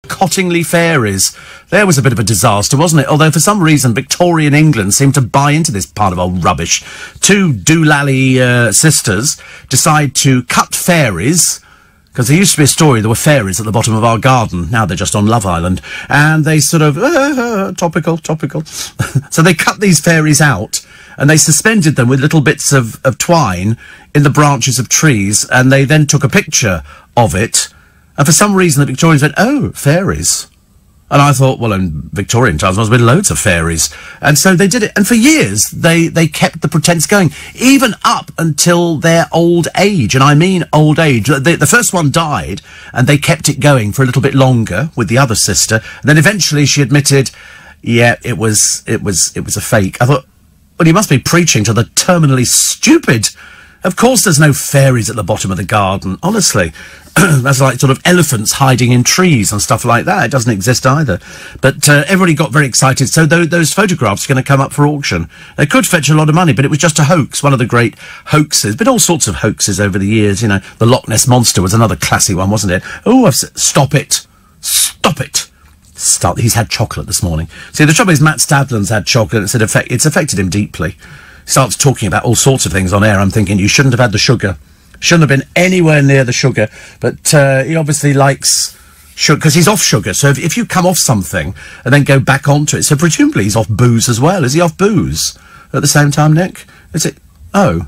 Cottingley Fairies. There was a bit of a disaster, wasn't it? Although for some reason Victorian England seemed to buy into this part of old rubbish. Two doolally sisters decide to cut fairies, because there used to be a story there were fairies at the bottom of our garden. Now they're just on Love Island. And they sort of, topical. So they cut these fairies out, and they suspended them with little bits of twine in the branches of trees, and they then took a picture of it. And for some reason the Victorians went, oh, fairies. And I thought, well, in Victorian times, there must have been loads of fairies. And so they did it. And for years, they kept the pretence going, even up until their old age. And I mean old age. The first one died, and they kept it going for a little bit longer with the other sister. And then eventually she admitted, yeah, it was a fake. I thought, well, you must be preaching to the terminally stupid. Of course there's no fairies at the bottom of the garden, honestly. That's like sort of elephants hiding in trees and stuff like that. It doesn't exist either. But everybody got very excited. So those photographs are going to come up for auction. They could fetch a lot of money, but it was just a hoax, one of the great hoaxes. But all sorts of hoaxes over the years, you know. The Loch Ness Monster was another classic one, wasn't it? Oh, stop it. Stop it. Stop. He's had chocolate this morning. See, the trouble is Matt Stadland's had chocolate. It's affected him deeply. He starts talking about all sorts of things on air. I'm thinking, you shouldn't have had the sugar. Shouldn't have been anywhere near the sugar. But he obviously likes sugar, because he's off sugar. So if you come off something and then go back onto it, so presumably he's off booze as well. Is he off booze at the same time, Nick? Is it? Oh.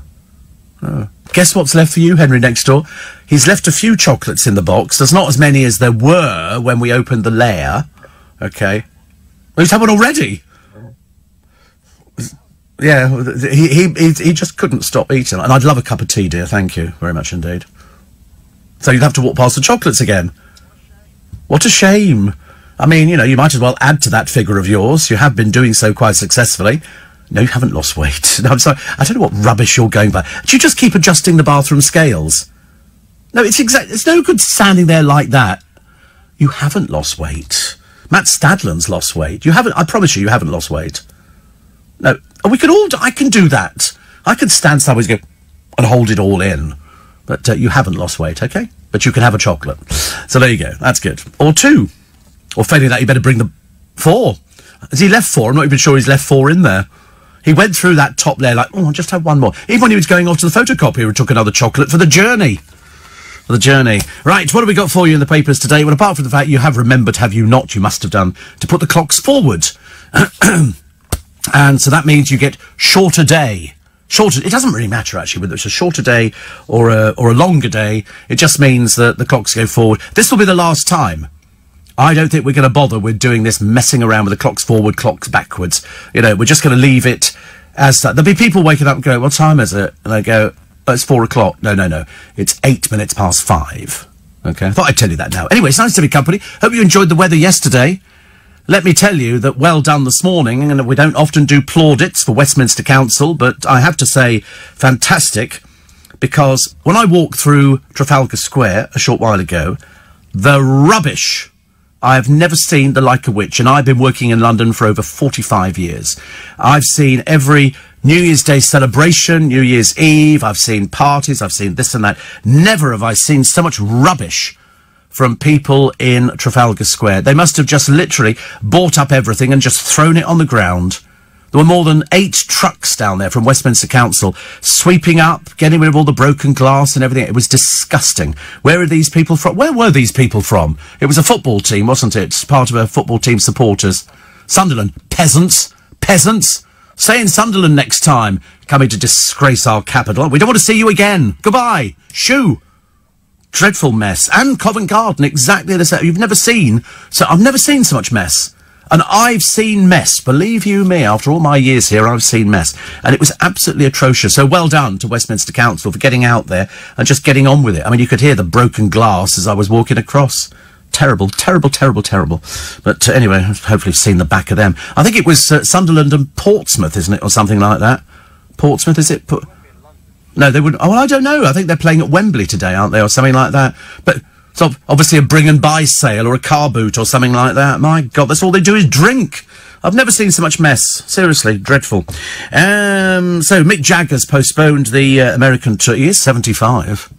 Guess what's left for you, Henry next door? He's left a few chocolates in the box. There's not as many as there were when we opened the layer. Okay. Well, he's had one already. Yeah, he just couldn't stop eating. And I'd love a cup of tea, dear. Thank you very much indeed. So you'd have to walk past the chocolates again. What a shame. I mean, you know, you might as well add to that figure of yours. You have been doing so quite successfully. No, you haven't lost weight. No, I'm sorry. I don't know what rubbish you're going by. Do you just keep adjusting the bathroom scales? No, it's no good standing there like that. You haven't lost weight. Matt Stadland's lost weight. You haven't, I promise you haven't lost weight. No, we can all, I can do that. I can stand sideways and go, and hold it all in. But you haven't lost weight, okay? But you can have a chocolate. So there you go, that's good. Or two. Or failing that, you better bring the 4. Has he left 4? I'm not even sure he's left 4 in there. He went through that top layer like, oh, I'll just have one more. Even when he was going off to the photocopier, he took another chocolate for the journey. For the journey. Right, what have we got for you in the papers today? Well, apart from the fact you have remembered, have you not, you must have done, to put the clocks forward. And so that means you get shorter day. Shorter, it doesn't really matter actually whether it's a shorter day or a longer day. It just means that the clocks go forward. This will be the last time. I don't think we're going to bother with doing this messing around with the clocks forward, clocks backwards. You know, we're just going to leave it as that. There'll be people waking up and going, what time is it? And they go, oh, it's 4 o'clock. No. It's 8 minutes past 5. Okay, I thought I'd tell you that now. Anyway, it's nice to be company. Hope you enjoyed the weather yesterday. Let me tell you that well done this morning, and we don't often do plaudits for Westminster Council, but I have to say fantastic, because when I walked through Trafalgar Square a short while ago, the rubbish, I have never seen the like of which, and I've been working in London for over 45 years. I've seen every New Year's Day celebration, New Year's Eve, I've seen parties, I've seen this and that. Never have I seen so much rubbish from people in Trafalgar Square. They must have just literally bought up everything and just thrown it on the ground. There were more than 8 trucks down there from Westminster Council, sweeping up, getting rid of all the broken glass and everything. It was disgusting. Where are these people from? Where were these people from? It was a football team, wasn't it? Part of a football team supporters. Sunderland. Peasants. Peasants. Stay in Sunderland next time. Coming to disgrace our capital. We don't want to see you again. Goodbye. Shoo. Dreadful mess. And Covent Garden, exactly the same. I've never seen so much mess. And I've seen mess. Believe you me, after all my years here, I've seen mess. And it was absolutely atrocious. So well done to Westminster Council for getting out there and just getting on with it. I mean, you could hear the broken glass as I was walking across. Terrible, terrible, terrible, terrible. But anyway, hopefully you've seen the back of them. I think it was Sunderland and Portsmouth, isn't it? Or something like that. Portsmouth, is it? No, they wouldn't. Oh, well, I don't know. I think they're playing at Wembley today, aren't they, or something like that. But it's obviously a bring and buy sale or a car boot or something like that. My God, that's all they do is drink. I've never seen so much mess. Seriously, dreadful. So Mick Jagger's postponed the American tour. He is 75.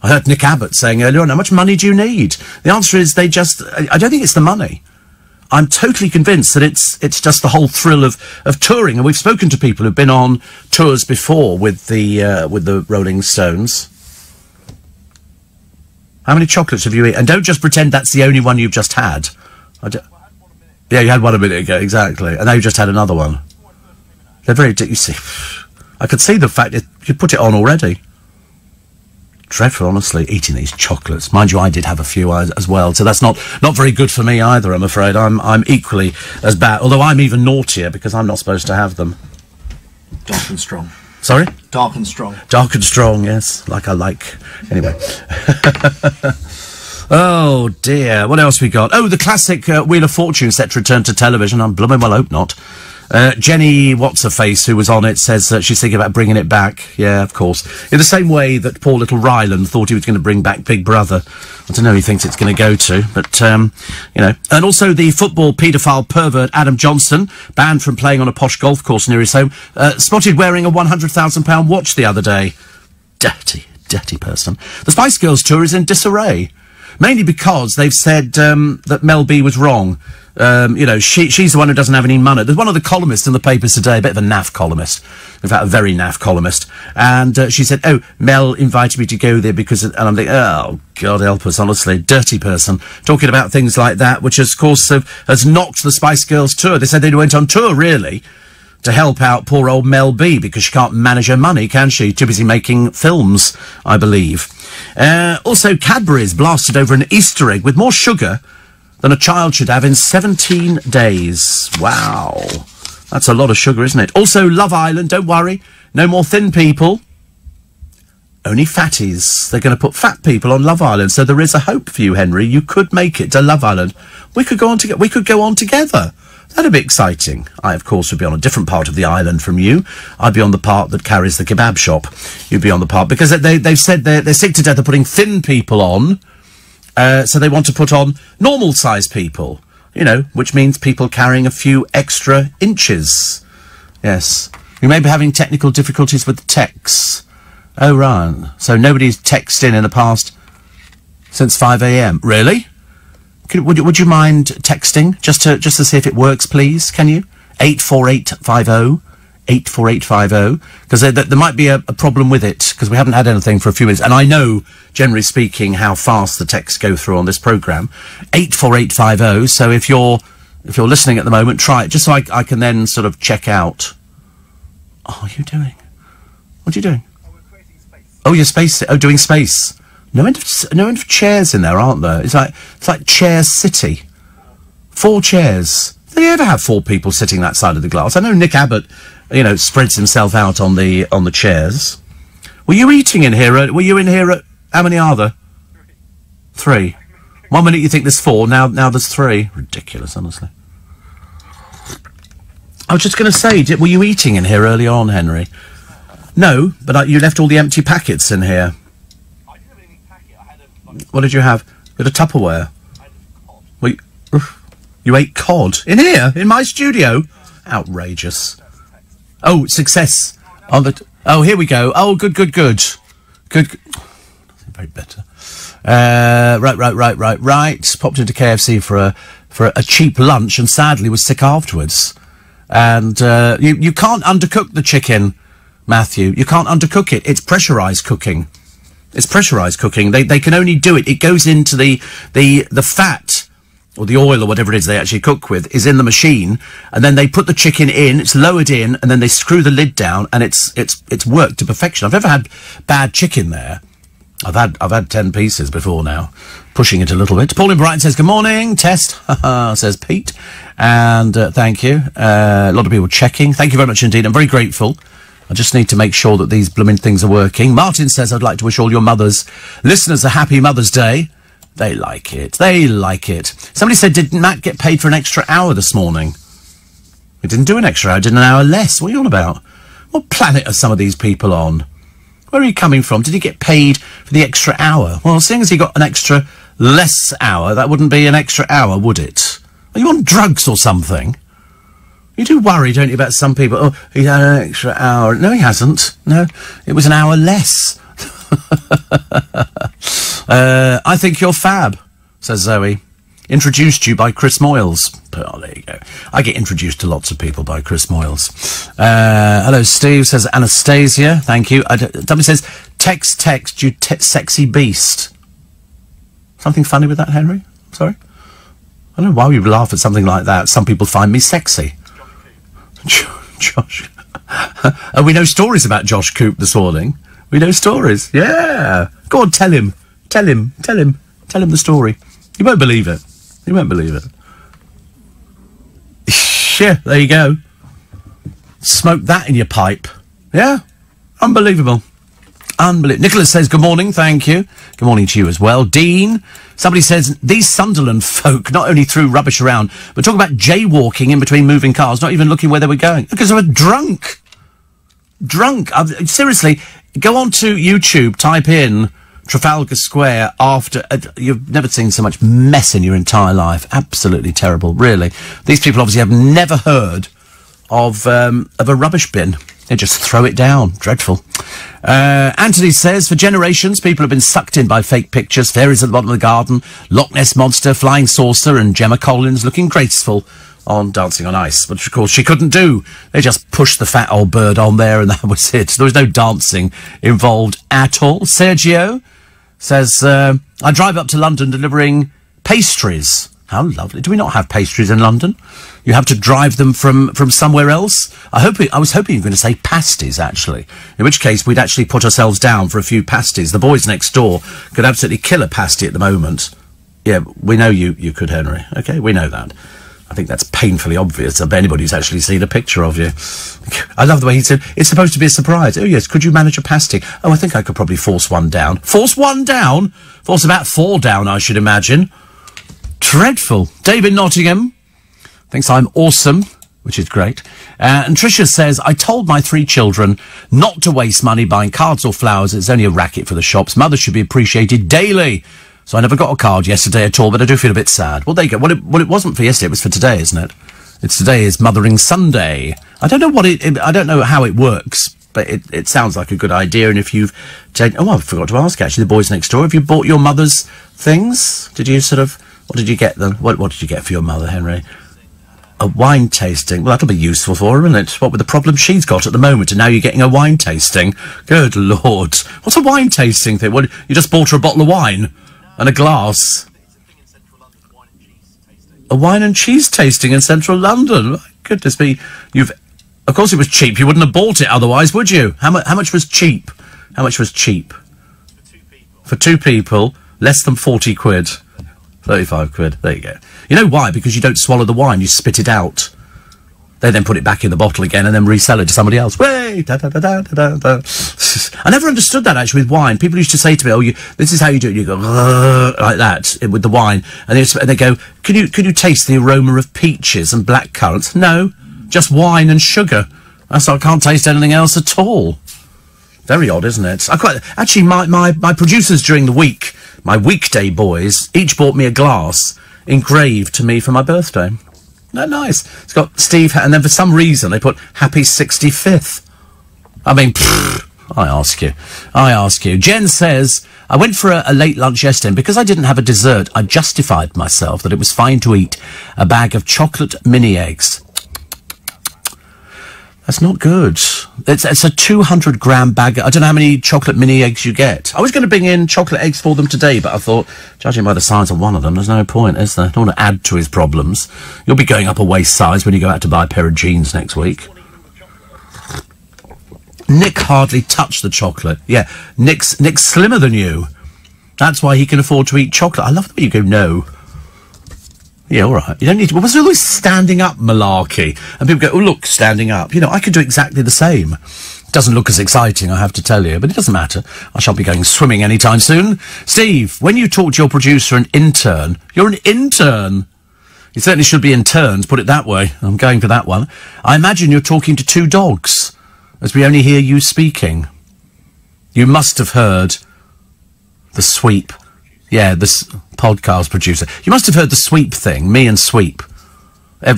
I heard Nick Abbott saying earlier on, how much money do you need? The answer is I don't think it's the money. I'm totally convinced that it's just the whole thrill of touring. And we've spoken to people who've been on tours before with the Rolling Stones. How many chocolates have you eaten? And don't just pretend that's the only one you've just had. Yeah, you had one a minute ago, exactly. And now you just had another one. They're very... You see, I could see the fact that you put it on already. Dreadful, honestly, eating these chocolates. Mind you, I did have a few as well, so that's not very good for me either, I'm afraid. I'm equally as bad, although I'm even naughtier because I'm not supposed to have them. Dark and strong. Sorry? Dark and strong. Dark and strong, yes, like I like. Anyway. Oh, dear. What else we got? Oh, the classic Wheel of Fortune set to return to television. I'm blooming well hope not. Jenny What's-Her-Face, who was on it, says she's thinking about bringing it back. Yeah, of course. In the same way that Paul Little Ryland thought he was going to bring back Big Brother. I don't know who he thinks it's going to go to, but, you know. And also the football paedophile pervert Adam Johnson, banned from playing on a posh golf course near his home, spotted wearing a £100,000 watch the other day. Dirty person. The Spice Girls tour is in disarray. Mainly because they've said that Mel B was wrong. You know, she's the one who doesn't have any money. There's one of the columnists in the papers today, a bit of a naff columnist. In fact, a very naff columnist. And she said, oh, Mel invited me to go there because... And I'm thinking, oh, God help us, honestly. Dirty person. Talking about things like that, which, of course, has knocked the Spice Girls tour. They said they went on tour, really, to help out poor old Mel B, because she can't manage her money, can she? Too busy making films, I believe. Also, Cadbury's blasted over an Easter egg with more sugar than a child should have in 17 days. Wow. That's a lot of sugar, isn't it? Also, Love Island, don't worry. No more thin people. Only fatties. They're going to put fat people on Love Island, so there is a hope for you, Henry. You could make it to Love Island. We could go on together. That'd be exciting. I, of course, would be on a different part of the island from you. I'd be on the part that carries the kebab shop. You'd be on the part... Because they've said they're sick to death of putting thin people on, so they want to put on normal-sized people, you know, which means people carrying a few extra inches. Yes. You may be having technical difficulties with texts. Oh, right. So nobody's texted in the past since 5 a.m. Really? Would you mind texting just to see if it works, please? Can you? 84850 84850, because there might be a problem with it, because we haven't had anything for a few minutes, and I know, generally speaking, how fast the texts go through on this programme. 84850. So if you're listening at the moment, try it just so I can then sort of check out. Oh, what are you doing? What are you doing? Oh, we're creating space. Oh, you're doing space. No end of chairs in there, aren't there? It's like Chairs City. 4 chairs. Do you ever have 4 people sitting that side of the glass? I know Nick Abbott, you know, spreads himself out on the chairs. Were you eating in here? Were you in here at... How many are there? 3. 1 minute you think there's 4, now there's 3. Ridiculous, honestly. I was just going to say, were you eating in here early on, Henry? No, but you left all the empty packets in here. What did you have? You had a Tupperware? I had cod. You ate cod? In here? In my studio? Outrageous. Oh, success. Oh, here we go. Oh, good. Good. Very better. Right. Popped into KFC for a cheap lunch and sadly was sick afterwards. And you can't undercook the chicken, Matthew. You can't undercook it. It's pressurised cooking. It's pressurised cooking. They can only do it. It goes into the fat, or the oil, or whatever it is they actually cook with, is in the machine, and then they put the chicken in, it's lowered in, and then they screw the lid down, and it's worked to perfection. I've never had bad chicken there. I've had 10 pieces before now. Pushing it a little bit. Paul in Brighton says, good morning. Test, says Pete. And thank you. A lot of people checking. Thank you very much indeed. I'm very grateful. I just need to make sure that these blooming things are working. Martin says, I'd like to wish all your listeners a happy Mother's Day. They like it. Somebody said, did Matt get paid for an extra hour this morning? He didn't do an extra hour, did an hour less. What are you on about? What planet are some of these people on? Where are you coming from? Did he get paid for the extra hour? Well, seeing as he got an extra less hour, that wouldn't be an extra hour, would it? Are you on drugs or something? You do worry, don't you, about some people? Oh, he had an extra hour. No, he hasn't. No, it was an hour less. I think you're fab, says Zoe. Introduced you by Chris Moyles. Oh, there you go. I get introduced to lots of people by Chris Moyles. Hello, Steve, says Anastasia. Thank you. Somebody says, text, you sexy beast. Something funny with that, Henry? Sorry? I don't know why you laugh at something like that. Some people find me sexy. Josh. And we know stories about Josh Coop this morning. We know stories. Yeah. Go on, tell him the story. You won't believe it. You won't believe it. Yeah, there you go. Smoke that in your pipe. Yeah. Unbelievable. Nicholas says, good morning, thank you. Good morning to you as well. Dean, somebody says, these Sunderland folk not only threw rubbish around, but talk about jaywalking in between moving cars, not even looking where they were going. Because they were drunk. Seriously, go on to YouTube, type in Trafalgar Square after... you've never seen so much mess in your entire life. Absolutely terrible, really. These people obviously have never heard of a rubbish bin. They just throw it down. Dreadful. Anthony says, for generations, people have been sucked in by fake pictures. Fairies at the bottom of the garden, Loch Ness Monster, Flying Saucer, and Gemma Collins looking graceful on Dancing on Ice, which, of course, she couldn't do. They just pushed the fat old bird on there, and that was it. There was no dancing involved at all. Sergio says, I drive up to London delivering pastries. How lovely. Do we not have pastries in London? You have to drive them from somewhere else? I was hoping you were going to say pasties, actually. In which case, we'd actually put ourselves down for a few pasties. The boys next door could absolutely kill a pasty at the moment. Yeah, we know you could, Henry. Okay, we know that. I think that's painfully obvious of anybody who's actually seen a picture of you. I love the way he said, it's supposed to be a surprise. Oh, yes, could you manage a pasty? Oh, I think I could probably force one down. Force one down? Force about 4 down, I should imagine. Dreadful. David Nottingham thinks I'm awesome, which is great. And Tricia says, I told my 3 children not to waste money buying cards or flowers. It's only a racket for the shops. Mothers should be appreciated daily. So I never got a card yesterday at all, but I do feel a bit sad. Well, there you go. Well, it wasn't for yesterday. It was for today, isn't it? Today is Mothering Sunday. I don't know I don't know how it works, but it sounds like a good idea. And if you've taken... Oh, I forgot to ask, actually, the boys next door. Have you bought your mother's things? Did you sort of... What did you get them? What did you get for your mother, Henry? A wine tasting. Well, that'll be useful for her, isn't it? What with the problem she's got at the moment, and now you're getting a wine tasting. Good Lord. What's a wine tasting thing? What, you just bought her a bottle of wine and a glass? A wine and cheese tasting in central London. My goodness me. Of course it was cheap. You wouldn't have bought it otherwise, would you? How much was cheap? How much was cheap? For 2 people, less than 40 quid. 35 quid. There you go. You know why? Because you don't swallow the wine, you spit it out. They then put it back in the bottle again and then resell it to somebody else. Wait, da, da, da, da, da, da. I never understood that, actually, with wine. People used to say to me, this is how you do it. You go, like that, with the wine. And they go, can you taste the aroma of peaches and black currants? No, just wine and sugar. I can't taste anything else at all. Very odd, isn't it? Actually, my producers during the week, my weekday boys, each bought me a glass engraved to me for my birthday. No, nice. It's got Steve, and then for some reason they put Happy 65th. I mean, I ask you. Jen says, I went for a late lunch yesterday, and because I didn't have a dessert, I justified myself that it was fine to eat a bag of chocolate mini eggs. That's not good. It's a 200-gram bag. I don't know how many chocolate mini eggs you get. I was going to bring in chocolate eggs for them today, but I thought, judging by the size of one of them, there's no point, is there? I don't want to add to his problems. You'll be going up a waist size when you go out to buy a pair of jeans next week. Nick hardly touched the chocolate. Yeah, Nick's slimmer than you. That's why he can afford to eat chocolate. I love the way you go, no. Yeah, all right. You don't need to... Well, there's always standing up malarkey. And people go, oh, look, standing up. You know, I could do exactly the same. Doesn't look as exciting, I have to tell you, but it doesn't matter. I shan't be going swimming anytime soon. Steve, when you talk to your producer and intern, you're an intern. You certainly should be interns, put it that way. I'm going for that one. I imagine you're talking to 2 dogs, as we only hear you speaking. You must have heard the sweep. Yeah, this podcast producer. You must have heard the sweep thing, me and Sweep,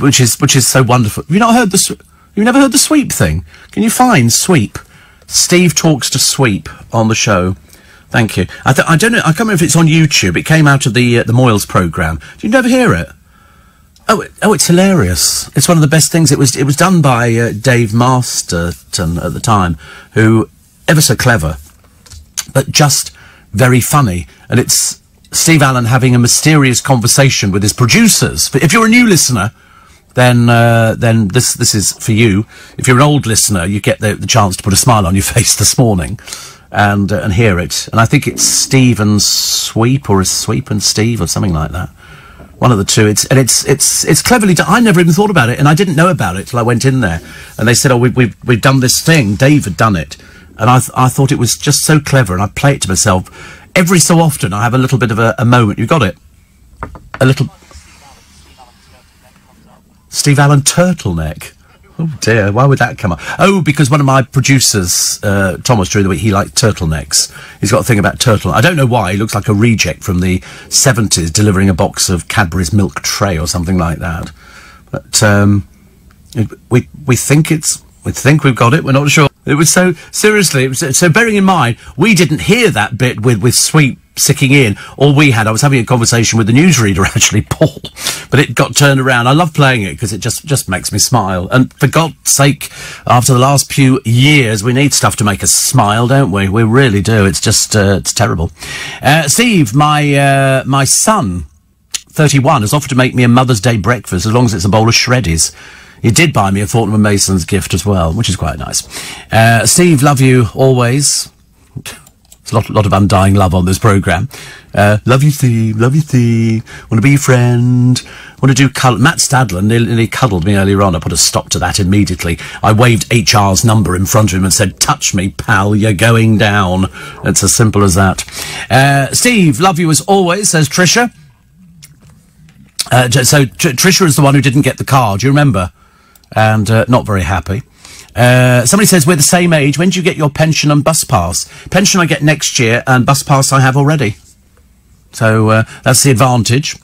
which is so wonderful. Have you not heard you've never heard the sweep thing? Can you find Sweep? Steve talks to Sweep on the show. Thank you. I don't know. I can't remember if it's on YouTube. It came out of the Moyles programme. Did you never hear it? Oh, it's hilarious. It's one of the best things. It was done by Dave Masterton at the time, who ever so clever, but just very funny. And it's Steve Allen having a mysterious conversation with his producers. If you're a new listener, then this is for you. If you're an old listener, you get the chance to put a smile on your face this morning and hear it. And I think it's Steve and Sweep, or is Sweep and Steve, or something like that. One of the two. It's cleverly done. I never even thought about it, and I didn't know about it till I went in there. And they said, "Oh, we've done this thing." Dave had done it, and I thought it was just so clever. And I play it to myself every so often. I have a little bit of a moment. You got it? A little. Steve Allen turtleneck. Oh dear, why would that come up? Oh, because one of my producers, Thomas, during the week, he liked turtlenecks. He's got a thing about turtle. I don't know why. He looks like a reject from the 70s delivering a box of Cadbury's Milk Tray or something like that. But we think we've got it. We're not sure. It was so, seriously, so bearing in mind, we didn't hear that bit with Sweep sicking in. All we had, I was having a conversation with the newsreader, actually, Paul, but it got turned around. I love playing it because it just makes me smile. And for God's sake, after the last few years, we need stuff to make us smile, don't we? We really do. It's just, it's terrible. Steve, my son, 31, has offered to make me a Mother's Day breakfast as long as it's a bowl of shreddies. He did buy me a Fortnum & Mason's gift as well, which is quite nice. Steve, love you always. There's a lot of undying love on this programme. Love you, Steve. Love you, Steve. Want to be your friend. Want to do Matt Stadler nearly cuddled me earlier on. I put a stop to that immediately. I waved HR's number in front of him and said, "Touch me, pal. You're going down." It's as simple as that. Steve, love you as always, says Tricia. So Tricia is the one who didn't get the car. Do you remember? And not very happy. Somebody says, we're the same age. When do you get your pension and bus pass? Pension I get next year, and bus pass I have already. So that's the advantage.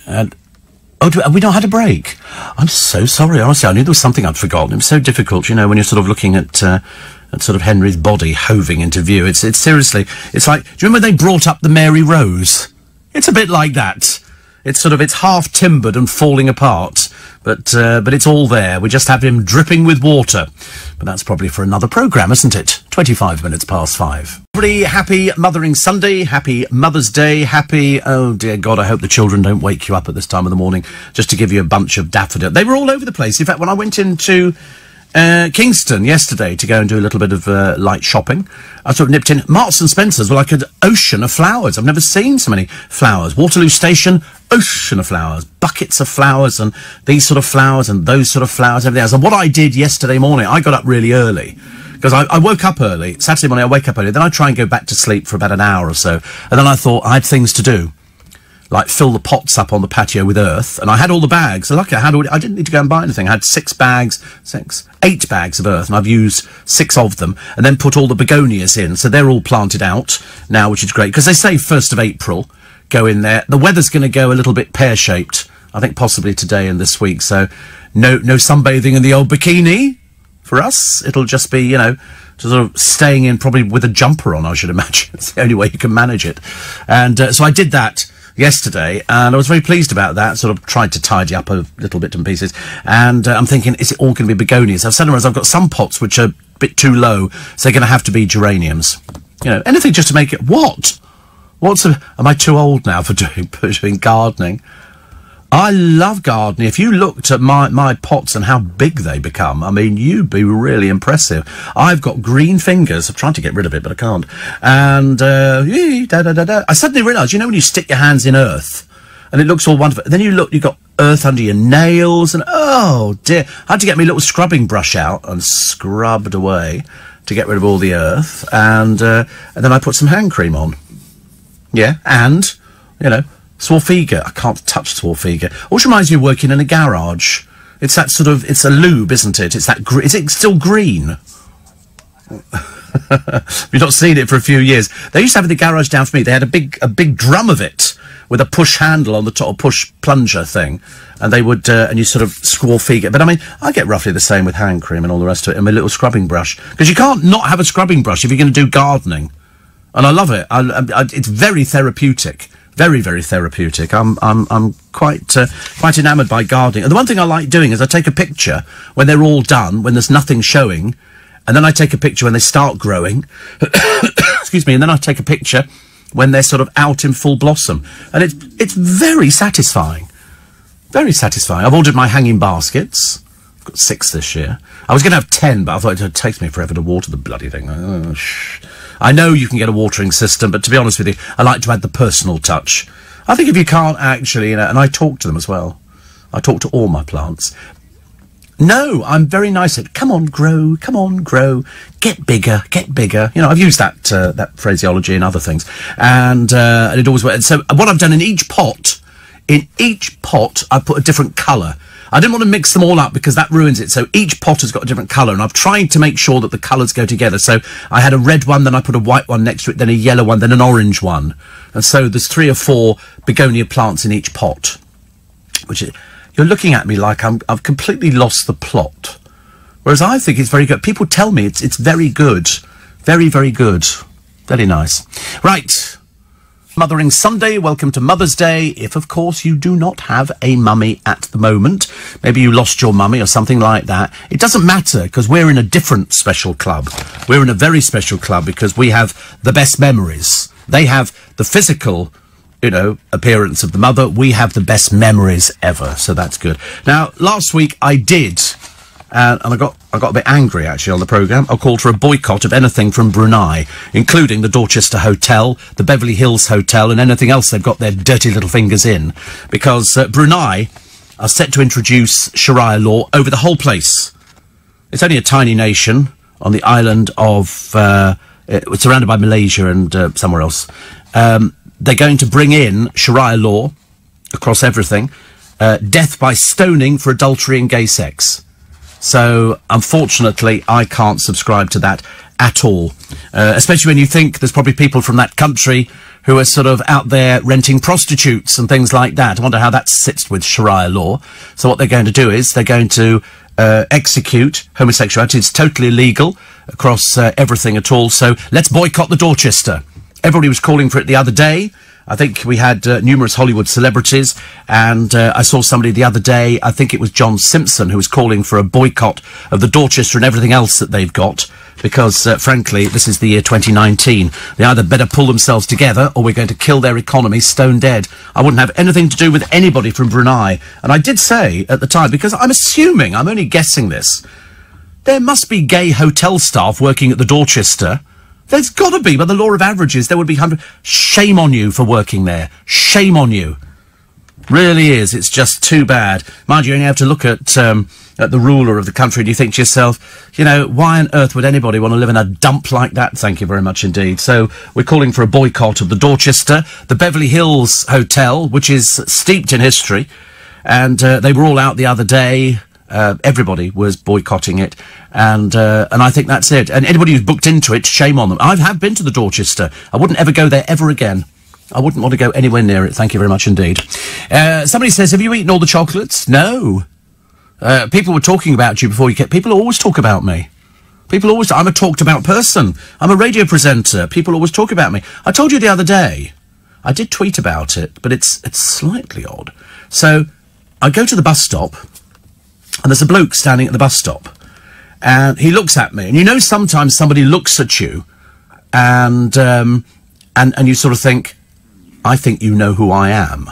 We not had a break? I'm so sorry, honestly. I knew there was something I'd forgotten. It was so difficult, you know, when you're sort of looking at sort of Henry's body hoving into view. It's seriously, it's like, do you remember they brought up the Mary Rose? It's a bit like that. It's sort of, it's half timbered and falling apart, but it's all there. We just have him dripping with water. But that's probably for another programme, isn't it? 25 minutes past 5. Everybody, happy Mothering Sunday, happy Mother's Day, happy, oh dear God, I hope the children don't wake you up at this time of the morning just to give you a bunch of daffodil. They were all over the place. In fact, when I went into Kingston yesterday to go and do a little bit of light shopping, I sort of nipped in. Marks and Spencer's were like an ocean of flowers. I've never seen so many flowers. Waterloo Station, ocean of flowers, buckets of flowers, and these sort of flowers and those sort of flowers, everything else. And what I did yesterday morning, I got up really early because I woke up early. Saturday morning I wake up early, then I try and go back to sleep for about an hour or so, and then I thought I had things to do, like fill the pots up on the patio with earth, and I had all the bags. So lucky I didn't need to go and buy anything. I had 8 bags of earth, and I've used 6 of them, and then put all the begonias in, so they're all planted out now, which is great, because they say 1st of April, go in there. The weather's going to go a little bit pear-shaped, I think possibly today and this week, so no sunbathing in the old bikini for us. It'll just be, you know, sort of staying in probably with a jumper on, I should imagine. It's the only way you can manage it. And so I did that yesterday, and I was very pleased about that. Sort of tried to tidy up a little bit and pieces, and I'm thinking, is it all going to be begonias? I've suddenly realised I've got some pots which are a bit too low, so they're going to have to be geraniums. You know, anything just to make it. Am I too old now for doing gardening? I love gardening. If you looked at my pots and how big they become, I mean, you'd be really impressive. I've got green fingers. I'm trying to get rid of it, but I can't. And, I suddenly realised, you know, when you stick your hands in earth, and it looks all wonderful, then you've got earth under your nails, and oh dear. I had to get my little scrubbing brush out and scrubbed away to get rid of all the earth, and then I put some hand cream on. Yeah, and, you know, Swarthega. I can't touch Swarthega. Which reminds me of working in a garage. It's that sort of, it's a lube, isn't it? It's that, is it still green? You've not seen it for a few years. They used to have in the garage down for me, they had a big drum of it with a push handle on the top, a push plunger thing. And they would, and you sort of Swarthega. But I mean, I get roughly the same with hand cream and all the rest of it, and my little scrubbing brush. Because you can't not have a scrubbing brush if you're going to do gardening. And I love it. It's very therapeutic. Very, very therapeutic. I'm quite enamoured by gardening. And the one thing I like doing is I take a picture when they're all done, when there's nothing showing, and then I take a picture when they start growing. Excuse me. And then I take a picture when they're sort of out in full blossom. And it's very satisfying. Very satisfying. I've ordered my hanging baskets. I've got 6 this year. I was going to have 10, but I thought it takes me forever to water the bloody thing. I know you can get a watering system, but to be honest with you, I like to add the personal touch. I think if you can't actually, and I talk to them as well. I talk to all my plants. No, I'm very nice at, come on, grow, get bigger. You know, I've used that phraseology in other things. And it always works. So what I've done in each pot, I put a different colour. I didn't want to mix them all up because that ruins it. So each pot has got a different colour, and I've tried to make sure that the colours go together. So I had a red one, then I put a white one next to it, then a yellow one, then an orange one. And so there's 3 or 4 begonia plants in each pot. You're looking at me like I've completely lost the plot. Whereas I think it's very good. People tell me it's very good. Very, very good. Very nice. Right. Mothering Sunday, welcome to Mother's Day. If, of course, you do not have a mummy at the moment, maybe you lost your mummy or something like that, it doesn't matter, because we're in a different special club. We're in a very special club because we have the best memories. They have the physical, you know, appearance of the mother. We have the best memories ever, so that's good. Now, last week I did, and I got a bit angry, actually, on the programme. I called for a boycott of anything from Brunei, including the Dorchester Hotel, the Beverly Hills Hotel, and anything else they've got their dirty little fingers in. Because Brunei are set to introduce Sharia law over the whole place. It's only a tiny nation on the island of... it's surrounded by Malaysia and somewhere else. They're going to bring in Sharia law across everything. Death by stoning for adultery and gay sex. So, unfortunately, I can't subscribe to that at all. Especially when you think there's probably people from that country who are sort of out there renting prostitutes and things like that. I wonder how that sits with Sharia law. So what they're going to do is they're going to execute homosexuality. It's totally illegal across everything at all. So let's boycott the Dorchester. Everybody was calling for it the other day. I think we had numerous Hollywood celebrities, and I saw somebody the other day, I think it was John Simpson, who was calling for a boycott of the Dorchester and everything else that they've got, because, frankly, this is the year 2019. They either better pull themselves together, or we're going to kill their economy stone dead. I wouldn't have anything to do with anybody from Brunei. And I did say at the time, because I'm assuming, I'm only guessing this, there must be gay hotel staff working at the Dorchester. There's got to be, by the law of averages, there would be 100... Shame on you for working there. Shame on you. Really is. It's just too bad. Mind you only have to look at the ruler of the country and you think to yourself, you know, why on earth would anybody want to live in a dump like that? Thank you very much indeed. So we're calling for a boycott of the Dorchester, the Beverly Hills Hotel, which is steeped in history. And they were all out the other day. Everybody was boycotting it, and I think that's it. And anybody who's booked into it, shame on them. I have been to the Dorchester. I wouldn't ever go there ever again. I wouldn't want to go anywhere near it. Thank you very much indeed. Somebody says, have you eaten all the chocolates? No. People were talking about you before you came. People always talk about me. People always... I'm a talked about person. I'm a radio presenter. People always talk about me. I told you the other day. I did tweet about it, but it's slightly odd. So I go to the bus stop, and there's a bloke standing at the bus stop, and he looks at me, and you know sometimes somebody looks at you, and you sort of think, I think you know who I am.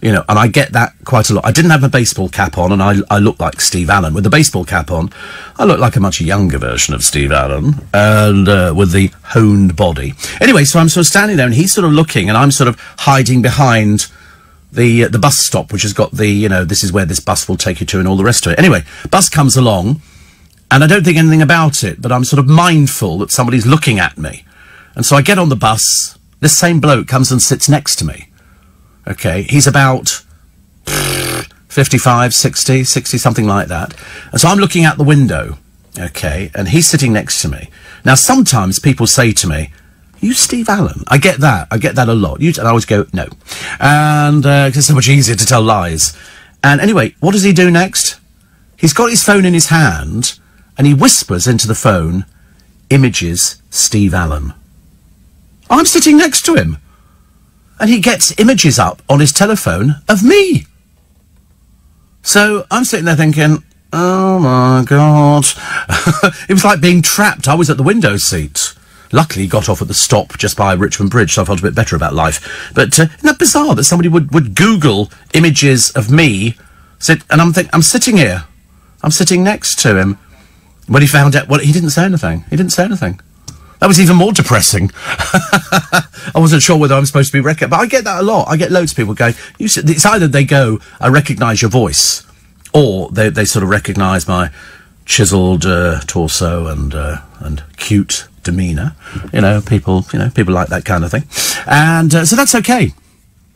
You know, and I get that quite a lot. I didn't have a baseball cap on, and I look like Steve Allen. With the baseball cap on, I look like a much younger version of Steve Allen, and with the honed body. Anyway, so I'm sort of standing there, and he's sort of looking, and I'm sort of hiding behind the bus stop, which has got the, you know, this is where this bus will take you to and all the rest of it. Anyway, bus comes along, and I don't think anything about it, but I'm sort of mindful that somebody's looking at me. And so I get on the bus, this same bloke comes and sits next to me. Okay, he's about 55, 60, something like that. And so I'm looking out the window, okay, and he's sitting next to me. Now, sometimes people say to me, you Steve Allen? I get that a lot. And I always go, no. And it's so much easier to tell lies. And anyway, what does he do next? He's got his phone in his hand, and he whispers into the phone, images Steve Allen. I'm sitting next to him. And he gets images up on his telephone of me. So I'm sitting there thinking, oh my God. It was like being trapped. I was at the window seat. Luckily, he got off at the stop just by Richmond Bridge, so I felt a bit better about life. But isn't that bizarre that somebody would Google images of me, and I'm sitting here. I'm sitting next to him. When he found out, well, he didn't say anything. He didn't say anything. That was even more depressing. I wasn't sure whether I'm supposed to be recognized, but I get that a lot. I get loads of people going, it's either they go, I recognise your voice, or they sort of recognise my chiselled torso and cute demeanour. People like that kind of thing. And so that's okay.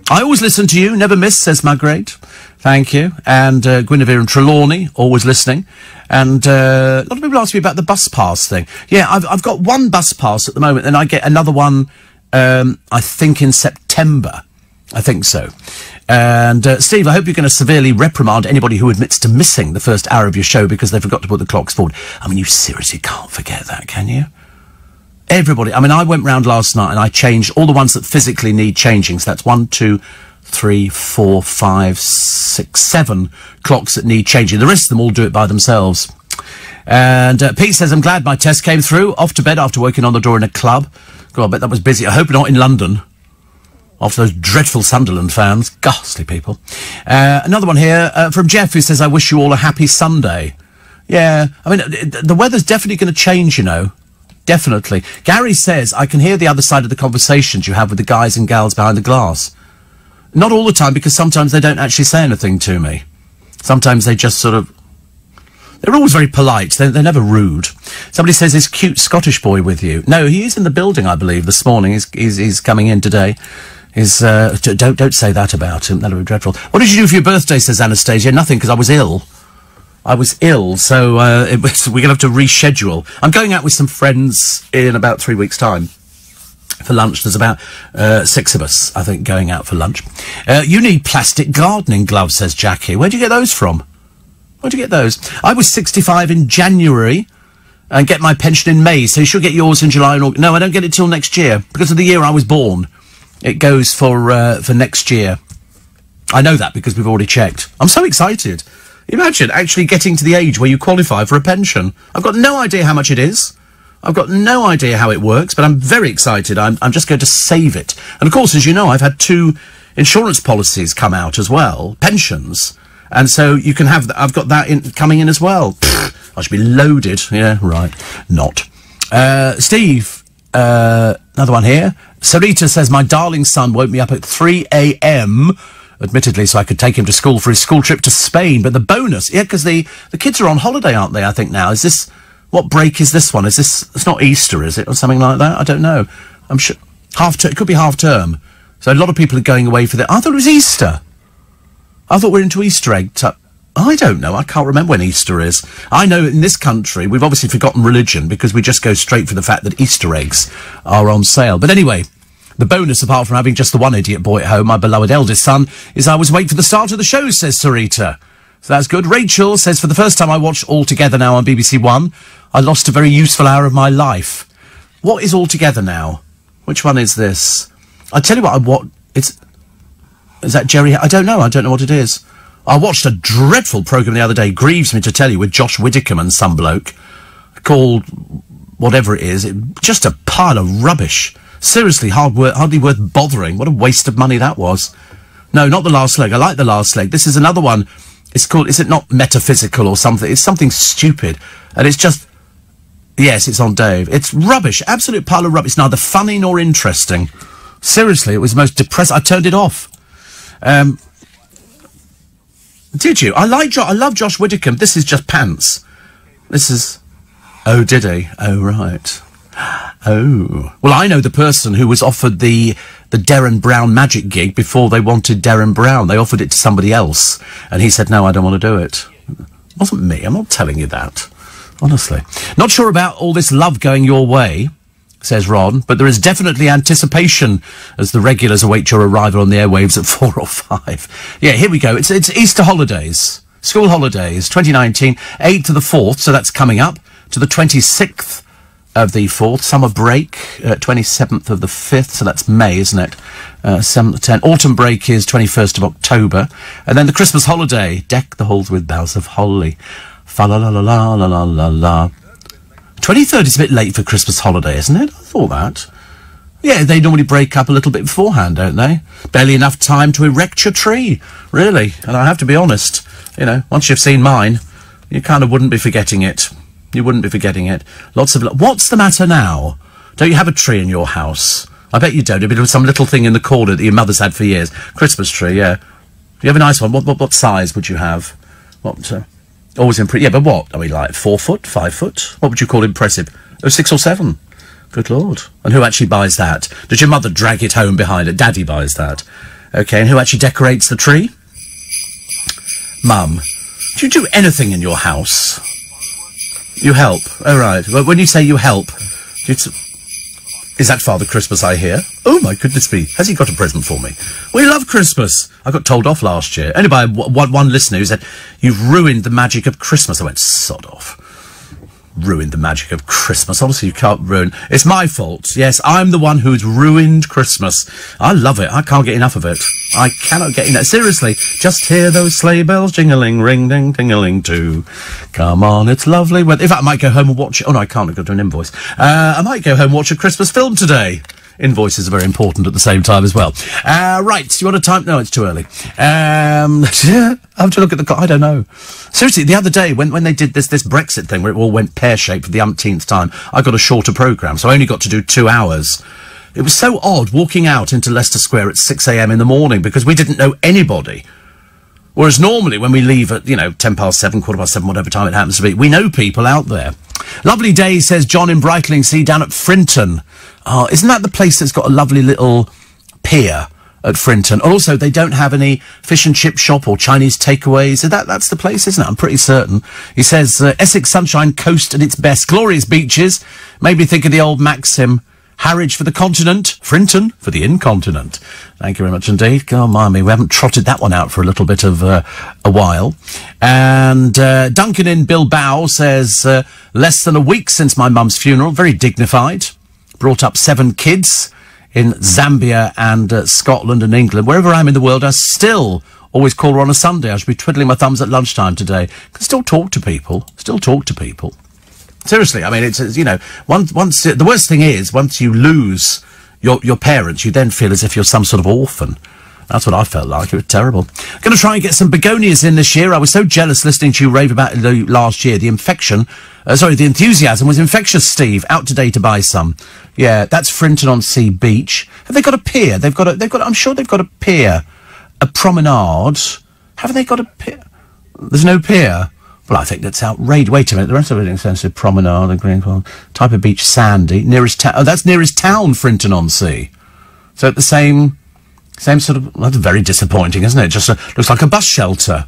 I always listen to you, never miss, says Margaret. Thank you. And Guinevere and Trelawney, always listening. And a lot of people ask me about the bus pass thing. Yeah, I've got one bus pass at the moment, and I get another one, I think in September. I think so. And Steve, I hope you're going to severely reprimand anybody who admits to missing the first hour of your show because they forgot to put the clocks forward. I mean, you seriously can't forget that, can you? Everybody. I mean, I went round last night and I changed all the ones that physically need changing. So that's 1, 2, 3, 4, 5, 6, 7 clocks that need changing. The rest of them all do it by themselves. And Pete says, I'm glad my test came through. Off to bed after working on the door in a club. God, I bet that was busy. I hope not in London. After those dreadful Sunderland fans. Ghastly people. Another one here from Jeff who says, I wish you all a happy Sunday. Yeah, I mean, the weather's definitely going to change, you know. Definitely. Gary says, I can hear the other side of the conversations you have with the guys and gals behind the glass. Not all the time, because sometimes they don't actually say anything to me. Sometimes they just sort of... They're always very polite. They're never rude. Somebody says, is cute Scottish boy with you? No, he is in the building, I believe, this morning. He's coming in today. Don't say that about him. That'll be dreadful. What did you do for your birthday, says Anastasia? Nothing, because I was ill. So we're going to have to reschedule. I'm going out with some friends in about 3 weeks' time for lunch. There's about 6 of us, I think, going out for lunch. You need plastic gardening gloves, says Jackie. Where'd you get those from? Where'd you get those? I was 65 in January and get my pension in May, so you should get yours in July and August. No, I don't get it till next year, because of the year I was born. It goes for next year. I know that because we've already checked. I'm so excited. Imagine actually getting to the age where you qualify for a pension. I've got no idea how much it is. I've got no idea how it works, but I'm very excited. I'm just going to save it. And of course, as you know, I've had 2 insurance policies come out as well, pensions. And so you can have, I've got that coming in as well. Pfft, I should be loaded. Yeah, right. Not. Steve, another one here. Sarita says, my darling son woke me up at 3 a.m., admittedly, so I could take him to school for his school trip to Spain. But the bonus, yeah, because the kids are on holiday, aren't they, I think now? Is this, what break is this one? Is this, it's not Easter, is it, or something like that? I don't know. I'm sure, it could be half term. So a lot of people are going away for that. I thought it was Easter. I thought we're into Easter egg. I don't know. I can't remember when Easter is. I know in this country, we've obviously forgotten religion because we just go straight for the fact that Easter eggs are on sale. But anyway, the bonus, apart from having just the one idiot boy at home, my beloved eldest son, is I was waiting for the start of the show, says Sarita. So that's good. Rachel says, for the first time I watched All Together Now on BBC One, I lost a very useful hour of my life. What is All Together Now? Which one is this? I tell you what, is that Jerry? I don't know what it is. I watched a dreadful programme the other day, grieves me to tell you, with Josh Widdicombe and some bloke, called whatever it is. Just a pile of rubbish. Seriously, hardly worth bothering. What a waste of money that was. No, not The Last Leg. I like The Last Leg. This is another one. It's called, is it not Metaphysical or something? It's something stupid. And it's just, yes, it's on Dave. It's rubbish. Absolute pile of rubbish. It's neither funny nor interesting. Seriously, it was the most depressing. I turned it off. Did you? I love Josh Widdicombe. This is just pants. This is... Oh, did he? Oh, right. Oh. Well, I know the person who was offered the Derren Brown magic gig before they wanted Derren Brown. They offered it to somebody else, and he said, no, I don't want to do it. It wasn't me. I'm not telling you that. Honestly. Not sure about all this love going your way, says Ron, but there is definitely anticipation as the regulars await your arrival on the airwaves at 4 or 5. Yeah, here we go. It's Easter holidays. School holidays, 2019, 8th to the 4th, so that's coming up, to the 26th of the 4th. Summer break, 27th of the 5th, so that's May, isn't it? 7th to 10th. Autumn break is 21st of October. And then the Christmas holiday. Deck the halls with boughs of holly. Fa-la-la-la-la-la-la-la-la. 23rd is a bit late for Christmas holiday, isn't it? I thought that. Yeah, they normally break up a little bit beforehand, don't they? Barely enough time to erect your tree, really. And I have to be honest, you know, once you've seen mine, you kind of wouldn't be forgetting it. You wouldn't be forgetting it. Lots of... What's the matter now? Don't you have a tree in your house? I bet you don't. It'd be some little thing in the corner that your mother's had for years. Christmas tree, yeah. You have a nice one. What size would you have? What... always impressive. Yeah, but what? I mean, like 4 foot, 5 foot? What would you call impressive? Oh, 6 or 7. Good Lord. And who actually buys that? Does your mother drag it home behind it? Daddy buys that. Okay, and who actually decorates the tree? Mum. Do you do anything in your house? You help. Oh, right. Well, when you say you help, is that Father Christmas I hear? Oh, my goodness me. Has he got a present for me? We love Christmas. I got told off last year. Only by one listener who said, you've ruined the magic of Christmas. I went, sod off. Ruined the magic of Christmas. Honestly, you can't ruin... It's my fault. Yes, I'm the one who's ruined Christmas. I love it. I can't get enough of it. I cannot get enough. Seriously, just hear those sleigh bells jingling, ring, ding, tingling too. Come on, it's lovely. Well, in fact, I might go home and watch it. Oh, no, I can't. I've got to do an invoice. I might go home and watch a Christmas film today. Invoices are very important at the same time as well. Right, do you want a time? No, it's too early. I have to look at the... I don't know. Seriously, the other day, when they did this Brexit thing, where it all went pear-shaped for the umpteenth time, I got a shorter programme, so I only got to do 2 hours. It was so odd walking out into Leicester Square at 6 a.m. in the morning, because we didn't know anybody. Whereas normally, when we leave at, 10 past 7, quarter past 7, whatever time it happens to be, we know people out there. Lovely day, says John in Brightlingsea, down at Frinton. Oh, isn't that the place that's got a lovely little pier at Frinton? Also, they don't have any fish and chip shop or Chinese takeaways. So that's the place, isn't it? I'm pretty certain. He says, Essex Sunshine Coast at its best. Glorious beaches. Made me think of the old maxim, Harwich for the continent, Frinton for the incontinent. Thank you very much indeed. God, me, we haven't trotted that one out for a little bit of a while. And Duncan in Bilbao says, less than a week since my mum's funeral, very dignified. Brought up 7 kids in Zambia and Scotland and England. Wherever I am in the world, I still always call her on a Sunday. I should be twiddling my thumbs at lunchtime today. Can still talk to people. Seriously, I mean, it's once the worst thing is, once you lose your parents, you then feel as if you're some sort of orphan. That's what I felt like. It was terrible. Going to try and get some begonias in this year. I was so jealous listening to you rave about it last year. The enthusiasm was infectious, Steve. Out today to buy some. Yeah, that's Frinton-on-Sea Beach. Have they got a pier? They've got. I'm sure they've got a pier, a promenade. Haven't they got a pier? There's no pier. Well, I think that's outrageous. Wait a minute. The rest of it is extensive. Promenade, and green type of beach, sandy. Nearest town. Oh, that's nearest town, Frinton-on-Sea. So at the same sort of... That's very disappointing, isn't it? Just looks like a bus shelter.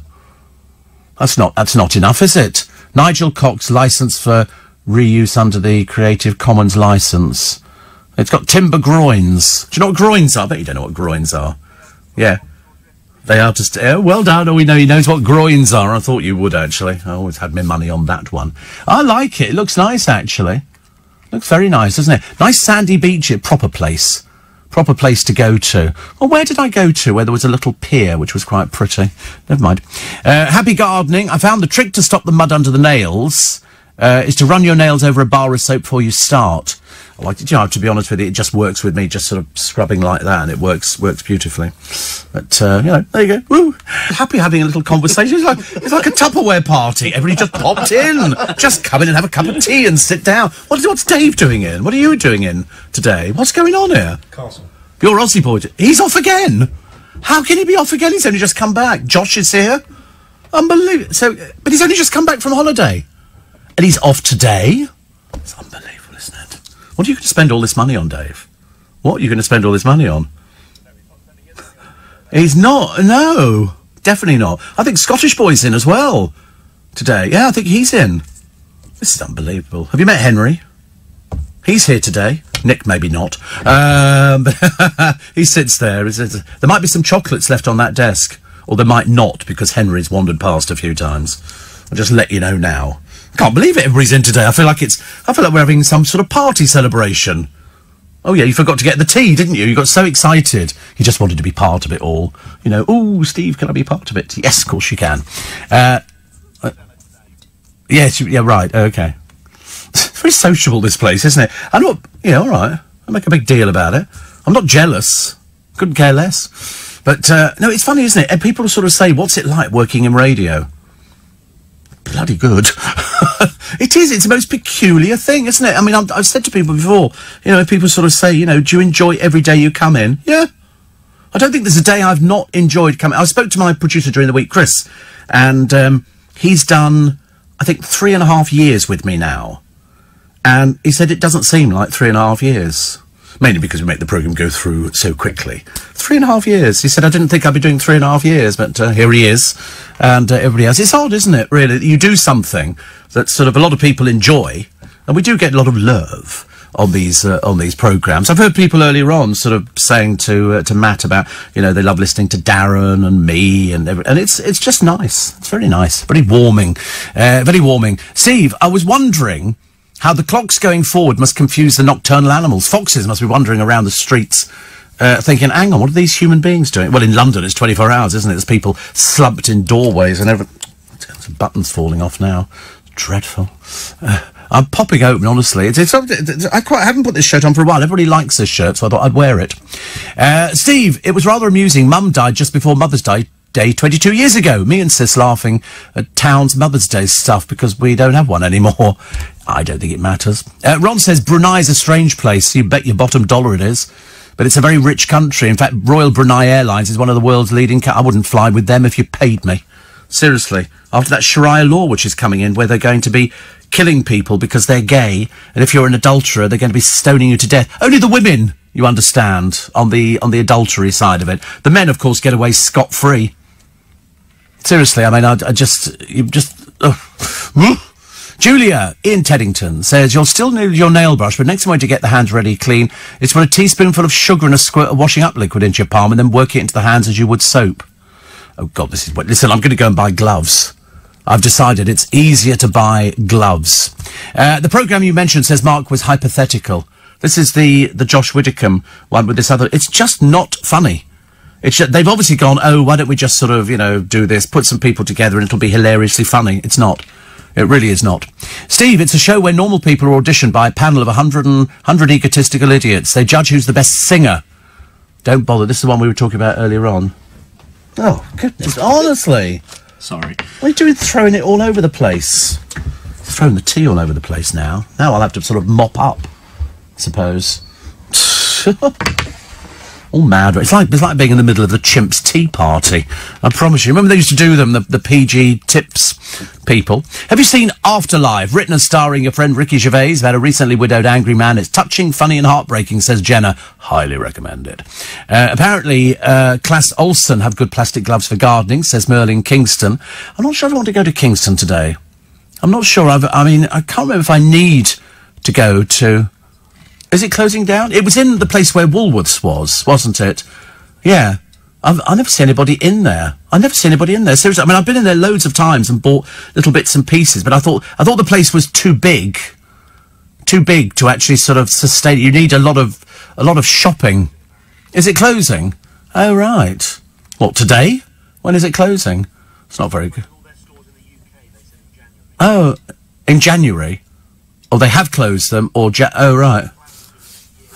That's not enough, is it? Nigel Cox, licence for reuse under the Creative Commons licence. It's got timber groins. Do you know what groins are? I bet you don't know what groins are. Yeah. They are just... well done. Oh, he knows what groins are. I thought you would, actually. I always had my money on that one. I like it. It looks nice, actually. Looks very nice, doesn't it? Nice sandy beach. Proper place. Proper place to go to. Well, where did I go to? Where there was a little pier, which was quite pretty. Never mind. Happy gardening. I found the trick to stop the mud under the nails is to run your nails over a bar of soap before you start. To be honest with you, it just works with me, just sort of scrubbing like that, and it works beautifully. But, there you go. Woo! Happy having a little conversation. It's like a Tupperware party. Everybody just popped in. Just come in and have a cup of tea and sit down. What's Dave doing in? What are you doing in today? What's going on here? Castle. You're Aussie boy. He's off again? How can he be off again? He's only just come back. Josh is here. Unbelievable. But he's only just come back from holiday. And he's off today? It's unbelievable, isn't it? What are you going to spend all this money on, Dave? What are you going to spend all this money on? He's not. No, definitely not. I think Scottish Boy's in as well today. Yeah, I think he's in. This is unbelievable. Have you met Henry? He's here today. Nick, maybe not. But he sits there. There might be some chocolates left on that desk. Or there might not, because Henry's wandered past a few times. I'll just let you know now. Can't believe it. Everybody's in today. I feel like we're having some sort of party celebration. Oh yeah, you forgot to get the tea, didn't you? You got so excited. You just wanted to be part of it all. You know, oh, Steve, can I be part of it? Yes, of course you can. Yes, yeah, right, okay. It's very sociable, this place, isn't it? I know, yeah, all right. I make a big deal about it. I'm not jealous. Couldn't care less. But, no, it's funny, isn't it? And people sort of say, what's it like working in radio? Bloody good. It is. It's the most peculiar thing, isn't it? I mean, I've said to people before, you know, people sort of say, you know, do you enjoy every day you come in? Yeah. I don't think there's a day I've not enjoyed coming. I spoke to my producer during the week, Chris, and he's done, I think, 3.5 years with me now. And he said it doesn't seem like 3.5 years. Mainly because we make the programme go through so quickly. 3.5 years. He said, I didn't think I'd be doing 3.5 years, but here he is. And everybody else. It's odd, isn't it, really? That you do something that sort of a lot of people enjoy, and we do get a lot of love on these programmes. I've heard people earlier on sort of saying to Matt about, you know, they love listening to Darren and me and it's just nice. It's very nice. Very warming. Very warming. Steve, I was wondering how the clocks going forward must confuse the nocturnal animals. Foxes must be wandering around the streets thinking, hang on, what are these human beings doing? Well, in London, it's 24 hours, isn't it? There's people slumped in doorways and everything. Some buttons falling off now. Dreadful. I'm popping open, honestly. I haven't put this shirt on for a while. Everybody likes this shirt, so I thought I'd wear it. Steve, it was rather amusing. Mum died just before Mother's Day 22 years ago. Me and Sis laughing at Town's Mother's Day stuff because we don't have one anymore. I don't think it matters. Ron says Brunei's a strange place. You bet your bottom dollar it is. But it's a very rich country. In fact, Royal Brunei Airlines is one of the world's leading... I wouldn't fly with them if you paid me. Seriously. After that Sharia law which is coming in, where they're going to be killing people because they're gay, and if you're an adulterer, they're going to be stoning you to death. Only the women, you understand, on the adultery side of it. The men, of course, get away scot-free. Seriously, I mean, Julia, Ian Teddington, says, you'll still need your nail brush, but next way to get the hands ready clean is put a teaspoonful of sugar and a squirt of washing up liquid into your palm and then work it into the hands as you would soap. Oh, God, listen, I'm going to go and buy gloves. I've decided it's easier to buy gloves. The programme you mentioned says Mark was hypothetical. This is the Josh Widdicombe one with this other... It's just not funny. They've obviously gone, oh, why don't we just sort of, you know, do this, put some people together and it'll be hilariously funny. It's not. It really is not. Steve, it's a show where normal people are auditioned by a panel of 100 egotistical idiots. They judge who's the best singer. Don't bother. This is the one we were talking about earlier on. Oh, goodness. Honestly. Sorry. What are you doing throwing it all over the place? Throwing the tea all over the place now. Now I'll have to sort of mop up, I suppose. All mad. It's like being in the middle of the chimps' tea party. I promise you. Remember they used to do them, the PG tips people? Have you seen Afterlife, written and starring your friend Ricky Gervais about a recently widowed angry man? It's touching, funny and heartbreaking, says Jenna. Highly recommended. Apparently, Class Olsen have good plastic gloves for gardening, says Merlin Kingston. I'm not sure if I want to go to Kingston today. I'm not sure. I mean, I can't remember if I need to go to... Is it closing down? It was in the place where Woolworths was, wasn't it? Yeah. I never see anybody in there. Seriously. I mean, I've been in there loads of times and bought little bits and pieces, but I thought the place was too big to actually sort of sustain it. You need a lot of shopping. Is it closing? Oh, right. What, today? When is it closing? It's not very good. Oh, in January? Oh, they have closed them, or oh, right.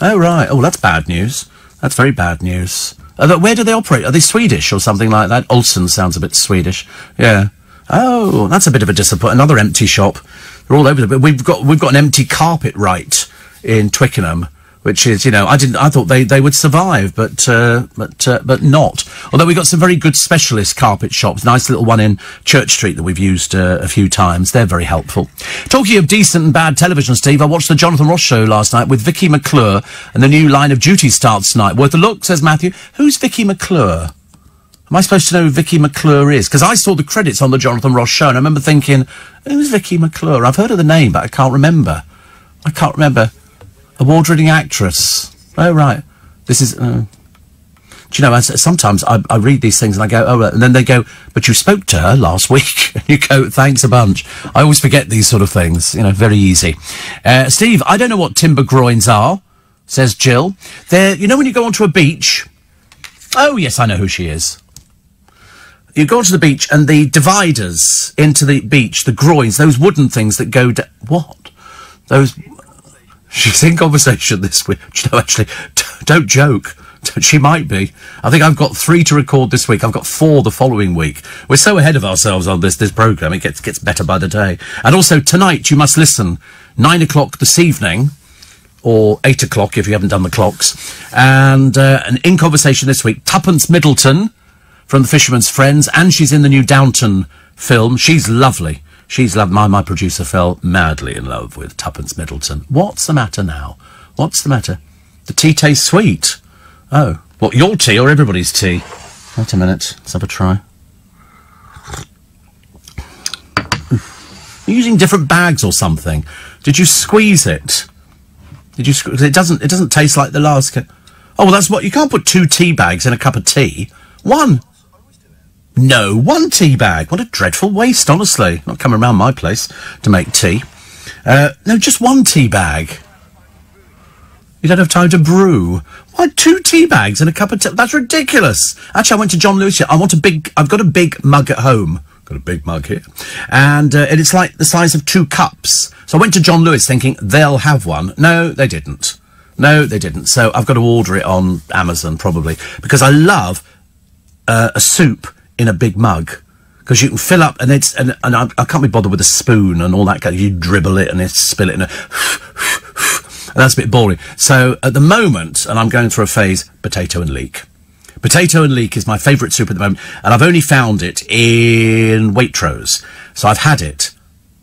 Oh, right. Oh, that's bad news. That's very bad news. Where do they operate? Are they Swedish or something like that? Olsen sounds a bit Swedish. Yeah. Oh, that's a bit of a disappointment. Another empty shop. They're all over the... We've got an empty carpet right in Twickenham, which is, you know, I thought they would survive, but not. Although we've got some very good specialist carpet shops. Nice little one in Church Street that we've used a few times. They're very helpful. Talking of decent and bad television, Steve, I watched the Jonathan Ross show last night with Vicky McClure, and the new Line of Duty starts tonight. Worth a look, says Matthew. Who's Vicky McClure? Am I supposed to know who Vicky McClure is? Because I saw the credits on the Jonathan Ross show, and I remember thinking, who's Vicky McClure? I've heard of the name, but I can't remember. Award-winning actress. Oh, right. This is... Do you know, sometimes I read these things and I go, oh, and then they go, but you spoke to her last week. And you go, thanks a bunch. I always forget these sort of things, you know, very easy. Steve, I don't know what timber groins are, says Jill. They're, you know, when you go onto a beach. Oh, yes, I know who she is. You go onto the beach and the dividers into the beach, the groins, those wooden things that go down. What? Those. She's in conversation this week. You know, actually, don't joke. She might be. I think I've got 3 to record this week. I've got 4 the following week. We're so ahead of ourselves on this programme. It gets better by the day. And also, tonight, you must listen. 9 o'clock this evening, or 8 o'clock if you haven't done the clocks. And in conversation this week, Tuppence Middleton from The Fisherman's Friends, and she's in the new Downton film. She's lovely. She's lovely. My producer fell madly in love with Tuppence Middleton. What's the matter now? What's the matter? The tea tastes sweet. Oh, what, your tea or everybody's tea? Wait a minute, let's have a try. You're using different bags or something. Did you squeeze it? Did you squeeze it? It doesn't taste like the last. Oh, well, that's what, you can't put 2 tea bags in a cup of tea. 1. No, 1 tea bag. What a dreadful waste, honestly. Not coming around my place to make tea. No, just 1 tea bag. You don't have time to brew. Why 2 tea bags and a cup of tea? That's ridiculous. Actually, I went to John Lewis. I've got a big mug at home. Got a big mug here. And it's like the size of 2 cups. So I went to John Lewis thinking they'll have one. No, they didn't. No, they didn't. So I've got to order it on Amazon, probably. Because I love a soup in a big mug. Because you can fill up, and I can't be bothered with a spoon and all that kind of, you dribble it and you spill it in and that's a bit boring. So, at the moment, and I'm going through a phase, potato and leek. Potato and leek is my favourite soup at the moment, and I've only found it in Waitrose. So I've had it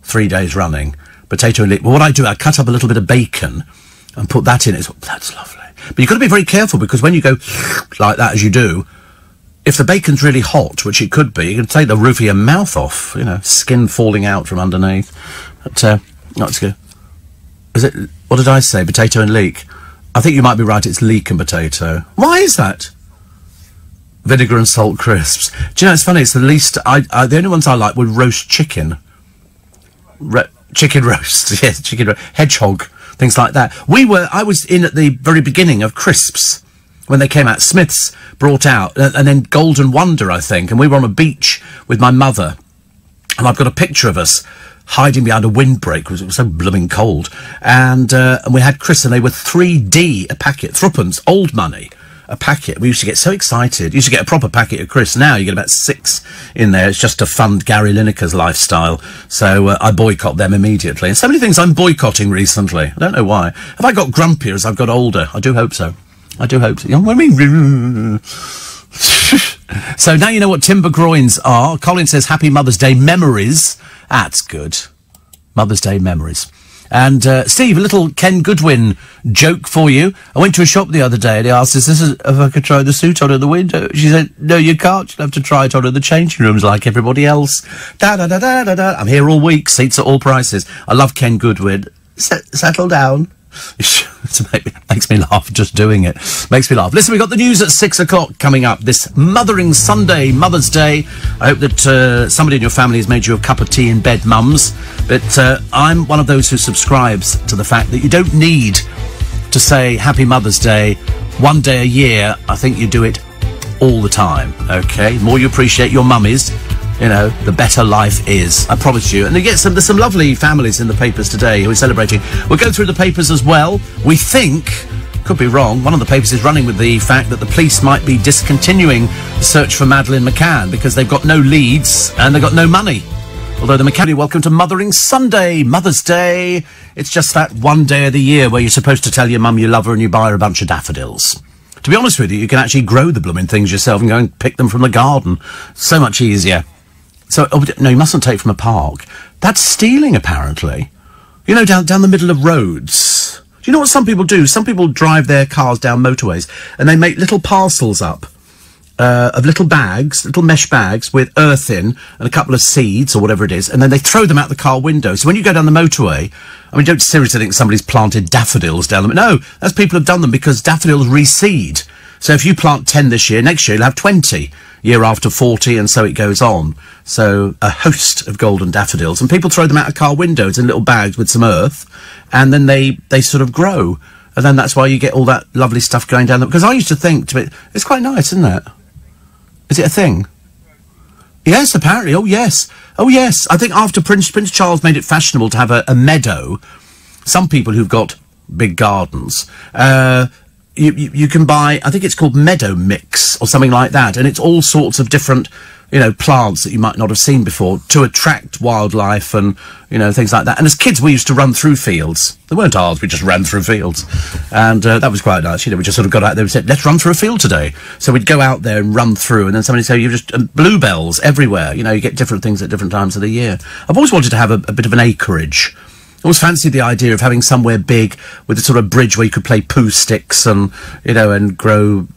3 days running, potato and leek. Well, what I do, I cut up a little bit of bacon and put that in it. That's lovely. But you've got to be very careful, because when you go like that, as you do, if the bacon's really hot, which it could be, you can take the roof of your mouth off, you know, skin falling out from underneath. But, that's good. Is it, what did I say, potato and leek? I think you might be right, it's leek and potato. Why is that? Vinegar and salt crisps. Do you know, it's funny, it's the least, the only ones I like were roast chicken. Chicken roast, yes, chicken roast, hedgehog, things like that. I was in at the very beginning of crisps, when they came out. Smith's brought out, and then Golden Wonder, I think, and we were on a beach with my mother, and I've got a picture of us hiding behind a windbreak because it was so blooming cold, and we had crisps, and they were 3D a packet, threepence, old money a packet. We used to get so excited. Used to get a proper packet of crisps. Now you get about 6 in there. It's just to fund Gary Lineker's lifestyle. So I boycott them immediately. And so many things I'm boycotting recently. I don't know why. Have I got grumpier as I've got older? I do hope so. I do hope so. You know what I mean? So now you know what timber groins are. Colin says, Happy Mother's Day memories. That's good. Mother's Day memories. And, Steve, a little Ken Goodwin joke for you. I went to a shop the other day and he asked us, if I could try the suit on in the window. She said, no, you can't. You'll have to try it on in the changing rooms like everybody else. Da-da-da-da-da-da. I'm here all week. Seats at all prices. I love Ken Goodwin. Settle down. It makes me laugh just doing it. Makes me laugh. Listen, we've got the news at 6 o'clock coming up this Mothering Sunday, Mother's Day. I hope that somebody in your family has made you a cup of tea in bed, mums. But I'm one of those who subscribes to the fact that you don't need to say Happy Mother's Day 1 day a year. I think you do it all the time, okay? The more you appreciate your mummies, you know, the better life is. I promise you. And there's some lovely families in the papers today who are celebrating. We'll go through the papers as well. We think, could be wrong, one of the papers is running with the fact that the police might be discontinuing the search for Madeleine McCann because they've got no leads and they've got no money. Although the McCann, welcome to Mothering Sunday, Mother's Day. It's just that 1 day of the year where you're supposed to tell your mum you love her and you buy her a bunch of daffodils. To be honest with you, you can actually grow the blooming things yourself and go and pick them from the garden. So much easier. So, no, you mustn't take from a park. That's stealing, apparently. You know, down the middle of roads. Do you know what some people do? Some people drive their cars down motorways and they make little parcels up of little bags, little mesh bags with earth in and a couple of seeds or whatever it is, and then they throw them out the car window. So when you go down the motorway, I mean, don't seriously think somebody's planted daffodils down them. No, that's people have done them because daffodils reseed. So if you plant 10 this year, next year you'll have 20. Year after 40, and so it goes on. So a host of golden daffodils. And people throw them out of car windows in little bags with some earth, and then they sort of grow. And then that's why you get all that lovely stuff going down there. Because I used to think, it's quite nice, isn't it? Is it a thing? Yes, apparently. Oh, yes. Oh, yes. I think after Prince Charles made it fashionable to have a meadow, some people who've got big gardens, you can buy, I think it's called Meadow Mix or something like that, and it's all sorts of different, plants that you might not have seen before to attract wildlife and, things like that. And as kids, we used to run through fields. They weren't ours, we just ran through fields. And that was quite nice. We just sort of got out there and said, let's run through a field today. So we'd go out there and run through, and then somebody said, you've just, bluebells everywhere. You get different things at different times of the year. I've always wanted to have a bit of an acreage. I always fancied the idea of having somewhere big with a sort of bridge where you could play poo sticks and, and grow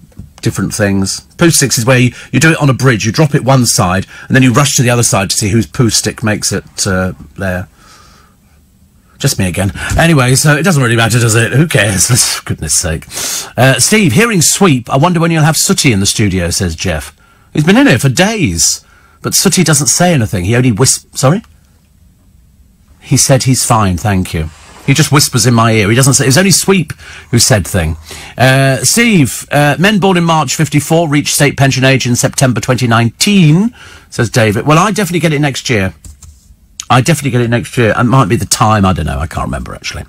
different things. Poo sticks is where you do it on a bridge, you drop it one side, and then you rush to the other side to see whose poo stick makes it there. Just me again. Anyway, so it doesn't really matter, does it? Who cares? For goodness sake. Steve, hearing Sweep, I wonder when you'll have Sooty in the studio, says Jeff. He's been in here for days, but Sooty doesn't say anything. He only Sorry? He said he's fine, thank you. He just whispers in my ear. He doesn't say... It was only Sweep who said thing. Steve, men born in March 54 reach state pension age in September 2019, says David. Well, I definitely get it next year. It might be the time, I don't know, I can't remember actually.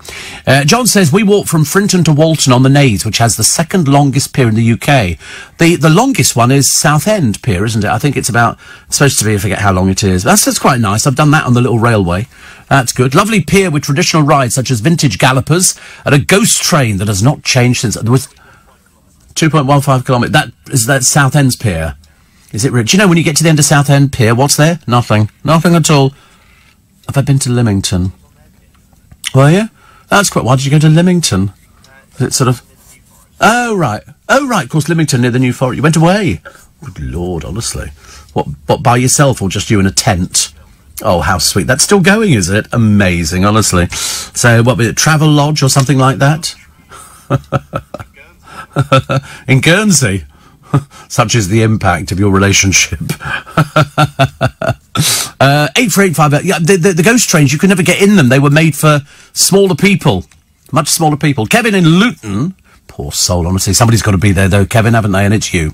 John says, we walk from Frinton to Walton on the Naze, which has the second longest pier in the UK. The longest one is Southend Pier, isn't it? I think it's supposed to be, I forget how long it is. That's quite nice. I've done that on the little railway. That's good. Lovely pier with traditional rides such as vintage gallopers and a ghost train that has not changed since. There was 2.15 kilometres. That Southend's Pier. Is it? Do you know when you get to the end of Southend Pier, what's there? Nothing. Nothing at all. Have I been to Lymington? Were you? That's quite... Why did you go to Lymington? Is it sort of... Oh, right. Of course, Lymington near the New Forest. You went away. Good Lord, honestly. What, by yourself or just you in a tent? Oh, how sweet. That's still going, is it? Amazing, honestly. So, what was it? Travel Lodge or something like that? In Guernsey. Such is the impact of your relationship. 84858. Yeah, the ghost trains, you could never get in them. They were made for smaller people. Much smaller people. Kevin in Luton. Poor soul, honestly. Somebody's got to be there, though, Kevin, haven't they? And it's you.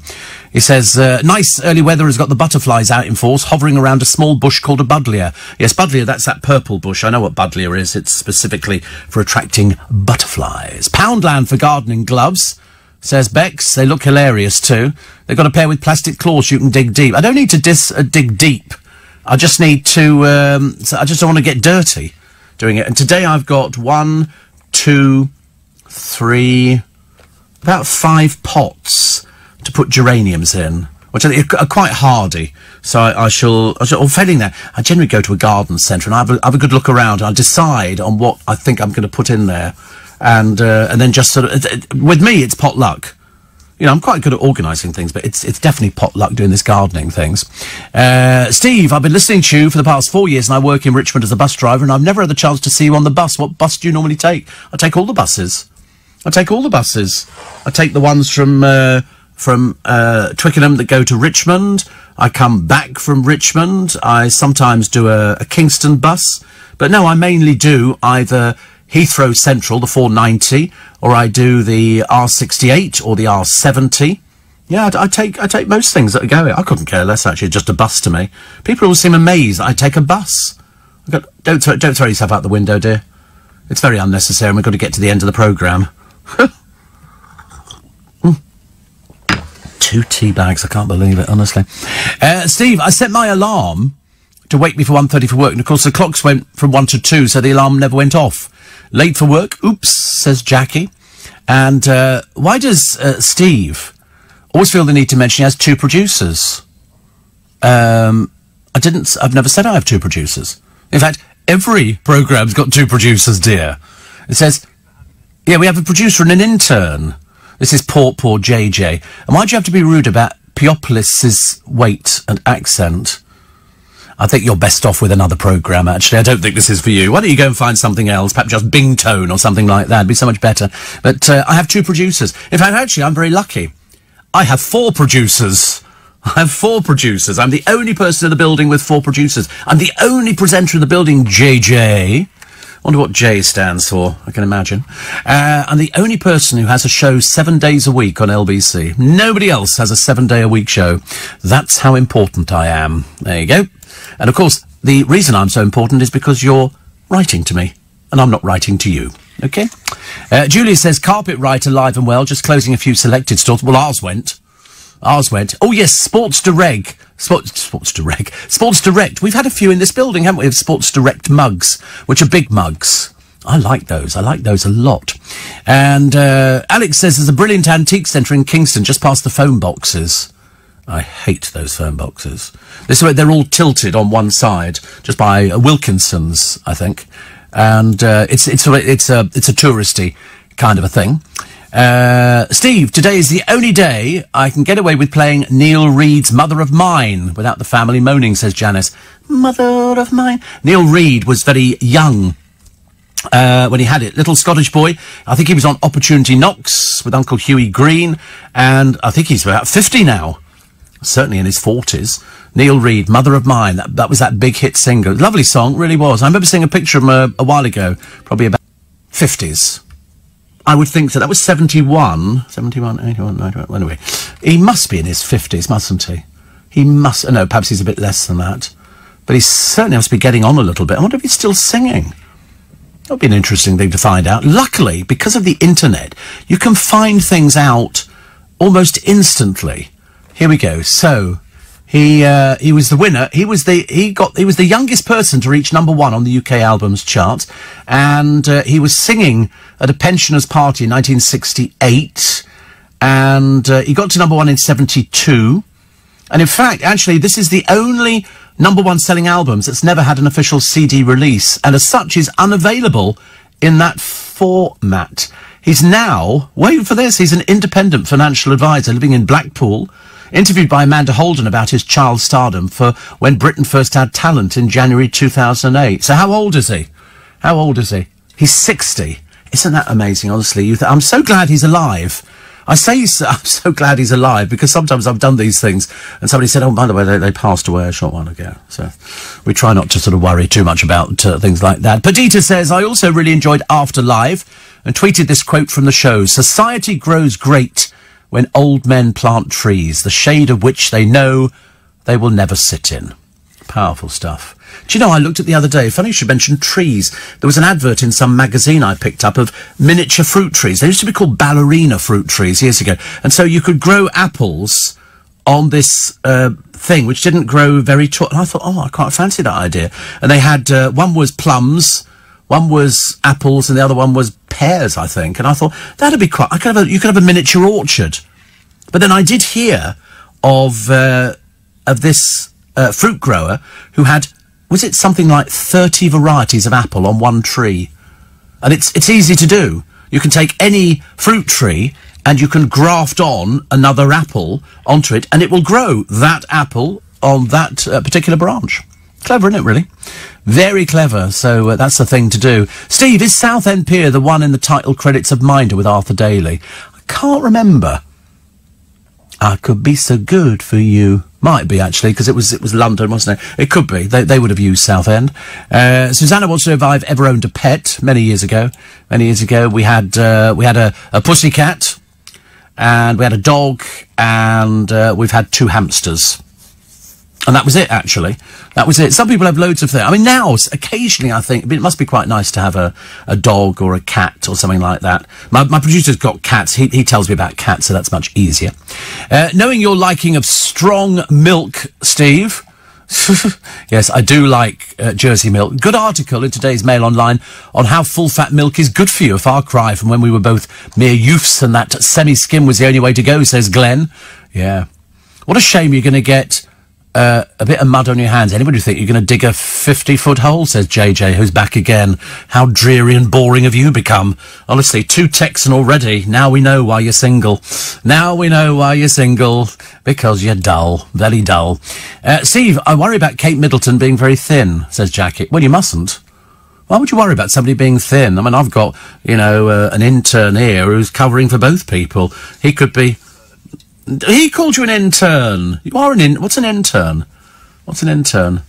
He says, nice early weather has got the butterflies out in force, hovering around a small bush called a buddleia. Yes, buddleia, that's that purple bush. I know what buddleia is. It's specifically for attracting butterflies. Poundland for gardening gloves, says Bex. They look hilarious, too. They've got a pair with plastic claws you can dig deep. I don't need to dig deep. I just need to... I just don't want to get dirty doing it. And today I've got 1, 2, 3... about 5 pots to put geraniums in, which are quite hardy. So I shall, or failing that, I generally go to a garden centre and I have a good look around and I'll decide on what I think I'm going to put in there. And then just sort of, with me, it's potluck. I'm quite good at organising things, but it's definitely potluck doing this gardening things. Steve, I've been listening to you for the past 4 years and I work in Richmond as a bus driver and I've never had the chance to see you on the bus. What bus do you normally take? I take all the buses. I take the ones from Twickenham that go to Richmond. I come back from Richmond. I sometimes do a Kingston bus. But no, I mainly do either Heathrow Central, the 490, or I do the R68 or the R70. Yeah, I take most things that are going. I couldn't care less, actually, just a bus to me. People always seem amazed that I take a bus. Don't throw yourself out the window, dear. It's very unnecessary and we've got to get to the end of the programme. 2 tea bags, I can't believe it, honestly. Steve, I set my alarm to wake me for 1:30 for work, and of course the clocks went from 1 to 2, so the alarm never went off. Late for work, oops, says Jackie. And why does Steve always feel the need to mention he has 2 producers? I've never said I have 2 producers. In fact, every programme's got 2 producers, dear. It says, yeah, we have a producer and an intern. This is poor JJ. And why do you have to be rude about Piopolis's weight and accent? I think you're best off with another programme, actually. I don't think this is for you. Why don't you go and find something else? Perhaps just Bingtone or something like that. It'd be so much better. But I have 2 producers. In fact, actually, I'm very lucky. I have 4 producers. I have 4 producers. I'm the only person in the building with 4 producers. I'm the only presenter in the building, JJ. Wonder what J stands for, I can imagine. I'm the only person who has a show 7 days a week on LBC. Nobody else has a 7-day-a-week show. That's how important I am. There you go. And of course, the reason I'm so important is because you're writing to me, and I'm not writing to you. Okay? Julia says, carpet writer alive and well, just closing a few selected stores. Well, ours went. Oh, yes, Sports Direct. We've had a few in this building, haven't we, of Sports Direct mugs, which are big mugs. I like those a lot. And Alex says there's a brilliant antique centre in Kingston, just past the phone boxes. I hate those phone boxes. This way, they're all tilted on one side, just by Wilkinson's, I think. And it's a touristy kind of a thing. Steve, today is the only day I can get away with playing Neil Reed's Mother of Mine without the family moaning, says Janice. Mother of Mine. Neil Reed was very young when he had it. Little Scottish boy. I think he was on Opportunity Knocks with Uncle Hughie Green, and I think he's about 50 now. Certainly in his 40s. Neil Reed, Mother of Mine. That was that big hit single. Lovely song, really was. I remember seeing a picture of him a while ago, probably about 50s. I would think so. That was 71, 81, 91. Anyway, he must be in his 50s, mustn't he? He must. No, perhaps he's a bit less than that. But he certainly must be getting on a little bit. I wonder if he's still singing. That would be an interesting thing to find out. Luckily, because of the internet, you can find things out almost instantly. Here we go. So, he was the winner. He was the youngest person to reach #1 on the UK albums chart, and he was singing at a pensioners' party in 1968, and he got to #1 in 72. And in fact, actually, this is the only #1 selling albums that's never had an official CD release, and as such is unavailable in that format. He's now, wait for this, he's an independent financial advisor living in Blackpool, interviewed by Amanda Holden about his child stardom for When Britain First Had Talent in January 2008. So how old is he? How old is he? He's 60. Isn't that amazing, honestly? I'm so glad he's alive. I'm so glad he's alive, because sometimes I've done these things and somebody said, oh, by the way, they passed away a short while ago. So we try not to sort of worry too much about things like that. Perdita says, I also really enjoyed Afterlife and tweeted this quote from the show. Society grows great when old men plant trees, the shade of which they know they will never sit in. Powerful stuff. Do you know, I looked at the other day, funny you should mention trees. There was an advert in some magazine I picked up of miniature fruit trees. They used to be called ballerina fruit trees years ago. And so you could grow apples on this thing, which didn't grow very tall. And I thought, oh, I quite fancy that idea. And they had, one was plums, one was apples, and the other one was pears, I think. And I thought, that'd be quite, you could have a miniature orchard. But then I did hear of this fruit grower who had, was it something like 30 varieties of apple on one tree? And it's easy to do. You can take any fruit tree and you can graft on another apple onto it, and it will grow that apple on that particular branch. Clever, isn't it, really? Very clever. So that's the thing to do. Steve, is Southend Pier the one in the title credits of Minder with Arthur Daly? I can't remember. I could be so good for you. Might be, actually, because it was London, wasn't it? It could be. They would have used Southend. Susanna wants to know if I've ever owned a pet. Many years ago, we had a pussycat, and we had a dog, and we've had 2 hamsters. And that was it, actually. That was it. Some people have loads of things. I mean, now, occasionally, I think, it must be quite nice to have a dog or a cat or something like that. My producer's got cats. He tells me about cats, so that's much easier. Knowing your liking of strong milk, Steve. Yes, I do like Jersey milk. Good article in today's Mail Online on how full-fat milk is good for you. A far cry from when we were both mere youths and that semi-skim was the only way to go, says Glenn. Yeah. What a shame you're going to get a bit of mud on your hands. Anybody think you're going to dig a 50-foot hole, says JJ, who's back again. How dreary and boring have you become? Honestly, 2 Texan already. Now we know why you're single. Now we know why you're single. Because you're dull. Very dull. Steve, I worry about Kate Middleton being very thin, says Jackie. Well, you mustn't. Why would you worry about somebody being thin? I mean, I've got, an intern here who's covering for both people. He could be... He called you an intern. You are what's an intern? What's an intern?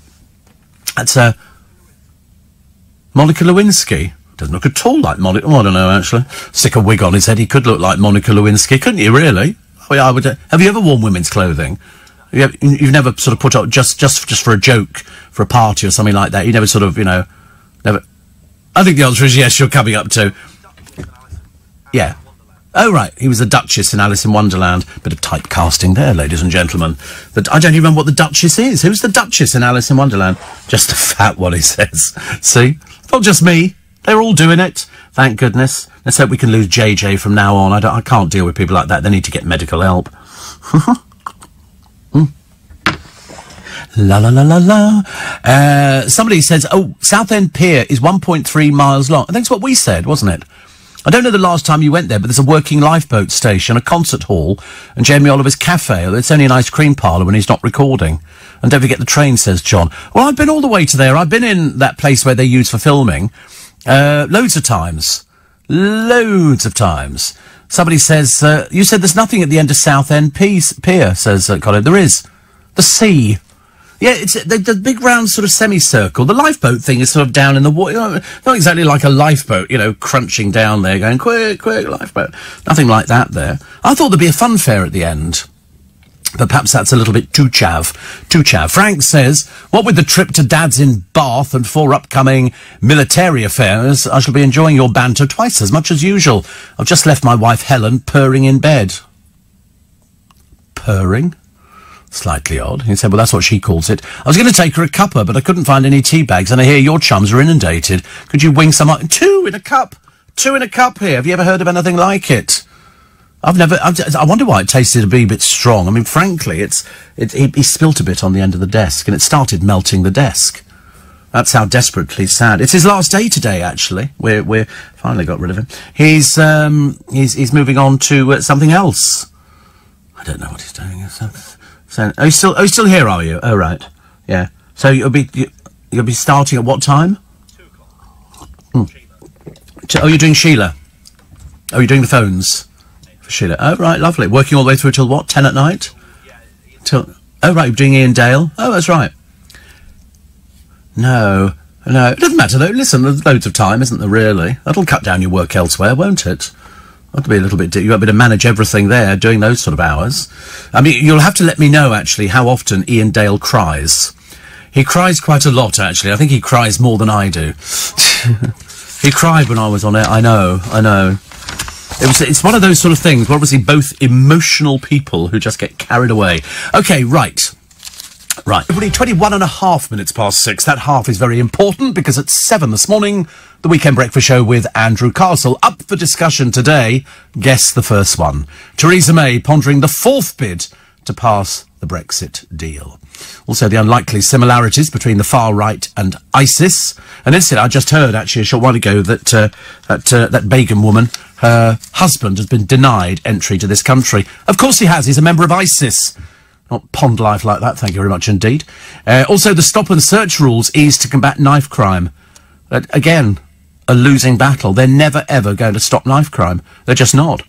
That's Monica Lewinsky. Doesn't look at all like Monica. Oh, I don't know, actually. Stick a wig on his head, he could look like Monica Lewinsky, couldn't you, really? Oh, yeah, I would. Have you ever worn women's clothing? You've never sort of put up just for a joke, for a party or something like that? You never sort of, never... I think the answer is yes, you're coming up to... Yeah. Oh, right. He was the Duchess in Alice in Wonderland. Bit of typecasting there, ladies and gentlemen. I don't even remember what the Duchess is. Who's the Duchess in Alice in Wonderland? Just a fat one, he says. See? Not just me. They're all doing it. Thank goodness. Let's hope we can lose JJ from now on. I can't deal with people like that. They need to get medical help. La la la la la. Somebody says, Southend Pier is 1.3 miles long. I think that's what we said, wasn't it? I don't know the last time you went there, but there's a working lifeboat station, a concert hall, and Jamie Oliver's cafe. It's only an ice cream parlour when he's not recording. And don't forget the train, says John. Well, I've been all the way to there. I've been in that place where they use for filming, loads of times. Loads of times. Somebody says, you said there's nothing at the end of Southend Pier, says Colin. There is. The sea. Yeah, it's the big round sort of semicircle. The lifeboat thing is sort of down in the water. Not exactly like a lifeboat, crunching down there, going, quick, lifeboat. Nothing like that there. I thought there'd be a fun fair at the end. But perhaps that's a little bit too chav. Frank says, what with the trip to Dad's in Bath and 4 upcoming military affairs, I shall be enjoying your banter twice as much as usual. I've just left my wife Helen purring in bed. Purring? Slightly odd. He said, well, that's what she calls it. I was going to take her a cuppa, but I couldn't find any tea bags, and I hear your chums are inundated. Could you wing some up? 2 in a cup. 2 in a cup here. Have you ever heard of anything like it? I wonder why it tasted a bit strong. I mean, frankly, he spilt a bit on the end of the desk, and it started melting the desk. That's how desperately sad. It's his last day today, actually. We're finally got rid of him. He's moving on to something else. I don't know what he's doing. So, are you still here, are you? Oh, right. Yeah. So you'll be starting at what time? 2 o'clock. Oh, you're doing Sheila? Oh, you're doing the phones for Sheila? Oh, right, lovely. Working all the way through till what? 10 at night? Yeah. Oh, right, you're doing Ian Dale? Oh, that's right. No, it doesn't matter, though. Listen, there's loads of time, isn't there, really? That'll cut down your work elsewhere, won't it? That'll be a little bit... You won't be able to manage everything there, doing those sort of hours. I mean, you'll have to let me know, actually, how often Ian Dale cries. He cries quite a lot, actually. I think he cries more than I do. He cried when I was on it. I know. It's one of those sort of things. We're obviously both emotional people who just get carried away. Okay, right. Everybody, 21.5 minutes past 6. That half is very important because at 7 this morning, the Weekend Breakfast Show with Andrew Castle. Up for discussion today, guess the first one. Theresa May pondering the 4th bid to pass the Brexit deal. Also, the unlikely similarities between the far right and ISIS. And instead, I just heard, actually, a short while ago that Begum woman, her husband has been denied entry to this country. Of course he has. He's a member of ISIS. Not pond life like that, thank you very much indeed. Also, the stop and search rules eased to combat knife crime. Again, a losing battle. They're never, ever going to stop knife crime. They're just not.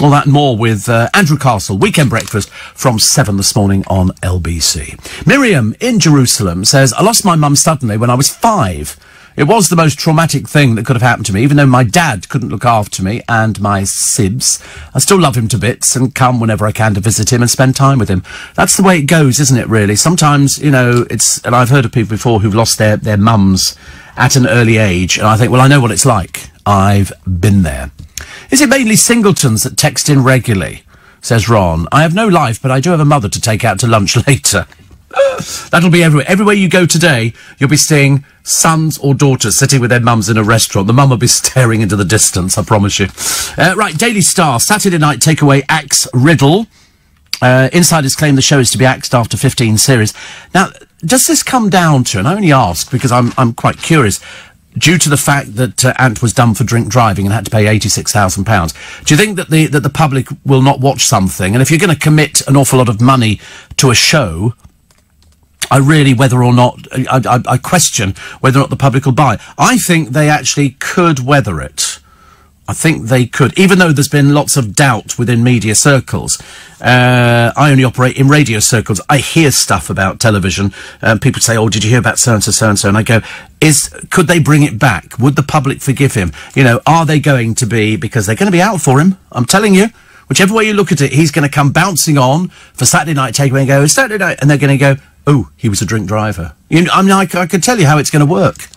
All that and more with Andrew Castle, Weekend Breakfast from 7 this morning on LBC. Miriam in Jerusalem says, I lost my mum suddenly when I was 5. It was the most traumatic thing that could have happened to me, even though my dad couldn't look after me and my sibs. I still love him to bits and come whenever I can to visit him and spend time with him. That's the way it goes, isn't it, really? Sometimes, and I've heard of people before who've lost their mums at an early age, and I think, well, I know what it's like. I've been there. Is it mainly singletons that text in regularly? Says Ron. I have no life, but I do have a mother to take out to lunch later. That'll be everywhere. Everywhere you go today, you'll be seeing sons or daughters sitting with their mums in a restaurant. The mum will be staring into the distance, I promise you. Right, Daily Star, Saturday night takeaway axe riddle. Insiders claim the show is to be axed after 15 series. Now, does this come down to, and I only ask because I'm quite curious, due to the fact that Ant was done for drink driving and had to pay £86,000, do you think that the public will not watch something? And if you're going to commit an awful lot of money to a show, I question whether or not the public will buy. I think they actually could weather it. I think they could, even though there's been lots of doubt within media circles. I only operate in radio circles. I hear stuff about television. People say, oh, did you hear about so-and-so, so-and-so? And I go, could they bring it back? Would the public forgive him? You know, are they going to be, because they're going to be out for him. I'm telling you, whichever way you look at it, he's going to come bouncing on for Saturday Night Takeaway and go, it's Saturday night. And they're going to go, oh, he was a drink driver. You know, I mean, I could tell you how it's going to work.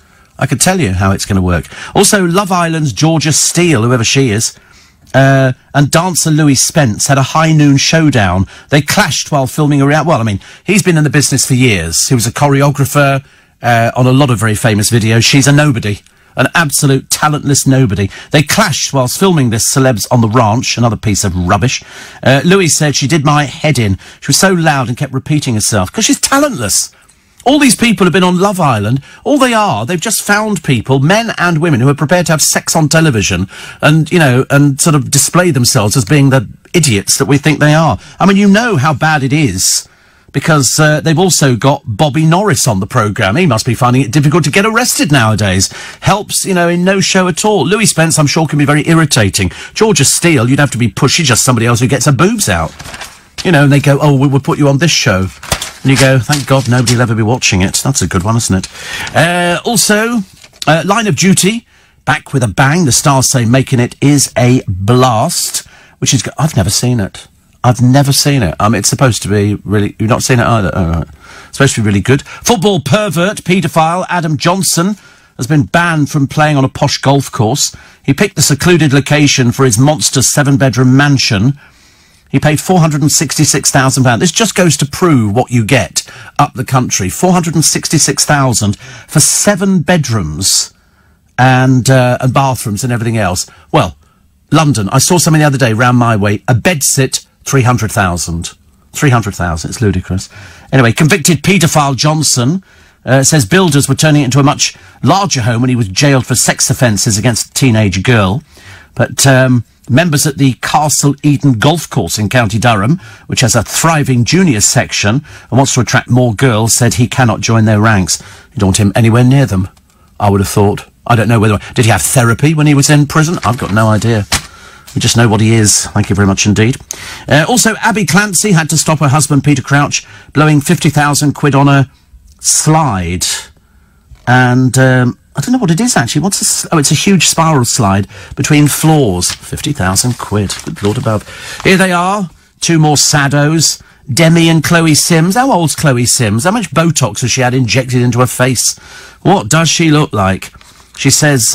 I could tell you how it's going to work. Also, Love Island's Georgia Steele, whoever she is, and dancer Louis Spence had a high noon showdown. They clashed while filming well, I mean, he's been in the business for years. He was a choreographer on a lot of very famous videos. She's a nobody, an absolute talentless nobody. They clashed whilst filming this Celebs on the Ranch, another piece of rubbish. Louis said, she did my head in. She was so loud and kept repeating herself, because she's talentless. All these people have been on Love Island. All they are, they've just found people, men and women, who are prepared to have sex on television and, you know, and sort of display themselves as being the idiots that we think they are. I mean, you know how bad it is, because they've also got Bobby Norris on the programme. He must be finding it difficult to get arrested nowadays. Helps, you know, in no show at all. Louis Spence, I'm sure, can be very irritating. Georgia Steele, you'd have to be pushy, just somebody else who gets her boobs out. You know, and they go, oh, we'll put you on this show. And you go, thank God nobody'll ever be watching it. That's a good one, isn't it? Also, Line of Duty, back with a bang. The stars say making it is a blast, which is... I've never seen it. I've never seen it. It's supposed to be really... You've not seen it either? Oh, right. It's supposed to be really good. Football pervert, paedophile Adam Johnson has been banned from playing on a posh golf course. He picked the secluded location for his monster 7-bedroom mansion. He paid £466,000. This just goes to prove what you get up the country. £466,000 for 7 bedrooms and bathrooms and everything else. Well, London. I saw something the other day round my way. A bedsit, 300,000. 300,000. It's ludicrous. Anyway, convicted paedophile Johnson says builders were turning it into a much larger home when he was jailed for sex offences against a teenage girl. But members at the Castle Eden Golf Course in County Durham, which has a thriving junior section and wants to attract more girls, said he cannot join their ranks. You don't want him anywhere near them, I would have thought. I don't know whether... Did he have therapy when he was in prison? I've got no idea. We just know what he is. Thank you very much indeed. Also, Abby Clancy had to stop her husband, Peter Crouch, blowing 50,000 quid on a slide. And... I don't know what it is, actually. It's a huge spiral slide between floors. 50,000 quid. Good Lord above. Here they are. 2 more saddos. Demi and Chloe Sims. How old's Chloe Sims? How much Botox has she had injected into her face? What does she look like? She says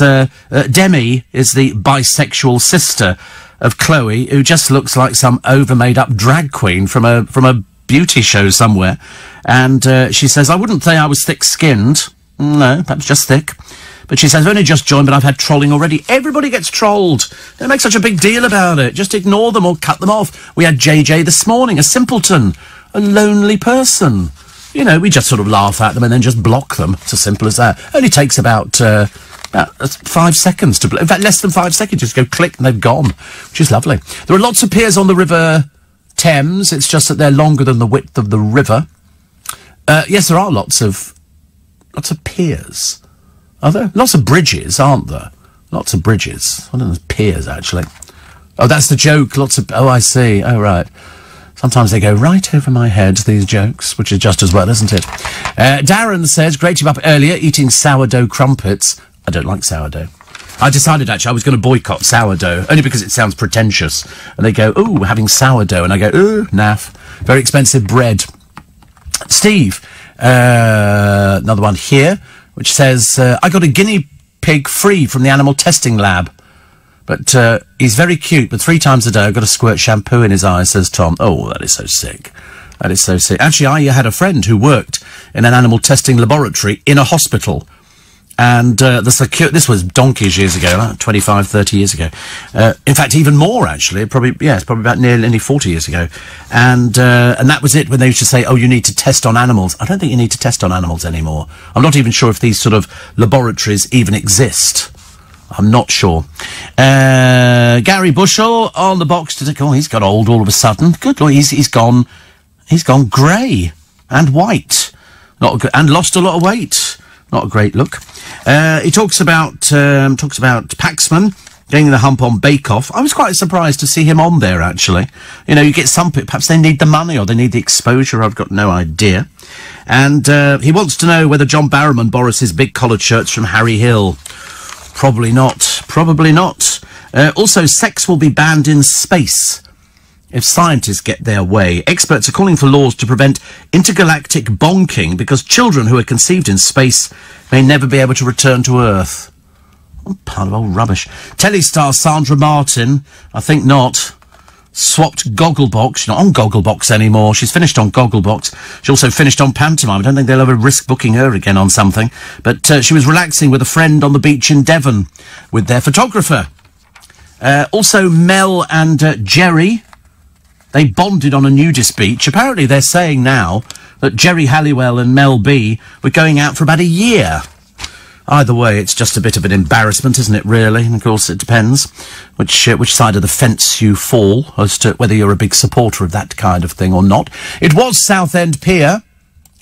Demi is the bisexual sister of Chloe, who just looks like some over-made-up drag queen from a beauty show somewhere. And she says, I wouldn't say I was thick-skinned. No, perhaps just thick. But she says, I've only just joined, but I've had trolling already. Everybody gets trolled. Don't make such a big deal about it. Just ignore them or cut them off. We had JJ this morning, a simpleton, a lonely person. You know, we just sort of laugh at them and then just block them. It's as simple as that. Only takes about 5 seconds to... In fact, less than 5 seconds. Just go click and they've gone, which is lovely. There are lots of piers on the River Thames. It's just that they're longer than the width of the river. Yes, there are lots of piers. Are there? Lots of bridges, aren't there? Lots of bridges. I don't know, piers, actually. Oh, that's the joke. Lots of... Oh, I see. Oh, right. Sometimes they go right over my head, these jokes, which is just as well, isn't it? Darren says, great you up earlier, eating sourdough crumpets. I don't like sourdough. I decided, actually, I was going to boycott sourdough, only because it sounds pretentious. And they go, ooh, we're having sourdough. And I go, ooh, naff. Very expensive bread. Steve... another one here, which says, I got a guinea pig free from the animal testing lab. But he's very cute, but 3 times a day I've got to squirt shampoo in his eyes, says Tom. Oh, that is so sick. That is so sick. Actually, I had a friend who worked in an animal testing laboratory in a hospital. And this was donkeys years ago, like 25, 30 years ago. In fact, even more, actually. It's probably about nearly 40 years ago. And that was it, when they used to say, oh, you need to test on animals. I don't think you need to test on animals anymore. I'm not even sure if these sort of laboratories even exist. I'm not sure. Gary Bushell on the box to... Oh, he's got old all of a sudden. Good Lord, he's gone grey and white. And lost a lot of weight. Not a great look. He talks about Paxman getting the hump on Bake Off. I was quite surprised to see him on there, actually. You know, you get some people, perhaps they need the money or they need the exposure, I've got no idea. And he wants to know whether John Barrowman borrows his big collared shirts from Harry Hill. Probably not. Probably not. Also, sex will be banned in space if scientists get their way. Experts are calling for laws to prevent intergalactic bonking because children who are conceived in space may never be able to return to Earth. Oh, pile of old rubbish. Telly star Sandra Martin, I think not, swapped Gogglebox. She's not on Gogglebox anymore. She's finished on Gogglebox. She also finished on Pantomime. I don't think they'll ever risk booking her again on something. But she was relaxing with a friend on the beach in Devon with their photographer. Also, Mel and Jerry, they bonded on a nudist beach. Apparently they're saying now that Jerry Halliwell and Mel B were going out for about a year. Either way, it's just a bit of an embarrassment, isn't it, really? And, of course, it depends which side of the fence you fall as to whether you're a big supporter of that kind of thing or not. It was Southend Pier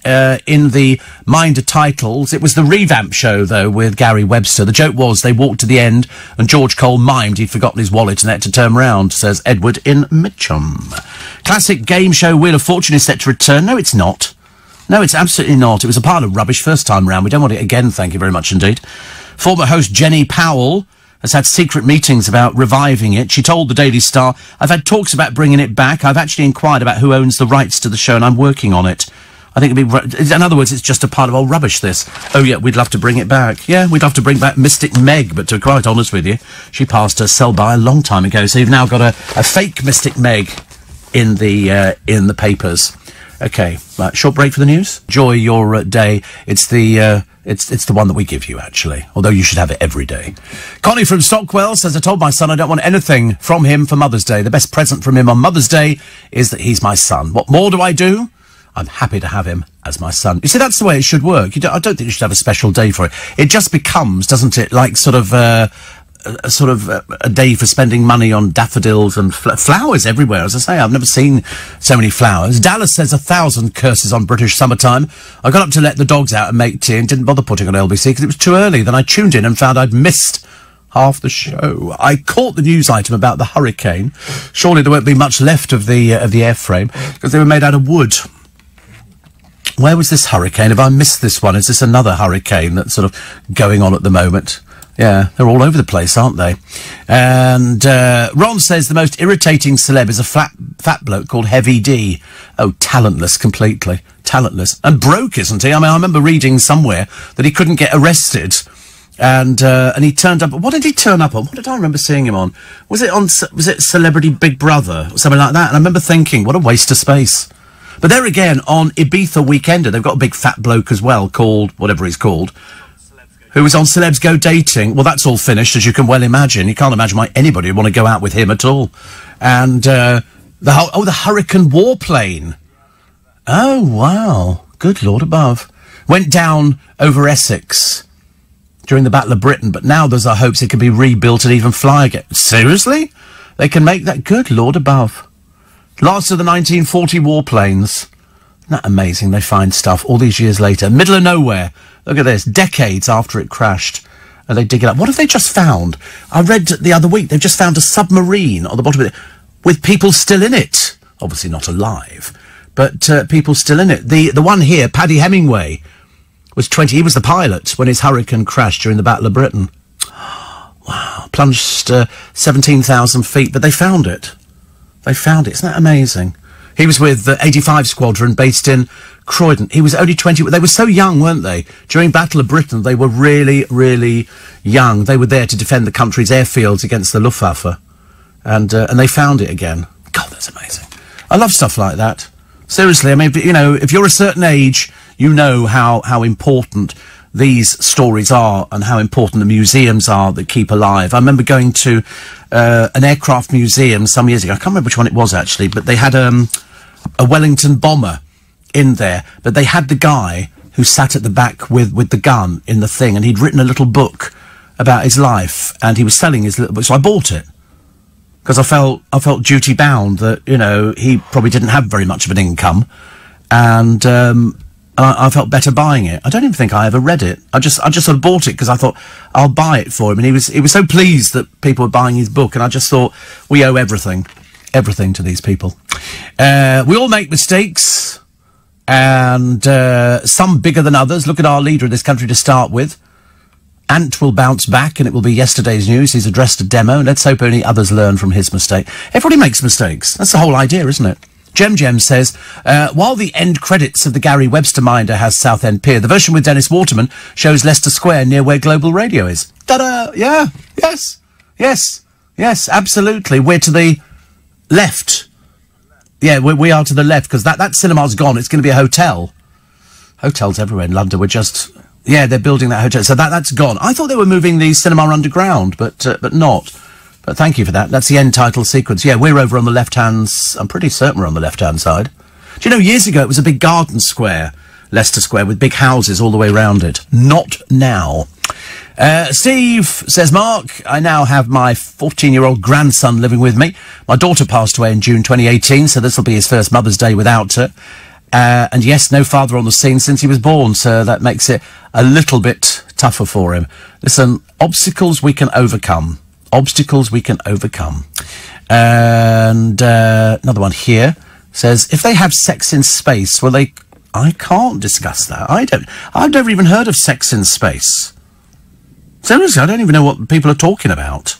in the Minder titles. It was the revamp show, though, with Gary Webster. The joke was they walked to the end and George Cole mimed he'd forgotten his wallet and had to turn round, says Edward in Mitcham. Classic game show Wheel of Fortune is set to return. No, it's not. No, it's absolutely not. It was a pile of rubbish first time round. We don't want it again, thank you very much indeed. Former host Jenny Powell has had secret meetings about reviving it. She told the Daily Star, I've had talks about bringing it back. I've actually inquired about who owns the rights to the show and I'm working on it. I think it'd be... In other words, it's just a pile of old rubbish, this. Oh, yeah, we'd love to bring it back. Yeah, we'd love to bring back Mystic Meg, but to be quite honest with you, she passed her sell-by a long time ago, so you've now got a fake Mystic Meg in the papers. Okay, right, short break for the news. Enjoy your day. It's the one that we give you, actually, although you should have it every day. Connie from Stockwell says, I told my son I don't want anything from him for Mother's Day. The best present from him on Mother's Day is that he's my son. What more do I do? I'm happy to have him as my son. You see, that's the way it should work. I don't think you should have a special day for it. It just becomes, doesn't it, like sort of a day for spending money on daffodils and flowers everywhere. As I say, I've never seen so many flowers. Dallas says 1,000 curses on British summertime. I got up to let the dogs out and make tea and didn't bother putting on LBC because it was too early. Then I tuned in and found I'd missed half the show. I caught the news item about the hurricane. Surely there won't be much left of the airframe because they were made out of wood. Where was this hurricane? Have I missed this one? Is this another hurricane that's sort of going on at the moment? Yeah, they're all over the place, aren't they? And Ron says the most irritating celeb is a fat bloke called Heavy D. Oh, talentless completely. Talentless. And broke, isn't he? I mean, I remember reading somewhere that he couldn't get arrested. And he turned up... What did he turn up on? What did I remember seeing him on? Was it Celebrity Big Brother? Or something like that? And I remember thinking, what a waste of space. But there again, on Ibiza Weekender, they've got a big fat bloke as well, called, whatever he's called, who was on Celebs Go Dating. Well, that's all finished, as you can well imagine. You can't imagine why anybody would want to go out with him at all. And, the Hurricane Warplane. Oh, wow. Good Lord above. Went down over Essex during the Battle of Britain, but now there's our hopes it can be rebuilt and even fly again. Seriously? They can make that? Good Lord above. Last of the 1940 warplanes. Isn't that amazing? They find stuff all these years later. Middle of nowhere. Look at this. Decades after it crashed. And they dig it up. What have they just found? I read the other week they've just found a submarine on the bottom of it with people still in it. Obviously not alive, but people still in it. The one here, Paddy Hemingway, was 20. He was the pilot when his Hurricane crashed during the Battle of Britain. Wow. Plunged 17,000 feet, but they found it. They found it. Isn't that amazing? He was with the 85 Squadron based in Croydon. He was only 20. They were so young, weren't they? During Battle of Britain, they were really, really young. They were there to defend the country's airfields against the Luftwaffe. And they found it again. God, that's amazing. I love stuff like that. Seriously, I mean, you know, if you're a certain age, you know how important these stories are and how important the museums are that keep alive. I remember going to an aircraft museum some years ago. I can't remember which one it was, actually, but they had a Wellington bomber in there, but they had the guy who sat at the back with the gun in the thing, and he'd written a little book about his life, and he was selling his little book, so I bought it. Because I felt duty bound that, you know, he probably didn't have very much of an income, and And I felt better buying it. I don't even think I ever read it. I just sort of bought it because I thought I'll buy it for him. And he was so pleased that people were buying his book. And I just thought we owe everything to these people. We all make mistakes, and some bigger than others. Look at our leader in this country to start with. Ant will bounce back, and it will be yesterday's news. He's addressed a demo, and let's hope only others learn from his mistake. Everybody makes mistakes. That's the whole idea, isn't it? Jem says, while the end credits of the Gary Webster Minder has Southend Pier, the version with Dennis Waterman shows Leicester Square near where Global Radio is. Ta-da! Yeah, yes, absolutely. We're to the left. Yeah, we are to the left, because that cinema's gone. It's going to be a hotel. Hotels everywhere in London. Yeah, they're building that hotel. So that's gone. I thought they were moving the cinema underground, but not. But thank you for that. That's the end title sequence. Yeah, we're over on the left-hand... I'm pretty certain we're on the left-hand side. Do you know, years ago, it was a big garden square, Leicester Square, with big houses all the way round it. Not now. Steve says, Mark, I now have my 14-year-old grandson living with me. My daughter passed away in June 2018, so this will be his first Mother's Day without her. And yes, no father on the scene since he was born, so that makes it a little bit tougher for him. Listen, obstacles we can overcome. Obstacles we can overcome. And another one here says, if they have sex in space, well, I can't discuss that. I've never even heard of sex in space. Seriously, I don't even know what people are talking about.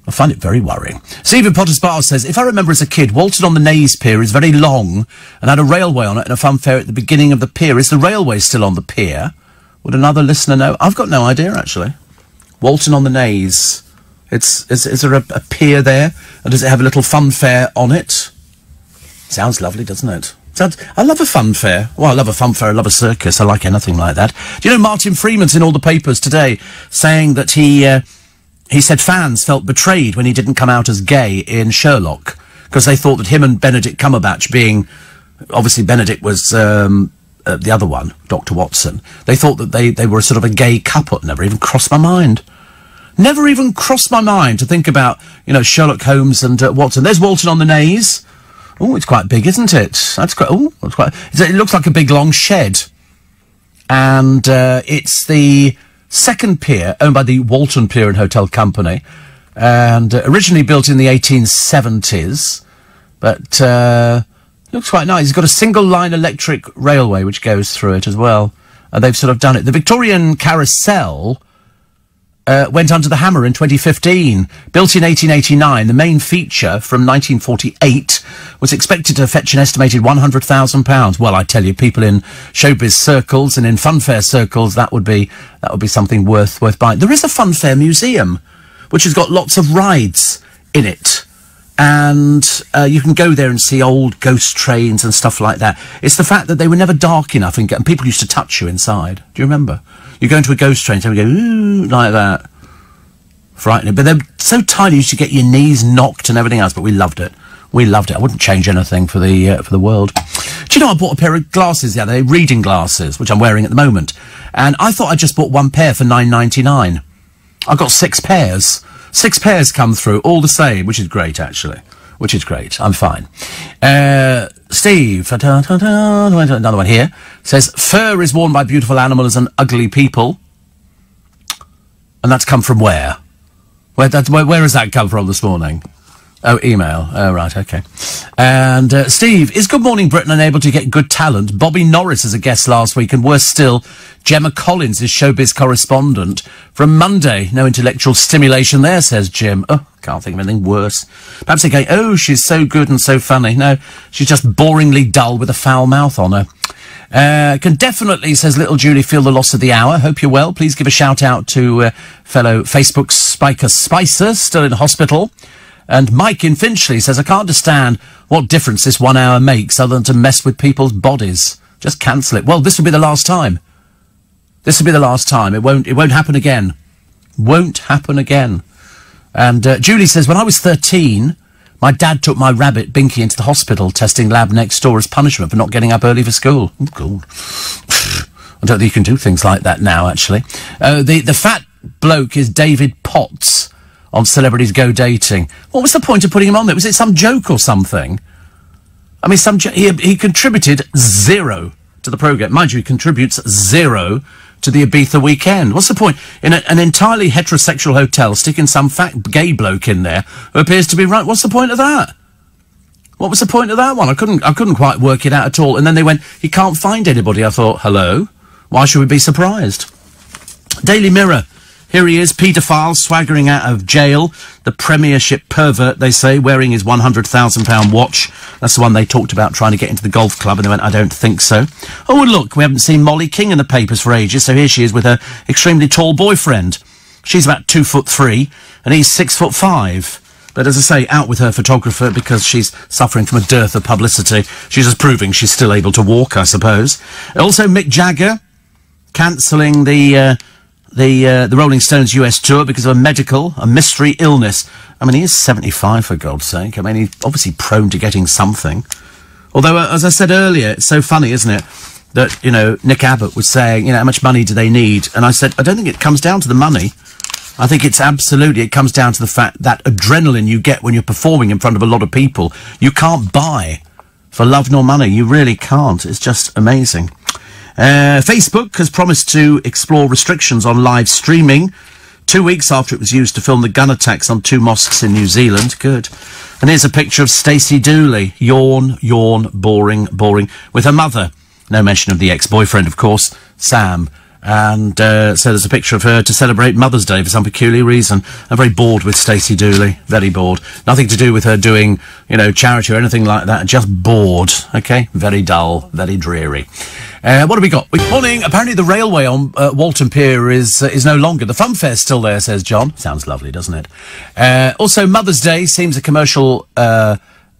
I find it very worrying. Stephen Potter's Bar says, if I remember as a kid, Walton on the Naze Pier is very long and had a railway on it and a fun fair at the beginning of the pier. Is the railway still on the pier? Would another listener know? I've got no idea, actually. Walton on the Naze. Is there a pier there? And does it have a little fun fair on it? Sounds lovely, doesn't it? I love a fun fair. Well, I love a fun fair. I love a circus. I like anything like that. Do you know Martin Freeman's in all the papers today saying that he said fans felt betrayed when he didn't come out as gay in Sherlock because they thought that him and Benedict Cumberbatch being... Obviously, Benedict was the other one, Dr. Watson. They thought that they were sort of a gay couple. It never even crossed my mind. Never even crossed my mind to think about, Sherlock Holmes and Watson. There's Walton on the Naze. Oh, it's quite big, isn't it? It looks like a big, long shed. And it's the second pier, owned by the Walton Pier and Hotel Company, and originally built in the 1870s, but looks quite nice. It's got a single-line electric railway which goes through it as well, and they've sort of done it. The Victorian Carousel went under the hammer in 2015. Built in 1889, the main feature from 1948 was expected to fetch an estimated £100,000. Well, I tell you, people in showbiz circles and in funfair circles, that would be something worth buying. There is a funfair museum, which has got lots of rides in it. And you can go there and see old ghost trains and stuff like that. It's the fact that they were never dark enough and people used to touch you inside. Do you remember? You go into a ghost train and go, ooh, like that. Frightening. But they're so tiny you used to get your knees knocked and everything else, but we loved it. We loved it. I wouldn't change anything for the world. Do you know, I bought a pair of glasses the other day, reading glasses, which I'm wearing at the moment. And I thought I just bought one pair for $9.99. I got 6 pairs. 6 pairs come through, all the same, which is great, actually. Which is great. I'm fine. Steve, another one here, says, fur is worn by beautiful animals and ugly people. And that's come from where? Where has that come from this morning? Oh, email. Oh, right, okay. And Steve, is Good Morning Britain unable to get good talent? Bobby Norris as a guest last week, and worse still, Gemma Collins is showbiz correspondent from Monday. No intellectual stimulation there, says Jim. Oh, can't think of anything worse. Perhaps they're going, oh, she's so good and so funny. No, she's just boringly dull with a foul mouth on her. Can definitely, says Little Julie, feel the loss of the hour. Hope you're well. Please give a shout out to fellow Facebook Spiker Spicer, still in hospital. And Mike in Finchley says, I can't understand what difference this 1 hour makes other than to mess with people's bodies. Just cancel it. Well, this will be the last time. This will be the last time. It won't happen again. Won't happen again. And Julie says, when I was 13, my dad took my rabbit Binky into the hospital testing lab next door as punishment for not getting up early for school. Oh, God. I don't think you can do things like that now, actually. The fat bloke is David Potts on Celebrities Go Dating. What was the point of putting him on there? Was it some joke or something? I mean, he contributed 0 to the programme. Mind you, he contributes 0 to the Ibiza weekend. What's the point? In an entirely heterosexual hotel, sticking some fat gay bloke in there who appears to be right. What's the point of that? What was the point of that one? I couldn't quite work it out at all. And then they went, he can't find anybody. I thought, hello? Why should we be surprised? Daily Mirror. Here he is, paedophile, swaggering out of jail. The Premiership pervert, they say, wearing his £100,000 watch. That's the one they talked about trying to get into the golf club, and they went, I don't think so. Oh, and look, we haven't seen Molly King in the papers for ages, so here she is with her extremely tall boyfriend. She's about 2'3", and he's 6'5". But as I say, out with her photographer because she's suffering from a dearth of publicity. She's just proving she's still able to walk, I suppose. Also, Mick Jagger cancelling the Rolling Stones US tour because of a mystery illness. I mean, he is 75, for God's sake. I mean, he's obviously prone to getting something. Although, as I said earlier, it's so funny, isn't it, that, you know, Nick Abbott was saying, you know, how much money do they need? And I said, I don't think it comes down to the money. I think it comes down to the fact that adrenaline you get when you're performing in front of a lot of people, you can't buy for love nor money. You really can't. It's just amazing. Facebook has promised to explore restrictions on live streaming 2 weeks after it was used to film the gun attacks on 2 mosques in New Zealand. Good. And here's a picture of Stacey Dooley. Yawn, yawn, boring, boring. With her mother. No mention of the ex-boyfriend, of course, Sam. And so there's a picture of her to celebrate Mother's Day for some peculiar reason. I'm very bored with Stacey Dooley. Very bored. Nothing to do with her doing, you know, charity or anything like that. Just bored. Okay? Very dull. Very dreary. What have we got? Morning. Apparently the railway on Walton Pier is no longer. The fun fair's still there, says John. Sounds lovely, doesn't it? Also, Mother's Day seems a commercial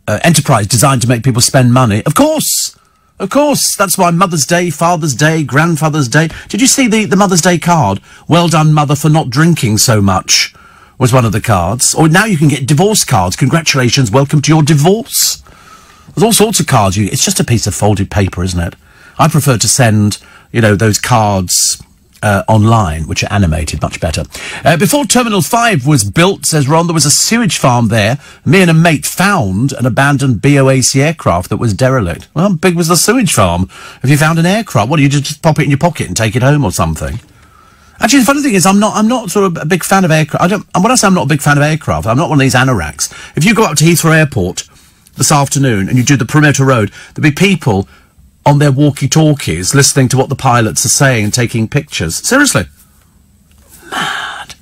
enterprise designed to make people spend money. Of course! Of course, that's why Mother's Day, Father's Day, Grandfather's Day. Did you see the Mother's Day card? Well done, Mother, for not drinking so much, was one of the cards. Or now you can get divorce cards. Congratulations, welcome to your divorce. There's all sorts of cards. It's just a piece of folded paper, isn't it? I prefer to send, you know, those cards online, which are animated, much better. Before Terminal 5 was built, says Ron, there was a sewage farm there. Me and a mate found an abandoned BOAC aircraft that was derelict. Well, how big was the sewage farm? Have you found an aircraft? What, do you just pop it in your pocket and take it home or something? Actually, the funny thing is, I'm not sort of a big fan of aircraft. When I say I'm not a big fan of aircraft, I'm not one of these anoraks. If you go up to Heathrow Airport this afternoon and you do the Perimeter Road, there'll be people on their walkie-talkies, listening to what the pilots are saying and taking pictures. Seriously. Mad.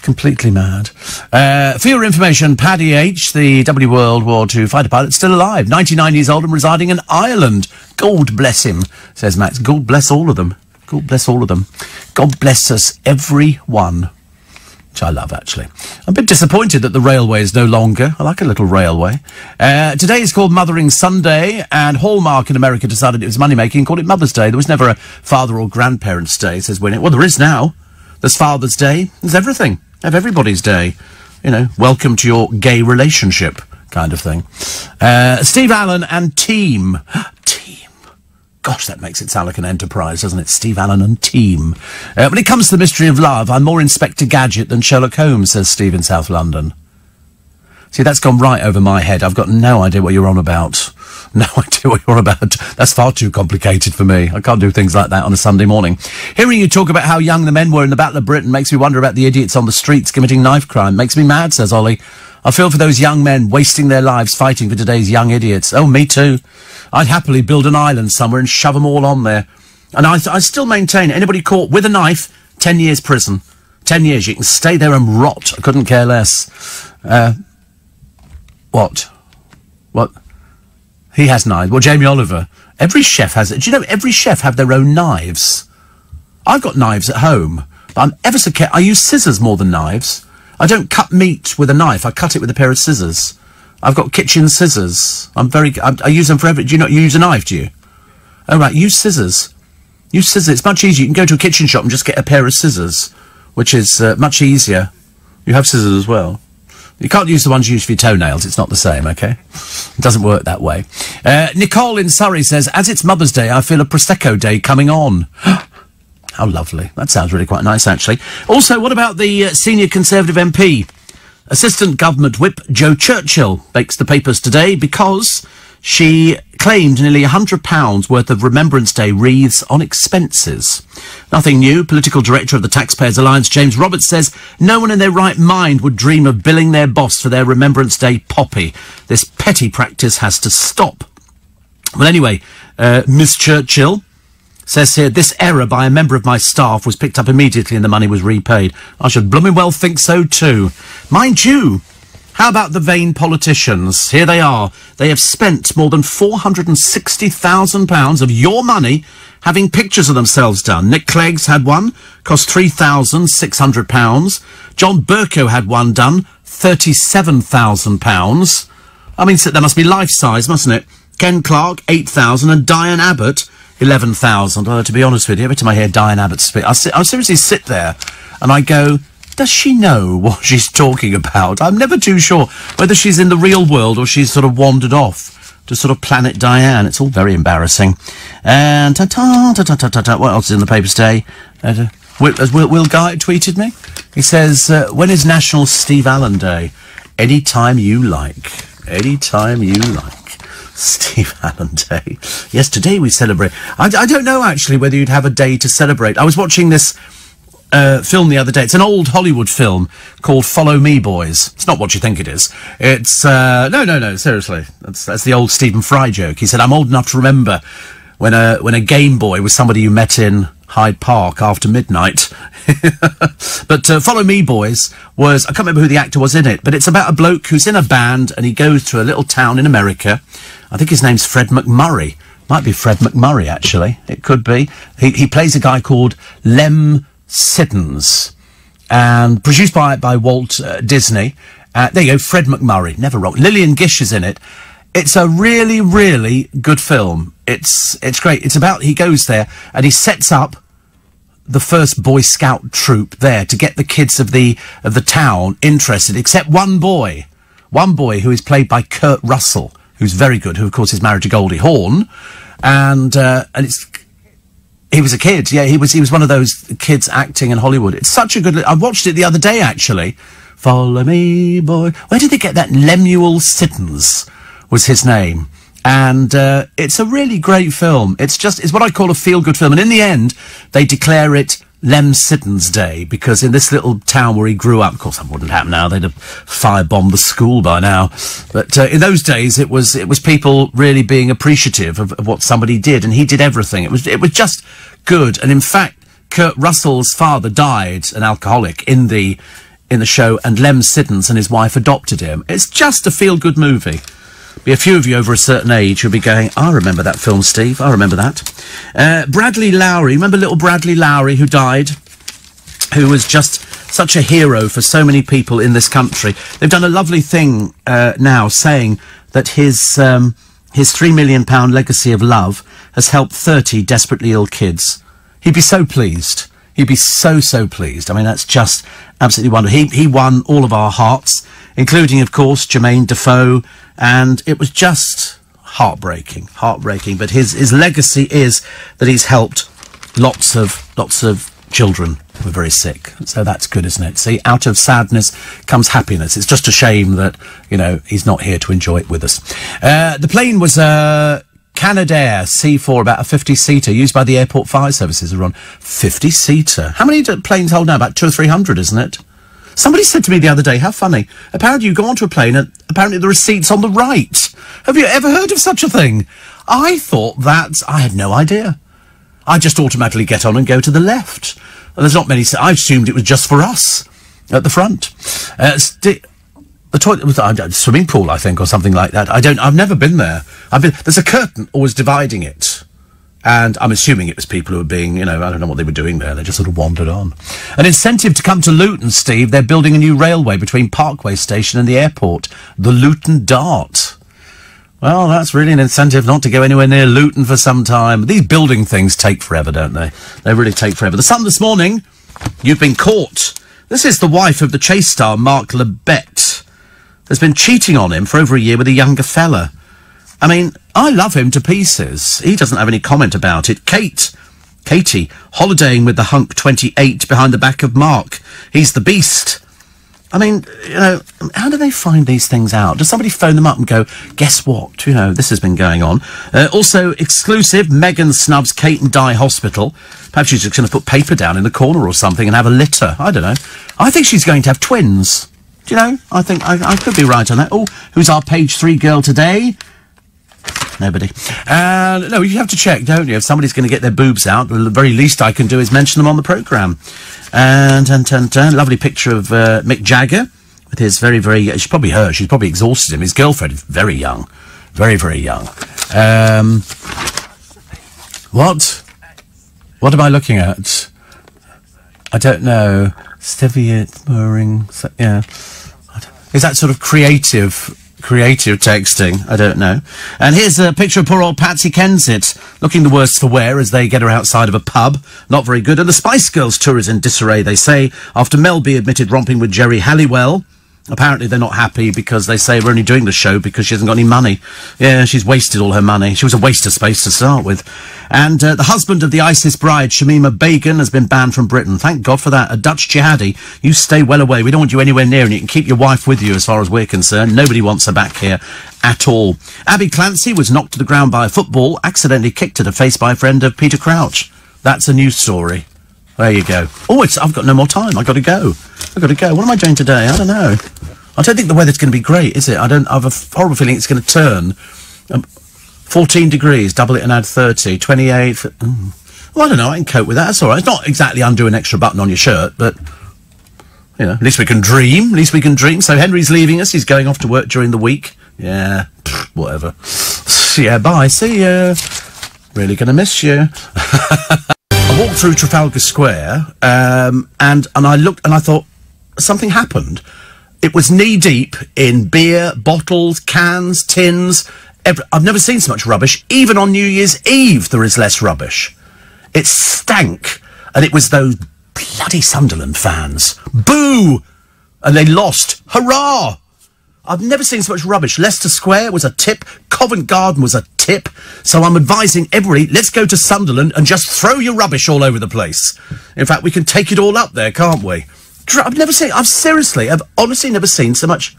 Completely mad. For your information, Paddy H., the World War II fighter pilot, still alive, 99 years old and residing in Ireland. God bless him, says Max. God bless all of them. God bless all of them. God bless us, every one. Which I love, actually. I'm a bit disappointed that the railway is no longer. I like a little railway. Today is called Mothering Sunday, and Hallmark in America decided it was money-making and called it Mother's Day. There was never a Father or Grandparents' Day, says Winnie. Well, there is now. There's Father's Day. There's everything. Have everybody's day. You know, welcome to your gay relationship kind of thing. Steve Allen and Team. Team. Gosh, that makes it sound like an enterprise, doesn't it? Steve Allen and Team. When it comes to the mystery of love, I'm more Inspector Gadget than Sherlock Holmes, says Steve in South London. See, that's gone right over my head. I've got no idea what you're on about. No idea what you're on about. That's far too complicated for me. I can't do things like that on a Sunday morning. Hearing you talk about how young the men were in the Battle of Britain makes me wonder about the idiots on the streets committing knife crime. Makes me mad, says Ollie. I feel for those young men wasting their lives fighting for today's young idiots. Oh, me too. I'd happily build an island somewhere and shove them all on there. And I still maintain, anybody caught with a knife, 10 years prison. 10 years, you can stay there and rot. I couldn't care less. What? He has knives. Well, Jamie Oliver. Every chef has it. Do you know, every chef have their own knives? I've got knives at home, but I'm ever so careful. I use scissors more than knives. I don't cut meat with a knife. I cut it with a pair of scissors. I've got kitchen scissors. I use them for everything. Do you not use a knife, do you? Oh, right, use scissors. Use scissors. It's much easier. You can go to a kitchen shop and just get a pair of scissors, which is much easier. You have scissors as well. You can't use the ones you use for your toenails. It's not the same, okay? It doesn't work that way. Nicole in Surrey says, as it's Mother's Day, I feel a Prosecco day coming on. How lovely. That sounds really quite nice, actually. Also, what about the senior Conservative MP? Assistant Government Whip Jo Churchill makes the papers today because she claimed nearly £100 worth of Remembrance Day wreaths on expenses. Nothing new. Political Director of the Taxpayers Alliance, James Roberts, says no one in their right mind would dream of billing their boss for their Remembrance Day poppy. This petty practice has to stop. Well, anyway, Miss Churchill says here, this error by a member of my staff was picked up immediately and the money was repaid. I should blooming well think so too. Mind you, how about the vain politicians? Here they are. They have spent more than £460,000 of your money having pictures of themselves done. Nick Clegg's had one, cost £3,600. John Bercow had one done, £37,000. I mean, that must be life-size, mustn't it? Ken Clark, £8,000, and Diane Abbott, £11,000. Although, to be honest with you, every time I hear Diane Abbott speak, I seriously sit there and I go, does she know what she's talking about? I'm never too sure whether she's in the real world or she's sort of wandered off to sort of Planet Diane. It's all very embarrassing. And what else is in the paper today? Will Guy tweeted me. He says, when is National Steve Allen Day? Anytime you like. Anytime you like. Steve Allen Day. Yes, today we celebrate. I don't know, actually, whether you'd have a day to celebrate. I was watching this film the other day. It's an old Hollywood film called Follow Me, Boys. It's not what you think it is. It's, no, seriously. That's the old Stephen Fry joke. He said, I'm old enough to remember when a Game Boy was somebody you met in Hyde Park after midnight. But Follow Me, Boys was, I can't remember who the actor was in it, but it's about a bloke who's in a band and he goes to a little town in America. I think his name's Fred McMurray. Might be Fred McMurray, actually. It could be. He plays a guy called Lem Siddons, and produced by Walt Disney. There you go, Fred McMurray, never wrong. Lillian Gish is in it. It's a really, really good film. It's great. It's about, he goes there and he sets up the first Boy Scout troop there to get the kids of the town interested, except one boy who is played by Kurt Russell, who's very good, who of course is married to Goldie Hawn, and he was a kid. Yeah, he was one of those kids acting in Hollywood. It's such a good. I watched it the other day, actually. Follow me, boy. Where did they get that? Lemuel Siddons was his name, and it's a really great film. It's what I call a feel-good film. And in the end, they declare it Lem Siddons Day, because in this little town where he grew up, of course that wouldn't happen now, they'd have firebombed the school by now, but in those days it was people really being appreciative of what somebody did, and he did everything. It was just good. And in fact, Kurt Russell's father died, an alcoholic, in the show, and Lem Siddons and his wife adopted him. It's just a feel-good movie. Be a few of you over a certain age who'll be going, I remember that film, Steve. I remember that. Bradley Lowry. Remember little Bradley Lowry who died? Who was just such a hero for so many people in this country. They've done a lovely thing now, saying that his £3 million legacy of love has helped 30 desperately ill kids. He'd be so pleased. He'd be so pleased. I mean, that's just absolutely wonderful. He won all of our hearts, including, of course, Jermaine Defoe, and it was just heartbreaking. But his legacy is that he's helped lots of children who are very sick. So that's good, isn't it? See, out of sadness comes happiness. It's just a shame that, he's not here to enjoy it with us. The plane was Canadair C4, about a 50-seater, used by the airport fire services. Around 50-seater. How many planes hold now? About 200 or 300, isn't it? Somebody said to me the other day, how funny, apparently you go onto a plane and apparently there are seats on the right. Have you ever heard of such a thing? I had no idea. I just automatically get on and go to the left. And there's not many, I assumed it was just for us at the front. The toilet was a swimming pool, I think, or something like that. I've never been there. There's a curtain always dividing it. And I'm assuming it was people who were being, I don't know what they were doing there. They just sort of wandered on. An incentive to come to Luton, Steve. They're building a new railway between Parkway Station and the airport. The Luton Dart. Well, that's really an incentive not to go anywhere near Luton for some time. These building things take forever, don't they? They really take forever. The Sun this morning, you've been caught. This is the wife of the Chase star, Mark Lebet. Has been cheating on him for over a year with a younger fella. I mean, I love him to pieces. He doesn't have any comment about it. Katie, holidaying with the hunk 28 behind the back of Mark. He's the beast. I mean, you know, how do they find these things out? Does somebody phone them up and go, guess what? You know, this has been going on. Also, exclusive, Meghan snubs Kate and Di Hospital. Perhaps she's just going to put paper down in the corner or something and have a litter. I don't know. I think she's going to have twins. Do you know? I think I could be right on that. Oh, who's our page 3 girl today? Nobody. No, you have to check, don't you? If somebody's going to get their boobs out, the very least I can do is mention them on the programme. And lovely picture of Mick Jagger with his very, very... She's probably exhausted him. His girlfriend is very young. Very, very young. What am I looking at? I don't know. Stevie Mooring... Yeah. Is that sort of creative texting? I don't know. And here's a picture of poor old Patsy Kensit, looking the worse for wear as they get her outside of a pub. Not very good. And the Spice Girls tour is in disarray, they say, after Mel B admitted romping with Jerry Halliwell. Apparently they're not happy because they say we're only doing the show because she hasn't got any money. Yeah, she's wasted all her money. She was a waste of space to start with. And the husband of the ISIS bride, Shamima Begum, has been banned from Britain. Thank God for that. A Dutch jihadi. You stay well away. We don't want you anywhere near, and you can keep your wife with you as far as we're concerned. Nobody wants her back here at all. Abby Clancy was knocked to the ground by a football, accidentally kicked to the face by a friend of Peter Crouch. That's a news story. There you go. Oh, I've got no more time. I've got to go. What am I doing today? I don't know. I don't think the weather's going to be great, is it? I have a horrible feeling it's going to turn. 14 degrees, double it and add 30, 28. Well, I don't know. I can cope with that. That's all right. It's not exactly undo an extra button on your shirt, but, you know, at least we can dream. So Henry's leaving us. He's going off to work during the week. Yeah, whatever. Yeah, bye. See ya. Really going to miss you. I walked through Trafalgar Square, and I looked and I thought, something happened. It was knee-deep in beer, bottles, cans, tins. I've never seen so much rubbish. Even on New Year's Eve, there is less rubbish. It stank. And it was those bloody Sunderland fans. Boo! And they lost. Hurrah! I've never seen so much rubbish. Leicester Square was a tip. Covent Garden was a tip. So I'm advising everybody, let's go to Sunderland and just throw your rubbish all over the place. In fact, we can take it all up there, can't we? I've honestly never seen so much...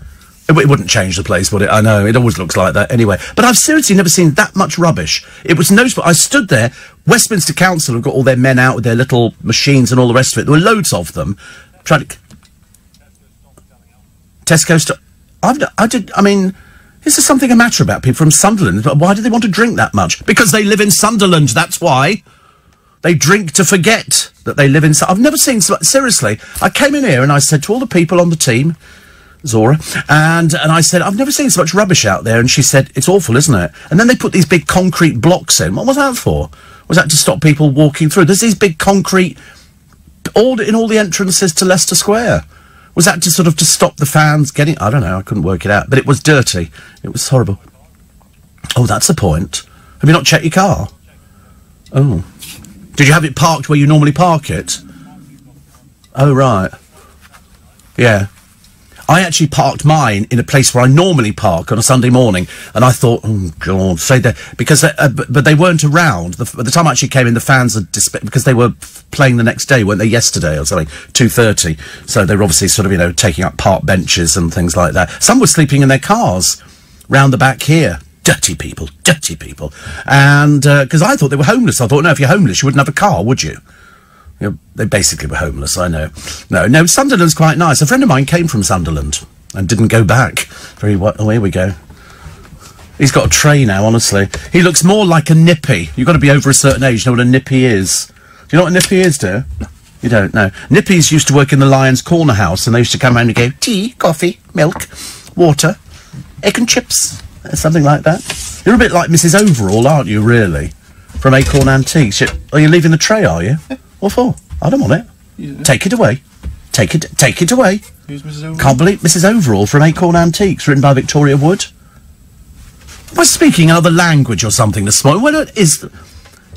It wouldn't change the place, would it? I know, it always looks like that anyway. But I've seriously never seen that much rubbish. It was noticeable. I stood there, Westminster Council have got all their men out with their little machines and all the rest of it. There were loads of them. Tesco's... is there something a matter about people from Sunderland? Why do they want to drink that much? Because they live in Sunderland, that's why. They drink to forget that they live in... I've never seen... Seriously, I came in here and I said to all the people on the team, Zora, and I said, I've never seen so much rubbish out there. And she said, it's awful, isn't it? And then they put these big concrete blocks in. What was that for? Was that to stop people walking through? There's these big concrete... in all the entrances to Leicester Square. Was that to sort of to stop the fans getting... I don't know, I couldn't work it out. But it was dirty. It was horrible. Oh, that's the point. Have you not checked your car? Oh. Did you have it parked where you normally park it? Oh, right. Yeah. I actually parked mine in a place where I normally park on a Sunday morning, and I thought, oh, God, say that... Because, but they weren't around. By the time I actually came in, the fans had... because they were playing the next day, weren't they, yesterday or something, 2:30. So they were obviously sort of, you know, taking up park benches and things like that. Some were sleeping in their cars round the back here. Dirty people. And, because I thought they were homeless. I thought, no, if you're homeless, you wouldn't have a car, would you? You know, they basically were homeless, I know. No, Sunderland's quite nice. A friend of mine came from Sunderland and didn't go back. Oh, here we go. He's got a tray now, honestly. He looks more like a nippy. You've got to be over a certain age to know what a nippy is. Do you know what a nippy is, dear? You don't know. Nippies used to work in the Lion's Corner house, and they used to come around and go, tea, coffee, milk, water, egg and chips, something like that. You're a bit like Mrs. Overall, aren't you, really? From Acorn Antiques. Are you leaving the tray, are you? What for? I don't want it. Yeah. Take it away. Take it away. Who's Mrs. Overall? Can't believe Mrs. Overall from Acorn Antiques, written by Victoria Wood. Am I speaking another language or something this morning? He's 15.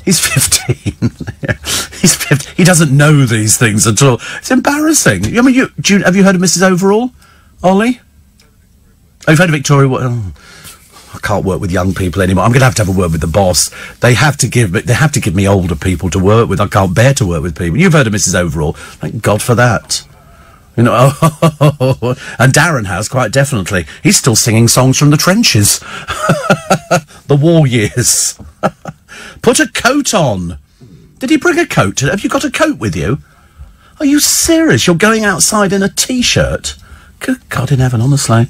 He's 15. He doesn't know these things at all. It's embarrassing. I mean, have you heard of Mrs. Overall, Ollie? Oh, you've heard of Victoria Wood? Oh. I can't work with young people anymore. I'm going to have a word with the boss. They have to give me older people to work with. I can't bear to work with people. You've heard of Mrs. Overall. Thank God for that. You know, and Darren has, quite definitely. He's still singing songs from the trenches. The war years. Put a coat on. Did he bring a coat? Have you got a coat with you? Are you serious? You're going outside in a T-shirt? Good God in heaven, honestly.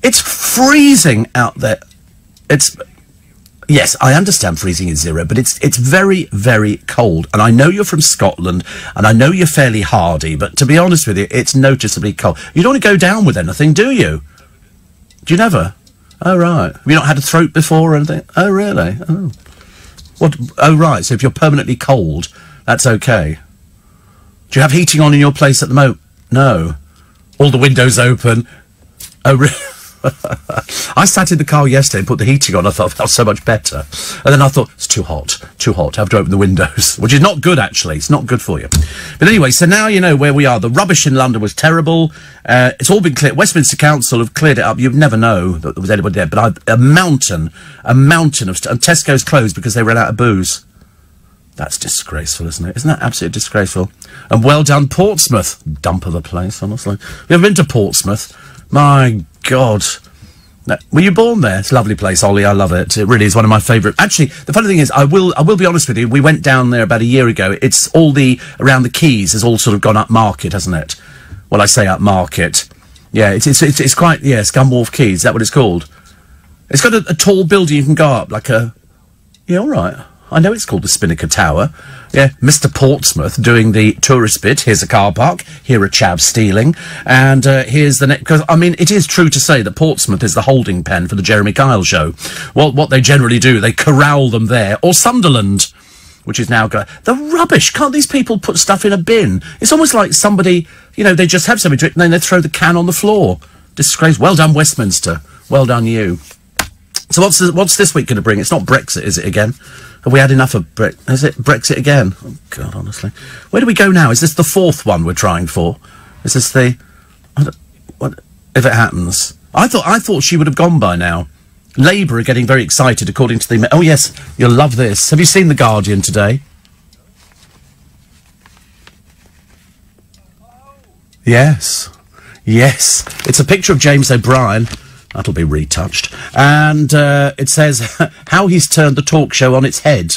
It's freezing out there. Yes, I understand freezing is 0, but it's very, very cold. And I know you're from Scotland, and I know you're fairly hardy, but to be honest with you, it's noticeably cold. You don't want to go down with anything, do you? Do you never? Oh, right. Have you not had a throat before or anything? Oh, really? Oh. What? Oh, right. So if you're permanently cold, that's okay. Do you have heating on in your place at the moment? No. All the windows open. Oh, really? I sat in the car yesterday and put the heating on. I thought I felt so much better. And then I thought, it's too hot. I have to open the windows. Which is not good, actually. It's not good for you. But anyway, so now you know where we are. The rubbish in London was terrible. It's all been cleared. Westminster Council have cleared it up. You'd never know that there was anybody there. But a mountain of... And Tesco's closed because they ran out of booze. That's disgraceful, isn't it? Isn't that absolutely disgraceful? And well done, Portsmouth. Dump of a place, honestly. You ever been to Portsmouth? My God. No. Were you born there? It's a lovely place, Ollie. I love it. It really is one of my favourite. Actually, the funny thing is, I will be honest with you. We went down there about a year ago. It's all around the quays has all sort of gone up market, hasn't it? Well, I say up market. Yeah, it's quite, yeah, Scunwharf Quays. Is that what it's called? It's got a tall building you can go up, like a... Yeah, all right. I know it's called the Spinnaker Tower. Yeah, Mr. Portsmouth doing the tourist bit. Here's a car park. Here a chav stealing. And here's the next... Because, I mean, it is true to say that Portsmouth is the holding pen for the Jeremy Kyle show. Well, what they generally do, they corral them there. Or Sunderland, which is now going... The rubbish! Can't these people put stuff in a bin? It's almost like somebody... You know, they just have something to drink and then they throw the can on the floor. Disgrace. Well done, Westminster. Well done, you. So what's this week going to bring? It's not Brexit, is it, again? Have we had enough of Is it Brexit again? Oh, God, honestly. Where do we go now? Is this the 4th one we're trying for? Is this the... What if it happens? I thought she would have gone by now. Labour are getting very excited, according to the... Oh, yes, you'll love this. Have you seen The Guardian today? Yes. Yes. It's a picture of James O'Brien... That'll be retouched. And it says how he's turned the talk show on its head.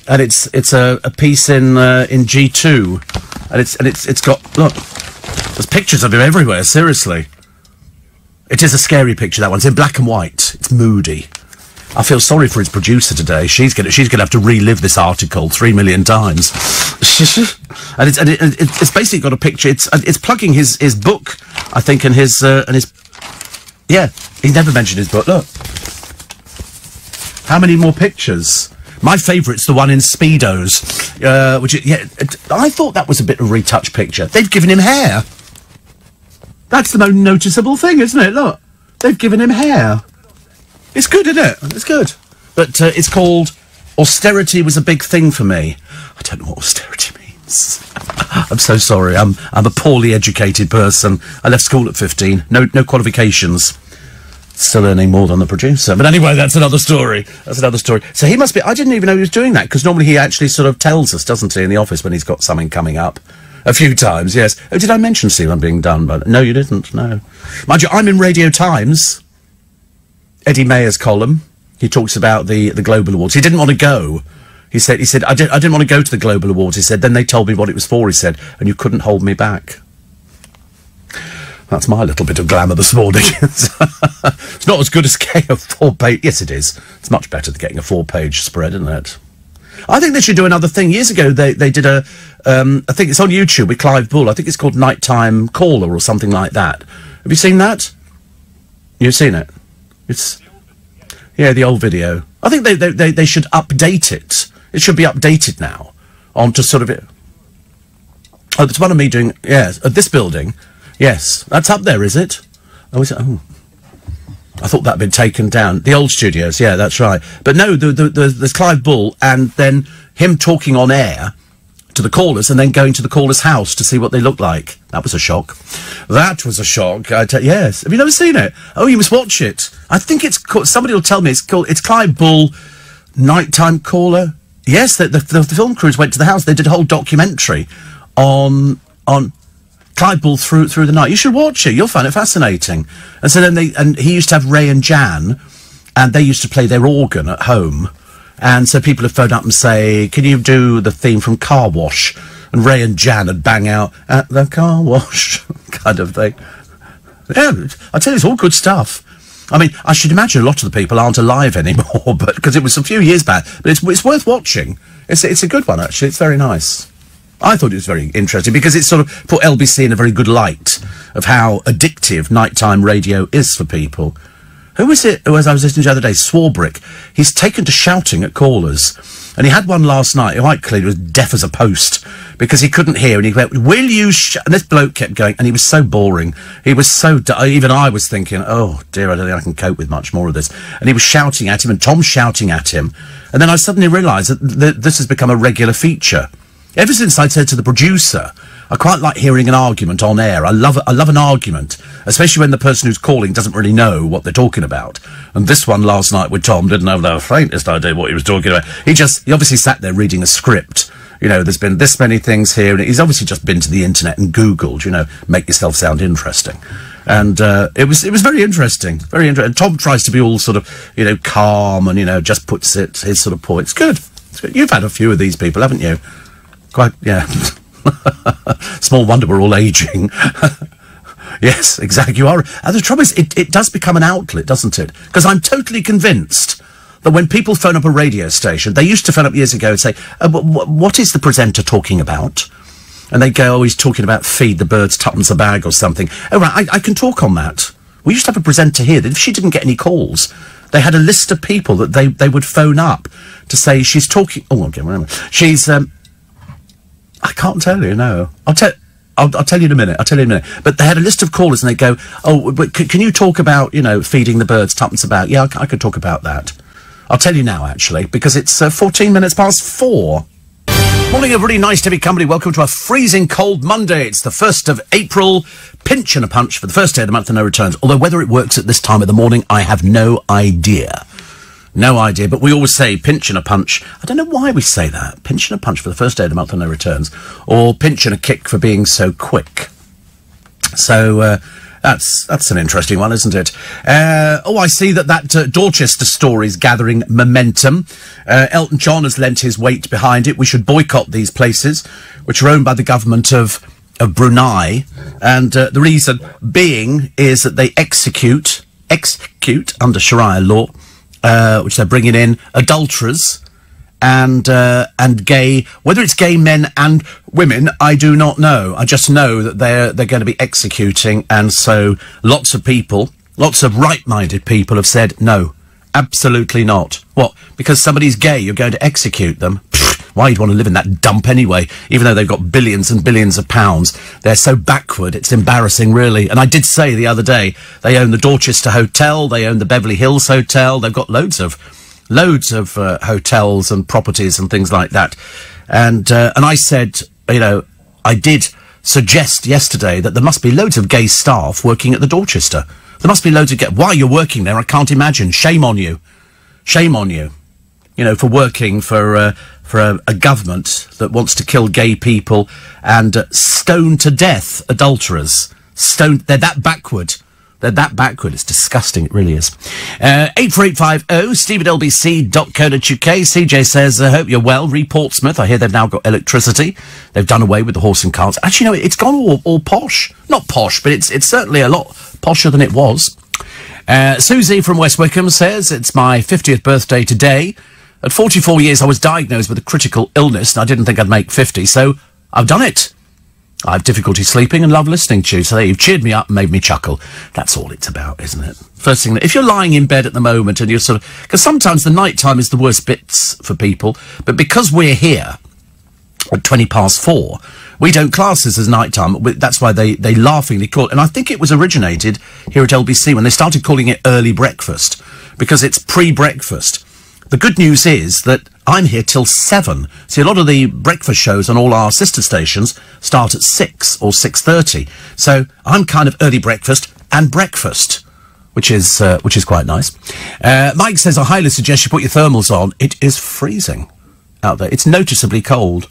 And it's a piece in G2. And it's got, look, there's pictures of him everywhere, seriously. It is a scary picture, that one. It's in black and white. It's moody. I feel sorry for his producer today. She's gonna have to relive this article 3 million times. and it's basically got a picture. It's plugging his book, I think, and his. Yeah, he never mentioned his book. Look. How many more pictures? My favourite's the one in Speedos. I thought that was a bit of a retouched picture. They've given him hair. That's the most noticeable thing, isn't it? Look. They've given him hair. It's good, isn't it? It's good. But it's called Austerity Was a Big Thing for Me. I don't know what austerity means. I'm so sorry. I'm a poorly educated person. I left school at 15. No qualifications. Still earning more than the producer. But anyway, that's another story. So he must be... I didn't even know he was doing that, because normally he actually sort of tells us, doesn't he, in the office when he's got something coming up. A few times, yes. Oh, did I mention Sealand being done? But no, you didn't, no. Mind you, I'm in Radio Times. Eddie Mayer's column. He talks about the Global Awards. He didn't want to go. He said, I didn't want to go to the Global Awards. He said, then they told me what it was for, he said, and you couldn't hold me back. That's my little bit of glamour this morning. It's not as good as getting a 4-page... Yes, it is. It's much better than getting a 4-page spread, isn't it? I think they should do another thing. Years ago, they did I think it's on YouTube with Clive Bull. I think it's called Nighttime Caller or something like that. Have you seen that? You've seen it? It's... Yeah, the old video. I think they should update it. It should be updated now onto sort of it. Oh, there's one of me doing... Yes, at this building... Yes, that's up there, is it? Oh, is it? Oh. I thought that had been taken down. The old studios, yeah, that's right. But no, there's Clive Bull, and then him talking on air to the callers, and then going to the caller's house to see what they look like. That was a shock. That was a shock. Yes. Have you never seen it? Oh, you must watch it. I think it's called... Somebody will tell me it's Clive Bull, Nighttime Caller. Yes, the film crews went to the house. They did a whole documentary on... Clive Ball through the night. You should watch it. You'll find it fascinating. And so then he used to have Ray and Jan, and they used to play their organ at home. And so people would phone up and say, can you do the theme from Car Wash? And Ray and Jan would bang out, at the car wash, kind of thing. Yeah, I tell you, it's all good stuff. I mean, I should imagine a lot of the people aren't alive anymore, but because it was a few years back. But it's worth watching. It's a good one, actually. It's very nice. I thought it was very interesting because it sort of put LBC in a very good light of how addictive nighttime radio is for people. Who was it who, as I was listening to the other day, Swarbrick? He's taken to shouting at callers. And he had one last night, who quite clearly was deaf as a post, because he couldn't hear, and he went, will you and this bloke kept going, and he was so boring. He was so... even I was thinking, oh, dear, I don't think I can cope with much more of this. And he was shouting at him, and Tom shouting at him. And then I suddenly realised that this has become a regular feature. Ever since I said to the producer, I quite like hearing an argument on air. I love an argument, especially when the person who's calling doesn't really know what they're talking about. And this one last night with Tom didn't have the faintest idea what he was talking about. He obviously sat there reading a script. You know, there's been this many things here, and he's obviously just been to the internet and Googled, you know, make yourself sound interesting. And it was very interesting, very interesting. Tom tries to be all sort of, you know, calm and, you know, just puts his sort of points. Good. It's good. You've had a few of these people, haven't you? Quite, yeah. Small wonder we're all ageing. Yes, exactly. You are. And the trouble is, it does become an outlet, doesn't it? Because I'm totally convinced that when people phone up a radio station, they used to phone up years ago and say, what is the presenter talking about? And they go, oh, he's talking about feed the birds tuppence a bag or something. Oh, right, I can talk on that. We used to have a presenter here that if she didn't get any calls, they had a list of people that they would phone up to say she's talking... Oh, okay, remember. She's... I can't tell you, no. I'll tell you in a minute. But they had a list of callers and they go, oh, but can you talk about, you know, feeding the birds tuppence about? Yeah, I could talk about that. I'll tell you now, actually, because it's 14 minutes past 4. Morning, everybody. Nice to be company. Welcome to a freezing cold Monday. It's the 1st of April. Pinch and a punch for the first day of the month and no returns. Although whether it works at this time of the morning, I have no idea. No idea, but we always say pinch and a punch. I don't know why we say that. Pinch and a punch for the first day of the month and no returns. Or pinch and a kick for being so quick. So, that's an interesting one, isn't it? I see that Dorchester story's gathering momentum. Elton John has lent his weight behind it. We should boycott these places, which are owned by the government of Brunei. And the reason being is that they execute under Sharia law, which they're bringing in adulterers and gay, whether it's gay men and women, I do not know. I just know that they're going to be executing, and so lots of right-minded people have said, no, absolutely not. What? Because somebody's gay, you're going to execute them? Why you'd want to live in that dump anyway, even though they've got billions and billions of pounds. They're so backward, it's embarrassing, really. And I did say the other day, they own the Dorchester Hotel, they own the Beverly Hills Hotel, they've got loads of hotels and properties and things like that. And I said, you know, I did suggest yesterday that there must be loads of gay staff working at the Dorchester. There must be loads of why you're working there, I can't imagine. Shame on you. Shame on you. You know, for working for a government that wants to kill gay people and stone to death adulterers. They're that backward. It's disgusting, it really is. 84850, steve@lbc.co.uk. CJ says, I hope you're well. Re Portsmouth, I hear they've now got electricity. They've done away with the horse and carts. Actually, no, it's gone all posh. Not posh, but it's certainly a lot posher than it was. Susie from West Wickham says, it's my 50th birthday today. At 44 years, I was diagnosed with a critical illness, and I didn't think I'd make 50, so I've done it. I have difficulty sleeping and love listening to you, so you've cheered me up and made me chuckle. That's all it's about, isn't it? First thing, if you're lying in bed at the moment and you're sort of... Because sometimes the night time is the worst bits for people, but because we're here at 4:20, we don't class this as night time. That's why they laughingly call it. And I think it was originated here at LBC when they started calling it early breakfast, because it's pre-breakfast. The good news is that I'm here till 7. See, a lot of the breakfast shows on all our sister stations start at 6 or 6:30. So I'm kind of early breakfast and breakfast, which is quite nice. Mike says, I highly suggest you put your thermals on. It is freezing out there. It's noticeably cold.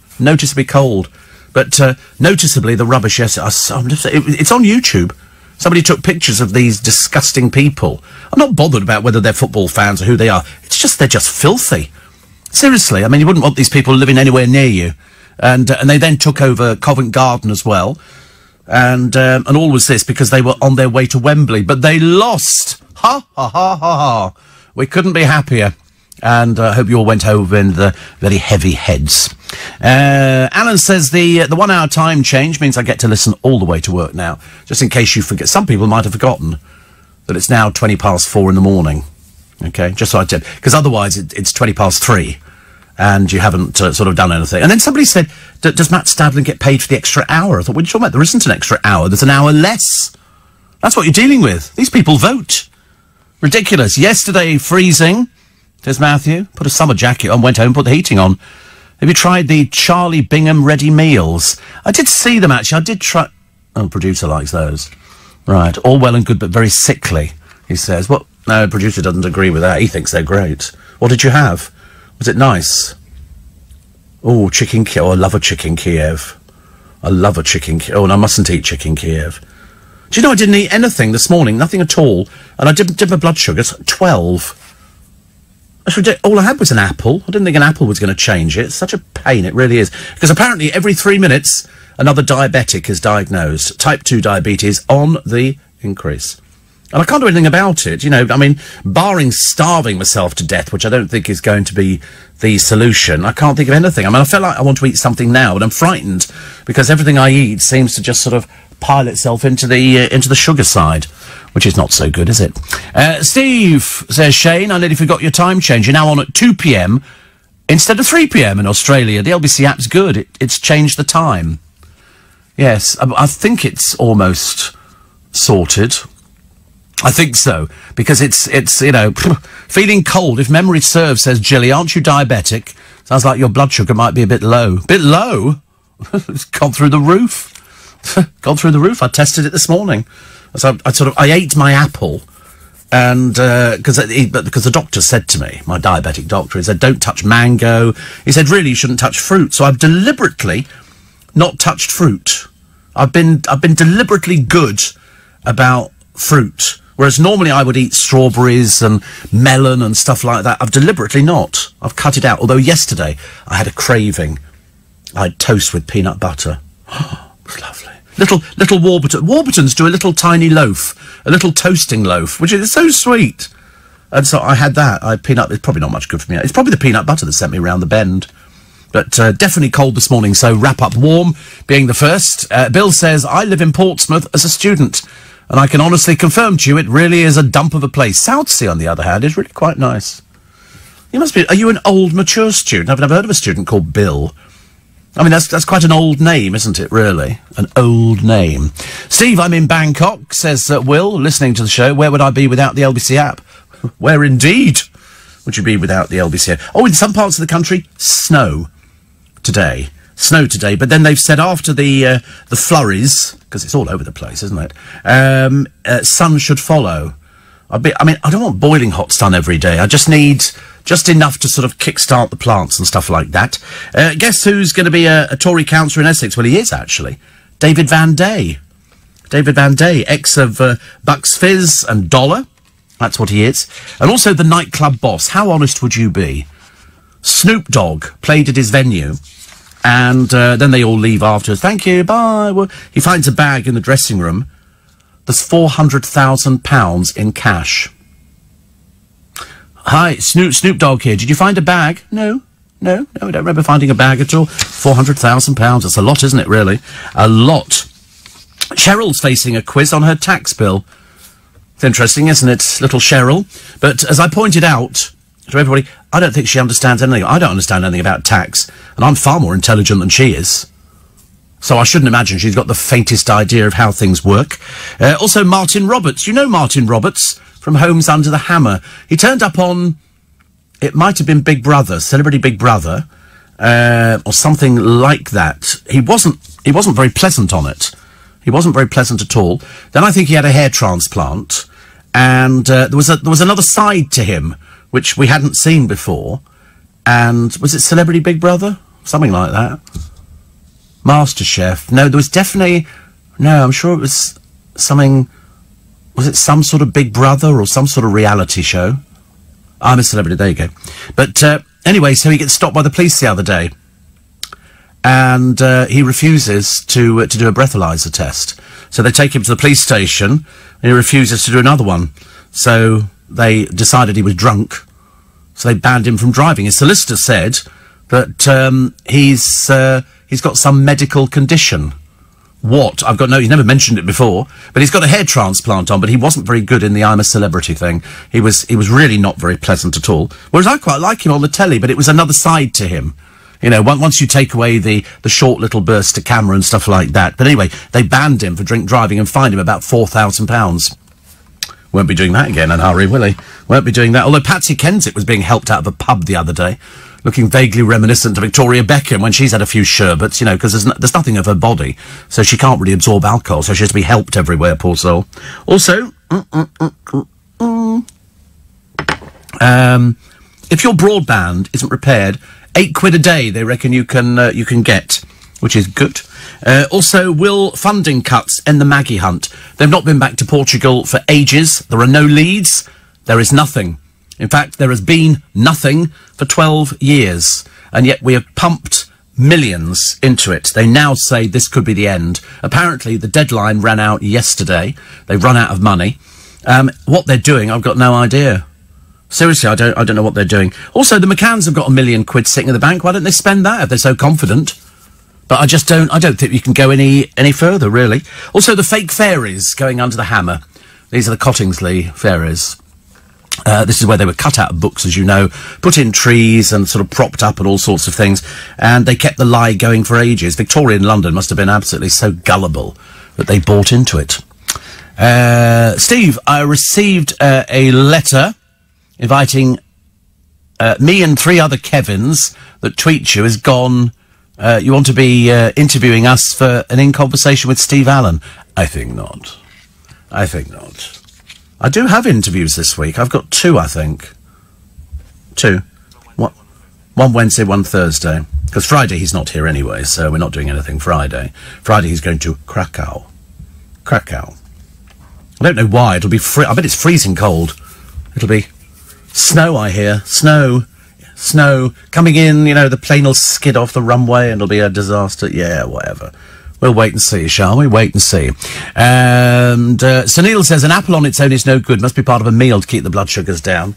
But noticeably, the rubbish, yes, it's on YouTube. Somebody took pictures of these disgusting people. I'm not bothered about whether they're football fans or who they are. It's just, they're just filthy. Seriously, I mean, you wouldn't want these people living anywhere near you. And they then took over Covent Garden as well. And all was this because they were on their way to Wembley. But they lost! Ha, ha, ha, ha, ha. We couldn't be happier. And I hope you all went home in the very heavy heads. Alan says the 1 hour time change means I get to listen all the way to work now. Just in case you forget. Some people might have forgotten that it's now 4:20 in the morning. Okay, just so I did. Because otherwise it's 3:20 and you haven't sort of done anything. And then somebody said, does Matt Stadling get paid for the extra hour? I thought, what are you talking about? There isn't an extra hour. There's an hour less. That's what you're dealing with. These people vote. Ridiculous. Yesterday, freezing. Says Matthew. Put a summer jacket on, went home, put the heating on. Have you tried the Charlie Bingham ready meals? I did see them, actually. I did try... Oh, producer likes those. Right. All well and good, but very sickly, he says. Well, no, producer doesn't agree with that. He thinks they're great. What did you have? Was it nice? Oh, chicken Kiev. Oh, I love a chicken Kiev. I love a chicken Kiev. Oh, and I mustn't eat chicken Kiev. Do you know I didn't eat anything this morning? Nothing at all. And I did my blood sugars. 12. That's ridiculous. All I had was an apple. I didn't think an apple was going to change it. It's such a pain, it really is. Because apparently every 3 minutes, another diabetic is diagnosed. Type 2 diabetes on the increase. And I can't do anything about it, you know. I mean, barring starving myself to death, which I don't think is going to be the solution, I can't think of anything. I mean, I feel like I want to eat something now, but I'm frightened because everything I eat seems to just sort of pile itself into the sugar side, which is not so good, is it? Steve, says Shane, I nearly forgot your time change. You're now on at 2 p.m. instead of 3 p.m. in Australia. The LBC app's good. It's changed the time. Yes, I think it's almost sorted. I think so, because it's you know, feeling cold. If memory serves, says Jilly, aren't you diabetic? Sounds like your blood sugar might be a bit low. Bit low? It's gone through the roof. Gone through the roof. I tested it this morning. So I ate my apple, and because the doctor said to me, my diabetic doctor, he said, don't touch mango. He said, really, you shouldn't touch fruit. So I've deliberately not touched fruit. I've been deliberately good about fruit. Whereas normally I would eat strawberries and melon and stuff like that. I've deliberately not. I've cut it out. Although yesterday I had a craving. I had toast with peanut butter. Oh, it was lovely. Little Warburton. Warburtons do a little tiny loaf, a little toasting loaf, which is so sweet. And so I had that. I had peanut. It's probably not much good for me. It's probably the peanut butter that sent me round the bend. But definitely cold this morning, so wrap up warm, being the first. Bill says, I live in Portsmouth as a student, and I can honestly confirm to you it really is a dump of a place. Southsea, on the other hand, is really quite nice. You must be... Are you an old, mature student? I've never heard of a student called Bill. I mean, that's quite an old name, isn't it, really? An old name. Steve, I'm in Bangkok, says Will, listening to the show. Where would I be without the LBC app? Where indeed would you be without the LBC app? Oh, in some parts of the country, snow today. Snow today, but then they've said after the flurries, because it's all over the place, isn't it? Sun should follow. I mean, I don't want boiling hot sun every day. I just need just enough to sort of kickstart the plants and stuff like that. Guess who's going to be a Tory councillor in Essex? Well, he is, actually. David Van Day. David Van Day, ex of Bucks Fizz and Dollar. That's what he is. And also the nightclub boss. How honest would you be? Snoop Dogg played at his venue, and then they all leave afterwards. Thank you, bye. Well, he finds a bag in the dressing room. There's £400,000 in cash. Hi, Snoop Dogg here. Did you find a bag? No, I don't remember finding a bag at all. £400,000. That's a lot, isn't it, really? A lot. Cheryl's facing a quiz on her tax bill. It's interesting, isn't it, little Cheryl? But as I pointed out to everybody, I don't think she understands anything. I don't understand anything about tax, and I'm far more intelligent than she is. So I shouldn't imagine she's got the faintest idea of how things work. Also, Martin Roberts. You know Martin Roberts from Homes Under the Hammer. He turned up on, it might have been Big Brother, Celebrity Big Brother, or something like that. He wasn't very pleasant on it. He wasn't very pleasant at all. Then I think he had a hair transplant, and there was another side to him which we hadn't seen before. And was it Celebrity Big Brother? Something like that. MasterChef. No, there was definitely... No, I'm sure it was something... Was it some sort of Big Brother or some sort of reality show? I'm a Celebrity, there you go. But anyway, so he gets stopped by the police the other day. And he refuses to do a breathalyzer test. So they take him to the police station, and he refuses to do another one. So they decided he was drunk, so they banned him from driving. His solicitor said that he's got some medical condition. What? He's never mentioned it before, but he's got a hair transplant on, but he wasn't very good in the I'm a Celebrity thing. He was really not very pleasant at all. Whereas I quite like him on the telly, but it was another side to him. You know, once you take away the short little bursts to camera and stuff like that. But anyway, they banned him for drink driving and fined him about £4,000. Won't be doing that again in a hurry, will he? Won't be doing that. Although Patsy Kensit was being helped out of a pub the other day, looking vaguely reminiscent to Victoria Beckham when she's had a few sherbets, you know, because there's nothing of her body, so she can't really absorb alcohol, so she has to be helped everywhere, poor soul. Also, if your broadband isn't repaired, £8 a day they reckon you can get, which is good. Also, will funding cuts end the Maggie hunt? They've not been back to Portugal for ages. There are no leads. There is nothing. In fact, there has been nothing for 12 years. And yet we have pumped millions into it. They now say this could be the end. Apparently, the deadline ran out yesterday. They've run out of money. What they're doing, I've got no idea. Seriously, I don't know what they're doing. Also, the McCanns have got £1 million sitting in the bank. Why don't they spend that if they're so confident? But I don't think you can go any further, really. Also, the fake fairies going under the hammer. These are the Cottingsley fairies. This is where they were cut out of books, as you know, put in trees and sort of propped up and all sorts of things. And they kept the lie going for ages. Victorian London must have been absolutely so gullible that they bought into it. Steve, I received a letter inviting me and 3 other Kevins that tweet you has gone... you want to be interviewing us for an In Conversation with Steve Allen? I think not. I think not. I do have interviews this week. I've got 2, I think. 2. One Wednesday, one Thursday. Because Friday he's not here anyway, so we're not doing anything Friday. Friday he's going to Krakow. Krakow. I don't know why. It'll be I bet it's freezing cold. It'll be snow, I hear. Snow. Snow coming in, you know, the plane will skid off the runway and it'll be a disaster. Yeah, whatever. We'll wait and see, shall we? Wait and see. And Sunil says, an apple on its own is no good. Must be part of a meal to keep the blood sugars down.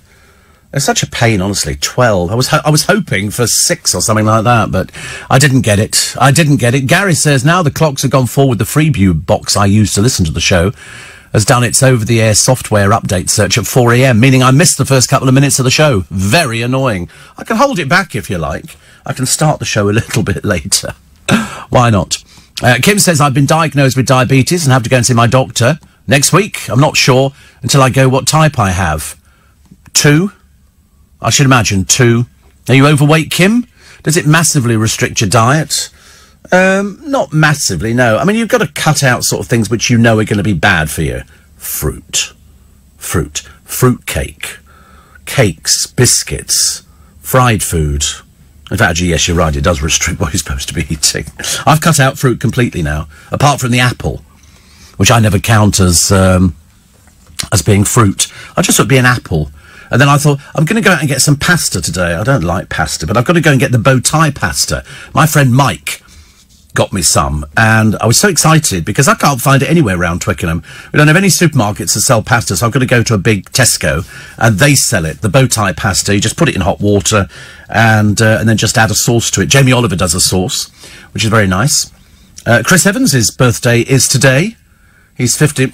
It's such a pain, honestly. 12. I was hoping for 6 or something like that, but I didn't get it. Gary says, now the clocks have gone forward. The Freeview box I used to listen to the show has done its over-the-air software update search at 4 a.m, meaning I missed the first couple of minutes of the show. Very annoying. I can hold it back if you like. I can start the show a little bit later. Why not? Kim says, I've been diagnosed with diabetes and have to go and see my doctor next week. I'm not sure until I go what type I have. 2? I should imagine 2. Are you overweight, Kim? Does it massively restrict your diet? Not massively, no. I mean, you've got to cut out sort of things which you know are going to be bad for you. Fruit cake, cakes, biscuits, fried food. In fact, actually, yes, you're right, it does restrict what you're supposed to be eating. I've cut out fruit completely now, apart from the apple, which I never count as being fruit. I just thought it'd be an apple. And then I thought, I'm going to go out and get some pasta today. I don't like pasta, but I've got to go and get the bow tie pasta. My friend Mike got me some, and I was so excited because I can't find it anywhere around Twickenham. We don't have any supermarkets that sell pasta, so I've got to go to a big Tesco, and they sell it, the bow tie pasta. You just put it in hot water, and then just add a sauce to it. Jamie Oliver does a sauce, which is very nice. Chris Evans' birthday is today. He's 50.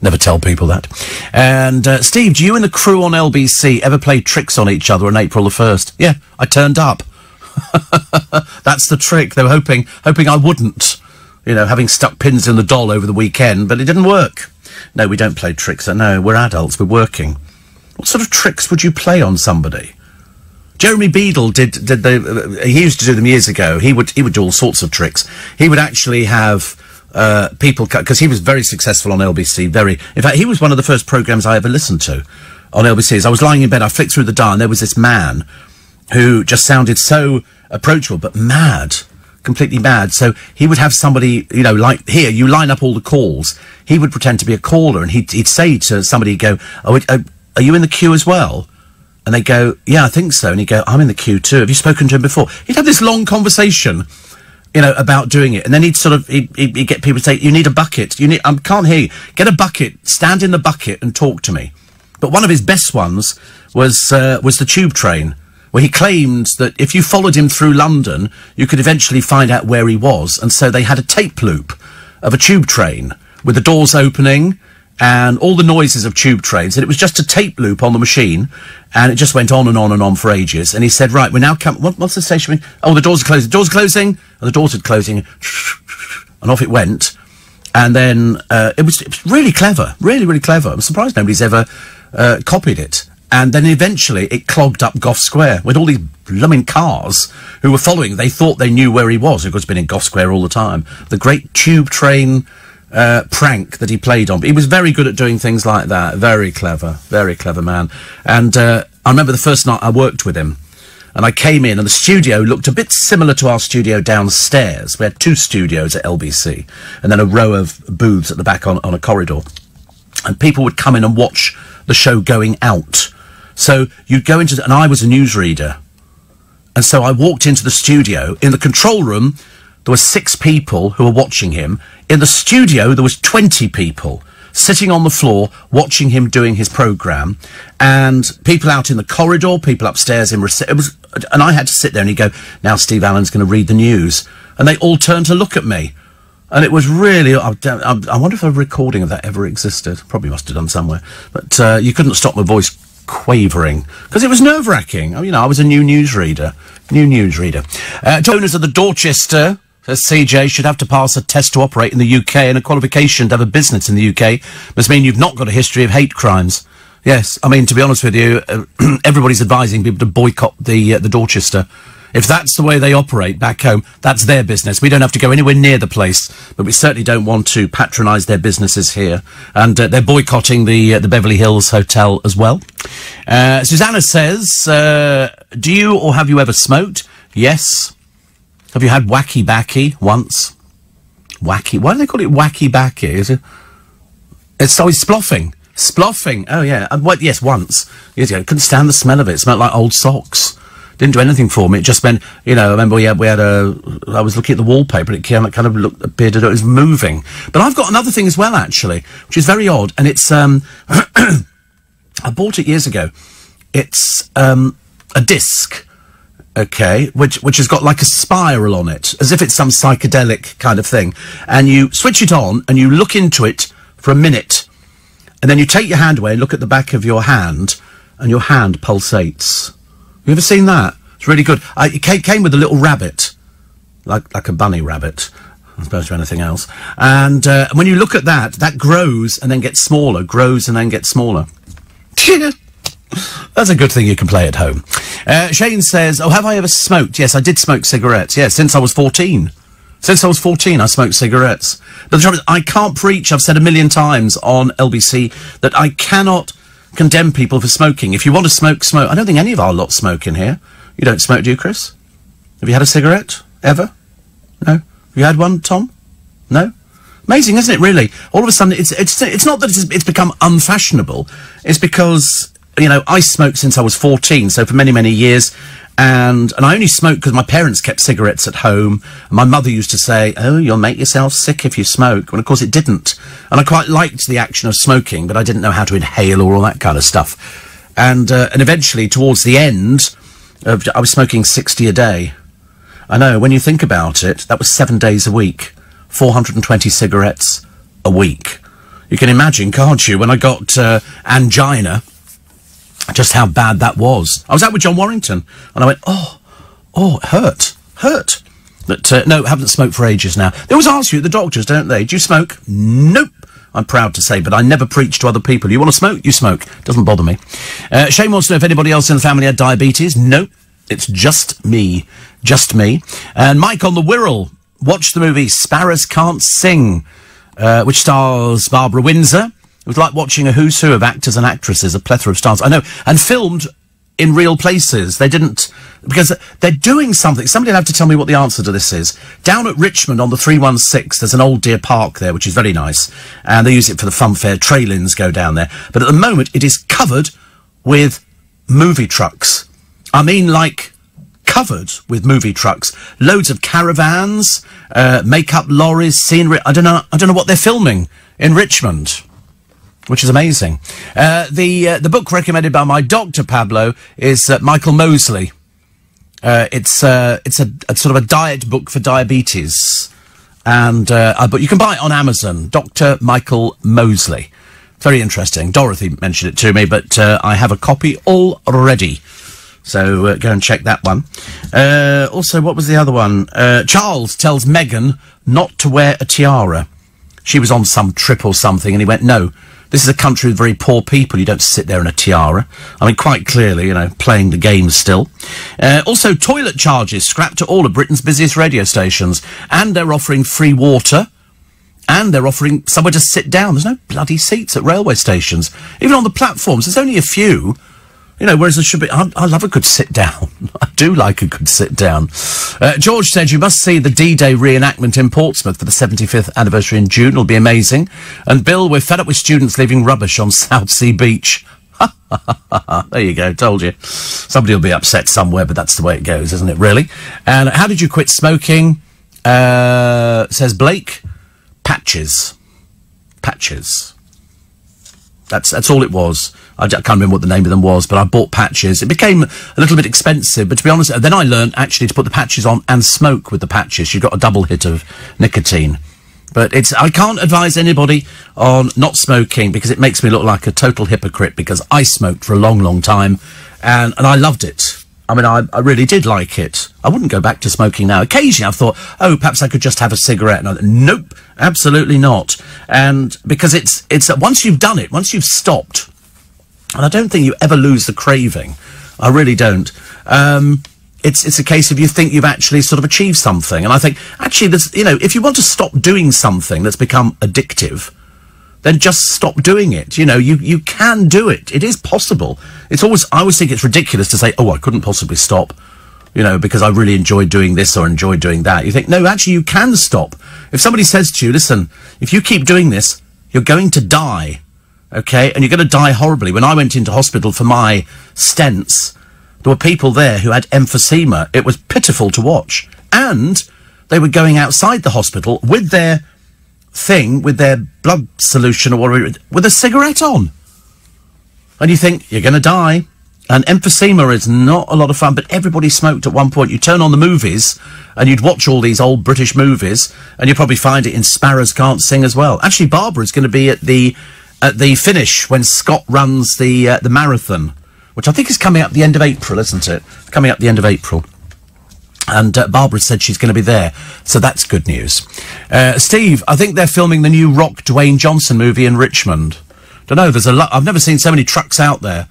Never tell people that. And Steve, do you and the crew on LBC ever play tricks on each other on April the 1st? Yeah, I turned up. That's the trick. They were hoping I wouldn't, you know, having stuck pins in the doll over the weekend, but it didn't work. No, we don't play tricks. No, we're adults. We're working. What sort of tricks would you play on somebody? Jeremy Beadle he used to do them years ago. He would do all sorts of tricks. He would actually have people, because he was very successful on LBC. In fact, he was one of the first programmes I ever listened to on LBC. As I was lying in bed, I flicked through the dial, and there was this man who just sounded so approachable, but mad. completely mad. So he would have somebody, you know, like here, you line up all the calls. He would pretend to be a caller, and he'd say to somebody, he'd go, "Oh, are you in the queue as well?" And they go, "Yeah, I think so." And he'd go, "I'm in the queue too. Have you spoken to him before?" He'd have this long conversation, you know, about doing it. And then he'd get people to say, "You need a bucket. You need, I can't hear you. Get a bucket, stand in the bucket and talk to me." But one of his best ones was the tube train, where he claimed that if you followed him through London, you could eventually find out where he was. And so they had a tape loop of a tube train with the doors opening and all the noises of tube trains. And it was just a tape loop on the machine. And it just went on and on and on for ages. And he said, "Right, we're now coming." What's the station mean? "Oh, the doors are closing. The doors are closing." And the doors are closing. And off it went. And then it was really clever. Really, really clever. I'm surprised nobody's ever copied it. And then eventually it clogged up Gough Square with all these blooming cars who were following. They thought they knew where he was. Of course, he's been in Gough Square all the time. The great tube train prank that he played on. But he was very good at doing things like that. Very clever man. And I remember the first night I worked with him. And I came in, and the studio looked a bit similar to our studio downstairs. We had 2 studios at LBC, and then a row of booths at the back on a corridor. And people would come in and watch the show going out. So you'd go into, and I was a newsreader. And so I walked into the studio. In the control room, there were 6 people who were watching him. In the studio, there was 20 people sitting on the floor watching him doing his programme, and people out in the corridor, people upstairs in and I had to sit there, and he'd go, "Now Steve Allen's going to read the news," and they all turned to look at me, and it was really, I wonder if a recording of that ever existed. Probably must have done somewhere, but you couldn't stop my voice quavering because it was nerve-wracking. You know, I was a new newsreader. Owners of the Dorchester, says CJ, should have to pass a test to operate in the UK, and a qualification to have a business in the UK must mean you've not got a history of hate crimes. Yes, I mean, to be honest with you, everybody's advising people to boycott the Dorchester. If that's the way they operate back home, that's their business. We don't have to go anywhere near the place, but we certainly don't want to patronise their businesses here. And they're boycotting the Beverly Hills Hotel as well. Susanna says, do you or have you ever smoked? Yes. Have you had wacky backy once? Wacky? Why do they call it wacky backy? Is it? It's always sploffing. Sploffing. Oh, yeah. Yes, once. Years ago. Couldn't stand the smell of it. It smelled like old socks. Didn't do anything for me. It just meant, you know, I remember I was looking at the wallpaper, and it kind of appeared that it was moving. But I've got another thing as well, actually, which is very odd, and it's, I bought it years ago. It's, a disc, okay, which has got like a spiral on it, as if it's some psychedelic kind of thing. And you switch it on, and you look into it for a minute, and then you take your hand away and look at the back of your hand, and your hand pulsates. You ever seen that? It's really good. It came with a little rabbit, like a bunny rabbit, as opposed to anything else. And when you look at that, that grows and then gets smaller, grows and then gets smaller. That's a good thing you can play at home. Shane says, oh, have I ever smoked? Yes, I did smoke cigarettes. Yes, since I was 14. Since I was 14, I smoked cigarettes. But the trouble is, I can't preach, I've said a million times on LBC, that I cannot condemn people for smoking. If you want to smoke, smoke. I don't think any of our lot smoke in here. You don't smoke, do you, Chris? Have you had a cigarette? Ever? No? Have you had one, Tom? No? Amazing, isn't it, really? All of a sudden, it's not that it's become unfashionable. It's because, you know, I smoked since I was 14, so for many, many years. And I only smoked because my parents kept cigarettes at home. And my mother used to say, oh, you'll make yourself sick if you smoke. And of course it didn't. And I quite liked the action of smoking, but I didn't know how to inhale or all that kind of stuff. And eventually, towards the end, I was smoking 60 a day. I know, when you think about it, that was 7 days a week. 420 cigarettes a week. You can imagine, can't you, when I got angina, just how bad that was. I was out with John Warrington, and I went, oh, it hurt. But, no, haven't smoked for ages now. They always ask you, the doctors, don't they? Do you smoke? Nope. I'm proud to say, but I never preach to other people. You want to smoke? You smoke. Doesn't bother me. Shane wants to know if anybody else in the family had diabetes. Nope. It's just me. Just me. And Mike on the Wirral watched the movie Sparrows Can't Sing, which stars Barbara Windsor. It was like watching a who's who of actors and actresses, a plethora of stars. I know. And filmed in real places. They didn't, because they're doing something. Somebody will have to tell me what the answer to this is. Down at Richmond on the 316, there's an old deer park there, which is very nice. And they use it for the fun fair. Trailings go down there. But at the moment, it is covered with movie trucks. I mean, like, covered with movie trucks. Loads of caravans, make-up lorries, scenery. I don't know what they're filming in Richmond, which is amazing. The book recommended by my doctor, Pablo, is Michael Mosley. It's a sort of a diet book for diabetes. And, but you can buy it on Amazon. Dr. Michael Mosley. Very interesting. Dorothy mentioned it to me, but I have a copy already. So go and check that one. Also, what was the other one? Charles tells Meghan not to wear a tiara. She was on some trip or something, and he went, no, this is a country with very poor people. You don't sit there in a tiara. I mean, quite clearly, you know, playing the game still. Also, toilet charges scrapped at all of Britain's busiest radio stations. And they're offering free water. And they're offering somewhere to sit down. There's no bloody seats at railway stations. Even on the platforms, there's only a few. You know, whereas there should be... I love a good sit down. I do like a good sit down. George said, you must see the D-Day reenactment in Portsmouth for the 75th anniversary in June. It'll be amazing. And Bill, we're fed up with students leaving rubbish on Southsea Beach. There you go, told you. Somebody will be upset somewhere, but that's the way it goes, isn't it, really? And how did you quit smoking? Says Blake. Patches. Patches. That's all it was. I can't remember what the name of them was, but I bought patches. It became a little bit expensive, but to be honest, then I learned actually to put the patches on and smoke with the patches. You got a double hit of nicotine. But I can't advise anybody on not smoking because it makes me look like a total hypocrite because I smoked for a long, long time and I loved it. I mean, I really did like it. I wouldn't go back to smoking now. Occasionally I've thought, oh, perhaps I could just have a cigarette. And nope, absolutely not. And because it's once you've done it, once you've stopped, and I don't think you ever lose the craving. I really don't. It's a case of you think you've actually sort of achieved something. And I think, actually, there's, you know, if you want to stop doing something that's become addictive, then just stop doing it. You know, you can do it. It is possible. I always think it's ridiculous to say, oh, I couldn't possibly stop, you know, because I really enjoyed doing this or enjoyed doing that. You think, no, actually, you can stop. If somebody says to you, listen, if you keep doing this, you're going to die, okay? And you're going to die horribly. When I went into hospital for my stents, there were people there who had emphysema. It was pitiful to watch. And they were going outside the hospital with their thing, with their blood solution or whatever, with a cigarette on. And you think, you're going to die. And emphysema is not a lot of fun, but everybody smoked at one point. You turn on the movies, and you'd watch all these old British movies, and you'd probably find it in Sparrows Can't Sing as well. Actually, Barbara's going to be at the finish when Scott runs the marathon, which I think is coming up the end of April, isn't it? Coming up the end of April. And Barbara said she's going to be there, so that's good news. Steve, I think they're filming the new Rock Dwayne Johnson movie in Richmond. Don't know, there's a lot. I've never seen so many trucks out there.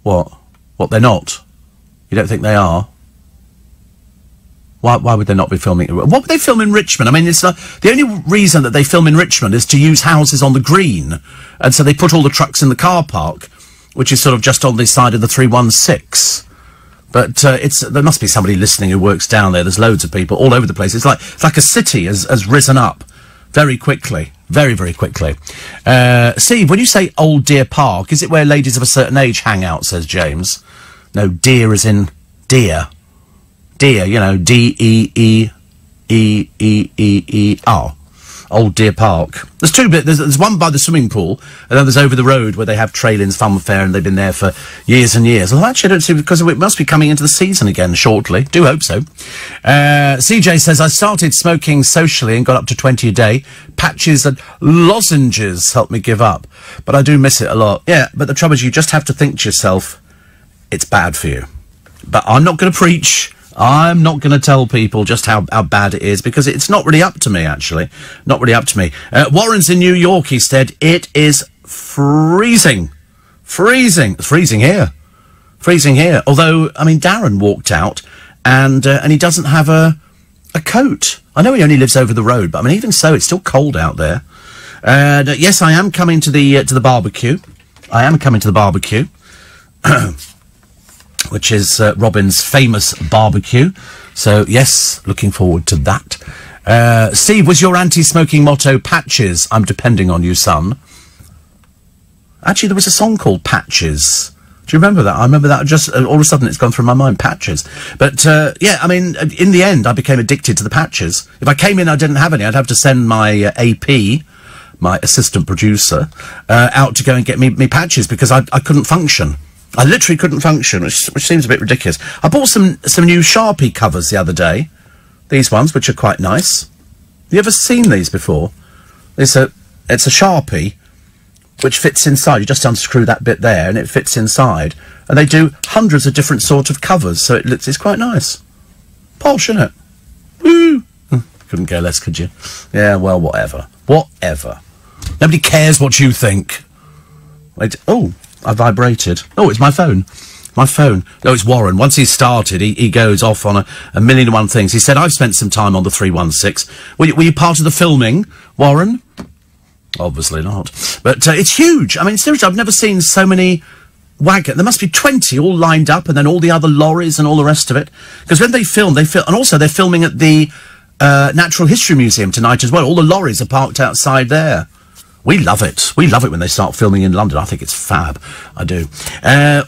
What, they're not? You don't think they are? Why would they not be filming? What would they film in Richmond? I mean, it's not, the only reason that they film in Richmond is to use houses on the green. And so they put all the trucks in the car park, which is sort of just on the side of the 316. But there must be somebody listening who works down there. There's loads of people all over the place. It's like a city has risen up very quickly. Very, very quickly. Steve, when you say Old Deer Park, is it where ladies of a certain age hang out, says James? No, deer as in deer. Deer, you know, D-E-E-E-E-E-E-R. Old Deer Park. There's two bits. There's one by the swimming pool, and then there's over the road where they have Trailings Fun Fair, and they've been there for years and years. Well, actually, I don't see, because it must be coming into the season again shortly. Do hope so. CJ says, I started smoking socially and got up to 20 a day. Patches and lozenges helped me give up. But I do miss it a lot. Yeah, but the trouble is you just have to think to yourself, it's bad for you. But I'm not going to preach. I'm not going to tell people just how bad it is, because it's not really up to me, actually. Not really up to me. Warren's in New York, he said. It is freezing. Freezing. It's freezing here. Freezing here. Although, I mean, Darren walked out, and he doesn't have a coat. I know he only lives over the road, but I mean, even so, it's still cold out there. Yes, I am coming to the barbecue. I am coming to the barbecue. which is Robin's famous barbecue. So, yes, looking forward to that. Steve, was your anti-smoking motto Patches? I'm depending on you, son. Actually, there was a song called Patches. Do you remember that? I remember that. Just all of a sudden it's gone through my mind, Patches. But, yeah, I mean, in the end, I became addicted to the patches. If I came in, I didn't have any. I'd have to send my AP, my assistant producer, out to go and get me patches because I couldn't function. I literally couldn't function, which seems a bit ridiculous. I bought some new Sharpie covers the other day. These ones, which are quite nice. Have you ever seen these before? It's a Sharpie which fits inside. You just unscrew that bit there and it fits inside. And they do hundreds of different sort of covers, so it's quite nice. Posh, isn't it? Woo! Couldn't care less, could you? Yeah, well, whatever. Whatever. Nobody cares what you think. Wait, oh, I vibrated. Oh, it's my phone. My phone. No, it's Warren. Once he's started, he goes off on a million and one things. He said, I've spent some time on the 316. Were you part of the filming, Warren? Obviously not. But it's huge. I mean, seriously, I've never seen so many wagons. There must be 20 all lined up, and then all the other lorries and all the rest of it. Because when they film, and also they're filming at the Natural History Museum tonight as well. All the lorries are parked outside there. We love it. We love it when they start filming in London. I think it's fab. I do.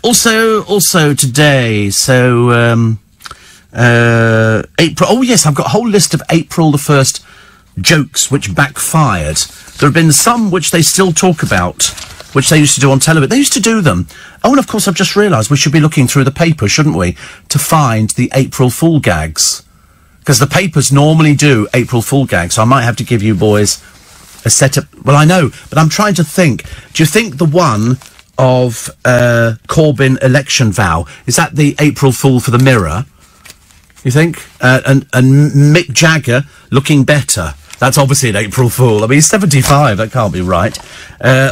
Also today, so April. Oh yes, I've got a whole list of April the 1st jokes which backfired. There have been some which they still talk about, which they used to do on television. They used to do them. Oh, and of course I've just realised we should be looking through the paper, shouldn't we, to find the April Fool gags. Because the papers normally do April Fool gags, so I might have to give you boys a set of... Well, I know, but I'm trying to think. Do you think the one of Corbyn election vow, is that the April Fool for the Mirror? You think? And Mick Jagger looking better. That's obviously an April Fool. I mean, he's 75. That can't be right.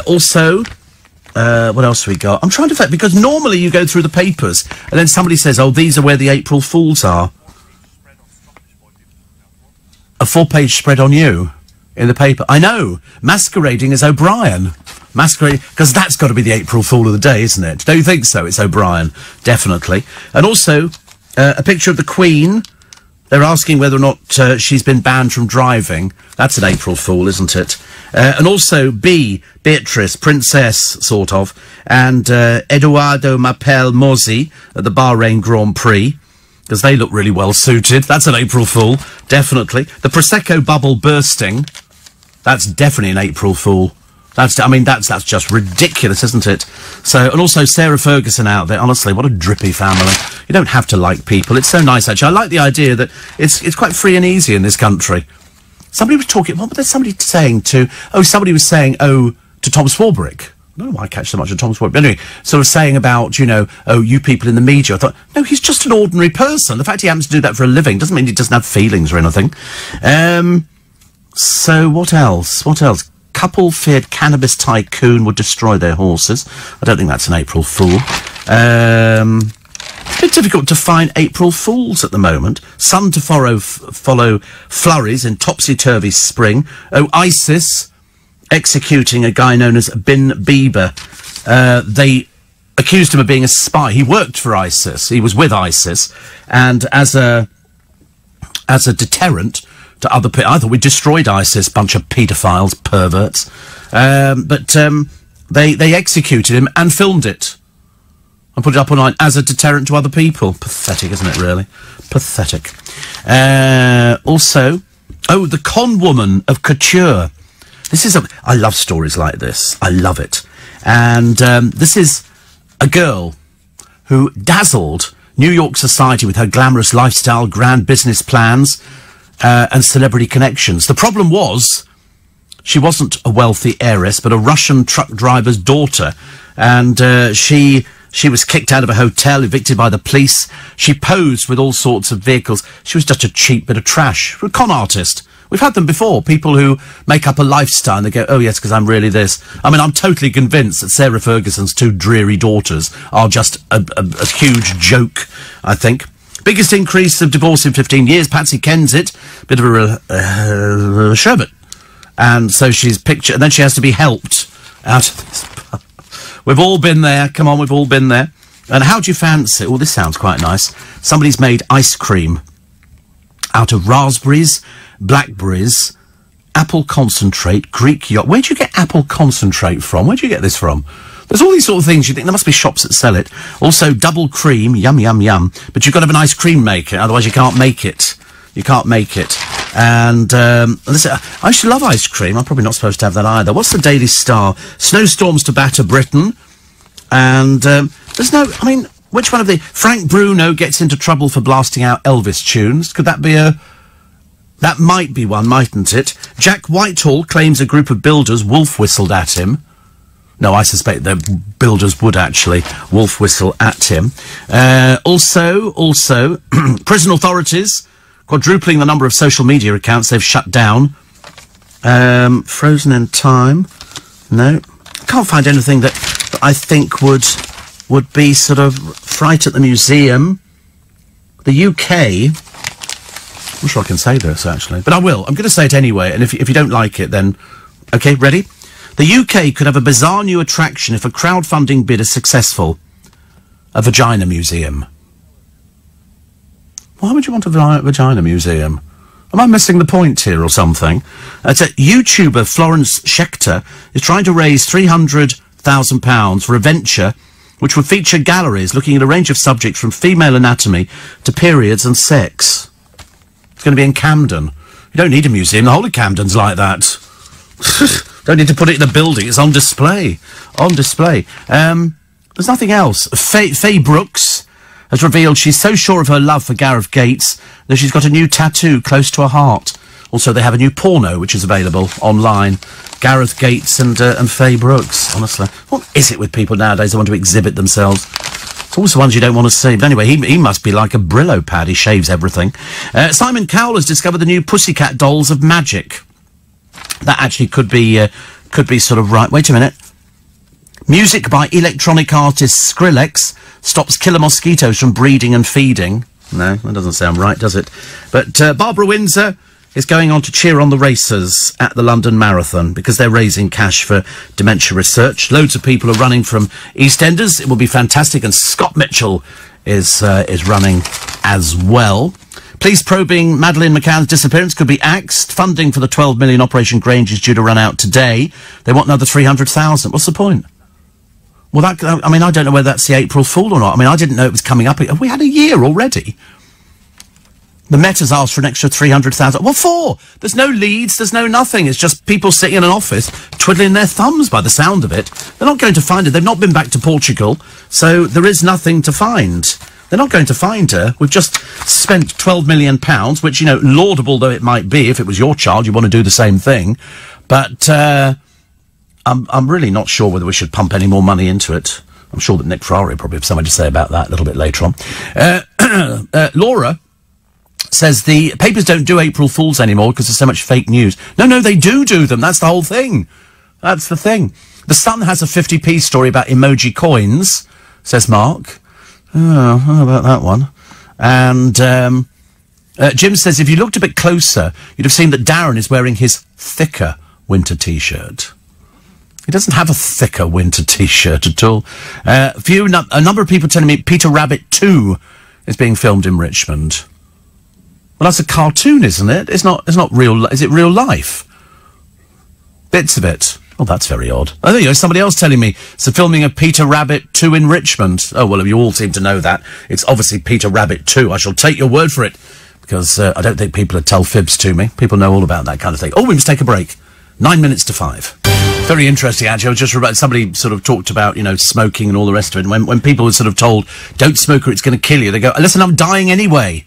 Also, what else have we got? I'm trying to think, because normally you go through the papers, and then somebody says, oh, these are where the April Fools are. A 4-page spread on you in the paper. I know. Masquerading as O'Brien. Masquerading, because that's got to be the April Fool of the day, isn't it? Don't you think so? It's O'Brien. Definitely. And also, a picture of the Queen. They're asking whether or not she's been banned from driving. That's an April Fool, isn't it? And also Beatrice, Princess, sort of, and Eduardo Mapel Mozzi at the Bahrain Grand Prix, because they look really well suited. That's an April Fool, definitely. The Prosecco bubble bursting. That's definitely an April Fool. That's just ridiculous, isn't it? So, and also Sarah Ferguson out there. Honestly, what a drippy family. You don't have to like people. It's so nice, actually. I like the idea that it's quite free and easy in this country. Somebody was talking... What was somebody saying to... Oh, somebody was saying, to Tom Swarbrick. I don't know why I catch so much of Tom Swarbrick. But anyway, sort of saying about, you people in the media. I thought, no, he's just an ordinary person. The fact he happens to do that for a living doesn't mean he doesn't have feelings or anything. So, what else? What else? Couple feared cannabis tycoon would destroy their horses. I don't think that's an April Fool. It's a bit difficult to find April Fools at the moment. Some to follow flurries in topsy-turvy spring. Oh, ISIS executing a guy known as Bin Bieber. They accused him of being a spy. He worked for ISIS. He was with ISIS. And as a deterrent to other people. I thought we destroyed ISIS, bunch of paedophiles, perverts. But they executed him and filmed it. And put it up online as a deterrent to other people. Pathetic, isn't it, really? Pathetic. Also, the con woman of Couture. I love stories like this. I love it. And this is a girl who dazzled New York society with her glamorous lifestyle, grand business plans, and celebrity connections. The problem was, she wasn't a wealthy heiress, but a Russian truck driver's daughter. And she was kicked out of a hotel, evicted by the police. She posed with all sorts of vehicles. She was just a cheap bit of trash. A con artist. We've had them before. People who make up a lifestyle and they go, oh yes, because I'm really this. I mean, I'm totally convinced that Sarah Ferguson's 2 dreary daughters are just a huge joke, I think. Biggest increase of divorce in 15 years. Patsy Kensit, bit of a sherbet. And so she's pictured, and then she has to be helped out of this. We've all been there. Come on, we've all been there. And how do you fancy... Oh, this sounds quite nice. Somebody's made ice cream out of raspberries, blackberries, apple concentrate, Greek yogurt. Where do you get apple concentrate from? Where do you get this from? There's all these sort of things. You think there must be shops that sell it. Also, double cream, yum, yum, yum. But you've got to have an ice cream maker, otherwise you can't make it. You can't make it. And listen, I used to love ice cream. I'm probably not supposed to have that either. What's the Daily Star? Snowstorms to batter Britain. And there's no... I mean, which one of the... Frank Bruno gets into trouble for blasting out Elvis tunes. Could that be a... That might be one, mightn't it? Jack Whitehall claims a group of builders wolf whistled at him. No, I suspect the builders would actually wolf whistle at him. Also, prison authorities quadrupling the number of social media accounts they've shut down. Frozen in time. No. Can't find anything that I think would be sort of fright at the museum. The UK... I'm sure I can say this, actually. But I will. I'm going to say it anyway, and if you don't like it, then... OK, ready? The UK could have a bizarre new attraction if a crowdfunding bid is successful. A vagina museum. Why would you want a vagina museum? Am I missing the point here or something? It's a YouTuber, Florence Schechter, is trying to raise £300,000 for a venture which would feature galleries looking at a range of subjects from female anatomy to periods and sex. It's going to be in Camden. You don't need a museum. The whole of Camden's like that. Don't need to put it in a building. It's on display. On display. There's nothing else. Faye Brooks has revealed she's so sure of her love for Gareth Gates that she's got a new tattoo close to her heart. Also, they have a new porno which is available online. Gareth Gates and Faye Brooks. Honestly, what is it with people nowadays that want to exhibit themselves? It's always the ones you don't want to see. But anyway, he must be like a Brillo pad. He shaves everything. Simon Cowell has discovered the new Pussycat Dolls of Magic. That actually could be sort of right. Wait a minute. Music by electronic artist Skrillex stops killer mosquitoes from breeding and feeding. No, that doesn't sound right, does it? But Barbara Windsor is going on to cheer on the racers at the London Marathon because they're raising cash for dementia research. Loads of people are running from EastEnders. It will be fantastic. And Scott Mitchell is running as well. Police probing Madeleine McCann's disappearance could be axed. Funding for the 12 million Operation Grange is due to run out today. They want another 300,000. What's the point? Well, I mean, I don't know whether that's the April Fool or not. I mean, I didn't know it was coming up. We had a year already. The Met has asked for an extra 300,000. What for? There's no leads, there's no nothing. It's just people sitting in an office twiddling their thumbs by the sound of it. They're not going to find her. They've not been back to Portugal, so there is nothing to find. They're not going to find her. We've just spent £12 million, which, you know, laudable though it might be, if it was your child, you want to do the same thing. But I'm really not sure whether we should pump any more money into it. I'm sure that Nick Ferrari will probably have something to say about that a little bit later on. Laura says the papers don't do April Fools anymore because there's so much fake news. No, they do them. That's the whole thing. That's the thing. The Sun has a 50p story about emoji coins, says Mark. Oh, how about that one? And Jim says if you looked a bit closer, you'd have seen that Darren is wearing his thicker winter T-shirt. He doesn't have a thicker winter T-shirt at all. A number of people telling me Peter Rabbit 2 is being filmed in Richmond. Well, that's a cartoon, isn't it? It's not real. Is it real life? Bits of it. Oh, that's very odd. Oh, there you go. Somebody else telling me it's the filming of Peter Rabbit 2 in Richmond. Oh, well, you all seem to know that. It's obviously Peter Rabbit 2. I shall take your word for it, because I don't think people would tell fibs to me. People know all about that kind of thing. Oh, we must take a break. 9 minutes to 5. Very interesting, actually. I was just somebody sort of talked about, you know, smoking and all the rest of it. And when people were sort of told, don't smoke or it's going to kill you, they go, listen, I'm dying anyway.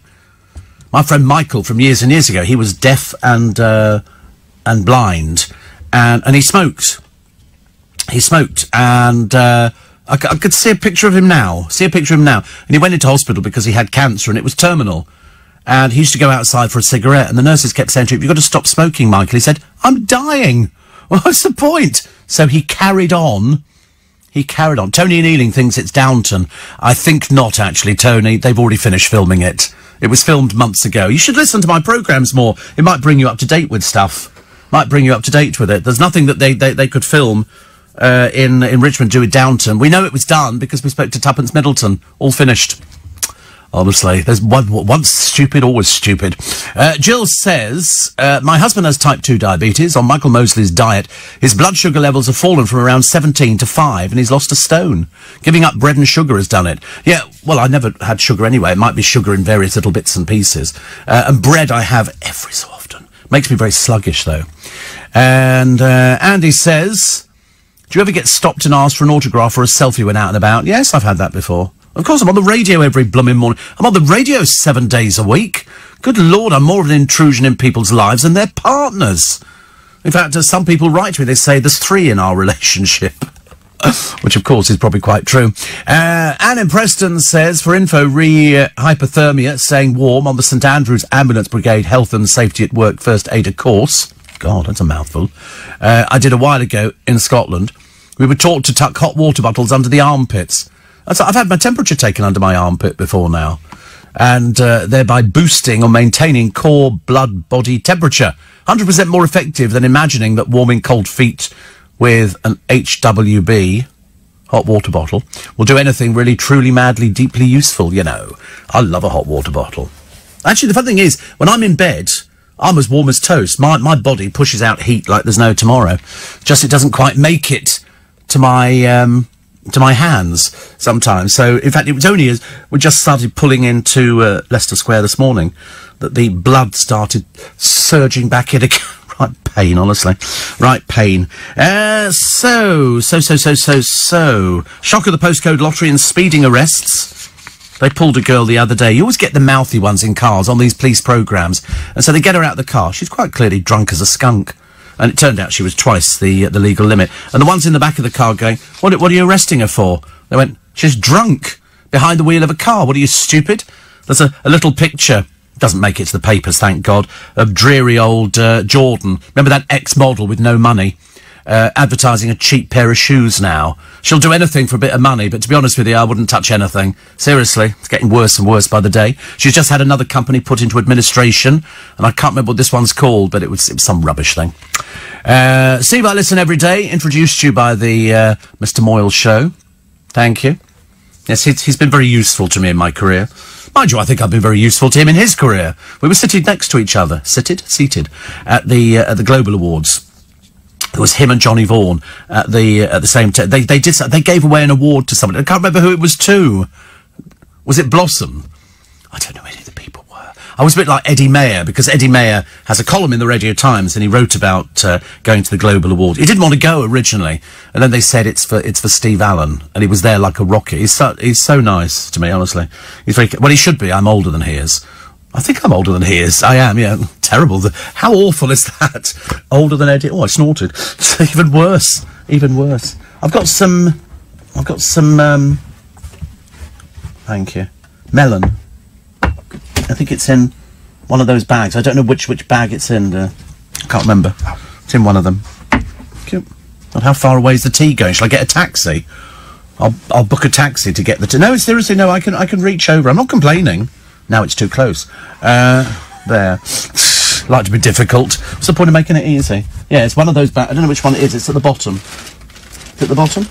My friend Michael from years and years ago, he was deaf and blind, and he smoked. He smoked, and I could see a picture of him now. And he went into hospital because he had cancer, and it was terminal. And he used to go outside for a cigarette, and the nurses kept saying to him, you've got to stop smoking, Michael. He said, I'm dying. Well, what's the point? So he carried on. Tony and Ealing thinks it's Downton. I think not, actually, Tony. They've already finished filming it. It was filmed months ago. You should listen to my programmes more. It might bring you up to date with stuff. Might bring you up to date with it. There's nothing that they could film in Richmond do with Downton. We know it was done because we spoke to Tuppence Middleton. All finished. Honestly, there's once stupid, always stupid. Jill says, my husband has type 2 diabetes. On Michael Mosley's diet, his blood sugar levels have fallen from around 17 to 5, and he's lost a stone. Giving up bread and sugar has done it. Yeah, well, I never had sugar anyway. It might be sugar in various little bits and pieces. And bread I have every so often. Makes me very sluggish, though. And Andy says, do you ever get stopped and asked for an autograph or a selfie when out and about? Yes, I've had that before. Of course, I'm on the radio every blooming morning. I'm on the radio 7 days a week. Good Lord, I'm more of an intrusion in people's lives than their partners. In fact, some people write to me, they say there's 3 in our relationship. Which, of course, is probably quite true. Anne in Preston says, for info, hypothermia, staying warm on the St Andrews Ambulance Brigade Health and Safety at Work First Aider course. God, that's a mouthful. I did a while ago in Scotland. We were taught to tuck hot water bottles under the armpits. I've had my temperature taken under my armpit before now, and thereby boosting or maintaining core blood body temperature. 100% more effective than imagining that warming cold feet with an HWB, hot water bottle, will do anything really, truly, madly, deeply useful, you know. I love a hot water bottle. Actually, the fun thing is, when I'm in bed, I'm as warm as toast. My body pushes out heat like there's no tomorrow. Just it doesn't quite make it to my hands sometimes. So, in fact, it was only as we just started pulling into Leicester Square this morning that the blood started surging back in again. Right pain, honestly. Right pain. So. Shock of the postcode lottery and speeding arrests. They pulled a girl the other day. You always get the mouthy ones in cars on these police programmes. And so they get her out of the car. She's quite clearly drunk as a skunk. And it turned out she was twice the legal limit. And the ones in the back of the car going, what are you arresting her for? They went, she's drunk behind the wheel of a car. What are you, stupid? There's a little picture, doesn't make it to the papers, thank God, of dreary old Jordan. Remember that ex-model with no money? Advertising a cheap pair of shoes now. She'll do anything for a bit of money, but to be honest with you, I wouldn't touch anything. Seriously, it's getting worse and worse by the day. She's just had another company put into administration, and I can't remember what this one's called, but it was some rubbish thing. Steve, I listen every day, introduced you by the Mr. Moyle show. Thank you. Yes, he's been very useful to me in my career. Mind you, I think I've been very useful to him in his career. We were sitting next to each other, seated, at the Global Awards. It was him and Johnny Vaughan at the same time. They gave away an award to somebody. I can't remember who it was to. Was it Blossom? I don't know who any of the people were. I was a bit like Eddie Mayer, because Eddie Mayer has a column in the Radio Times, and he wrote about going to the Global Award. He didn't want to go originally, and then they said it's for Steve Allen, and he was there like a rocket. He's so nice to me, honestly. He's very well. He should be. I'm older than he is. I think I'm older than he is. I am, yeah. Terrible. How awful is that? Older than Eddie. Oh, I snorted. It's even worse. Even worse. I've got some, thank you. Melon. I think it's in one of those bags. I don't know which bag it's in. I can't remember. It's in one of them. Cute. And how far away is the tea going? Shall I get a taxi? I'll book a taxi to get the tea. No, seriously, no, I can reach over. I'm not complaining. Now it's too close. There. Like to be difficult. What's the point of making it easy? Yeah, it's one of those bags. I don't know which one it is. It's at the bottom. Is it at the bottom?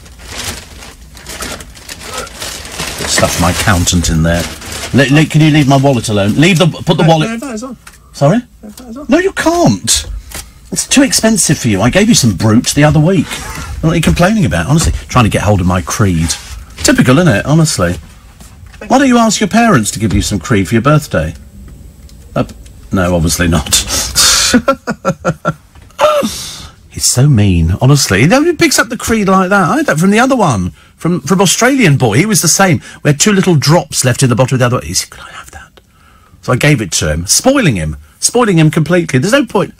Stuff my accountant in there. Can you leave my wallet alone? Put the wallet... No, that is on. Sorry? No, that is on. No, you can't. It's too expensive for you. I gave you some brute the other week. What are you complaining about? Honestly, trying to get hold of my creed. Typical, isn't it? Honestly. Why don't you ask your parents to give you some creed for your birthday? No, obviously not. He's so mean, honestly. Nobody picks up the creed like that. I had that from the other one, from Australian boy. He was the same. We had 2 little drops left in the bottom of the other one. He said, "Could I have that?" So I gave it to him, spoiling him completely. There's no point.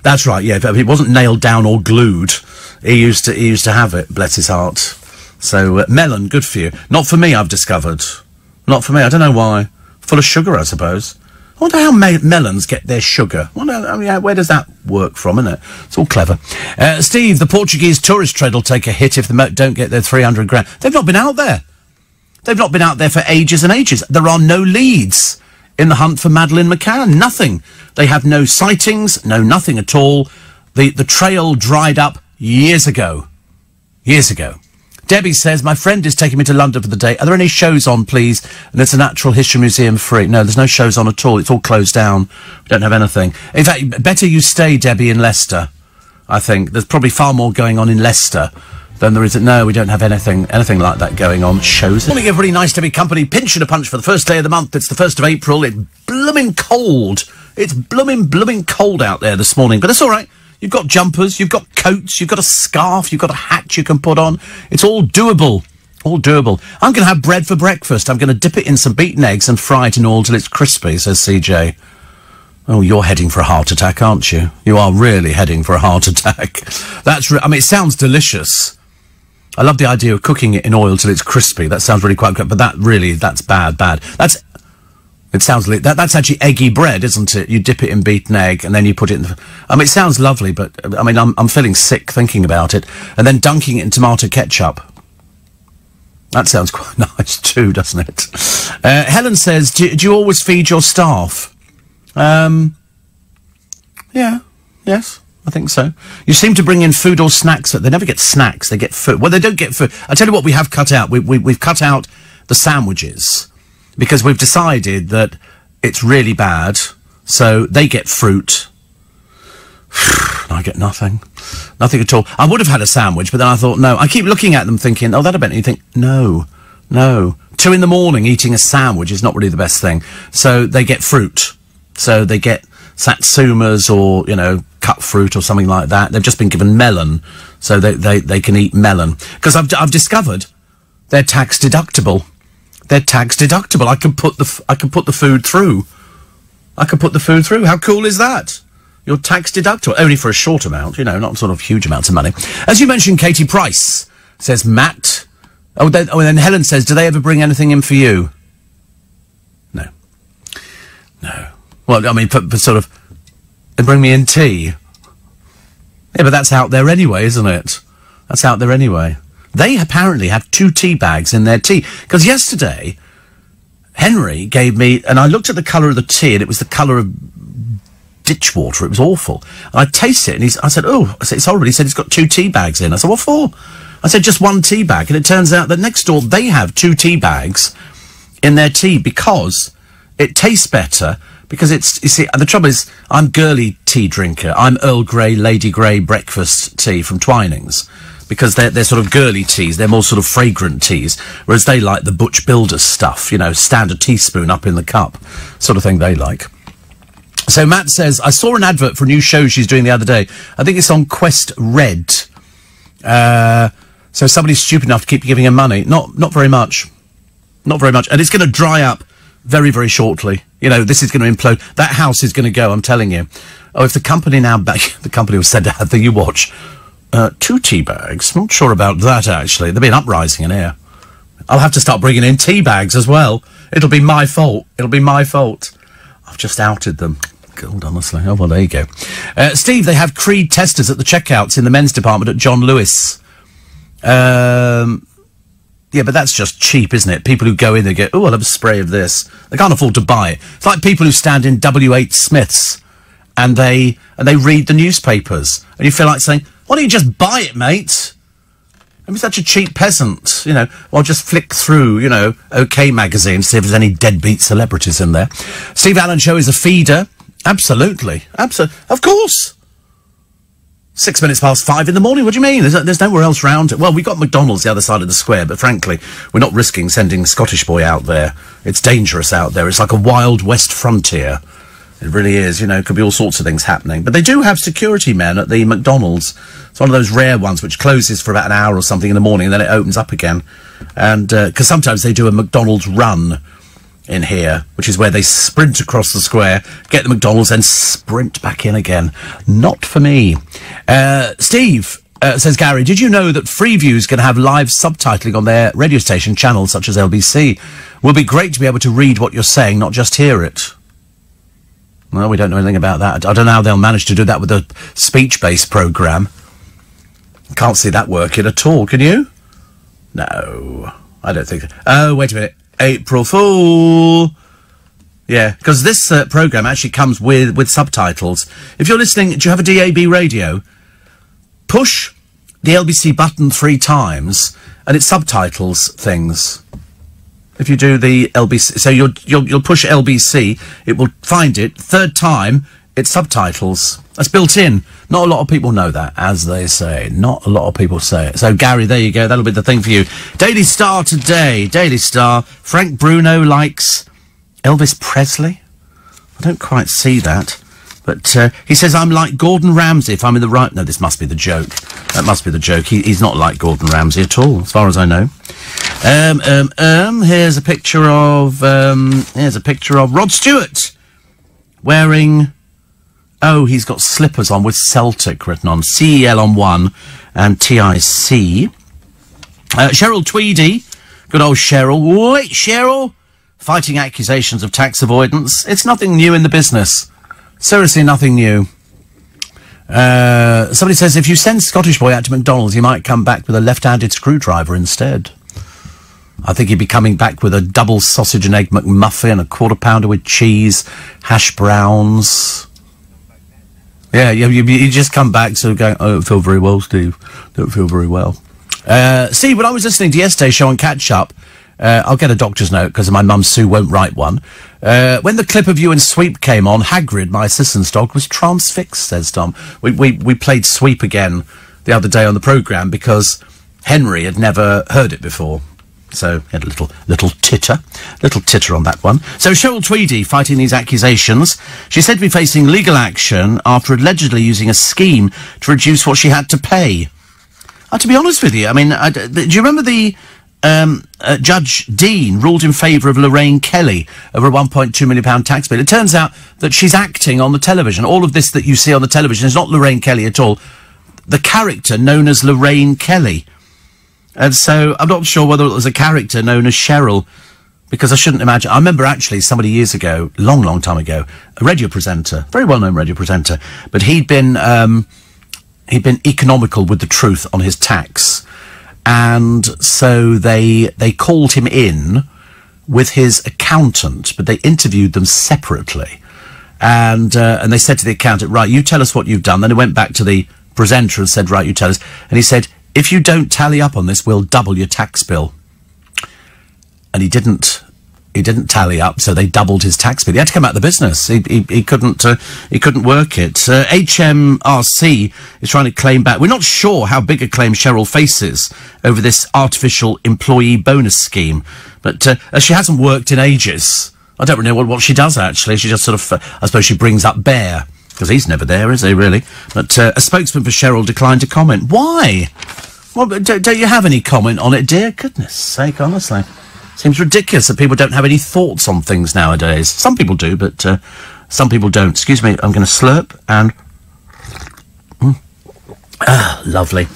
That's right. Yeah, if it wasn't nailed down or glued, he used to have it. Bless his heart. So melon, good for you. Not for me, I've discovered. Not for me. I don't know why. Full of sugar, I suppose. I wonder how melons get their sugar. Where does that work from, isn't it? It's all clever. Steve, the Portuguese tourist trade will take a hit if they don't get their 300 grand. They've not been out there. They've not been out there for ages and ages. There are no leads in the hunt for Madeleine McCann. Nothing. They have no sightings, no nothing at all. The trail dried up years ago. years ago. Debbie says, my friend is taking me to London for the day. Are there any shows on, please? And it's a Natural History Museum free. No, there's no shows on at all. It's all closed down. We don't have anything. In fact, better you stay, Debbie, in Leicester, I think. There's probably far more going on in Leicester than there is at... No, we don't have anything like that going on. Shows. Morning, everybody. Nice to be company. Pinch and a punch for the first day of the month. It's the 1st of April. It's blooming cold. It's blooming cold out there this morning. But that's all right. You've got jumpers, you've got coats, you've got a scarf, you've got a hat you can put on. It's all doable. All doable. I'm going to have bread for breakfast. I'm going to dip it in some beaten eggs and fry it in oil till it's crispy, says CJ. Oh, you're heading for a heart attack, aren't you? You are really heading for a heart attack. I mean, it sounds delicious. I love the idea of cooking it in oil till it's crispy. That sounds really quite good, but that's bad. That's actually eggy bread, isn't it? You dip it in beaten egg and then you put it in... I mean, it sounds lovely, but, I mean, I'm feeling sick thinking about it. And then dunking it in tomato ketchup. That sounds quite nice too, doesn't it? Helen says, do you always feed your staff? Yeah, yes, I think so. You seem to bring in food or snacks. They never get snacks, they get food. Well, they don't get food. I tell you what we have cut out. We've cut out the sandwiches. Because we've decided that it's really bad, so they get fruit. I get nothing. Nothing at all. I would have had a sandwich, but then I thought, no. I keep looking at them thinking, oh, that'd be... You think, no. 2 in the morning eating a sandwich is not really the best thing. So they get fruit. So they get satsumas or, cut fruit or something like that. They've just been given melon, so they can eat melon. Because I've discovered they're tax deductible. They're tax deductible. I can put the food through. How cool is that? You're tax deductible. Only for a short amount, not sort of huge amounts of money. As you mentioned, Katie Price, says Matt. And then Helen says, do they ever bring anything in for you? No. Well, I mean, for sort of, they bring me in tea. Yeah, but that's out there anyway, isn't it? That's out there anyway. They apparently have 2 tea bags in their tea. Because yesterday, Henry gave me... And I looked at the colour of the tea, and it was the colour of ditch water. It was awful. And I tasted it, and I said, it's horrible. He said, it's got 2 tea bags in. I said, what for? I said, just 1 tea bag. And it turns out that next door, they have 2 tea bags in their tea because it tastes better. Because it's... You see, the trouble is, I'm girly tea drinker. I'm Earl Grey, Lady Grey breakfast tea from Twinings. Because they're sort of girly teas, they're more sort of fragrant teas, whereas they like the Butch Builders stuff, stand a teaspoon up in the cup, sort of thing they like. So Matt says, I saw an advert for a new show she's doing the other day. I think it's on Quest Red. So somebody's stupid enough to keep giving her money. Not very much. Not very much. And it's going to dry up very, very shortly. This is going to implode. That house is going to go, I'm telling you. Oh, if the company the company was said to have you watch... 2 tea bags. Not sure about that, actually. There'll be an uprising in here. I'll have to start bringing in tea bags as well. It'll be my fault. I've just outed them. God, honestly. Oh, well, there you go. Steve, they have Creed testers at the checkouts in the men's department at John Lewis. Yeah, but that's just cheap, isn't it? People who go in, they go, I'll have a spray of this. They can't afford to buy it. It's like people who stand in W.H. Smith's and they read the newspapers. And you feel like saying... Why don't you just buy it, mate? I'm such a cheap peasant, Or just flick through, OK Magazine, see if there's any deadbeat celebrities in there. Steve Allen Show is a feeder. Absolutely. Of course. 6 minutes past 5 in the morning. What do you mean? There's nowhere else round. Well, we've got McDonald's the other side of the square, but frankly, we're not risking sending Scottish Boy out there. It's dangerous out there. It's like a wild west frontier. It really is, could be all sorts of things happening. But they do have security men at the McDonald's. It's one of those rare ones which closes for about an hour or something in the morning and then it opens up again. And, because sometimes they do a McDonald's run in here, which is where they sprint across the square, get the McDonald's and sprint back in again. Not for me. Steve, says Gary, did you know that Freeview's going to have live subtitling on their radio station channels such as LBC? Will be great to be able to read what you're saying, not just hear it. Well, we don't know anything about that. I don't know how they'll manage to do that with a speech-based programme. Can't see that working at all, can you? No, I don't think so. Oh, wait a minute. April Fool! Yeah, because this programme actually comes with subtitles. If you're listening, do you have a DAB radio? Push the LBC button 3 times, and it subtitles things. If you do the LBC, so you'll push LBC, it will find it. 3rd time, it subtitles. That's built in. Not a lot of people know that, as they say. Not a lot of people say it. So, Gary, there you go. That'll be the thing for you. Daily Star today. Daily Star. Frank Bruno likes Elvis Presley. I don't quite see that. But he says, I'm like Gordon Ramsay if I'm in the right... No, this must be the joke. That must be the joke. He's not like Gordon Ramsay at all, as far as I know. Here's a picture of... Rod Stewart wearing... Oh, he's got slippers on with Celtic written on. CEL on one and TIC. Cheryl Tweedy. Good old Cheryl. Wait, Cheryl! Fighting accusations of tax avoidance. It's nothing new in the business. Seriously, nothing new. Somebody says, if you send Scottish Boy out to McDonald's, he might come back with a left-handed screwdriver instead. I think he'd be coming back with a double sausage and egg McMuffin, a quarter pounder with cheese, hash browns. Yeah, you just come back sort of going, I don't feel very well, Steve. Don't feel very well. See, when I was listening to yesterday's show on Catch Up, I'll get a doctor's note because my mum Sue won't write one. When the clip of you and Sweep came on, Hagrid, my assistant's dog, was transfixed, says Tom. We played Sweep again the other day on the programme because Henry had never heard it before. So he had a little titter on that one. So Cheryl Tweedy fighting these accusations. She said to be facing legal action after allegedly using a scheme to reduce what she had to pay. To be honest with you, I mean, do you remember the... Judge Dean ruled in favour of Lorraine Kelly over a £1.2 million tax bill. It turns out that she's acting on the television. All of this that you see on the television is not Lorraine Kelly at all. The character known as Lorraine Kelly. And so I'm not sure whether it was a character known as Cheryl, because I shouldn't imagine. I remember actually somebody years ago, long time ago, a radio presenter, very well-known radio presenter, but he'd been economical with the truth on his tax. And so they called him in with his accountant, but they interviewed them separately. And they said to the accountant, right, you tell us what you've done. Then he went back to the presenter and said, right, you tell us. And he said, if you don't tally up on this, we'll double your tax bill. And he didn't tally up, so they doubled his tax bill. He had to come out of the business. He couldn't work it. HMRC is trying to claim back. We're not sure how big a claim Cheryl faces over this artificial employee bonus scheme, but she hasn't worked in ages. I don't really know what she does, actually. She just sort of, I suppose she brings up Bear, because he's never there, is he, really? But a spokesman for Cheryl declined to comment. Why? Well, don't you have any comment on it, dear? Goodness sake, honestly. Seems ridiculous that people don't have any thoughts on things nowadays. Some people do, but some people don't. Excuse me, I'm going to slurp and... lovely.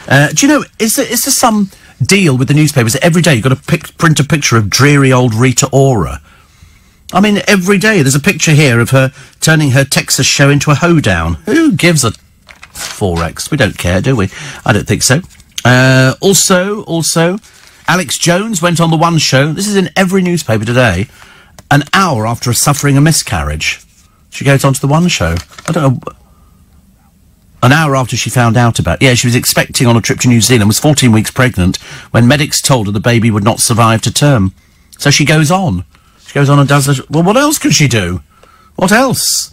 Do you know, is there some deal with the newspapers that every day you've got to print a picture of dreary old Rita Ora? I mean, every day there's a picture here of her turning her Texas show into a hoedown. Who gives a 4X? We don't care, do we? I don't think so. Also, Alex Jones went on the One Show. This is in every newspaper today. An hour after suffering a miscarriage, she goes on to the One Show. I don't know. An hour after she found out about it. Yeah, she was expecting on a trip to New Zealand, was 14 weeks pregnant, when medics told her the baby would not survive to term. So she goes on. She goes on and does it. Well, what else can she do? What else?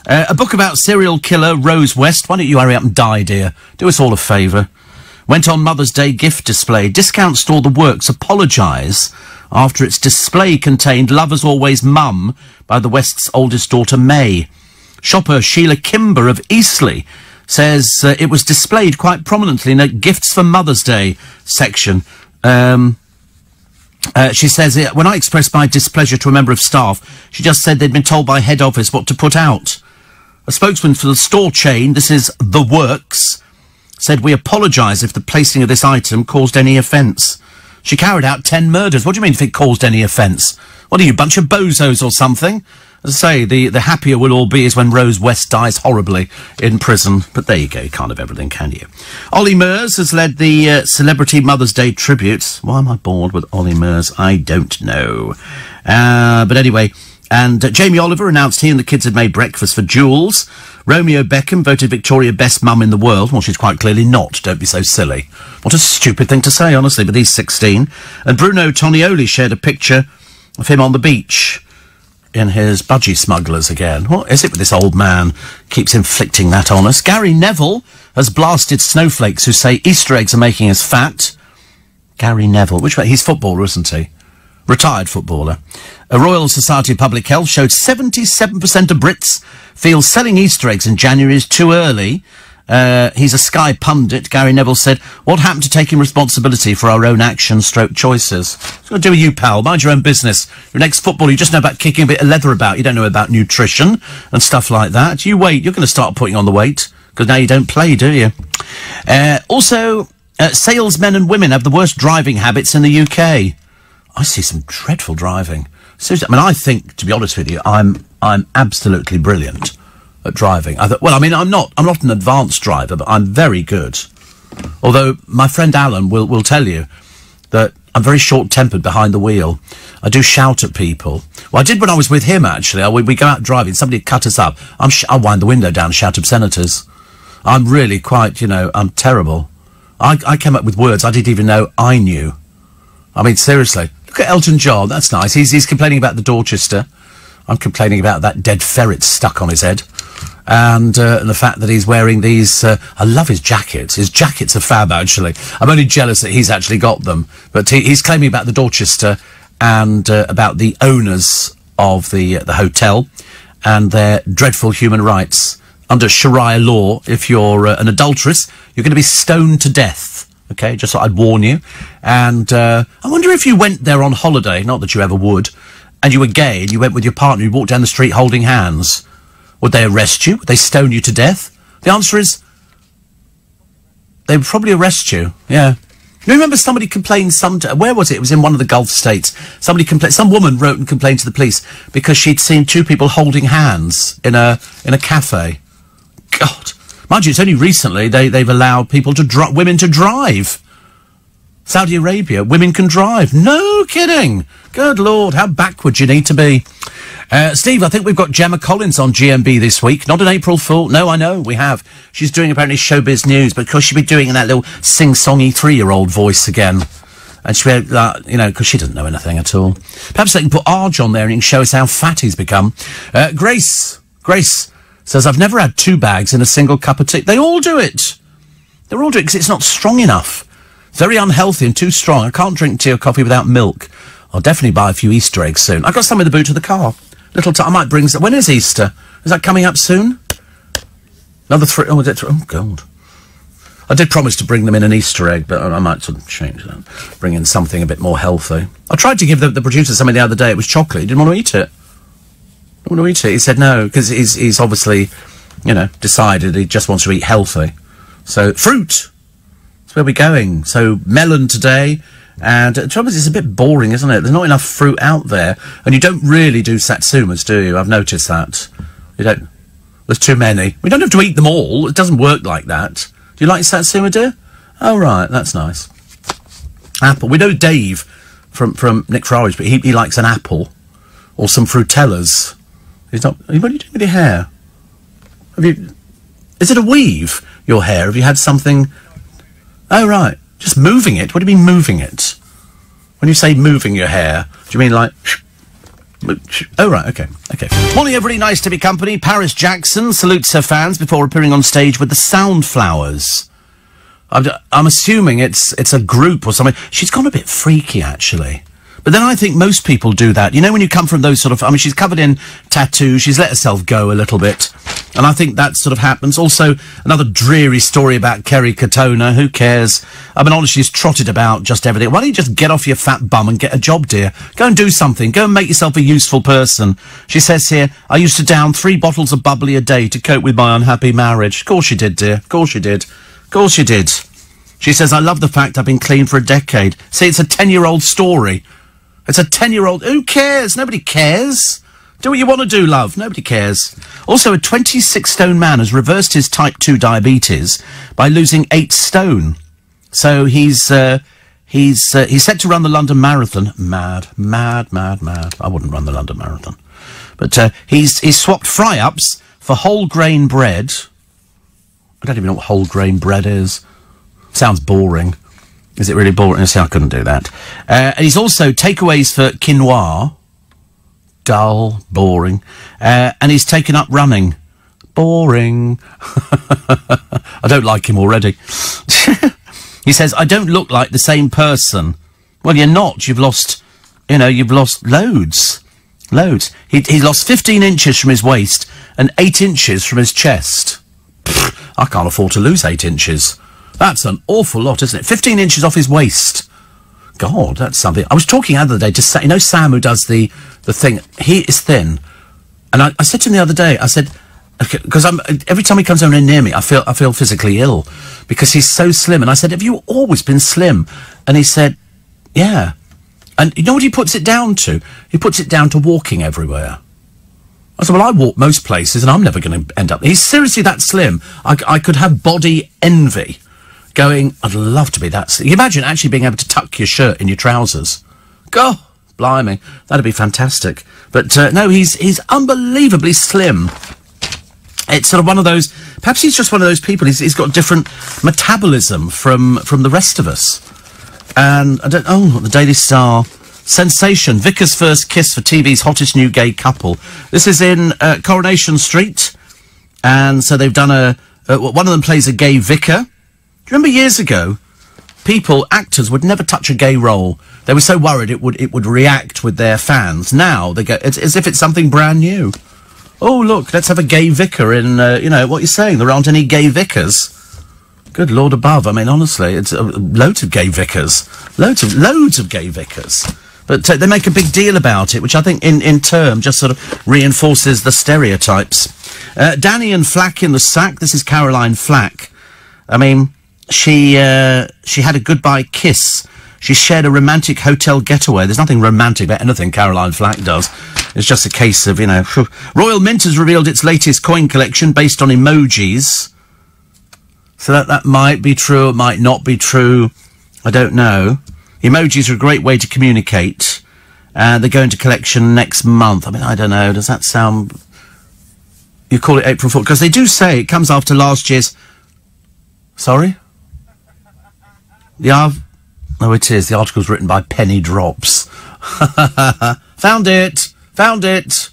A book about serial killer Rose West. Why don't you hurry up and die, dear? Do us all a favour. Went on Mother's Day gift display. Discount store The Works apologise after its display contained Lover's Always Mum by the West's oldest daughter, May. Shopper Sheila Kimber of Eastleigh says it was displayed quite prominently in a Gifts for Mother's Day section. She says, when I expressed my displeasure to a member of staff, she just said they'd been told by head office what to put out. A spokesman for the store chain, this is The Works, said, we apologise if the placing of this item caused any offence. She carried out 10 murders. What do you mean if it caused any offence? What are you, a bunch of bozos or something? As I say, the happier we'll all be is when Rose West dies horribly in prison. But there you go, you can't have everything, can you? Ollie Murs has led the Celebrity Mother's Day tributes. Why am I bored with Ollie Murs? I don't know. But anyway, And Jamie Oliver announced he and the kids had made breakfast for Jules. Romeo Beckham voted Victoria best mum in the world. Well, she's quite clearly not. Don't be so silly. What a stupid thing to say, honestly, but he's 16. And Bruno Tonioli shared a picture of him on the beach in his budgie smugglers again. What is it with this old man? Keeps inflicting that on us. Gary Neville has blasted snowflakes who say Easter eggs are making us fat. Gary Neville. Which way? He's footballer, isn't he? Retired footballer. A Royal Society of Public Health showed 77% of Brits feel selling Easter eggs in January is too early. He's a Sky pundit. Gary Neville said, what happened to taking responsibility for our own actions stroke choices? What's got to do with you, pal? Mind your own business. You're an ex-footballer. You just know about kicking a bit of leather about. You don't know about nutrition and stuff like that. You wait. You're going to start putting on the weight because now you don't play, do you? Also, salesmen and women have the worst driving habits in the UK. I see some dreadful driving. Seriously, I mean, I think, to be honest with you, I'm absolutely brilliant at driving. I'm not an advanced driver, but I'm very good. Although my friend Alan will tell you that I'm very short-tempered behind the wheel. I do shout at people. Well, I did when I was with him, actually. We go out driving, somebody cut us up. I'll wind the window down and shout obscenities. I'm really quite, I'm terrible. I came up with words I didn't even know I knew. I mean, seriously. Look at Elton John, that's nice. He's complaining about the Dorchester. I'm complaining about that dead ferret stuck on his head. And the fact that he's wearing these... I love his jackets. His jackets are fab, actually. I'm only jealous that he's actually got them. But he's claiming about the Dorchester and about the owners of the hotel and their dreadful human rights. Under Sharia law, if you're an adulteress, you're going to be stoned to death. Okay, just thought I'd warn you. And I wonder if you went there on holiday, not that you ever would, and you were gay and you went with your partner, you walked down the street holding hands. Would they arrest you? Would they stone you to death? The answer is, they would probably arrest you, yeah. You remember somebody complained where was it? It was in one of the Gulf states. Some woman wrote and complained to the police because she'd seen two people holding hands in a cafe. God. Mind you, it's only recently they've allowed women to drive. Saudi Arabia, women can drive. No kidding. Good Lord, how backward you need to be. Steve, I think we've got Gemma Collins on GMB this week. Not an April Fool. No, I know, we have. She's doing apparently showbiz news, but because she'll be doing in that little sing-songy 3-year-old voice again. And she'll be, because she doesn't know anything at all. Perhaps they can put Arj on there and he can show us how fat he's become. Grace says, I've never had 2 bags in a single cup of tea. They all do it. They all do it because it's not strong enough. It's very unhealthy and too strong. I can't drink tea or coffee without milk. I'll definitely buy a few Easter eggs soon. I've got some in the boot of the car. I might bring some. When is Easter? Is that coming up soon? Another 3. Oh, God. I did promise to bring them in an Easter egg, but I might sort of change that. Bring in something a bit more healthy. I tried to give the producer something the other day. It was chocolate. He didn't want to eat it. He said no, because he's obviously, decided he just wants to eat healthy. So, fruit! That's where we're going. So, melon today, and the trouble is it's a bit boring, isn't it? There's not enough fruit out there, and you don't really do satsumas, do you? I've noticed that. You don't. There's too many. We don't have to eat them all. It doesn't work like that. Do you like satsuma, dear? Oh, right, that's nice. Apple. We know Dave from Nick Ferrari's, but he likes an apple or some frutellas. What are you doing with your hair? Is it a weave, your hair? Have you had something? Oh, right. Just moving it. What do you mean moving it? When you say moving your hair, do you mean like... Oh, right, okay. Morning, everybody. Nice to be company. Paris Jackson salutes her fans before appearing on stage with the Soundflowers. I'm assuming it's a group or something. She's gone a bit freaky, actually. But then I think most people do that. You know, when you come from those sort of... she's covered in tattoos. She's let herself go a little bit. And I think that sort of happens. Also, another dreary story about Kerry Katona. Who cares? Honestly, she's trotted about just everything. Why don't you just get off your fat bum and get a job, dear? Go and do something. Go and make yourself a useful person. She says here, I used to down 3 bottles of bubbly a day to cope with my unhappy marriage. Of course you did, dear. Of course you did. Of course you did. She says, I love the fact I've been clean for a decade. See, it's a 10-year-old story. It's a 10-year-old. Who cares? Nobody cares. Do what you want to do, love. Nobody cares. Also, a 26-stone man has reversed his type 2 diabetes by losing 8 stone. So he's set to run the London Marathon. Mad. I wouldn't run the London Marathon. But he's swapped fry-ups for whole grain bread. I don't even know what whole grain bread is. Sounds boring. Is it really boring? I couldn't do that. And he's also takeaways for quinoa. Dull, boring. And he's taken up running. Boring. I don't like him already. He says, I don't look like the same person. Well, you're not. You've lost loads. Loads. He lost 15 inches from his waist and 8 inches from his chest. Pfft, I can't afford to lose 8 inches. That's an awful lot, isn't it? 15 inches off his waist. God, that's something. I was talking the other day to Sam, Sam who does the thing. He is thin. And I said to him the other day, I said, because every time he comes over near me, I feel physically ill because he's so slim. And I said, have you always been slim? And he said, yeah. And you know what he puts it down to? He puts it down to walking everywhere. I said, well, I walk most places and I'm never going to end up. He's seriously that slim. I could have body envy going, I'd love to be that slim. You imagine actually being able to tuck your shirt in your trousers. God, blimey, that'd be fantastic. But no, he's unbelievably slim. It's sort of one of those, perhaps he's just one of those people, he's got different metabolism from the rest of us. And the Daily Star, sensation, Vicar's first kiss for TV's hottest new gay couple. This is in Coronation Street, and so they've done one of them plays a gay vicar. Do you remember years ago, actors would never touch a gay role. They were so worried it would react with their fans. Now, they go, it's as if it's something brand new. Oh, look, let's have a gay vicar in, what you're saying, there aren't any gay vicars. Good Lord above, I mean, honestly, it's loads of gay vicars. Loads of gay vicars. But they make a big deal about it, which I think in turn just sort of reinforces the stereotypes. Danny and Flack in the sack. This is Caroline Flack. I mean, she had a goodbye kiss. She shared a romantic hotel getaway. There's nothing romantic about anything Caroline Flack does. It's just a case of, Royal Mint has revealed its latest coin collection based on emojis. So that might be true, it might not be true. I don't know. Emojis are a great way to communicate. They go into collection next month. I mean, I don't know. Does that sound... You call it April Fool? Because they do say it comes after last year's... Sorry? Oh, it is. The article's written by Penny Drops. Found it.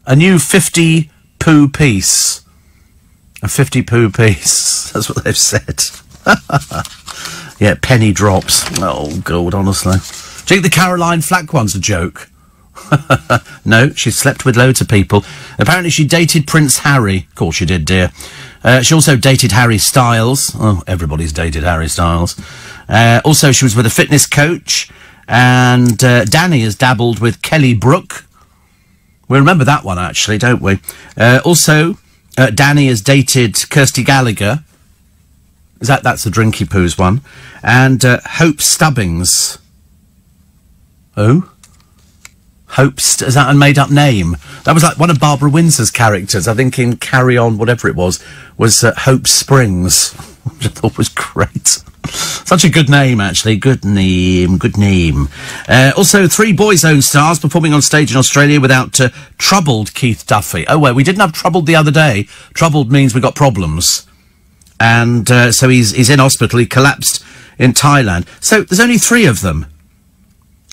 A new 50 poo piece. A 50 poo piece. That's what they've said. Yeah, Penny Drops. Oh, God, honestly. Do you think the Caroline Flack one's a joke? No, she slept with loads of people. Apparently she dated Prince Harry. Of course she did, dear. She also dated Harry Styles. Oh, everybody's dated Harry Styles. Also, she was with a fitness coach. And Danny has dabbled with Kelly Brook. We remember that one, actually, don't we? Also, Danny has dated Kirsty Gallagher. That's the Drinky Poos one. And Hope Stubbings. Oh? Is that a made-up name? That was like one of Barbara Windsor's characters, I think in Carry On, whatever it was Hope Springs, which I thought was great. Such a good name, actually. Good name. Also, 3 Boyzone stars performing on stage in Australia without troubled Keith Duffy. Oh, wait, we didn't have troubled the other day. Troubled means we got problems. And so he's in hospital. He collapsed in Thailand. So there's only 3 of them.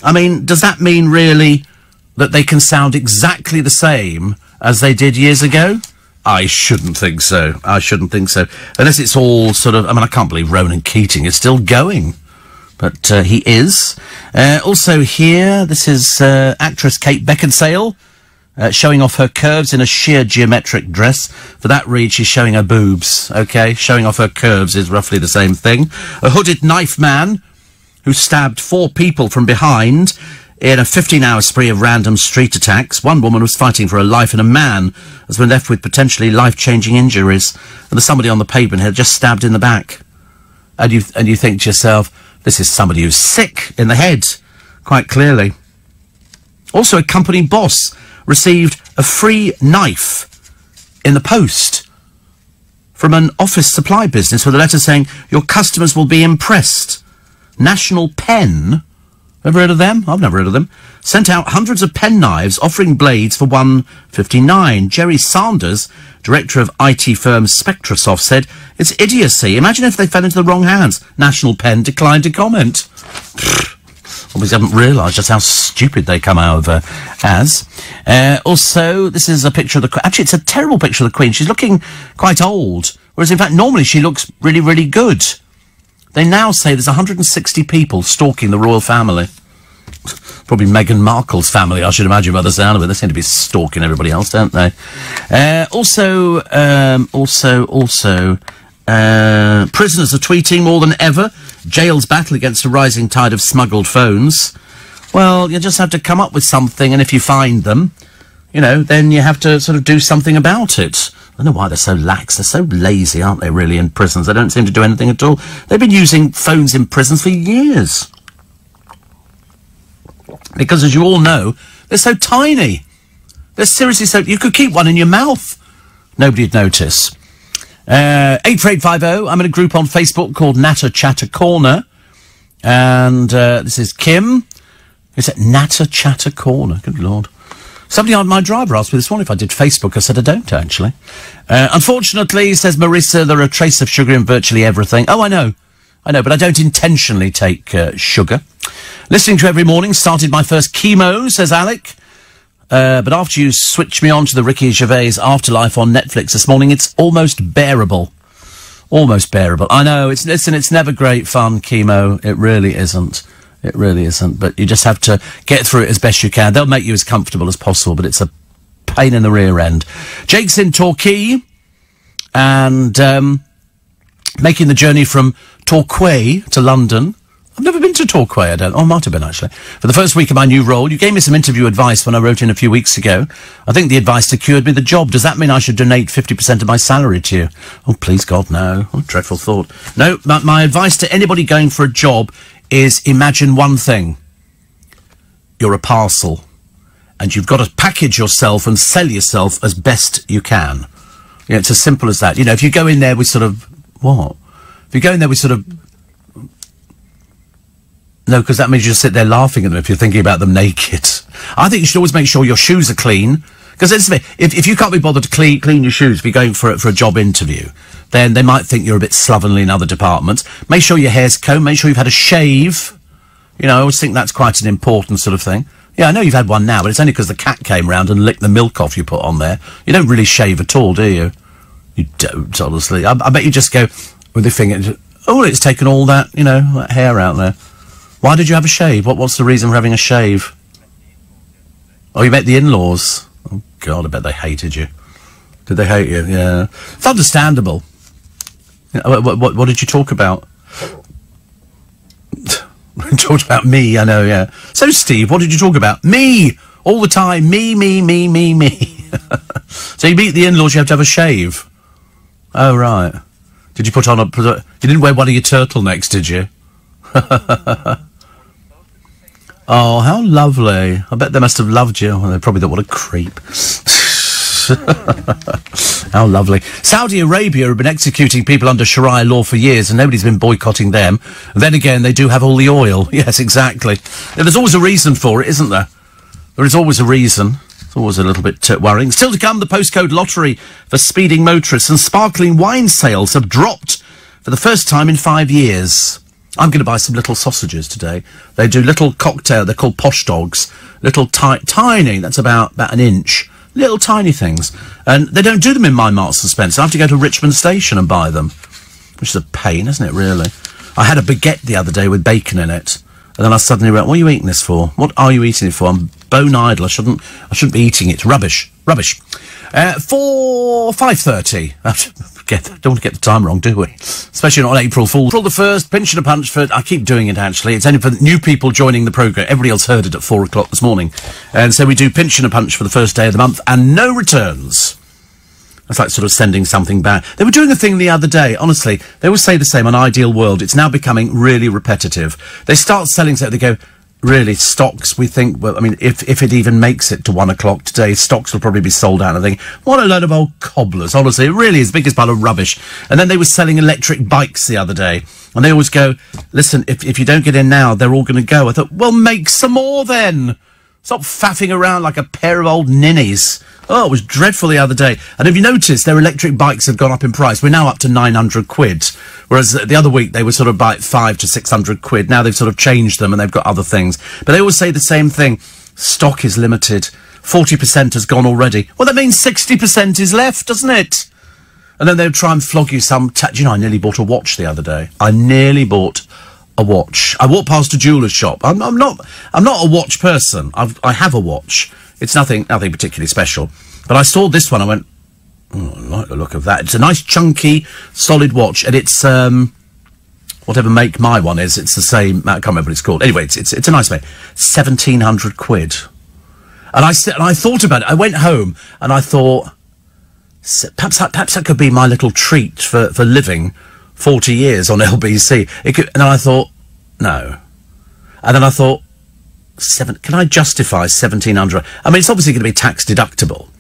I mean, does that mean really that they can sound exactly the same as they did years ago? I shouldn't think so. Unless it's all sort of... I mean, I can't believe Ronan Keating is still going. But he is. Also here, this is actress Kate Beckinsale showing off her curves in a sheer geometric dress. For that read, she's showing her boobs, okay? Showing off her curves is roughly the same thing. A hooded knife man who stabbed 4 people from behind in a 15-hour spree of random street attacks. One woman was fighting for her life and a man has been left with potentially life-changing injuries. And there's somebody on the pavement here just stabbed in the back. And you think to yourself, this is somebody who's sick in the head, quite clearly. Also, a company boss received a free knife in the post from an office supply business with a letter saying, your customers will be impressed. National Pen Ever heard of them? I've never heard of them. Sent out hundreds of penknives, offering blades for $1.59. Jerry Sanders, director of IT firm Spectrasoft, said, "It's idiocy. Imagine if they fell into the wrong hands." National Pen declined to comment. Obviously haven't realised just how stupid they come out as. Also, this is a picture of the Queen. Actually, it's a terrible picture of the Queen. She's looking quite old, whereas in fact normally she looks really, really good. They now say there's 160 people stalking the royal family. Probably Meghan Markle's family, I should imagine, by the sound of it. They seem to be stalking everybody else, don't they? Also, prisoners are tweeting more than ever. Jails battle against a rising tide of smuggled phones. Well, you just have to come up with something, and if you find them, you know, then you have to sort of do something about it. I don't know why they're so lax. They're so lazy, aren't they, really, in prisons? They don't seem to do anything at all. They've been using phones in prisons for years. Because, as you all know, they're so tiny. They're seriously so... You could keep one in your mouth. Nobody'd notice. 84850. I'm in a group on Facebook called Natter Chatter Corner. And this is Kim. Is it Natter Chatter Corner? Good Lord. Somebody on my driver asked me this morning if I did Facebook. I said I don't, actually. Unfortunately, says Marissa, there are a trace of sugar in virtually everything. Oh, I know, but I don't intentionally take sugar. Listening to every morning, started my first chemo, says Alec. But after you switched me on to the Ricky Gervais Afterlife on Netflix this morning, it's almost bearable. Almost bearable. I know, it's never great fun, chemo. It really isn't. It really isn't, but you just have to get through it as best you can. They'll make you as comfortable as possible, but it's a pain in the rear end. Jake's in Torquay, and making the journey from Torquay to London. I've never been to Torquay, I might have been, actually. For the first week of my new role, you gave me some interview advice when I wrote in a few weeks ago. I think the advice secured me the job. Does that mean I should donate 50% of my salary to you? Oh, please, God, no. What a dreadful thought. No, my advice to anybody going for a job is imagine one thing. You're a parcel, and you've got to package yourself and sell yourself as best you can. You know, it's as simple as that. You know, if you go in there with sort of... What? If you go in there with sort of... No, because that means you just sit there laughing at them if you're thinking about them naked. I think you should always make sure your shoes are clean. Because if you can't be bothered to clean your shoes if you're going for a job interview, then they might think you're a bit slovenly in other departments. Make sure your hair's combed. Make sure you've had a shave. You know, I always think that's quite an important sort of thing. Yeah, I know you've had one now, but it's only because the cat came round and licked the milk off you put on there. You don't really shave at all, do you? You don't, honestly. I bet you just go with your finger. Oh, it's taken all that, you know, that hair out there. Why did you have a shave? What's the reason for having a shave? Oh, you met the in-laws. Oh, God, I bet they hated you. Did they hate you? Yeah. It's understandable. You know, what did you talk about? Talked about me, I know, yeah. So, Steve, what did you talk about? Me! All the time. Me. So you meet the in-laws, you have to have a shave. Oh, right. Did you put on you didn't wear one of your turtlenecks, did you? Oh, how lovely. I bet they must have loved you. Well, they probably thought, what a creep. How lovely. Saudi Arabia have been executing people under Sharia law for years, and nobody's been boycotting them. And then again, they do have all the oil. Yes, exactly. Now, there's always a reason for it, isn't there? There is always a reason. It's always a little bit worrying. Still to come, the postcode lottery for speeding motorists, and sparkling wine sales have dropped for the first time in 5 years. I'm going to buy some little sausages today. They do little cocktail, they're called posh dogs. Little tiny, that's about an inch. Little tiny things. And they don't do them in my Marks and Spencer. I have to go to Richmond Station and buy them. Which is a pain, isn't it, really? I had a baguette the other day with bacon in it. And then I suddenly went, what are you eating this for? What are you eating it for? I'm bone idle. I shouldn't be eating it. Rubbish. 5:30. Don't want to get the time wrong, do we? Especially not on April Fool's. April the 1st, Pinch and a Punch for... I keep doing it, actually. It's only for new people joining the programme. Everybody else heard it at 4 o'clock this morning. And so we do Pinch and a Punch for the first day of the month, and no returns. That's like sort of sending something back. They were doing a thing the other day, honestly. They always say the same on Ideal World. It's now becoming really repetitive. They start selling something, they go, really, stocks, we think, well, I mean, if it even makes it to 1 o'clock today, stocks will probably be sold out. I think, what a load of old cobblers, honestly. It really is the biggest pile of rubbish. And then they were selling electric bikes the other day. And they always go, listen, if you don't get in now, they're all going to go. I thought, well, make some more then. Stop faffing around like a pair of old ninnies. Oh, it was dreadful the other day. And have you noticed their electric bikes have gone up in price? We're now up to 900 quid. Whereas the other week they were sort of about 500 to 600 quid. Now they've sort of changed them and they've got other things. But they always say the same thing. Stock is limited. 40% has gone already. Well, that means 60% is left, doesn't it? And then they'll try and flog you some... you know, I nearly bought a watch the other day. I nearly bought a watch. I walked past a jeweller's shop. I'm not a watch person. I have a watch. It's nothing particularly special. But I saw this one. I went, oh, I like the look of that. It's a nice, chunky, solid watch, and it's whatever make my one is. It's the same. I can't remember what it's called. Anyway, it's a nice make. 1,700 quid. And I thought about it. I went home and I thought, perhaps that could be my little treat for living 40 years on LBC. And then I thought, no. And then I thought, can I justify 1,700? I mean, it's obviously going to be tax deductible.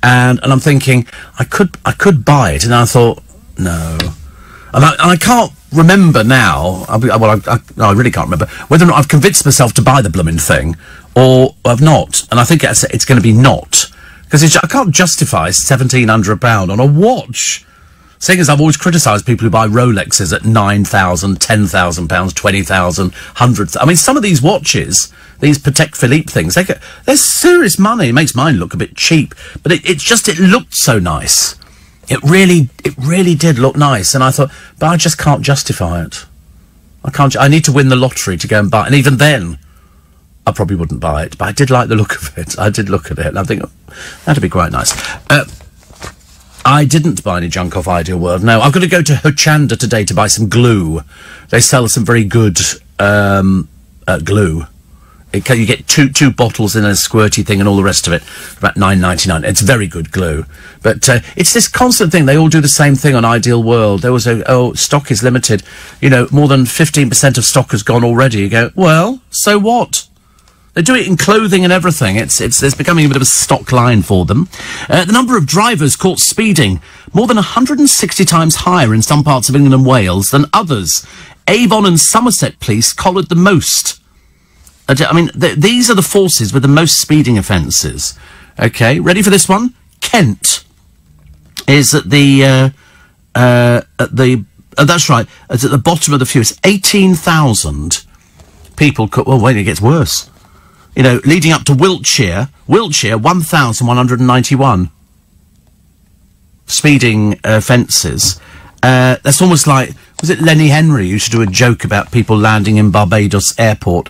And I'm thinking, I could buy it. And I thought, no. And I can't remember now, I really can't remember, whether or not I've convinced myself to buy the blooming thing, or I've not. And I think it's going to be not. Because I can't justify £1,700 on a watch. Seeing as I've always criticised people who buy Rolexes at £9,000, £10,000, £20,000, £100,000. I mean, some of these watches, these Patek Philippe things, they're serious money. It makes mine look a bit cheap, but it looked so nice. It really did look nice, and I thought, but I just can't justify it. I need to win the lottery to go and buy it, and even then, I probably wouldn't buy it, but I did like the look of it. I did look at it, and I think, that'd be quite nice. I didn't buy any junk off Ideal World. No, I've got to go to Hochanda today to buy some glue. They sell some very good glue. You get two bottles in a squirty thing and all the rest of it, about $9.99. It's very good glue. But it's this constant thing. They all do the same thing on Ideal World. There was stock is limited. You know, more than 15% of stock has gone already. You go, well, so what? They do it in clothing and everything. It's becoming a bit of a stock line for them. The number of drivers caught speeding more than 160 times higher in some parts of England and Wales than others. Avon and Somerset police collared the most. I mean, these are the forces with the most speeding offences. Okay, ready for this one? Kent is at that's right. It's at the bottom of the fewest. 18,000 people. Well, wait, it gets worse. You know, leading up to Wiltshire, 1,191 speeding offences. That's almost like, was it Lenny Henry who used to do a joke about people landing in Barbados Airport?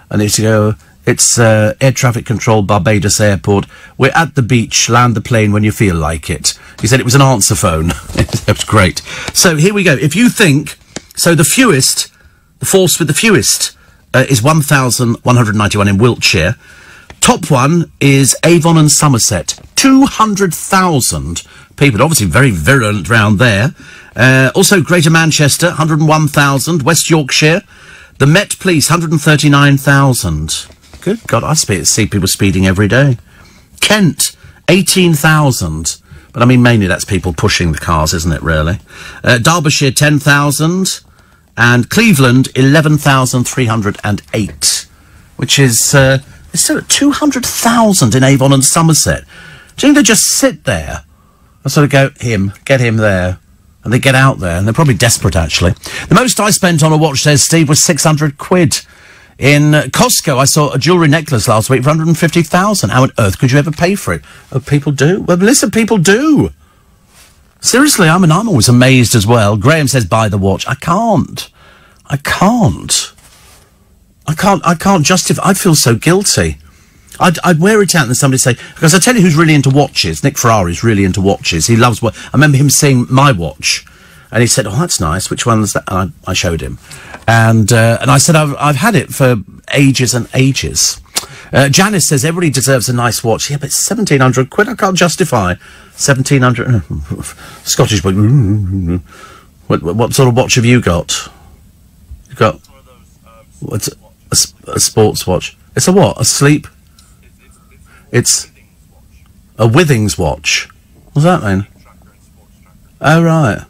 And they used to go, it's air traffic control, Barbados Airport. We're at the beach, land the plane when you feel like it. He said it was an answer phone. That was great. So here we go. If you think, so the fewest, the force with the fewest, is 1,191 in Wiltshire. Top one is Avon and Somerset. 200,000 people. Obviously very virulent round there. Also Greater Manchester, 101,000. West Yorkshire. The Met Police, 139,000. Good God, I see people speeding every day. Kent, 18,000. But I mean, mainly that's people pushing the cars, isn't it, really? Derbyshire, 10,000. And Cleveland, 11,308, which is, it's still at 200,000 in Avon and Somerset. Do you think they just sit there and sort of go, get him there, and they get out there, and they're probably desperate, actually. The most I spent on a watch, says Steve, was 600 quid. In Costco, I saw a jewellery necklace last week for 150,000. How on earth could you ever pay for it? Oh, people do. Well, listen, people do. Seriously, I'm always amazed as well. Graham says, buy the watch. I can't justify. I'd feel so guilty. I'd wear it out and then somebody say, because I tell you who's really into watches. Nick Ferrari's really into watches. He loves what, I remember him seeing my watch and he said, oh, that's nice. Which one's that? And I showed him. And I said, I've had it for ages and ages. Janice says, everybody deserves a nice watch. Yeah, but it's 1,700 quid. I can't justify 1,700. Scottish boy. What sort of watch have you got? You've got... What's it? A sports watch. It's a what? A sleep? It's a Withings watch. What does that mean? Oh, right.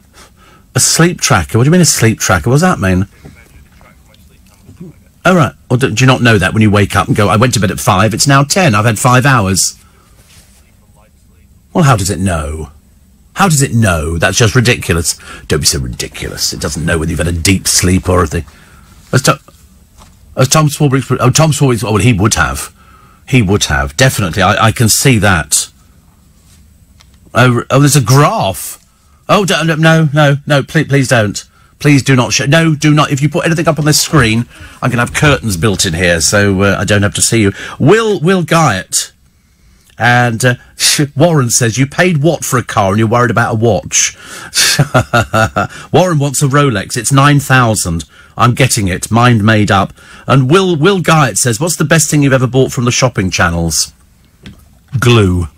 A sleep tracker. What do you mean a sleep tracker? What does that mean? Oh, right. Or do you not know that when you wake up and go, I went to bed at 5, it's now 10, I've had 5 hours? Well, how does it know? How does it know? That's just ridiculous. Don't be so ridiculous. It doesn't know whether you've had a deep sleep or a thing. As Tom Swarbrick... Oh, Tom Swarbrick... Oh, well, he would have. He would have. Definitely. I can see that. Oh, there's a graph. Oh, no, please don't. Please do not show... No, do not. If you put anything up on this screen, I'm going to have curtains built in here, so I don't have to see you. Will Guyett. And Warren says, you paid what for a car and you're worried about a watch? Warren wants a Rolex. It's 9,000. I'm getting it. Mind made up. And Will Guyett says, what's the best thing you've ever bought from the shopping channels? Glue.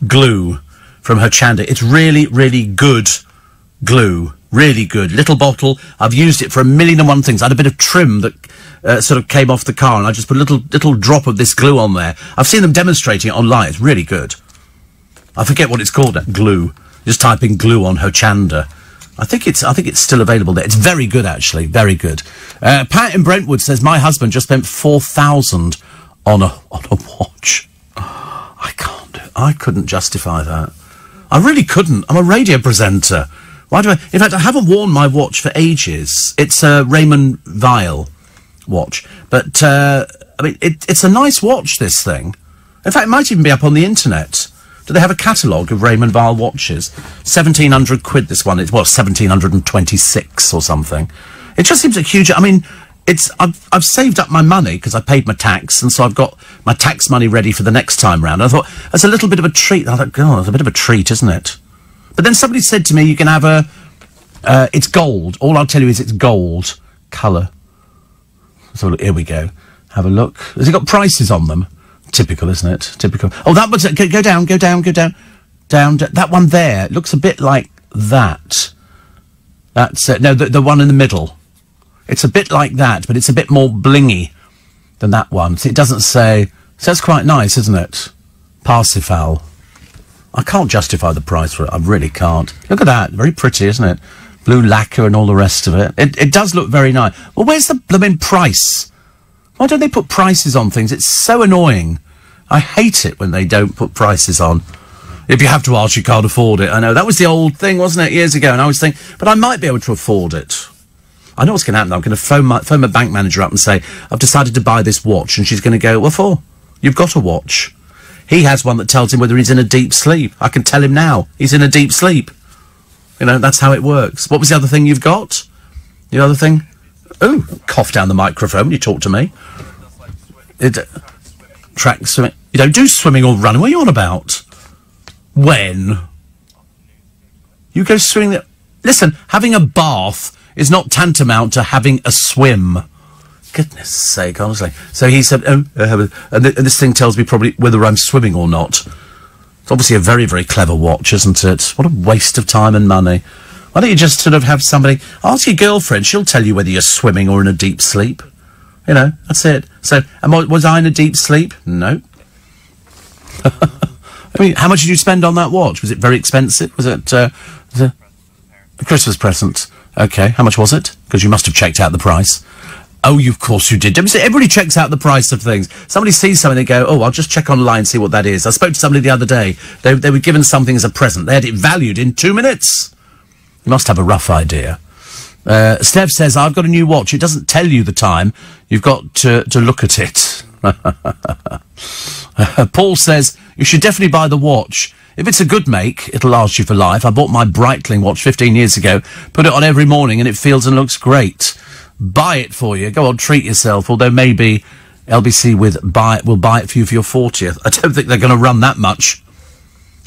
Glue from Hochanda. It's really, really good glue. Really good. Little bottle. I've used it for 1,000,001 things. I had a bit of trim that sort of came off the car, and I just put a little drop of this glue on there. I've seen them demonstrating it online. It's really good. I forget what it's called. Glue. Just type in glue on Hochanda. I think it's still available there. It's very good, actually. Very good. Pat in Brentwood says, my husband just spent 4,000 on a watch. I can't do it. I couldn't justify that. I really couldn't. I'm a radio presenter. Why do I... In fact, I haven't worn my watch for ages. It's a Raymond Weil watch. But, I mean, it's a nice watch, this thing. In fact, it might even be up on the internet. Do they have a catalogue of Raymond Weil watches? 1,700 quid, this one. It's, well, 1,726 or something. It just seems a huge... I mean, I've saved up my money because I paid my tax, and so I've got my tax money ready for the next time round. I thought, that's a little bit of a treat. I thought, God, it's a bit of a treat, isn't it? But then somebody said to me, you can have it's gold. All I'll tell you is it's gold colour. So look, here we go. Have a look. Has it got prices on them? Typical, isn't it? Typical. Oh, that was... Go down. That one there looks a bit like that. That's... no, the one in the middle. It's a bit like that, but it's a bit more blingy than that one. See, it doesn't say... So that's quite nice, isn't it? Parsifal. I can't justify the price for it. I really can't. Look at that. Very pretty, isn't it? Blue lacquer and all the rest of it. It does look very nice. Well, where's the blooming price? Why don't they put prices on things? It's so annoying. I hate it when they don't put prices on. If you have to ask, you can't afford it. I know. That was the old thing, wasn't it, years ago? And I was thinking, but I might be able to afford it. I know what's going to happen. I'm going to phone my bank manager up and say, I've decided to buy this watch. And she's going to go, what for? You've got a watch. He has one that tells him whether he's in a deep sleep. I can tell him now. He's in a deep sleep. You know, that's how it works. What was the other thing you've got? The other thing? Oh, cough down the microphone when you talk to me. Track swimming. You don't do swimming or running. What are you on about? When? You go swimming... Listen, having a bath is not tantamount to having a swim. Goodness sake, honestly. So he said, and this thing tells me probably whether I'm swimming or not. It's obviously a very, very clever watch, isn't it? What a waste of time and money. Why don't you just sort of have somebody... Ask your girlfriend, she'll tell you whether you're swimming or in a deep sleep. You know, that's it. So, was I in a deep sleep? No. I mean, how much did you spend on that watch? Was it very expensive? Was it a Christmas present? Okay, how much was it? Because you must have checked out the price. Oh, of course you did. Everybody checks out the price of things. Somebody sees something, they go, oh, I'll just check online and see what that is. I spoke to somebody the other day. They were given something as a present. They had it valued in 2 minutes. You must have a rough idea. Steph says, I've got a new watch. It doesn't tell you the time. You've got to look at it. Paul says, you should definitely buy the watch. If it's a good make, it'll last you for life. I bought my Breitling watch 15 years ago, put it on every morning, and it feels and looks great. Buy it for you. Go on, treat yourself. Although maybe LBC will buy it for you for your 40th. I don't think they're going to run that much.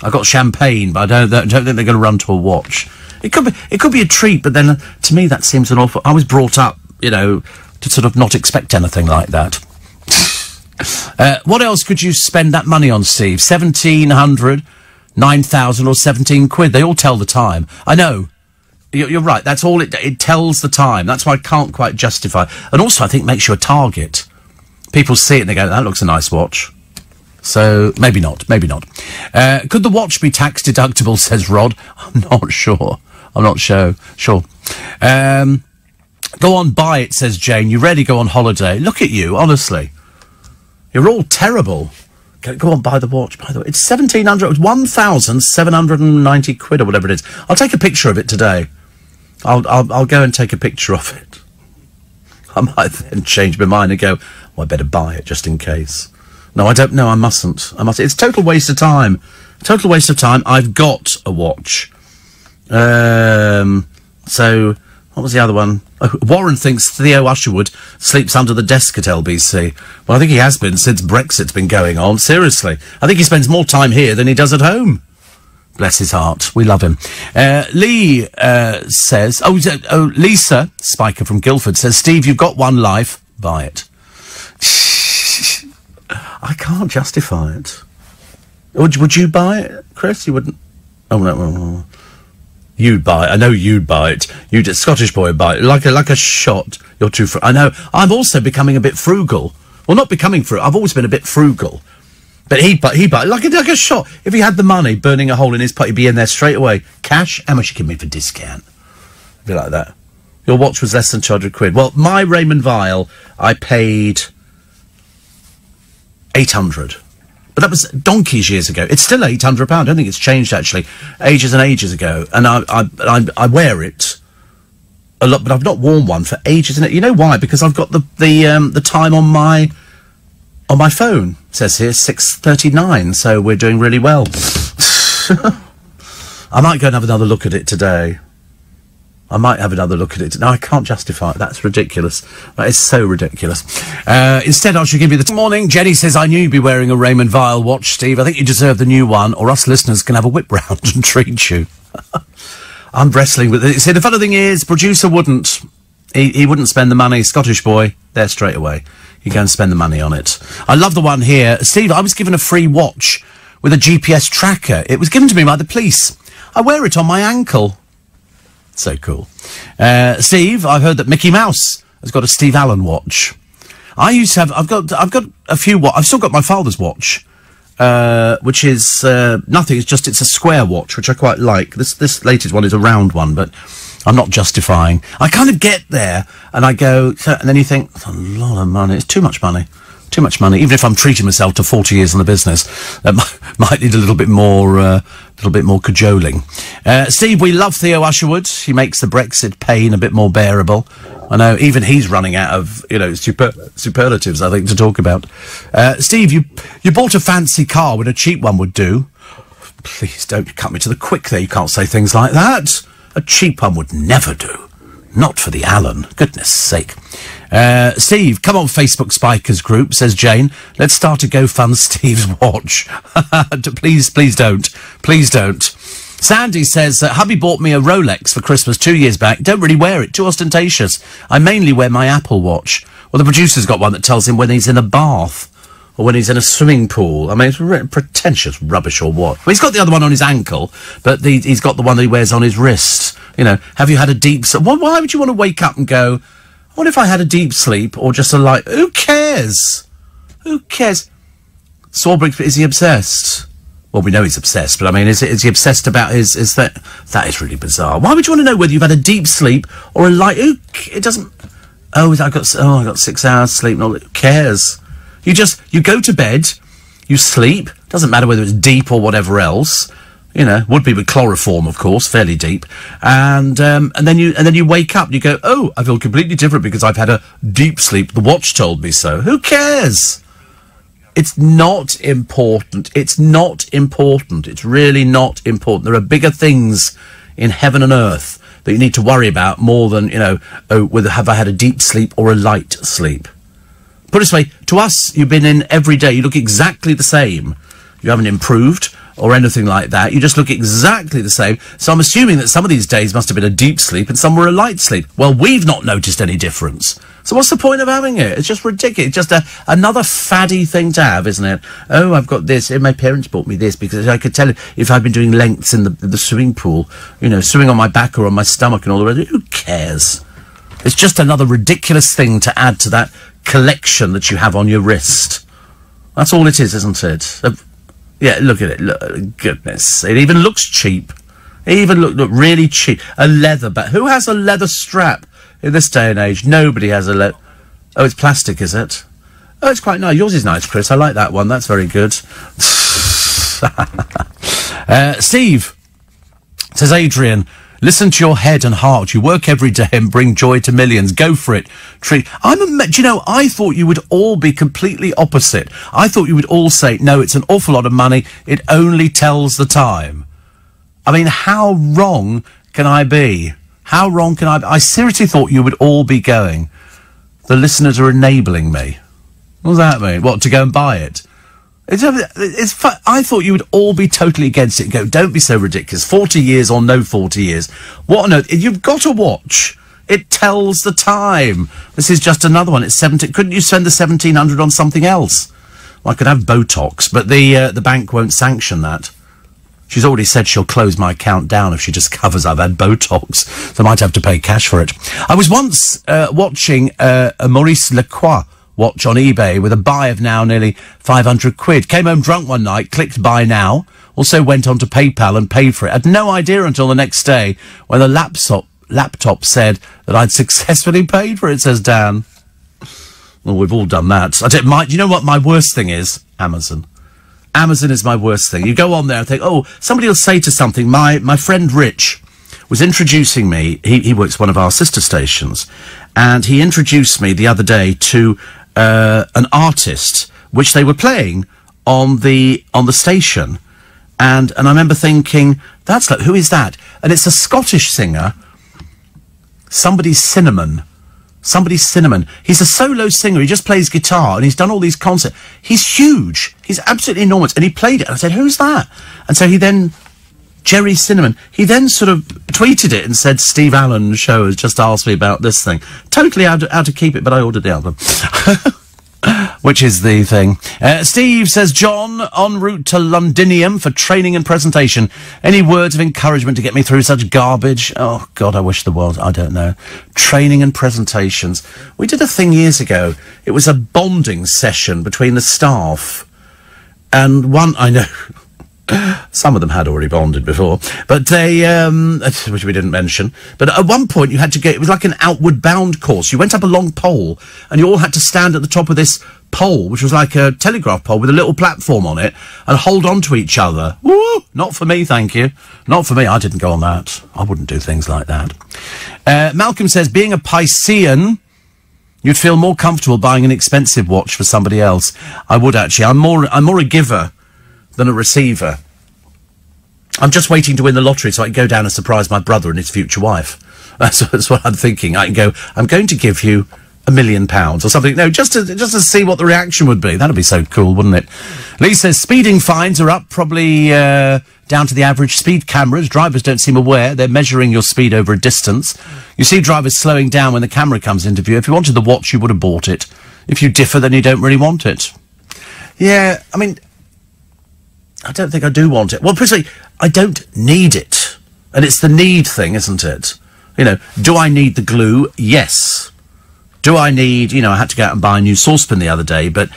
I've got champagne, but I don't think they're going to run to a watch. It could be a treat, but then to me that seems an awful... I was brought up, you know, to sort of not expect anything like that. What else could you spend that money on, Steve? 1,700, 9,000 or 17 quid. They all tell the time. I know. You're right. That's all it tells the time. That's why I can't quite justify. And also, I think makes you a target. People see it and they go, that looks a nice watch. So, maybe not. Maybe not. Could the watch be tax deductible, says Rod? I'm not sure. I'm not sure. Go on, buy it, says Jane. You rarely go on holiday. Look at you, honestly. You're all terrible. Go on, buy the watch, by the way. It's 1,790 quid or whatever it is. I'll take a picture of it today. I'll go and take a picture of it. I might then change my mind and go, well, I better buy it just in case. No, I don't. No, I mustn't. It's total waste of time. Total waste of time. I've got a watch. So, what was the other one? Oh, Warren thinks Theo Usherwood sleeps under the desk at LBC. Well, I think he has been since Brexit's been going on. Seriously. I think he spends more time here than he does at home. Bless his heart. We love him. Lee says... Lisa, Spiker from Guildford, says, Steve, you've got one life. Buy it. I can't justify it. Would you buy it, Chris? You wouldn't... Oh, no. You'd buy it. I know you'd buy it. Scottish boy would buy it. Like a shot. You're too... I know. I'm also becoming a bit frugal. Well, not becoming frugal. I've always been a bit frugal. But he'd buy it like a shot. If he had the money, burning a hole in his pot, he'd be in there straight away. Cash? How much you give me for discount? Be like that. Your watch was less than 200 quid. Well, my Raymond Weil, I paid 800. But that was donkeys years ago. It's still £800. I don't think it's changed, actually. Ages and ages ago. And I wear it a lot, but I've not worn one for ages. And you know why? Because I've got the time on my phone. It says here 6:39, so we're doing really well. I might go and have another look at it today. No, I can't justify it. That's ridiculous. That is so ridiculous. Instead, I should give you the... Morning. Jenny says, I knew you'd be wearing a Raymond Weil watch, Steve. I think you deserve the new one, or us listeners can have a whip round and treat you. I'm wrestling with it. See, the funny thing is, producer wouldn't. He wouldn't spend the money. Scottish boy, there straight away. You go and spend the money on it. I love the one here. Steve, I was given a free watch with a GPS tracker. It was given to me by the police. I wear it on my ankle. So cool. Steve, I've heard that Mickey Mouse has got a Steve Allen watch. I used to have... I've got a few... I've still got my father's watch, which is nothing. It's a square watch, which I quite like. This latest one is a round one, but I'm not justifying. I kind of get there, and I go... And then you think, that's a lot of money. It's too much money. Too much money. Even if I'm treating myself to 40 years in the business, that might need a little bit more cajoling. Steve, we love Theo Usherwood. He makes the Brexit pain a bit more bearable. I know even he's running out of superlatives, I think, to talk about. Steve, you bought a fancy car when a cheap one would do. Please don't cut me to the quick there. You can't say things like that. A cheap one would never do. Not for the Allen. Goodness sake. Steve, come on Facebook Spikers group, says Jane. Let's start a GoFund Steve's watch. Please don't. Please don't. Sandy says, hubby bought me a Rolex for Christmas 2 years back. Don't really wear it. Too ostentatious. I mainly wear my Apple Watch. Well, the producer's got one that tells him when he's in a bath or when he's in a swimming pool. I mean, it's pretentious rubbish or what. Well, he's got the other one on his ankle, but he's got the one that he wears on his wrist. You know, have you had a deep... Why would you want to wake up and go, what if I had a deep sleep or just a light... Who cares? Who cares? Sawbriggs, is he obsessed? Well, we know he's obsessed, but I mean, is he obsessed about his... That is really bizarre. Why would you want to know whether you've had a deep sleep or a light... It doesn't... I got 6 hours sleep. No, who cares? You go to bed, you sleep. Doesn't matter whether it's deep or whatever else. You know, would be with chloroform, of course, fairly deep. And then you wake up and you go, oh, I feel completely different because I've had a deep sleep. The watch told me so. Who cares? It's not important. It's not important. It's really not important. There are bigger things in heaven and earth that you need to worry about more than, whether have I had a deep sleep or a light sleep. Put it this way, to us, you've been in every day. You look exactly the same. You haven't improved. or anything like that. You just look exactly the same. So I'm assuming that some of these days must have been a deep sleep and some were a light sleep. Well, we've not noticed any difference. So what's the point of having it? It's just ridiculous. It's just another faddy thing to have, isn't it? Oh, I've got this. My parents bought me this because I could tell if I'd been doing lengths in the swimming pool, you know, swimming on my back or on my stomach and all the rest. Who cares? It's just another ridiculous thing to add to that collection that you have on your wrist. That's all it is, isn't it? Yeah, look at it. Look, goodness. It even looks cheap. It even look really cheap. A leather bag. Who has a leather strap in this day and age? Nobody has a leather... Oh, it's plastic, is it? Oh, it's quite nice. Yours is nice, Chris. I like that one. That's very good. Steve, says Adrian, listen to your head and heart. You work every day and bring joy to millions. Go for it. Do you know, I thought you would all be completely opposite. I thought you would all say, no, it's an awful lot of money. It only tells the time. I mean, how wrong can I be? How wrong can I be? I seriously thought you would all be going, the listeners are enabling me. What does that mean? What, to go and buy it? I thought you would all be totally against it and go, don't be so ridiculous. 40 years or no 40 years. What on earth? You've got a watch. It tells the time. This is just another one. It's 17. Couldn't you spend the 1,700 on something else? Well, I could have Botox, but the bank won't sanction that. She's already said she'll close my account down if she discovers I've had Botox, so I might have to pay cash for it. I was once watching a Maurice Lacroix watch on eBay with a buy of now nearly 500 quid. Came home drunk one night, clicked buy now, also went on to PayPal and paid for it. Had no idea until the next day when the laptop said that I'd successfully paid for it, says Dan. Well, we've all done that. Do you know what my worst thing is? Amazon. Amazon is my worst thing. You go on there and think, oh, somebody will say to something. My friend Rich was introducing me. He works one of our sister stations, and he introduced me the other day to an artist which they were playing on the station, and I remember thinking, that's like, who is that? And it's a Scottish singer, Somebody's Cinnamon. He's a solo singer. He just plays guitar, and he's done all these concerts. He's huge. He's absolutely enormous. And he played it. And I said, who's that? And so Jerry Cinnamon, he then sort of tweeted it and said, Steve Allen's show has just asked me about this thing. Totally how to keep it, but I ordered the album. Which is the thing. Steve says, John, en route to Londinium for training and presentation. Any words of encouragement to get me through such garbage? Oh, God, I wish there was. I don't know. Training and presentations. We did a thing years ago. It was a bonding session between the staff. And I know... Some of them had already bonded before, but they, which we didn't mention. But at one point you had to it was like an outward bound course. You went up a long pole and you all had to stand at the top of this pole, which was like a telegraph pole with a little platform on it, and hold on to each other. Woo! Not for me, thank you. Not for me. I didn't go on that. I wouldn't do things like that. Malcolm says, being a Piscean, you'd feel more comfortable buying an expensive watch for somebody else. I would actually. I'm more a giver than a receiver. I'm just waiting to win the lottery so I can go down and surprise my brother and his future wife. That's what I'm thinking. I can go, I'm going to give you £1 million or something. No, just to see what the reaction would be. That'd be so cool, wouldn't it? Lee says, speeding fines are up, probably down to the average speed cameras. Drivers don't seem aware. They're measuring your speed over a distance. You see drivers slowing down when the camera comes into view. If you wanted the watch, you would have bought it. If you differ, then you don't really want it. Yeah, I mean... I don't think I do want it. Well, personally, I don't need it. And it's the need thing, isn't it? You know, do I need the glue? Yes. Do I need, I had to go out and buy a new saucepan the other day, but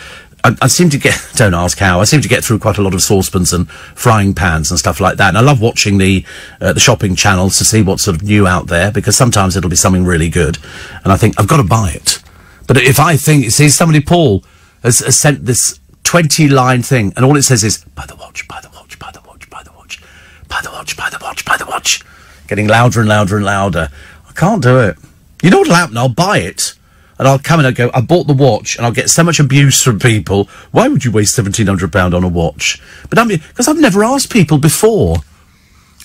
I seem to get, don't ask how, I seem to get through quite a lot of saucepans and frying pans and stuff like that. And I love watching the shopping channels to see what's sort of new out there, because sometimes it'll be something really good. And I think, I've got to buy it. But if I think, Paul has sent this 20-line thing, and all it says is, buy the watch, buy the watch, buy the watch, buy the watch, buy the watch, buy the watch, buy the watch. Getting louder and louder and louder. I can't do it. You know what'll happen? I'll buy it, and I'll come and I'll go, I bought the watch, and I'll get so much abuse from people. Why would you waste £1,700 on a watch? But because I've never asked people before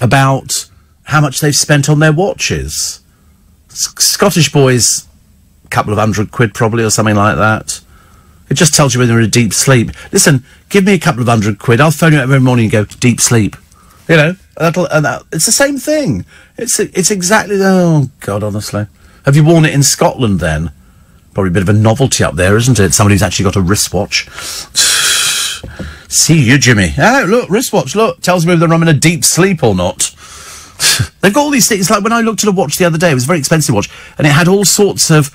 about how much they've spent on their watches. Scottish boys, a couple of £100 probably, or something like that. It just tells you when you're in a deep sleep. Listen, give me a couple of £100. I'll phone you every morning and go, deep sleep. You know, it's the same thing. It's exactly, oh, God, honestly. Have you worn it in Scotland, then? Probably a bit of a novelty up there, isn't it? Somebody's actually got a wristwatch. See you, Jimmy. Oh, look, wristwatch, look. Tells me whether I'm in a deep sleep or not. They've got all these things. Like when I looked at a watch the other day, it was a very expensive watch, and it had all sorts of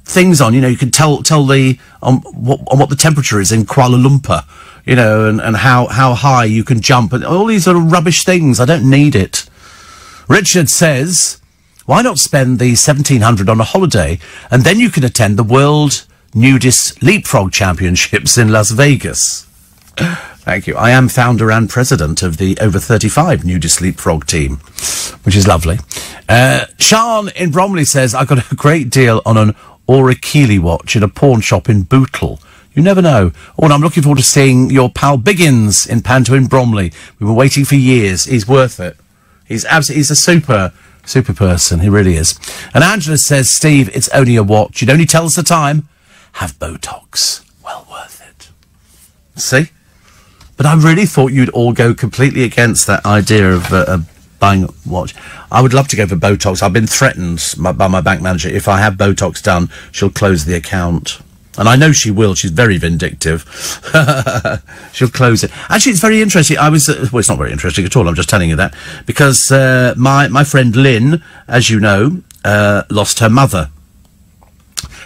things on. You know, you could tell the on what the temperature is in Kuala Lumpur. You know, and how high you can jump, and all these sort of rubbish things. I don't need it. Richard says, why not spend the 1,700 on a holiday, and then you can attend the World Nudist Leapfrog Championships in Las Vegas? Thank you. I am founder and president of the over 35 Nudist Leapfrog team, which is lovely. Sean in Bromley says, I got a great deal on an Orakili watch in a pawn shop in Bootle. You never know. Oh, and I'm looking forward to seeing your pal Biggins in Panto in Bromley. We've been waiting for years. He's worth it. He's a super person. He really is. And Angela says, Steve, it's only a watch. You'd only tell us the time. Have Botox. Well worth it. See? But I really thought you'd all go completely against that idea of buying a watch. I would love to go for Botox. I've been threatened by my bank manager. If I have Botox done, she'll close the account. And I know she will. She's very vindictive. She'll close it. Actually, it's very interesting. Well, it's not very interesting at all. I'm just telling you that. Because my friend Lynn, as you know, lost her mother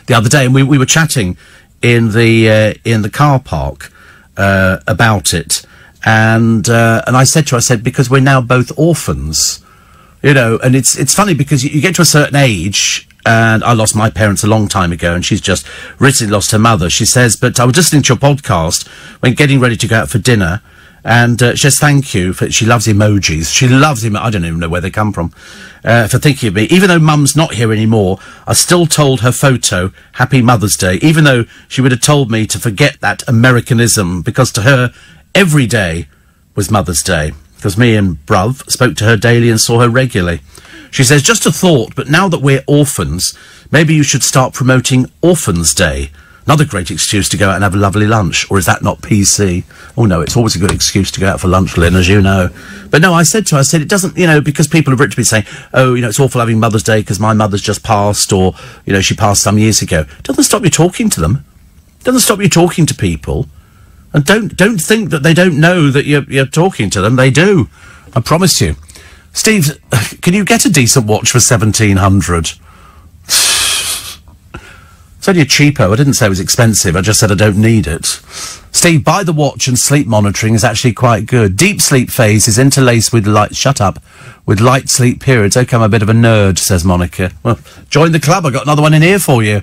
the other day. And we were chatting in the car park about it. And I said to her, because we're now both orphans. You know, and it's funny because you get to a certain age. And I lost my parents a long time ago, and she's just recently lost her mother. She says, but I was listening to your podcast when getting ready to go out for dinner, and she says thank you. She loves emojis. She loves him. I don't even know where they come from, for thinking of me. Even though Mum's not here anymore, I still told her photo, Happy Mother's Day, even though she would have told me to forget that Americanism, because to her, every day was Mother's Day, because me and Bruv spoke to her daily and saw her regularly. She says, just a thought, but now that we're orphans, maybe you should start promoting Orphans Day. Another great excuse to go out and have a lovely lunch. Or is that not PC? Oh, no, it's always a good excuse to go out for lunch, Lynn, as you know. But no, I said to her, it doesn't, you know, because people have written to me saying, oh, you know, it's awful having Mother's Day because my mother's just passed, or, you know, she passed some years ago. It doesn't stop you talking to them. It doesn't stop you talking to people. And don't think that they don't know that you're talking to them. They do. I promise you. Steve, can you get a decent watch for 1,700? It's only a cheapo. I didn't say it was expensive. I just said I don't need it. Steve, buy the watch, and sleep monitoring is actually quite good. Deep sleep phase is interlaced with light sleep periods. Okay, I'm a bit of a nerd, says Monica. Well, join the club. I got another one in here for you.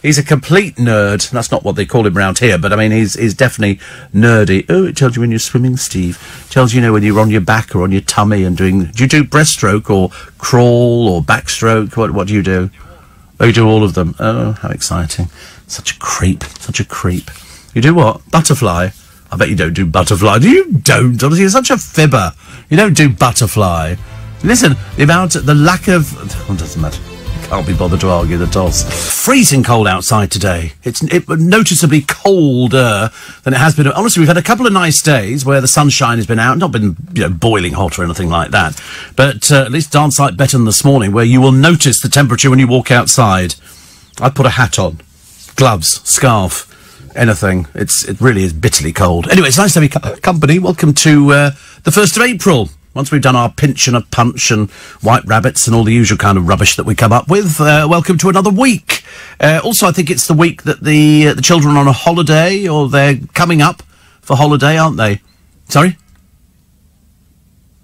He's a complete nerd. That's not what they call him round here, but I mean, he's definitely nerdy. Oh, it tells you when you're swimming, Steve. It tells you, when you're on your back or on your tummy and do you do breaststroke or crawl or backstroke? What do you do? Oh, you do all of them. Oh, how exciting. Such a creep. You do what? Butterfly? I bet you don't do butterfly. You don't, honestly. You're such a fibber. You don't do butterfly. Listen, the lack of... Oh, it doesn't matter. Can't be bothered to argue the toss. Freezing cold outside today. It's noticeably colder than it has been. Honestly, we've had a couple of nice days where the sunshine has been out. Not been, boiling hot or anything like that. But at least darn sight better than this morning, where you will notice the temperature when you walk outside. I'd put a hat on, gloves, scarf, anything. It really is bitterly cold. Anyway, it's nice to have your company. Welcome to the 1st of April. Once we've done our pinch and a punch and white rabbits and all the usual kind of rubbish that we come up with, welcome to another week. Also, I think it's the week that the children are on a holiday, or they're coming up for holiday, aren't they? Sorry?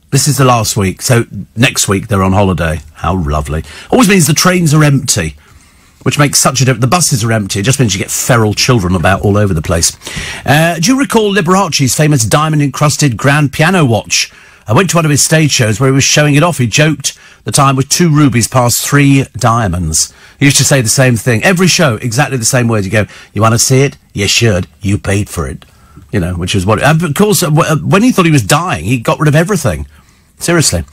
This is the last week, so next week they're on holiday. How lovely. Always means the trains are empty, which makes such a difference. The buses are empty. It just means you get feral children about all over the place. Do you recall Liberace's famous diamond-encrusted grand piano watch? I went to one of his stage shows where he was showing it off. He joked the time with 2 rubies past 3 diamonds. He used to say the same thing. Every show, exactly the same words. You go, you want to see it? You should. You paid for it. Which is what... of course, when he thought he was dying, he got rid of everything. Seriously.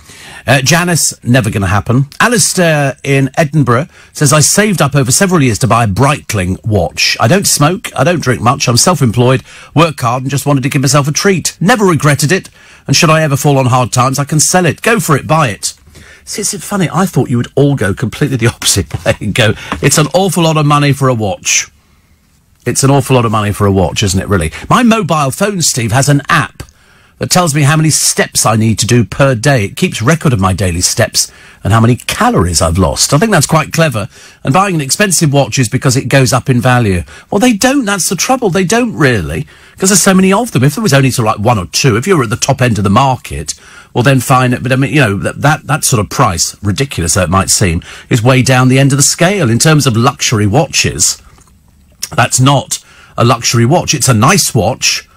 Janice, never going to happen. Alistair in Edinburgh says, I saved up over several years to buy a Breitling watch. I don't smoke, I don't drink much, I'm self-employed, work hard and just wanted to give myself a treat. Never regretted it, and should I ever fall on hard times, I can sell it. Go for it, buy it. See, it's funny, I thought you would all go completely the opposite way and go, it's an awful lot of money for a watch. It's an awful lot of money for a watch, isn't it, really? My mobile phone, Steve, has an app that tells me how many steps I need to do per day. It keeps record of my daily steps and how many calories I've lost. I think that's quite clever. And buying an expensive watch is because it goes up in value. Well, they don't. That's the trouble. They don't really, because there's so many of them. If there was only sort of like one or two, if you were at the top end of the market, well, then fine. But I mean, you know, that sort of price, ridiculous though it might seem, is way down the end of the scale. In terms of luxury watches, that's not a luxury watch. It's a nice watch,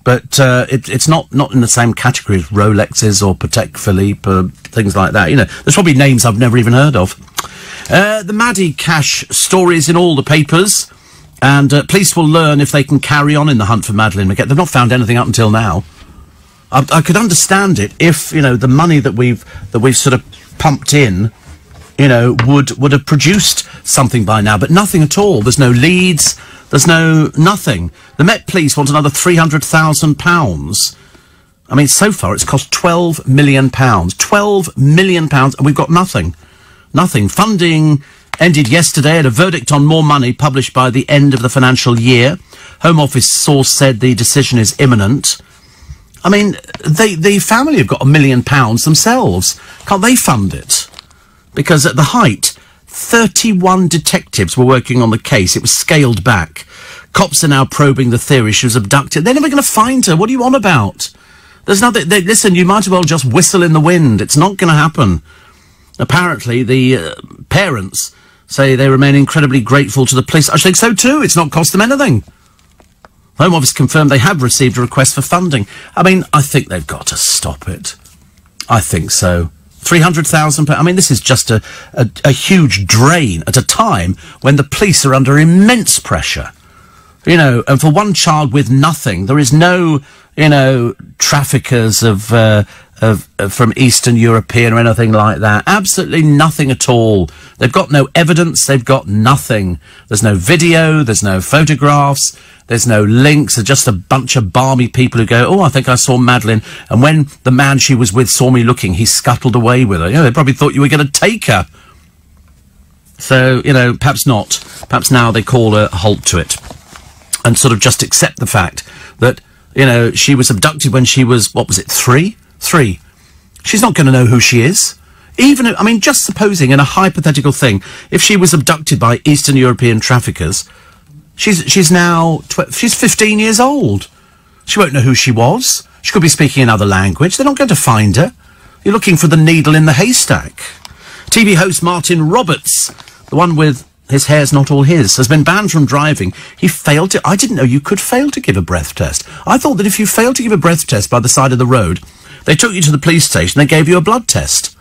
but it's not in the same category as Rolexes or Patek Philippe, things like that. You know, there's probably names I've never even heard of. The Maddie Cash story is in all the papers, and police will learn if they can carry on in the hunt for Madeleine McCann. They've not found anything up until now. I could understand it if, you know, the money that we've sort of pumped in, you know, would have produced something by now, but nothing at all. There's no leads. There's nothing. The Met Police want another £300,000. I mean, so far it's cost £12 million. £12 million, and we've got nothing. Nothing. Funding ended yesterday at a verdict on more money published by the end of the financial year. Home Office source said the decision is imminent. I mean, the family have got £1 million themselves. Can't they fund it? Because at the height, 31 detectives were working on the case. It was scaled back. Cops are now probing the theory she was abducted. They're never going to find her. What are you on about? There's nothing. Listen, you might as well just whistle in the wind. It's not going to happen. Apparently, the parents say they remain incredibly grateful to the police. I think so too. It's not cost them anything. Home Office confirmed they have received a request for funding. I mean, I think they've got to stop it. I think so. £300,000. I mean, this is just a huge drain at a time when the police are under immense pressure. You know, and for one child with nothing, there is no, you know, traffickers from Eastern European or anything like that. Absolutely nothing at all. They've got no evidence. They've got nothing. There's no video. There's no photographs. There's no links. There's just a bunch of balmy people who go, oh, I think I saw Madeleine. And when the man she was with saw me looking, he scuttled away with her. You know, they probably thought you were going to take her. So, you know, perhaps not. Perhaps now they call a halt to it and sort of just accept the fact that, you know, she was abducted when she was, what was it, three? She's not going to know who she is. Even, I mean, just supposing in a hypothetical thing, if she was abducted by Eastern European traffickers, she's now, she's 15 years old. She won't know who she was. She could be speaking another language. They're not going to find her. You're looking for the needle in the haystack. TV host Martin Roberts, the one with his hair's not all his, has been banned from driving. He failed to... I didn't know you could fail to give a breath test. I thought that if you failed to give a breath test by the side of the road, they took you to the police station, they gave you a blood test.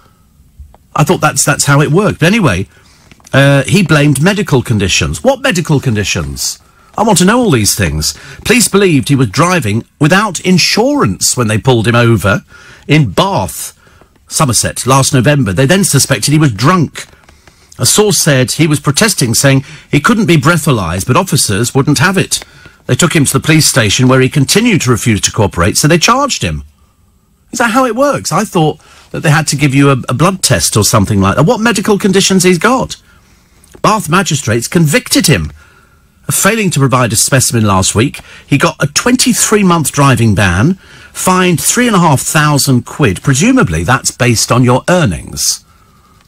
I thought that's how it worked. But anyway, he blamed medical conditions. What medical conditions? I want to know all these things. Police believed he was driving without insurance when they pulled him over in Bath, Somerset, last November. They then suspected he was drunk. A source said he was protesting, saying he couldn't be breathalyzed, but officers wouldn't have it. They took him to the police station where he continued to refuse to cooperate, so they charged him. Is that how it works? I thought that they had to give you a blood test or something like that. What medical conditions he's got? Bath magistrates convicted him of failing to provide a specimen last week. He got a 23-month driving ban, fined £3,500. Presumably that's based on your earnings.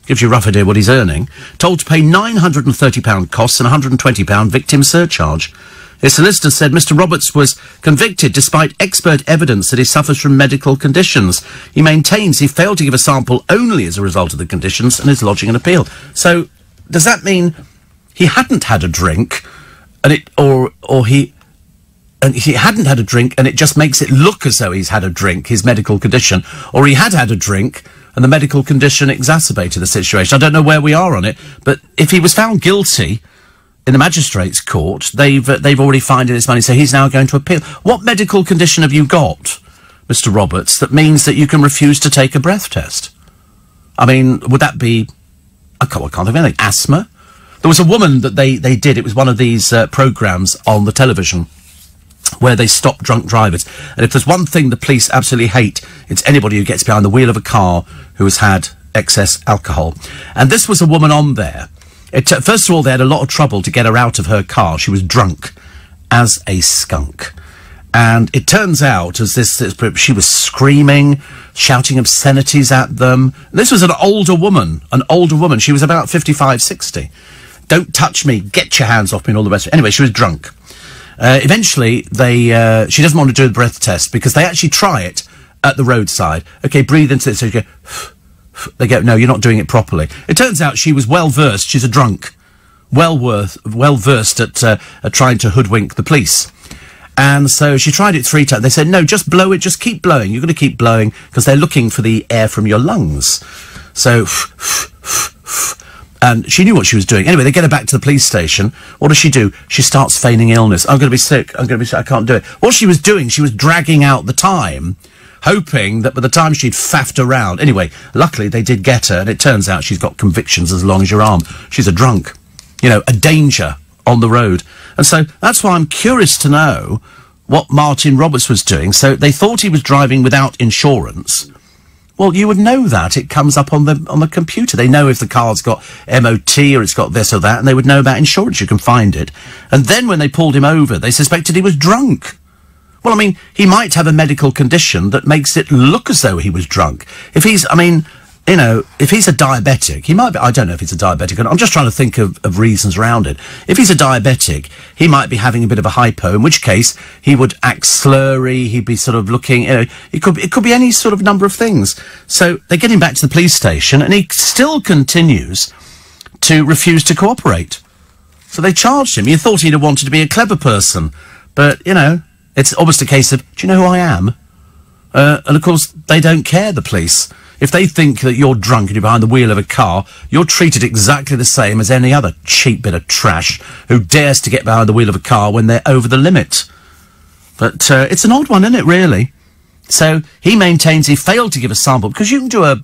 Gives you a rough idea what he's earning. Told to pay £930 costs and £120 victim surcharge. His solicitor said Mr. Roberts was convicted despite expert evidence that he suffers from medical conditions. He maintains he failed to give a sample only as a result of the conditions and is lodging an appeal. So, does that mean he hadn't had a drink, and he hadn't had a drink, and it just makes it look as though he's had a drink, his medical condition, or he had had a drink, and the medical condition exacerbated the situation? I don't know where we are on it, but if he was found guilty in the magistrate's court, they've already fined his money, so he's now going to appeal. What medical condition have you got, Mr. Roberts, that means that you can refuse to take a breath test? I mean, would that be... I can't think of anything. Asthma? There was a woman that they did. It was one of these programmes on the television where they stop drunk drivers. And if there's one thing the police absolutely hate, it's anybody who gets behind the wheel of a car who has had excess alcohol. And this was a woman on there. First of all, they had a lot of trouble to get her out of her car. She was drunk as a skunk. And it turns out, she was screaming, shouting obscenities at them. This was an older woman. She was about 55, 60. Don't touch me, get your hands off me, and all the rest of it. Anyway, she was drunk. Eventually, she doesn't want to do the breath test because they actually try it at the roadside. Okay, breathe into it. So you go, they go, no, you're not doing it properly. It turns out she was well versed. She's a drunk. Well versed at trying to hoodwink the police. And so she tried it 3 times. They said, no, just blow it, just keep blowing. You're going to keep blowing because they're looking for the air from your lungs. So, and she knew what she was doing. Anyway, they get her back to the police station. What does she do? She starts feigning illness. I'm going to be sick. I can't do it. What she was doing, she was dragging out the time, hoping that by the time she'd faffed around. Anyway, luckily they did get her, and it turns out she's got convictions as long as your arm. She's a drunk. You know, a danger on the road. And so that's why I'm curious to know what Martin Roberts was doing. So they thought he was driving without insurance. Well, you would know that. It comes up on the computer. They know if the car's got MOT or it's got this or that, and they would know about insurance. You can find it. And then when they pulled him over, they suspected he was drunk. Well, I mean, he might have a medical condition that makes it look as though he was drunk. If he's a diabetic, he might be... I don't know if he's a diabetic. I'm just trying to think of reasons around it. If he's a diabetic, he might be having a bit of a hypo, in which case he would act slurry, he'd be sort of looking... it could be any sort of number of things. So they get him back to the police station, and he still continues to refuse to cooperate. So they charged him. You thought he'd have wanted to be a clever person. But, it's almost a case of, do you know who I am? And, of course, they don't care, the police. If they think that you're drunk and you're behind the wheel of a car, you're treated exactly the same as any other cheap bit of trash who dares to get behind the wheel of a car when they're over the limit. But it's an odd one, isn't it, really? So he maintains he failed to give a sample, because you can do a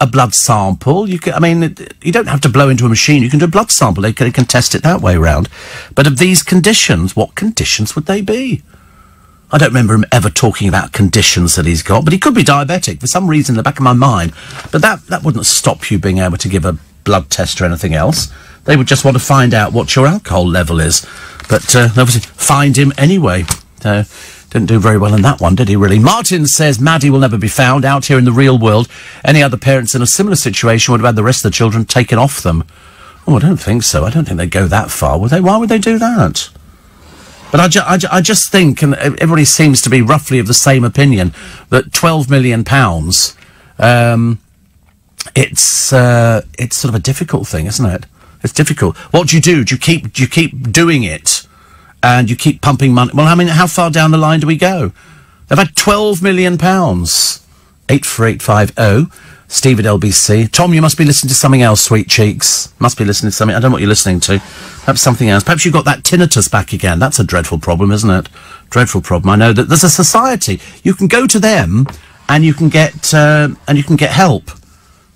blood sample. You don't have to blow into a machine. You can do a blood sample. They can test it that way round. But of these conditions, what conditions would they be? I don't remember him ever talking about conditions that he's got, but he could be diabetic for some reason in the back of my mind. But that wouldn't stop you being able to give a blood test or anything else. They would just want to find out what your alcohol level is. But they obviously find him anyway. Didn't do very well in that one, did he, really? Martin says Maddie will never be found out here in the real world. Any other parents in a similar situation would have had the rest of the children taken off them. Oh, I don't think so. I don't think they'd go that far, would they? Why would they do that? But I just think, and everybody seems to be roughly of the same opinion, that £12 million, it's sort of a difficult thing, isn't it? It's difficult. What do? Do you keep doing it, and you keep pumping money? Well, how far down the line do we go? They've had £12 million. 84850. Steve at LBC. Tom, you must be listening to something else, sweet cheeks. Must be listening to something. I don't know what you're listening to. Perhaps something else. Perhaps you've got that tinnitus back again. That's a dreadful problem, isn't it? Dreadful problem. I know that there's a society. You can go to them, and you can get help.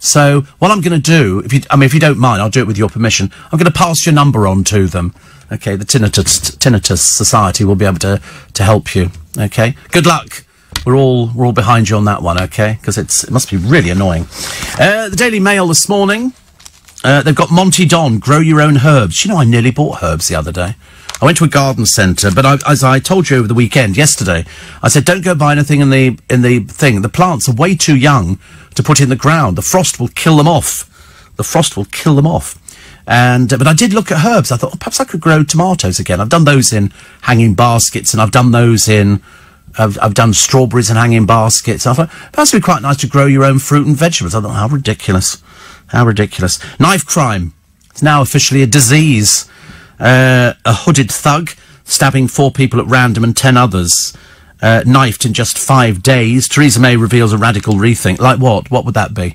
So what I'm going to do, if you don't mind, I'll do it with your permission. I'm going to pass your number on to them. Okay, the tinnitus society will be able to help you. Okay, good luck. We're all behind you on that one, okay? Because it must be really annoying. The Daily Mail this morning, they've got Monty Don, grow your own herbs. You know, I nearly bought herbs the other day. I went to a garden centre, but as I told you over the weekend, yesterday, I said, don't go buy anything in the thing. The plants are way too young to put in the ground. The frost will kill them off. And but I did look at herbs. I thought, perhaps I could grow tomatoes again. I've done those in hanging baskets, and I've done those in... I've done strawberries and hanging baskets. I thought, perhaps it would be quite nice to grow your own fruit and vegetables. I thought, how ridiculous. How ridiculous. Knife crime. It's now officially a disease. A hooded thug stabbing 4 people at random and 10 others. Knifed in just 5 days. Theresa May reveals a radical rethink. Like what? What would that be?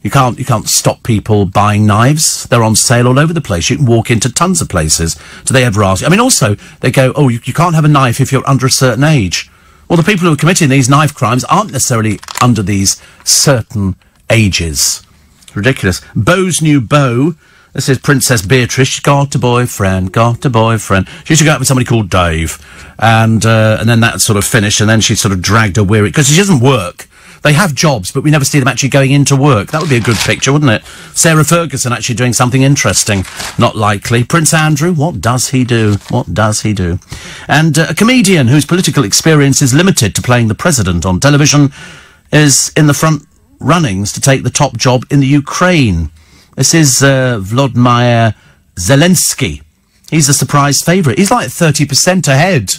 You can't stop people buying knives. They're on sale all over the place. You can walk into tons of places. Do they ever ask? I mean, also, they go, oh, you can't have a knife if you're under a certain age. Well, the people who are committing these knife crimes aren't necessarily under these certain ages. Ridiculous. Beau's new beau. This is Princess Beatrice. She's got a boyfriend. She used to go out with somebody called Dave. And then that sort of finished, and then she sort of dragged her weary, because she doesn't work. They have jobs, but we never see them actually going into work. That would be a good picture, wouldn't it? Sarah Ferguson actually doing something interesting. Not likely. Prince Andrew, what does he do? And a comedian whose political experience is limited to playing the president on television is in the front runnings to take the top job in the Ukraine. This is Volodymyr Zelensky. He's a surprise favourite. He's like 30% ahead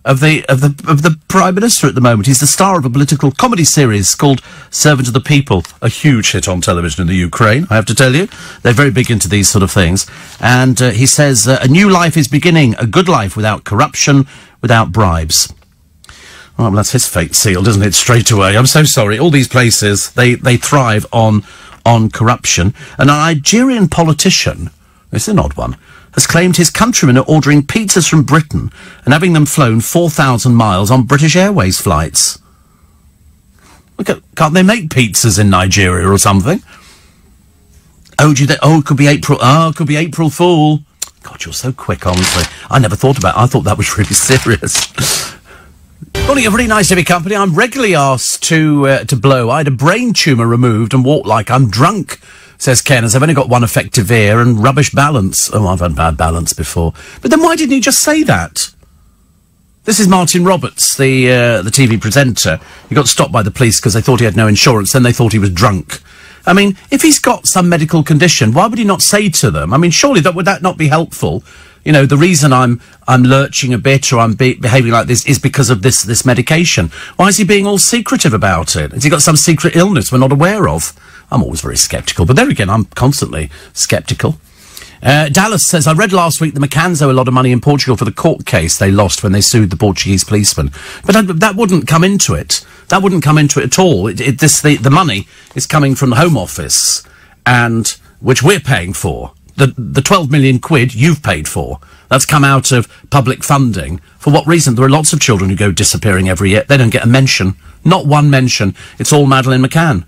of the Prime Minister at the moment. He's the star of a political comedy series called Servant of the People, a huge hit on television in the Ukraine, I have to tell you. They're very big into these sort of things. And he says, a new life is beginning, a good life without corruption, without bribes. Well, that's his fate sealed, isn't it, straight away? I'm so sorry. All these places, they thrive on corruption. And a Nigerian politician, it's an odd one, has claimed his countrymen are ordering pizzas from Britain and having them flown 4,000 miles on British Airways flights. Can't they make pizzas in Nigeria or something? It could be April. It could be April Fool. God, you're so quick, honestly. I never thought about it. I thought that was really serious. Morning, everybody. Nice to be company. I'm regularly asked to blow. I had a brain tumour removed and walk like I'm drunk, says Ken, as I've only got one effective ear and rubbish balance. Oh, I've had bad balance before. But then why didn't you just say that? This is Martin Roberts, the TV presenter. He got stopped by the police because they thought he had no insurance, then they thought he was drunk. I mean, if he's got some medical condition, why would he not say to them? I mean, surely would that not be helpful? You know, the reason I'm lurching a bit or I'm behaving like this is because of this medication. Why is he being all secretive about it? Has he got some secret illness we're not aware of? I'm always very sceptical, but there again, I'm constantly sceptical. Dallas says, I read last week the McCanns owe a lot of money in Portugal for the court case they lost when they sued the Portuguese policeman. But that wouldn't come into it. That wouldn't come into it at all. The money is coming from the Home Office, and which we're paying for. The 12 million quid you've paid for. That's come out of public funding. For what reason? There are lots of children who go disappearing every year. They don't get a mention. Not one mention. It's all Madeleine McCann.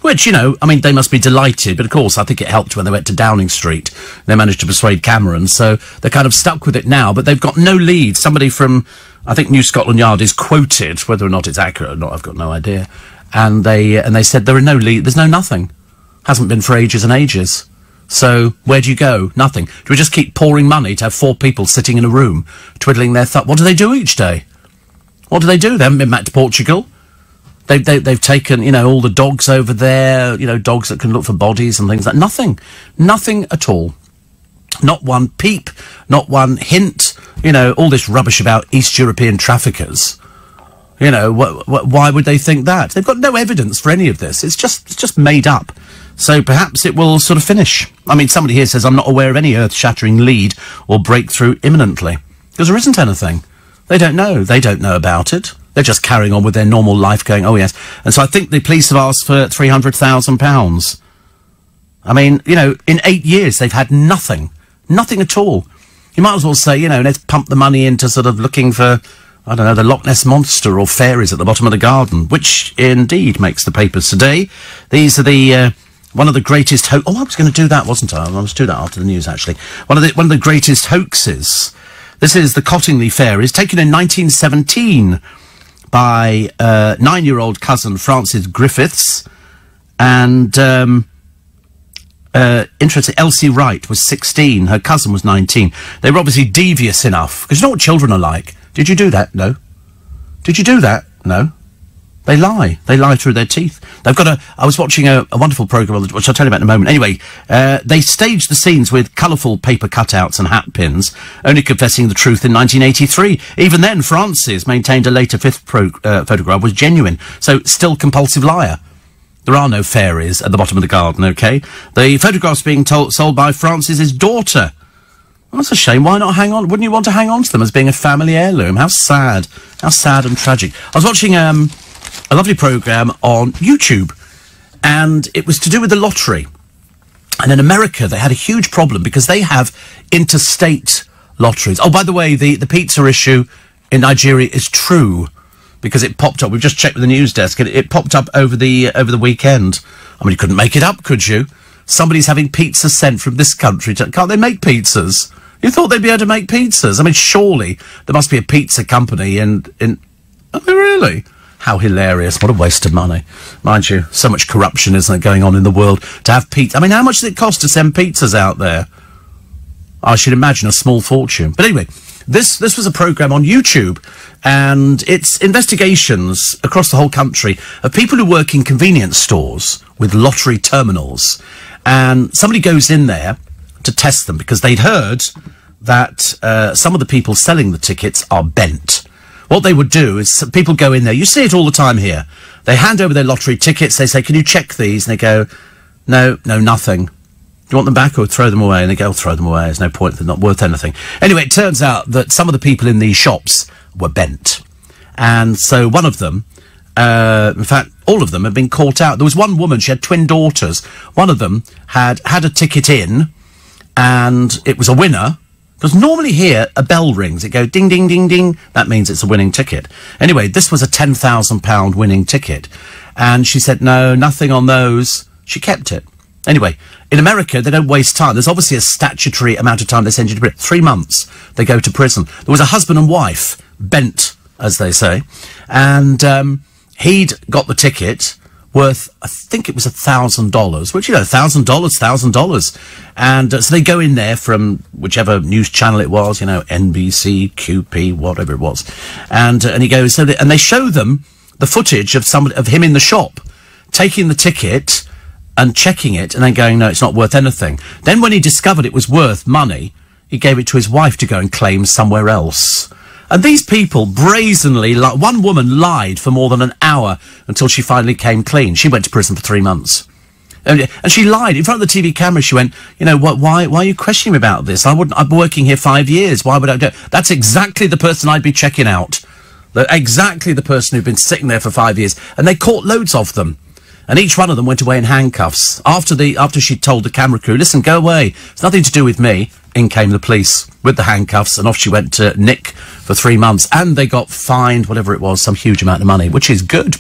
Which, you know, I mean, they must be delighted, but of course, I think it helped when they went to Downing Street. They managed to persuade Cameron, so they're kind of stuck with it now, but they've got no lead. Somebody from, I think, New Scotland Yard is quoted, whether or not it's accurate or not, I've got no idea. And they said there are no lead, there's no nothing. Hasn't been for ages and ages. So, where do you go? Nothing. Do we just keep pouring money to have 4 people sitting in a room, twiddling their thumb? What do they do each day? What do? They haven't been back to Portugal. They've taken, you know, all the dogs over there, you know, dogs that can look for bodies and things like that. Nothing at all. Not one peep, not one hint, you know, all this rubbish about East European traffickers. You know, why would they think that? They've got no evidence for any of this. It's just made up. So perhaps it will sort of finish. I mean, somebody here says, I'm not aware of any earth-shattering lead or breakthrough imminently. Because there isn't anything. They don't know. They don't know about it. They're just carrying on with their normal life going, oh, yes. And so I think the police have asked for £300,000. I mean, you know, in 8 years, they've had nothing. Nothing at all. You might as well say, you know, let's pump the money into sort of looking for, I don't know, the Loch Ness Monster or fairies at the bottom of the garden, which indeed makes the papers today. These are the, one of the greatest I was going to do that, wasn't I? I was do that after the news, actually. One of the greatest hoaxes. This is the Cottingley Fairies, taken in 1917 by 9-year-old cousin Francis Griffiths, and interesting, Elsie Wright was 16, her cousin was 19. They were obviously devious enough, because you know what children are like. Did you do that? No. Did you do that? No. They lie through their teeth. They've got I was watching a wonderful programme, which I'll tell you about in a moment. Anyway, they staged the scenes with colourful paper cutouts and hat pins, only confessing the truth in 1983. Even then, Francis maintained a later fifth photograph was genuine. So, still compulsive liar. There are no fairies at the bottom of the garden, okay? The photographs being sold by Francis's daughter. Well, that's a shame. Why not hang on? Wouldn't you want to hang on to them as being a family heirloom? How sad. How sad and tragic. I was watching, a lovely programme on YouTube, and it was to do with the lottery. And in America, they had a huge problem because they have interstate lotteries. Oh, by the way, the pizza issue in Nigeria is true because it popped up. We've just checked with the news desk, and it popped up over the weekend. I mean, you couldn't make it up, could you? Somebody's having pizza sent from this country to... Can't they make pizzas? You thought they'd be able to make pizzas? I mean, surely there must be a pizza company in... I mean, really? How hilarious. What a waste of money. Mind you, so much corruption, isn't it, going on in the world to have pizza. I mean, how much does it cost to send pizzas out there? I should imagine a small fortune. But anyway, this was a programme on YouTube, and it's investigations across the whole country of people who work in convenience stores with lottery terminals. And somebody goes in there to test them because they'd heard that some of the people selling the tickets are bent. What they would do is people go in there. You see it all the time here. They hand over their lottery tickets. They say, can you check these? And they go, no, nothing. Do you want them back or throw them away? And they go, throw them away. There's no point. They're not worth anything. Anyway, it turns out that some of the people in these shops were bent. And so one of them, in fact, all of them had been caught out. There was one woman, she had twin daughters. One of them had a ticket in, and it was a winner. Because normally here, a bell rings. It goes ding, ding, ding, ding. That means it's a winning ticket. Anyway, this was a £10,000 winning ticket. And she said, no, nothing on those. She kept it. Anyway, in America, they don't waste time. There's obviously a statutory amount of time they send you to prison. 3 months, they go to prison. There was a husband and wife, bent, as they say. And he'd got the ticket worth, I think it was $1,000, which, you know, $1,000. And so they go in there from whichever news channel it was, you know, NBC, QP, whatever it was. And he goes, and they show them the footage of him in the shop, taking the ticket and checking it and then going, no, it's not worth anything. Then when he discovered it was worth money, he gave it to his wife to go and claim somewhere else. And these people brazenly, one woman lied for more than an hour until she finally came clean. She went to prison for 3 months. And she lied in front of the TV camera. She went, you know, why are you questioning me about this? I'm working here 5 years. Why would I do it? That's exactly the person I'd be checking out. Exactly the person who'd been sitting there for 5 years. And they caught loads of them. And each one of them went away in handcuffs. After she'd told the camera crew, listen, go away. It's nothing to do with me. In came the police with the handcuffs, and off she went to Nick for 3 months. And they got fined, whatever it was, some huge amount of money, which is good.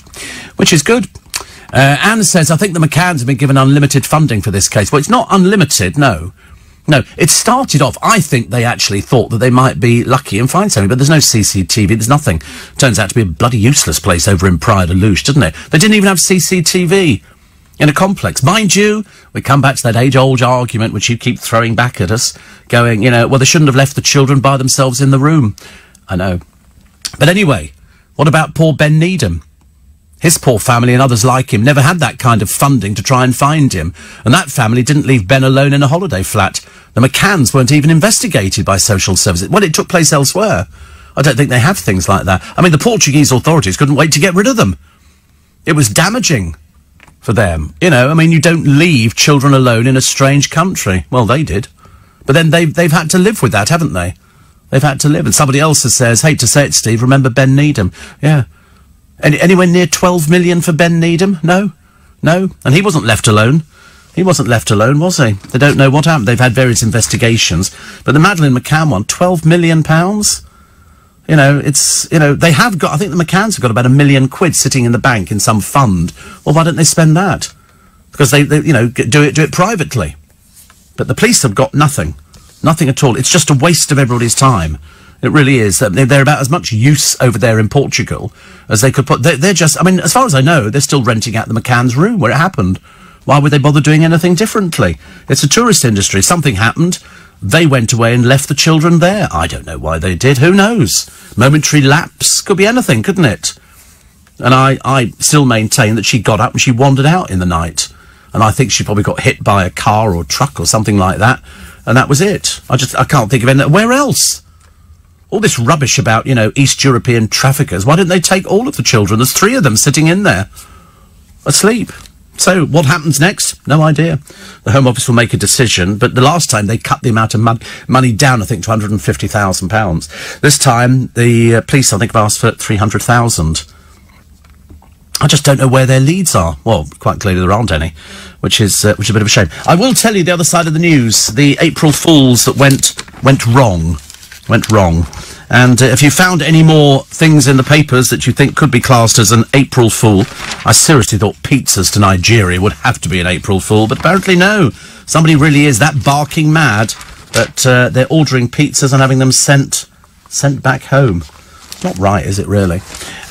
Anne says, I think the McCanns have been given unlimited funding for this case. Well, it's not unlimited, no. No, it started off, I think they actually thought that they might be lucky and find something, but there's no CCTV, there's nothing. Turns out to be a bloody useless place over in Pride of Luche, doesn't it? They didn't even have CCTV in a complex. Mind you, we come back to that age-old argument which you keep throwing back at us, going, you know, well, they shouldn't have left the children by themselves in the room. I know. But anyway, what about poor Ben Needham? His poor family and others like him never had that kind of funding to try and find him. And that family didn't leave Ben alone in a holiday flat. The McCanns weren't even investigated by social services. Well, it took place elsewhere. I don't think they have things like that. I mean, the Portuguese authorities couldn't wait to get rid of them. It was damaging for them. You know, I mean, you don't leave children alone in a strange country. Well, they did. But then they've had to live with that, haven't they? They've had to live. And somebody else says, hate to say it, Steve, remember Ben Needham? Yeah. Anywhere near 12 million for Ben Needham? No. And he wasn't left alone. He wasn't left alone, was he? They don't know what happened. They've had various investigations. But the Madeleine McCann one, £12 million? You know, it's, you know, they have got, I think the McCanns have got about £1 million sitting in the bank in some fund. Well, why don't they spend that? Because they you know, do it privately. But the police have got nothing. Nothing at all. It's just a waste of everybody's time. It really is. They're about as much use over there in Portugal as they could put. They're just, I mean, as far as I know, they're still renting out the McCann's room where it happened. Why would they bother doing anything differently? It's a tourist industry. Something happened. They went away and left the children there. I don't know why they did. Who knows? Momentary lapse. Could be anything, couldn't it? And I still maintain that she got up and she wandered out in the night. And I think she probably got hit by a car or truck or something like that. And that was it. I can't think of anything. Where else? All this rubbish about, you know, East European traffickers. Why didn't they take all of the children? There's 3 of them sitting in there, asleep. So, what happens next? No idea. The Home Office will make a decision, but the last time they cut the amount of money down, I think, to £150,000. This time, the police, I think, have asked for £300,000. I just don't know where their leads are. Well, quite clearly there aren't any, which is a bit of a shame. I will tell you the other side of the news. The April Fools that went wrong. And if you found any more things in the papers that you think could be classed as an April Fool, I seriously thought pizzas to Nigeria would have to be an April Fool, but apparently no. Somebody really is that barking mad that they're ordering pizzas and having them sent back home. Not right, is it really?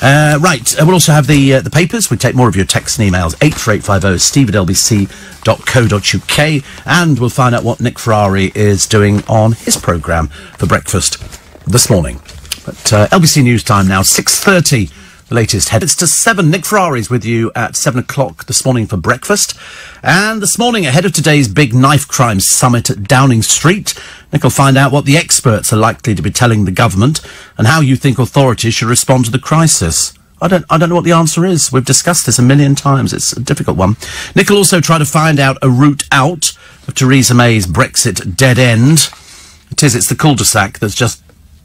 Right, we'll also have the papers. We take more of your texts and emails. 84850 steve@lbc.co.uk, and we'll find out what Nick Ferrari is doing on his programme for breakfast this morning. But LBC News Time now, 6:30. The latest head. It's to 7. Nick Ferrari's with you at 7 o'clock this morning for breakfast. And this morning, ahead of today's big knife crime summit at Downing Street, Nick will find out what the experts are likely to be telling the government and how you think authorities should respond to the crisis. I don't know what the answer is. We've discussed this a million times. It's a difficult one. Nick will also try to find out a route out of Theresa May's Brexit dead end. It's the cul-de-sac that's just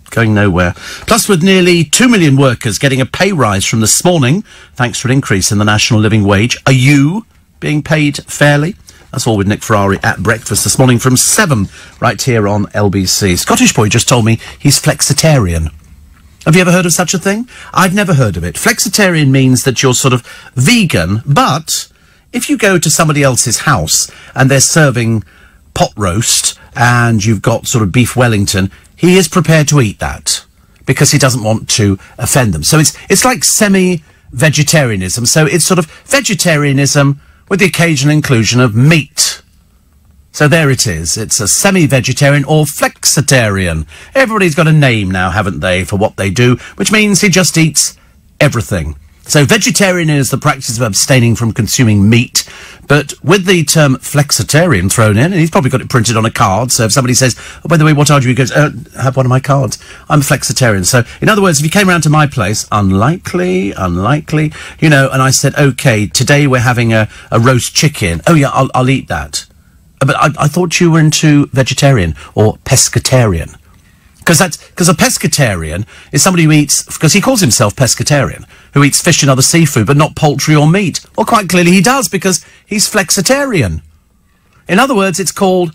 going nowhere. Plus, with nearly 2 million workers getting a pay rise from this morning, thanks to an increase in the national living wage, are you being paid fairly? That's all with Nick Ferrari at breakfast this morning from 7, right here on LBC. Scottish boy just told me he's flexitarian. Have you ever heard of such a thing? I've never heard of it. Flexitarian means that you're sort of vegan, but if you go to somebody else's house and they're serving pot roast and you've got sort of beef Wellington, he is prepared to eat that because he doesn't want to offend them. So it's like semi-vegetarianism. So it's sort of vegetarianism with the occasional inclusion of meat. So there it is. It's a semi-vegetarian or flexitarian. Everybody's got a name now, haven't they, for what they do, which means he just eats everything. So vegetarian is the practice of abstaining from consuming meat, but with the term flexitarian thrown in, and he's probably got it printed on a card, so if somebody says, oh, by the way, what are you? He goes, have one of my cards. I'm a flexitarian. So, in other words, if you came round to my place, unlikely, you know, and I said, OK, today we're having a roast chicken. Oh, yeah, I'll eat that. But I thought you were into vegetarian or pescatarian. Because a pescatarian is somebody who eats, because he calls himself pescatarian, who eats fish and other seafood, but not poultry or meat. Well, quite clearly he does, because he's flexitarian. In other words, it's called,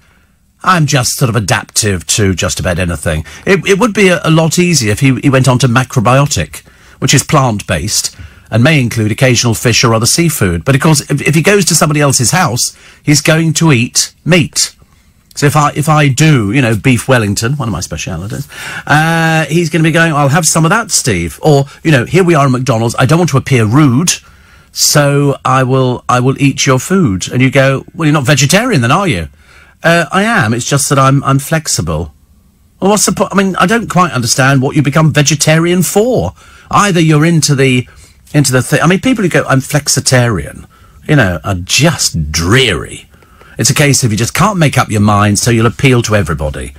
I'm just sort of adaptive to just about anything. It would be a lot easier if he went on to macrobiotic, which is plant-based, and may include occasional fish or other seafood. But of course, if he goes to somebody else's house, he's going to eat meat. So if I do, you know, beef Wellington, one of my specialities, he's going to be going, I'll have some of that, Steve. Or, you know, here we are at McDonald's, I don't want to appear rude, so I will eat your food. And you go, well, you're not vegetarian then, are you? I am, it's just that I'm flexible. Well, what's the point? I mean, I don't quite understand what you become vegetarian for. Either you're into the thing. I mean, people who go, I'm flexitarian, you know, are just dreary. It's a case of you just can't make up your mind, so you'll appeal to everybody.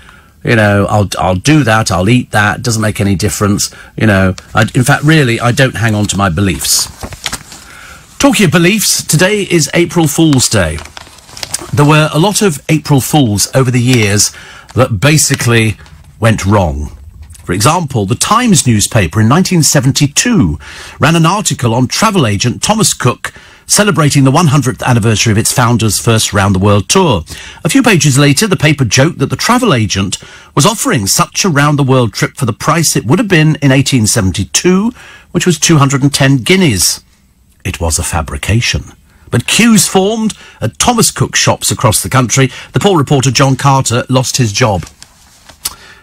You know, I'll do that, I'll eat that, doesn't make any difference. You know, in fact, really, I don't hang on to my beliefs. Talking of beliefs, today is April Fool's Day. There were a lot of April Fools over the years that basically went wrong. For example, the Times newspaper in 1972 ran an article on travel agent Thomas Cook celebrating the 100th anniversary of its founder's first round-the-world tour. A few pages later, the paper joked that the travel agent was offering such a round-the-world trip for the price it would have been in 1872, which was 210 guineas. It was a fabrication. But queues formed at Thomas Cook shops across the country. The poor reporter John Carter lost his job.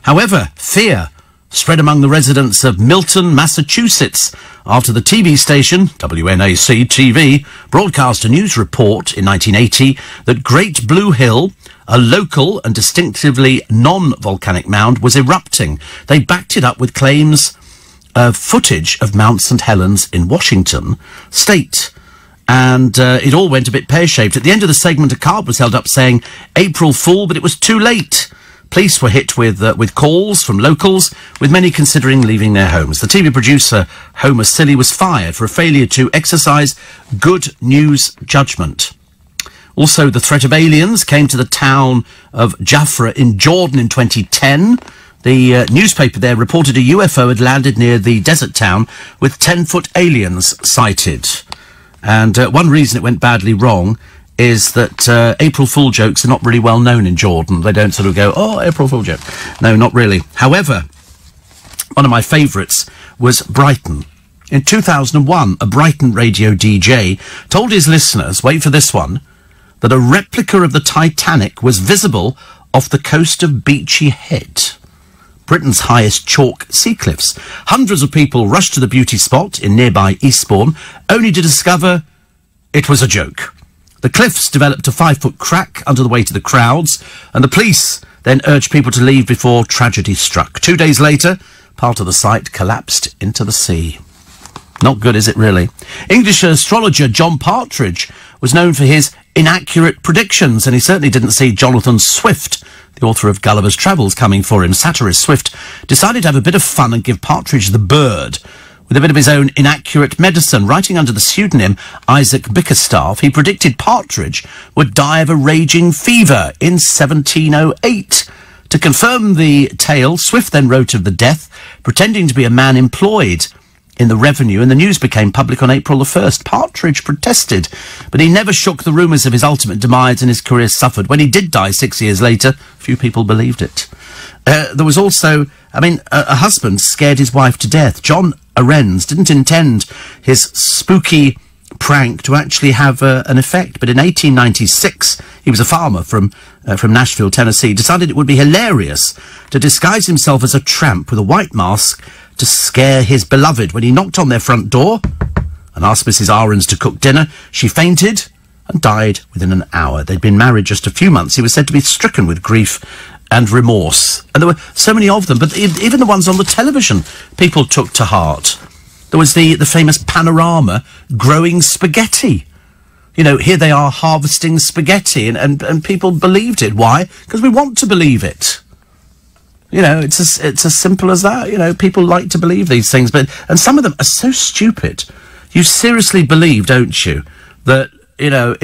However, fear spread among the residents of Milton, Massachusetts, after the TV station, WNAC-TV, broadcast a news report in 1980 that Great Blue Hill, a local and distinctively non-volcanic mound, was erupting. They backed it up with claims of footage of Mount St. Helens in Washington State. And it all went a bit pear-shaped. At the end of the segment, a card was held up saying, April Fool, but it was too late. Police were hit with calls from locals, with many considering leaving their homes. The TV producer, Homer Silly, was fired for a failure to exercise good news judgment. Also, the threat of aliens came to the town of Jafra in Jordan in 2010. The newspaper there reported a UFO had landed near the desert town with 10-foot aliens sighted. And one reason it went badly wrong is that April Fool jokes are not really well known in Jordan. They don't sort of go, oh, April Fool joke. No, not really. However, One of my favourites was Brighton. In 2001, a Brighton radio DJ told his listeners, wait for this one, that a replica of the Titanic was visible off the coast of Beachy Head, Britain's highest chalk sea cliffs. Hundreds of people rushed to the beauty spot in nearby Eastbourne, only to discover it was a joke. The cliffs developed a 5-foot crack under the weight of the crowds, and the police then urged people to leave before tragedy struck. 2 days later, part of the site collapsed into the sea. Not good, is it, really? English astrologer John Partridge was known for his inaccurate predictions, and he certainly didn't see Jonathan Swift, the author of Gulliver's Travels, coming for him. Satirist Swift decided to have a bit of fun and give Partridge the bird with a bit of his own inaccurate medicine. Writing under the pseudonym Isaac Bickerstaff, he predicted Partridge would die of a raging fever in 1708. To confirm the tale, Swift then wrote of the death, pretending to be a man employed in the revenue, and the news became public on April the 1st. Partridge protested, but he never shook the rumours of his ultimate demise, and his career suffered. When he did die 6 years later, few people believed it. There was also, a husband scared his wife to death. John Arends didn't intend his spooky prank to actually have an effect, but in 1896, he was a farmer from Nashville, Tennessee, decided it would be hilarious to disguise himself as a tramp with a white mask to scare his beloved. When he knocked on their front door and asked Mrs. Arends to cook dinner, she fainted and died within an hour. They'd been married just a few months. He was said to be stricken with grief and remorse. And there were so many of them, but even the ones on the television, people took to heart. There was the famous Panorama growing spaghetti. You know, here they are harvesting spaghetti, and people believed it. Why? Because we want to believe it. You know, it's as simple as that. You know, people like to believe these things, and some of them are so stupid. You seriously believe, don't you, that, you know,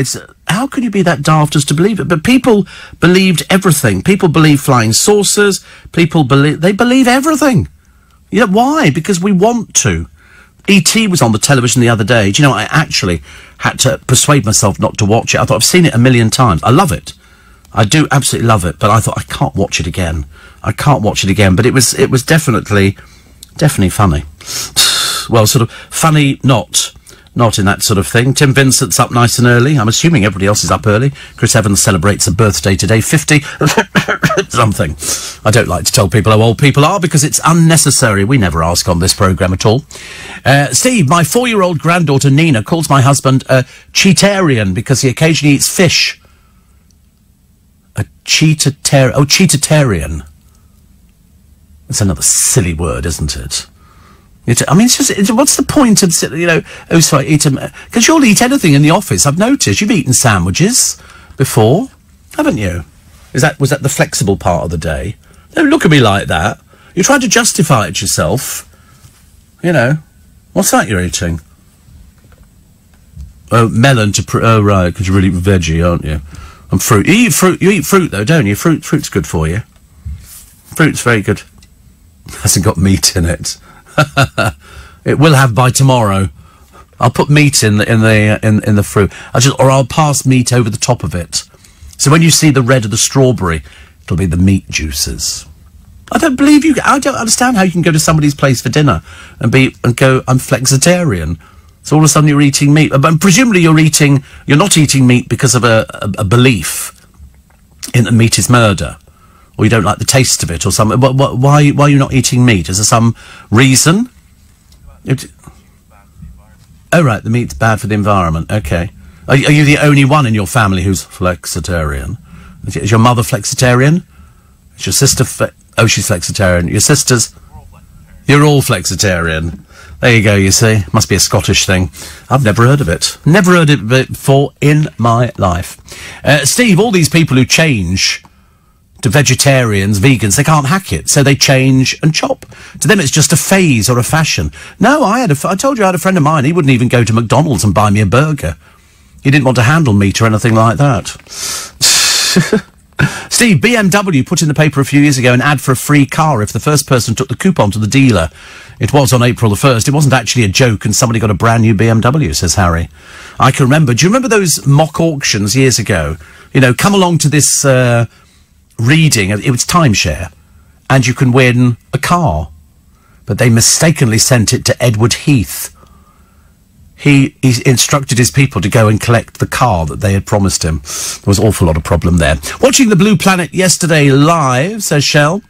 how can you be that daft as to believe it? But people believed everything. People believe flying saucers. They believe everything. You know, why? Because we want to. E.T. was on the television the other day. Do you know, I actually had to persuade myself not to watch it. I thought, I've seen it a million times. I love it. I do absolutely love it, but I thought, I can't watch it again. But it was definitely funny. Well, sort of funny, not in that sort of thing. Tim Vincent's up nice and early. I'm assuming everybody else is up early. Chris Evans celebrates a birthday today, 50 something. I don't like to tell people how old people are because it's unnecessary. We never ask on this programme at all. Steve, my 4-year-old granddaughter Nina calls my husband a cheatarian because he occasionally eats fish. A cheatarian. That's another silly word, isn't it? What's the point of, you know, because you'll eat anything in the office. I've noticed you've eaten sandwiches before, haven't you? Was that the flexible part of the day? Don't look at me like that. You're trying to justify it yourself. You know, what's that you're eating? Oh, melon oh, right, because you're really veggie, aren't you? And fruit. You eat fruit, though, don't you? Fruit's good for you. Fruit's very good. Hasn't got meat in it. It will have by tomorrow. I'll put meat in the fruit. I'll pass meat over the top of it. So when you see the red of the strawberry, it'll be the meat juices. I don't believe you. I don't understand how you can go to somebody's place for dinner and go, I'm flexitarian. So all of a sudden you're eating meat. But presumably you're not eating meat because of a belief in that meat is murder. Or you don't like the taste of it, or something. Why are you not eating meat? Is there some reason? Oh, right, the meat's bad for the environment. Okay. Are you the only one in your family who's flexitarian? Is your mother flexitarian? Is your sister... she's flexitarian. Your sisters... You're all flexitarian. There you go, you see. Must be a Scottish thing. I've never heard of it. Never heard of it before in my life. Steve, all these people who change to vegetarians, vegans, they can't hack it, so they change and chop. To them, it's just a phase or a fashion. No, I told you I had a friend of mine, he wouldn't even go to McDonald's and buy me a burger. He didn't want to handle meat or anything like that. Steve, BMW put in the paper a few years ago an ad for a free car if the first person took the coupon to the dealer. It was on April the 1st. It wasn't actually a joke, and somebody got a brand new BMW, says Harry. I can remember. Do you remember those mock auctions years ago? You know, come along to this... reading, it was timeshare, and you can win a car. but they mistakenly sent it to Edward Heath. He instructed his people to go and collect the car that they had promised him. There was an awful lot of problem there. Watching the Blue Planet yesterday live, says Shell.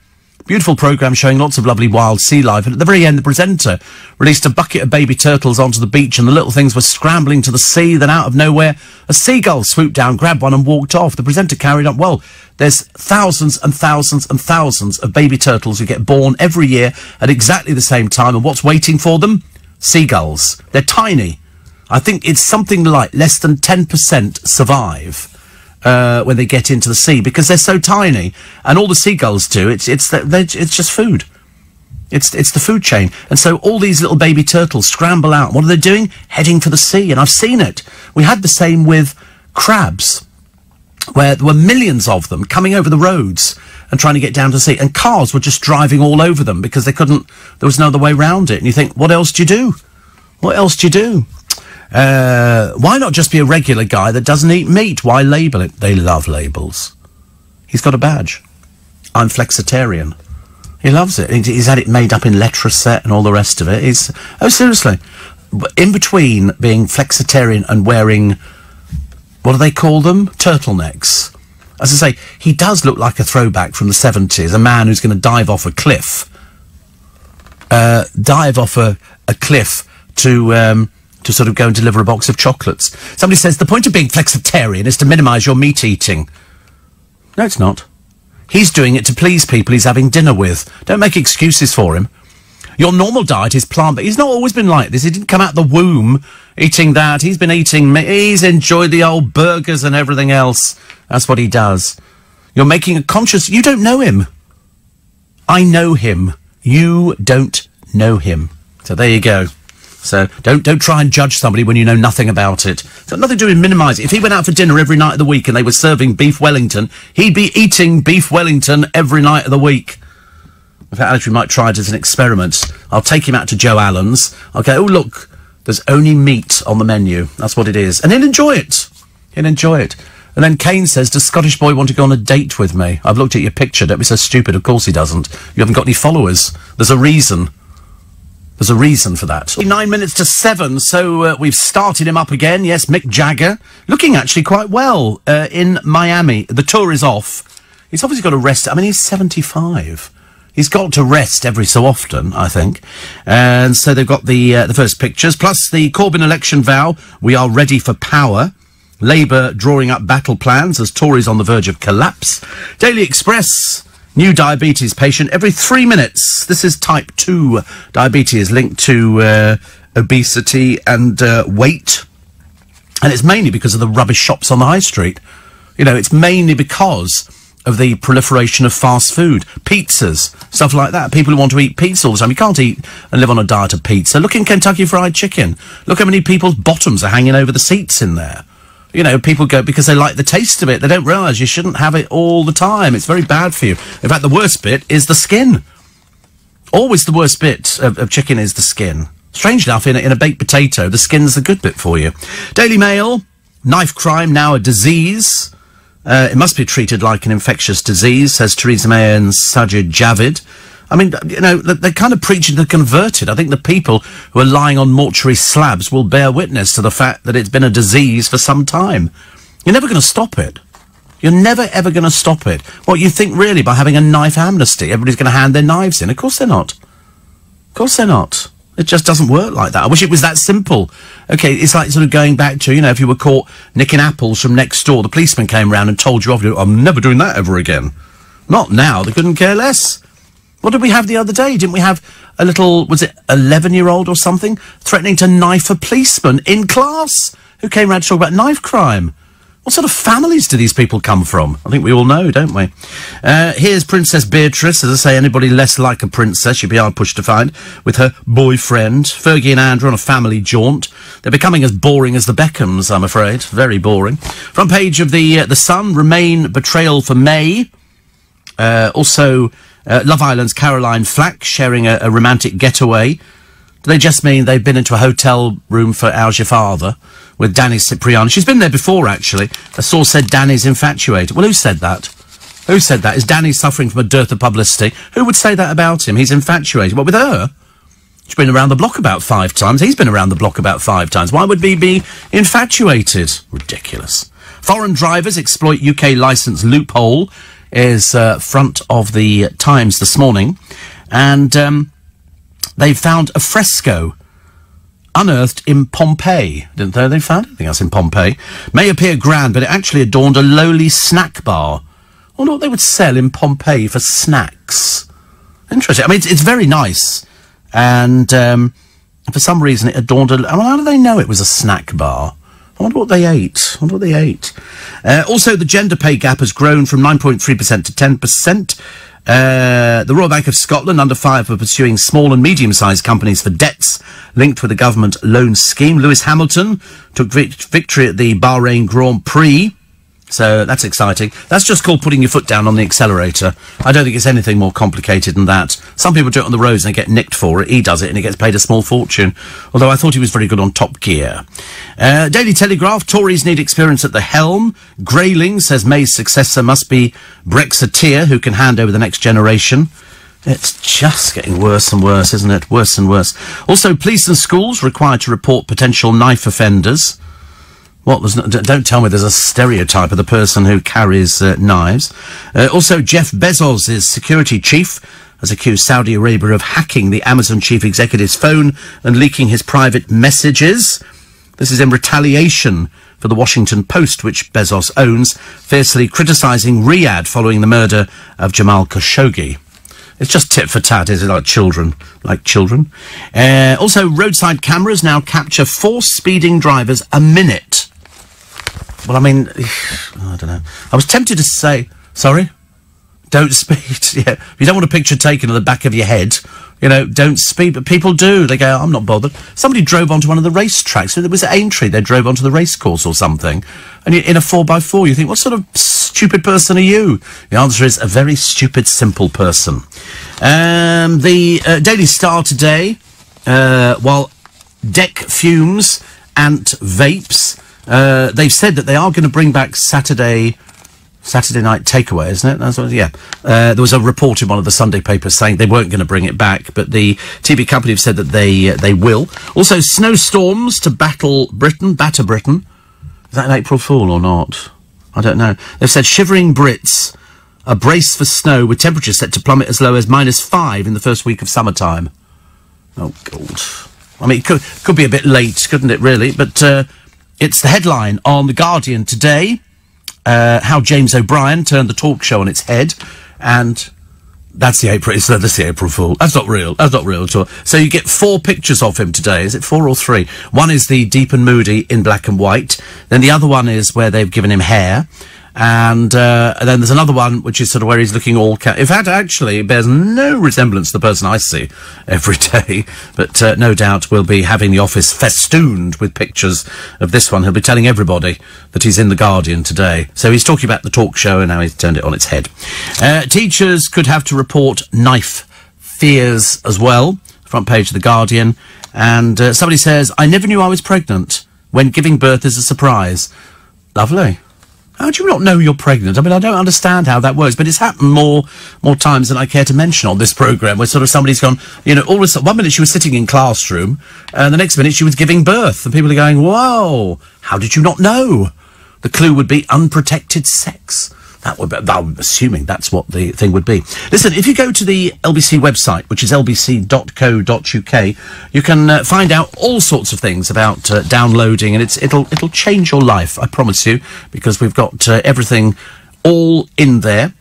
Beautiful programme showing lots of lovely wild sea life. And at the very end, the presenter released a bucket of baby turtles onto the beach and the little things were scrambling to the sea. Then out of nowhere, a seagull swooped down, grabbed one and walked off. The presenter carried on. Well, there's thousands and thousands and thousands of baby turtles who get born every year at exactly the same time. And what's waiting for them? Seagulls. They're tiny. I think it's something like less than 10% survive when they get into the sea because they're so tiny. And all the seagulls do, it's just food. It's the food chain. And so all these little baby turtles scramble out. What are they doing? Heading for the sea. And I've seen it. We had the same with crabs, where there were millions of them coming over the roads and trying to get down to the sea. And cars were just driving all over them because there was no other way around it. And you think, what else do you do? What else do you do? Why not just be a regular guy that doesn't eat meat? Why label it? They love labels. He's got a badge. I'm flexitarian. He loves it. He's had it made up in letraset and all the rest of it. Oh, seriously. In between being flexitarian and wearing, what do they call them? Turtlenecks. As I say, he does look like a throwback from the 70s, a man who's going to dive off a cliff. Dive off a cliff to sort of go and deliver a box of chocolates. Somebody says, the point of being flexitarian is to minimise your meat eating. No, it's not. He's doing it to please people he's having dinner with. Don't make excuses for him. Your normal diet is plant-based. He's not always been like this. He didn't come out the womb eating that. He's been eating meat. He's enjoyed the old burgers and everything else. That's what he does. You're making a conscious... You don't know him. I know him. You don't know him. So there you go. So don't try and judge somebody when you know nothing about it. It's got nothing to do with minimising. If he went out for dinner every night of the week and they were serving beef Wellington, he'd be eating beef Wellington every night of the week. In fact, Alex, we might try it as an experiment. I'll take him out to Joe Allen's. I'll go, oh, look, there's only meat on the menu. That's what it is. And he'll enjoy it. He'll enjoy it. And then Kane says, does Scottish Boy want to go on a date with me? I've looked at your picture. Don't be so stupid. Of course he doesn't. You haven't got any followers. There's a reason. There's a reason for that. 9 minutes to 7, so we've started him up again. Yes, Mick Jagger. Looking actually quite well in Miami. The tour is off. He's obviously got to rest. I mean, he's 75. He's got to rest every so often, I think. And so they've got the first pictures, plus the Corbyn election vow, we are ready for power. Labour drawing up battle plans as Tories on the verge of collapse. Daily Express... New diabetes patient every 3 minutes. This is type 2 diabetes linked to obesity and weight. And it's mainly because of the rubbish shops on the high street. You know, it's mainly because of the proliferation of fast food. Pizzas, stuff like that. People who want to eat pizza all the time. You can't eat and live on a diet of pizza. Look in Kentucky Fried Chicken. Look how many people's bottoms are hanging over the seats in there. You know, people go because they like the taste of it. They don't realise you shouldn't have it all the time. It's very bad for you. In fact, the worst bit is the skin. Always the worst bit of chicken is the skin. Strange enough, in a baked potato, the skin's the good bit for you. Daily Mail, knife crime now a disease. It must be treated like an infectious disease, says Theresa May and Sajid Javid. I mean, you know, they're kind of preaching to the converted. I think the people who are lying on mortuary slabs will bear witness to the fact that it's been a disease for some time. You're never going to stop it. You're never, ever going to stop it. What, you think really by having a knife amnesty, everybody's going to hand their knives in? Of course they're not. Of course they're not. It just doesn't work like that. I wish it was that simple. Okay, it's like sort of going back to, you know, if you were caught nicking apples from next door, the policeman came round and told you off, I'm never doing that ever again. Not now. They couldn't care less. What did we have the other day? Didn't we have a little, was it 11-year-old or something, threatening to knife a policeman in class who came round to talk about knife crime? What sort of families do these people come from? I think we all know, don't we? Here's Princess Beatrice. As I say, anybody less like a princess, you'd be hard pushed to find, with her boyfriend. Fergie and Andrew on a family jaunt. They're becoming as boring as the Beckhams, I'm afraid. Very boring. Front page of the Sun, Remain betrayal for May. Also... Love Island's Caroline Flack sharing a romantic getaway. Do they just mean they've been into a hotel room for How's Your Father with Danny Cipriani? She's been there before, actually. A source said Danny's infatuated. Well, who said that? Who said that? Is Danny suffering from a dearth of publicity? Who would say that about him? He's infatuated. What, with her? She's been around the block about 5 times. He's been around the block about 5 times. Why would he be infatuated? Ridiculous. Foreign drivers exploit UK licence loophole is front of the Times this morning. And they've found a fresco unearthed in Pompeii. Didn't know they found anything else in Pompeii. May appear grand, but it actually adorned a lowly snack bar. I wonder what they would sell in Pompeii for snacks. Interesting. I mean, it's very nice. And for some reason it adorned a... Well, how do they know it was a snack bar? I wonder what they ate. Also, the gender pay gap has grown from 9.3% to 10%. The Royal Bank of Scotland under fire for pursuing small and medium-sized companies for debts linked with the government loan scheme. Lewis Hamilton took victory at the Bahrain Grand Prix. So that's exciting. That's just called putting your foot down on the accelerator. I don't think it's anything more complicated than that. Some people do it on the roads and they get nicked for it. He does it and he gets paid a small fortune. Although I thought he was very good on Top Gear. Daily Telegraph, Tories need experience at the helm. Grayling says May's successor must be Brexiteer who can hand over the next generation. It's just getting worse and worse, isn't it? Worse and worse. Also, police and schools required to report potential knife offenders. What? Don't tell me there's a stereotype of the person who carries knives. Also, Jeff Bezos' security chief has accused Saudi Arabia of hacking the Amazon chief executive's phone and leaking his private messages. This is in retaliation for the Washington Post, which Bezos owns, fiercely criticising Riyadh following the murder of Jamal Khashoggi. It's just tit for tat, is it? Like children. Also, roadside cameras now capture 4 speeding drivers a minute. Well, I mean, I don't know. I was tempted to say, sorry? Don't speed. Yeah. If you don't want a picture taken of the back of your head, you know, don't speed. But people do. They go, I'm not bothered. Somebody drove onto one of the racetracks. So it was at Aintree. They drove onto the racecourse or something. And in a 4x4, you think, what sort of stupid person are you? The answer is a very stupid, simple person. The Daily Star today, while deck fumes and vapes, they've said that they are going to bring back Saturday night takeaway, isn't it? That's what, yeah. There was a report in one of the Sunday papers saying they weren't going to bring it back, but the TV company have said that they will. Also, snowstorms to batter Britain. Is that an April Fool or not? I don't know. They've said shivering Brits are braced for snow with temperatures set to plummet as low as -5 in the first week of summertime. Oh, God. I mean, it could be a bit late, couldn't it, really? But it's the headline on The Guardian today. How James O'Brien turned the talk show on its head, and that's the April Fool. That's not real at all. So you get 4 pictures of him today. Is it 4 or 3? One is the deep and moody in black and white. Then the other one is where they've given him hair. And then there's another one which is sort of where he's looking all... in fact, actually, it bears no resemblance to the person I see every day. But no doubt we'll be having the office festooned with pictures of this one. He'll be telling everybody that he's in The Guardian today. So he's talking about the talk show and now he's turned it on its head. Teachers could have to report knife fears as well. Front page of The Guardian. And somebody says, I never knew I was pregnant when giving birth is a surprise. Lovely. How do you not know you're pregnant? I mean, I don't understand how that works, but it's happened more times than I care to mention on this programme, where sort of somebody's gone, you know, all of a sudden, 1 minute she was sitting in classroom, and the next minute she was giving birth, and people are going, whoa, how did you not know? The clue would be unprotected sex. I'm assuming that's what the thing would be. Listen, if you go to the LBC website, which is lbc.co.uk, you can find out all sorts of things about downloading, and it'll change your life, I promise you, because we've got everything all in there.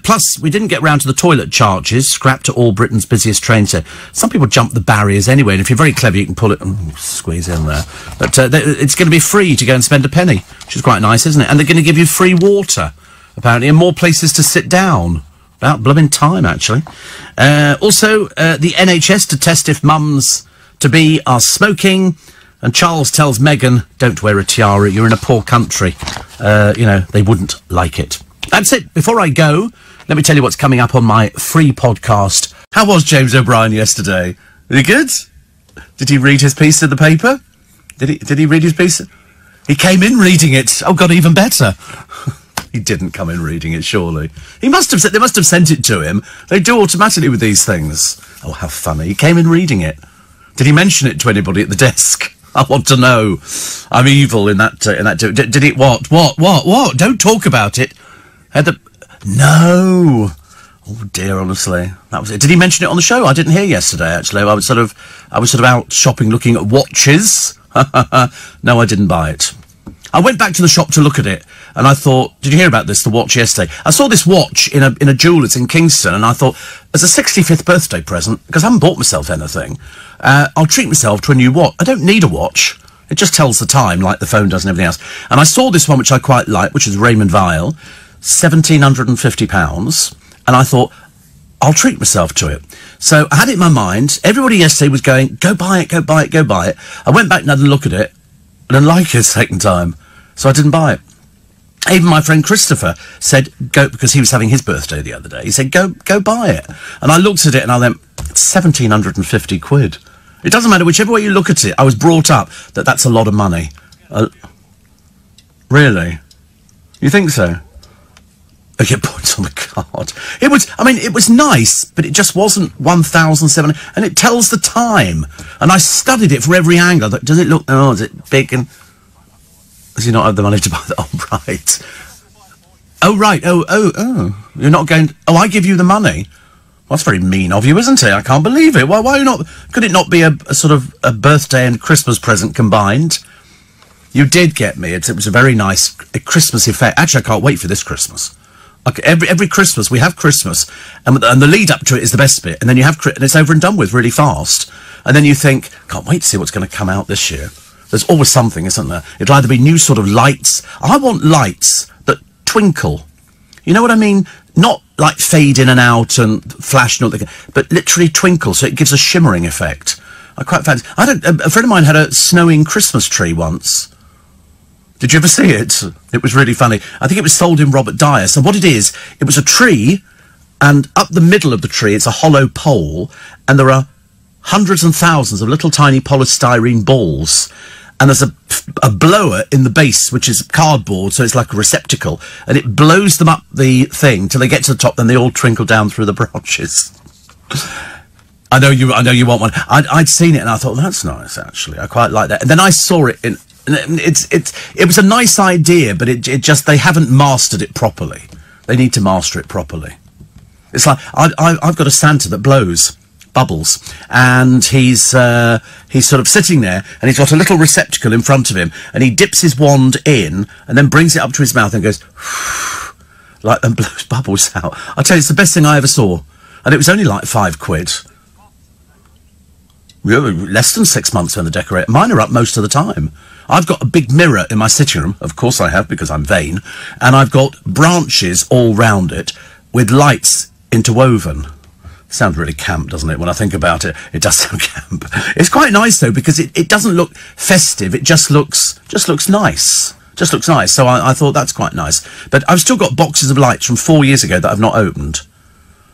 Plus, we didn't get round to the toilet charges, scrapped at all Britain's busiest trains. So some people jump the barriers anyway, and if you're very clever, you can pull it and squeeze in there. But it's going to be free to go and spend a penny, which is quite nice, isn't it? And they're going to give you free water, apparently, and more places to sit down. About blooming time, actually. Also, the NHS to test if mums-to-be are smoking. And Charles tells Meghan, don't wear a tiara, you're in a poor country. You know, they wouldn't like it. That's it. Before I go, let me tell you what's coming up on my free podcast. How was James O'Brien yesterday? Was he good? Did he read his piece in the paper? Did he read his piece? He came in reading it. Oh, God, even better. He didn't come in reading it, surely. They must have sent it to him. They do automatically with these things. Oh, how funny. He came in reading it. Did he mention it to anybody at the desk? I want to know. I'm evil in that. Did it? What? Don't talk about it. No. Oh dear, honestly, that was it. Did he mention it on the show? I didn't hear yesterday. Actually, I was sort of out shopping, looking at watches. No, I didn't buy it. I went back to the shop to look at it, and I thought, did you hear about this? The watch yesterday. I saw this watch in a jeweller's in Kingston, and I thought, as a 65th birthday present, because I haven't bought myself anything, I'll treat myself to a new watch. I don't need a watch. It just tells the time, like the phone does and everything else. And I saw this one, which I quite like, which is Raymond Weil, £1,750, and I thought, I'll treat myself to it. So I had it in my mind. Everybody yesterday was going, go buy it, go buy it, go buy it. I went back and had a look at it, and I didn't like it the second time, so I didn't buy it. Even my friend Christopher said, go, because he was having his birthday the other day, he said, go buy it. And I looked at it and I went, it's 1,750 quid. It doesn't matter, whichever way you look at it. I was brought up that that's a lot of money. Really? You think so? Oh, get points on the card. It was nice, but it just wasn't 1,700, and it tells the time. And I studied it from every angle. Does it look, is it big and... Does he not have the money to buy that? Oh, right. Oh, right. Oh. You're not going... Oh, I give you the money? Well, that's very mean of you, isn't it? I can't believe it. Why not... Could it not be a sort of a birthday and Christmas present combined? You did get me. It was a very nice Christmas effect. Actually, I can't wait for this Christmas. Okay, every Christmas, we have Christmas, and the lead up to it is the best bit, and then you have... And it's over and done with really fast. And then you think, can't wait to see what's going to come out this year. There's always something, isn't there? It'll either be new sort of lights. I want lights that twinkle. You know what I mean? Not like fade in and out and flash and all that, but literally twinkle, so it gives a shimmering effect. I quite fancy... a friend of mine had a snowing Christmas tree once. Did you ever see it? It was really funny. I think it was sold in Robert Dyer. So what it was a tree, and up the middle of the tree, it's a hollow pole, and there are hundreds and thousands of little tiny polystyrene balls. And there's a blower in the base, which is cardboard, so it's like a receptacle, and it blows them up the thing till they get to the top, then they all trickle down through the branches. I know you want one. I'd seen it, and I thought, that's nice, actually. I quite like that. And then I saw it in... It was a nice idea, but it just... They haven't mastered it properly. They need to master it properly. It's like, I've got a Santa that blows bubbles, and he's sort of sitting there, and he's got a little receptacle in front of him, and he dips his wand in and then brings it up to his mouth and goes like, and blows bubbles out. I tell you, it's the best thing I ever saw, and it was only like £5. Less than 6 months when the decorator. Mine are up most of the time. I've got a big mirror in my sitting room, of course I have, because I'm vain, and I've got branches all round it with lights interwoven. Sounds really camp, doesn't it? When I think about it, it does sound camp. It's quite nice though, because it doesn't look festive. It just looks nice. Just looks nice. So I thought that's quite nice. But I've still got boxes of lights from 4 years ago that I've not opened.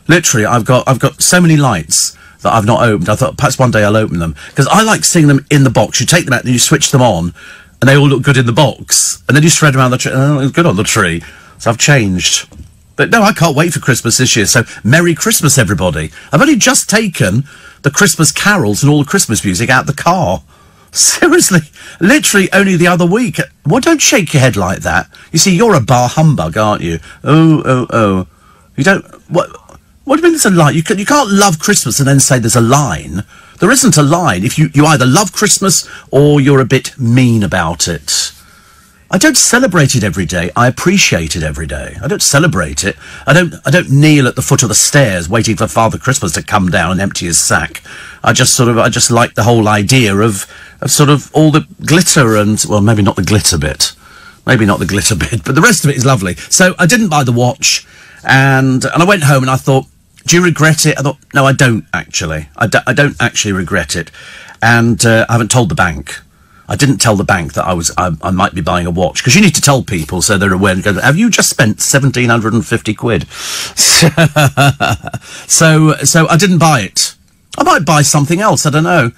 Literally, I've got so many lights that I've not opened. I thought perhaps one day I'll open them, because I like seeing them in the box. You take them out and you switch them on, and they all look good in the box. And then you spread them around the tree, and they look good on the tree. So I've changed. But no, I can't wait for Christmas this year, so Merry Christmas, everybody. I've only just taken the Christmas carols and all the Christmas music out the car. Seriously, literally only the other week. Well, don't shake your head like that. You see, you're a bar humbug, aren't you? Oh. You don't... What do you mean there's a line? You can't love Christmas and then say there's a line. There isn't a line. If you either love Christmas or you're a bit mean about it. I don't celebrate it every day. I appreciate it every day. I don't celebrate it. I don't kneel at the foot of the stairs waiting for Father Christmas to come down and empty his sack. I just like the whole idea of sort of all the glitter and, well, maybe not the glitter bit. Maybe not the glitter bit, but the rest of it is lovely. So I didn't buy the watch, and I went home and I thought, do you regret it? I thought, no, I don't actually. I don't actually regret it. And I haven't told the bank. I didn't tell the bank that I might be buying a watch, because you need to tell people so they're aware and go, have you just spent 1,750 quid? So I didn't buy it. I might buy something else, I don't know.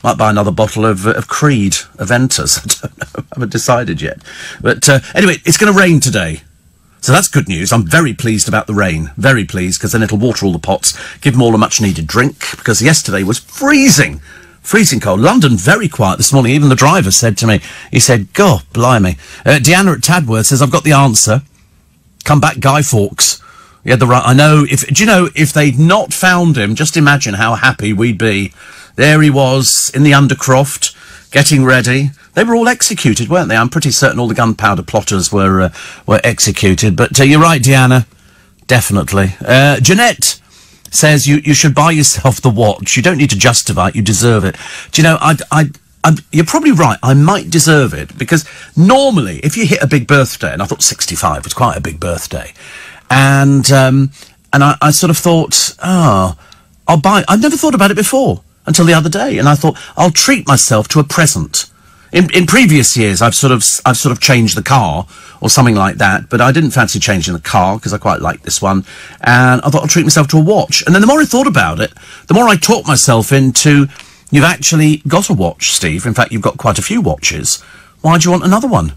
Might buy another bottle of Creed, Aventus. I don't know, I haven't decided yet. But anyway, it's going to rain today. So that's good news. I'm very pleased about the rain. Very pleased, because then it'll water all the pots, give them all a much-needed drink, because yesterday was freezing. Freezing cold. London, very quiet this morning. Even the driver said to me, he said, God, blimey. Deanna at Tadworth says, I've got the answer. Come back, Guy Fawkes. Yeah, I know, do you know, if they'd not found him, just imagine how happy we'd be. There he was, in the Undercroft, getting ready. They were all executed, weren't they? I'm pretty certain all the gunpowder plotters were executed. But you're right, Deanna. Definitely. Jeanette says you should buy yourself the watch. You don't need to justify it. You deserve it. Do you know, you're probably right. I might deserve it because normally if you hit a big birthday, and I thought 65 was quite a big birthday, and I sort of thought, I'll buy. I'd never thought about it before until the other day, and I thought I'll treat myself to a present. In previous years, I've sort of changed the car or something like that, but I didn't fancy changing the car because I quite liked this one, and I thought I'll treat myself to a watch. And then the more I thought about it, the more I talked myself into, you've actually got a watch, Steve. In fact, you've got quite a few watches. Why do you want another one?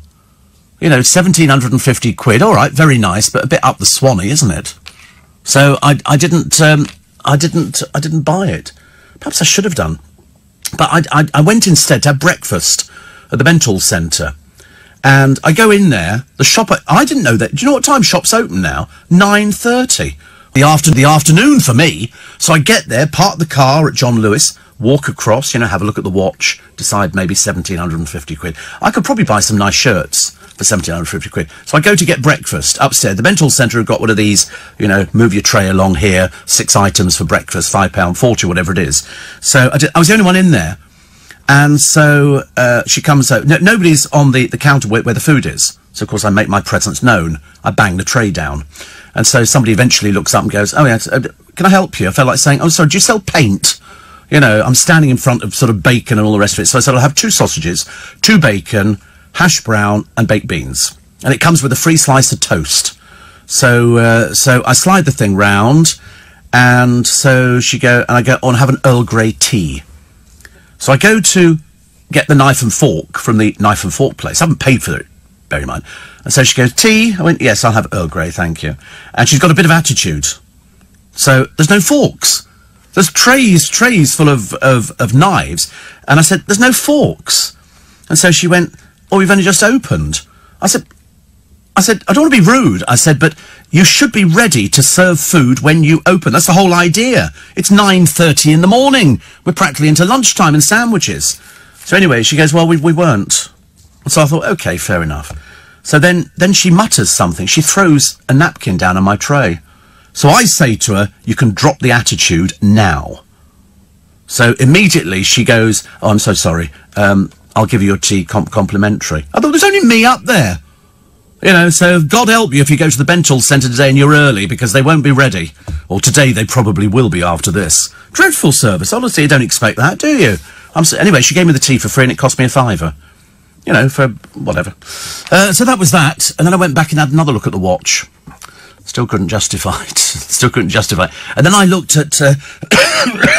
You know, 1,750 quid. All right, very nice, but a bit up the Swanee, isn't it? So I didn't buy it. Perhaps I should have done. But I went instead to have breakfast at the Mental Centre. And I go in there, the shop, I didn't know that. Do you know what time shops open now? 9:30. The afternoon for me. So I get there, park the car at John Lewis, walk across, you know, have a look at the watch, decide maybe 1,750 quid. I could probably buy some nice shirts for 1,750 quid. So I go to get breakfast upstairs. The Mental Centre have got one of these, you know, move your tray along here, 6 items for breakfast, £5.40, whatever it is. So I was the only one in there. And so she comes out. Nobody's on the counter where the food is. So, of course, I make my presence known. I bang the tray down. And so somebody eventually looks up and goes, oh, yeah, can I help you? I felt like saying, oh, sorry, do you sell paint? You know, I'm standing in front of sort of bacon and all the rest of it. So I said, I'll have 2 sausages, 2 bacon, hash brown and baked beans. And it comes with a free slice of toast. So I slide the thing round. And so I go on, have an Earl Grey tea. So I go to get the knife and fork from the knife and fork place. I haven't paid for it, bear in mind. And so she goes, tea? I went, yes, I'll have Earl Grey, thank you. And she's got a bit of attitude. So there's no forks. There's trays full of knives. And I said, there's no forks. And so she went, oh, we've only just opened. I said, I don't want to be rude. I said, but you should be ready to serve food when you open. That's the whole idea. It's 9:30 in the morning. We're practically into lunchtime and sandwiches. So anyway, she goes, well, we weren't. So I thought, okay, fair enough. So then she mutters something. She throws a napkin down on my tray. So I say to her, you can drop the attitude now. So immediately she goes, oh, I'm so sorry. I'll give you your tea complimentary. I thought, there's only me up there. You know, so God help you if you go to the Mental Centre today and you're early, because they won't be ready. Or today they probably will be after this. Dreadful service. Honestly, you don't expect that, do you? Anyway, she gave me the tea for free and it cost me £5. You know, for whatever. So that was that. And then I went back and had another look at the watch. Still couldn't justify it. Still couldn't justify it. And then I looked at,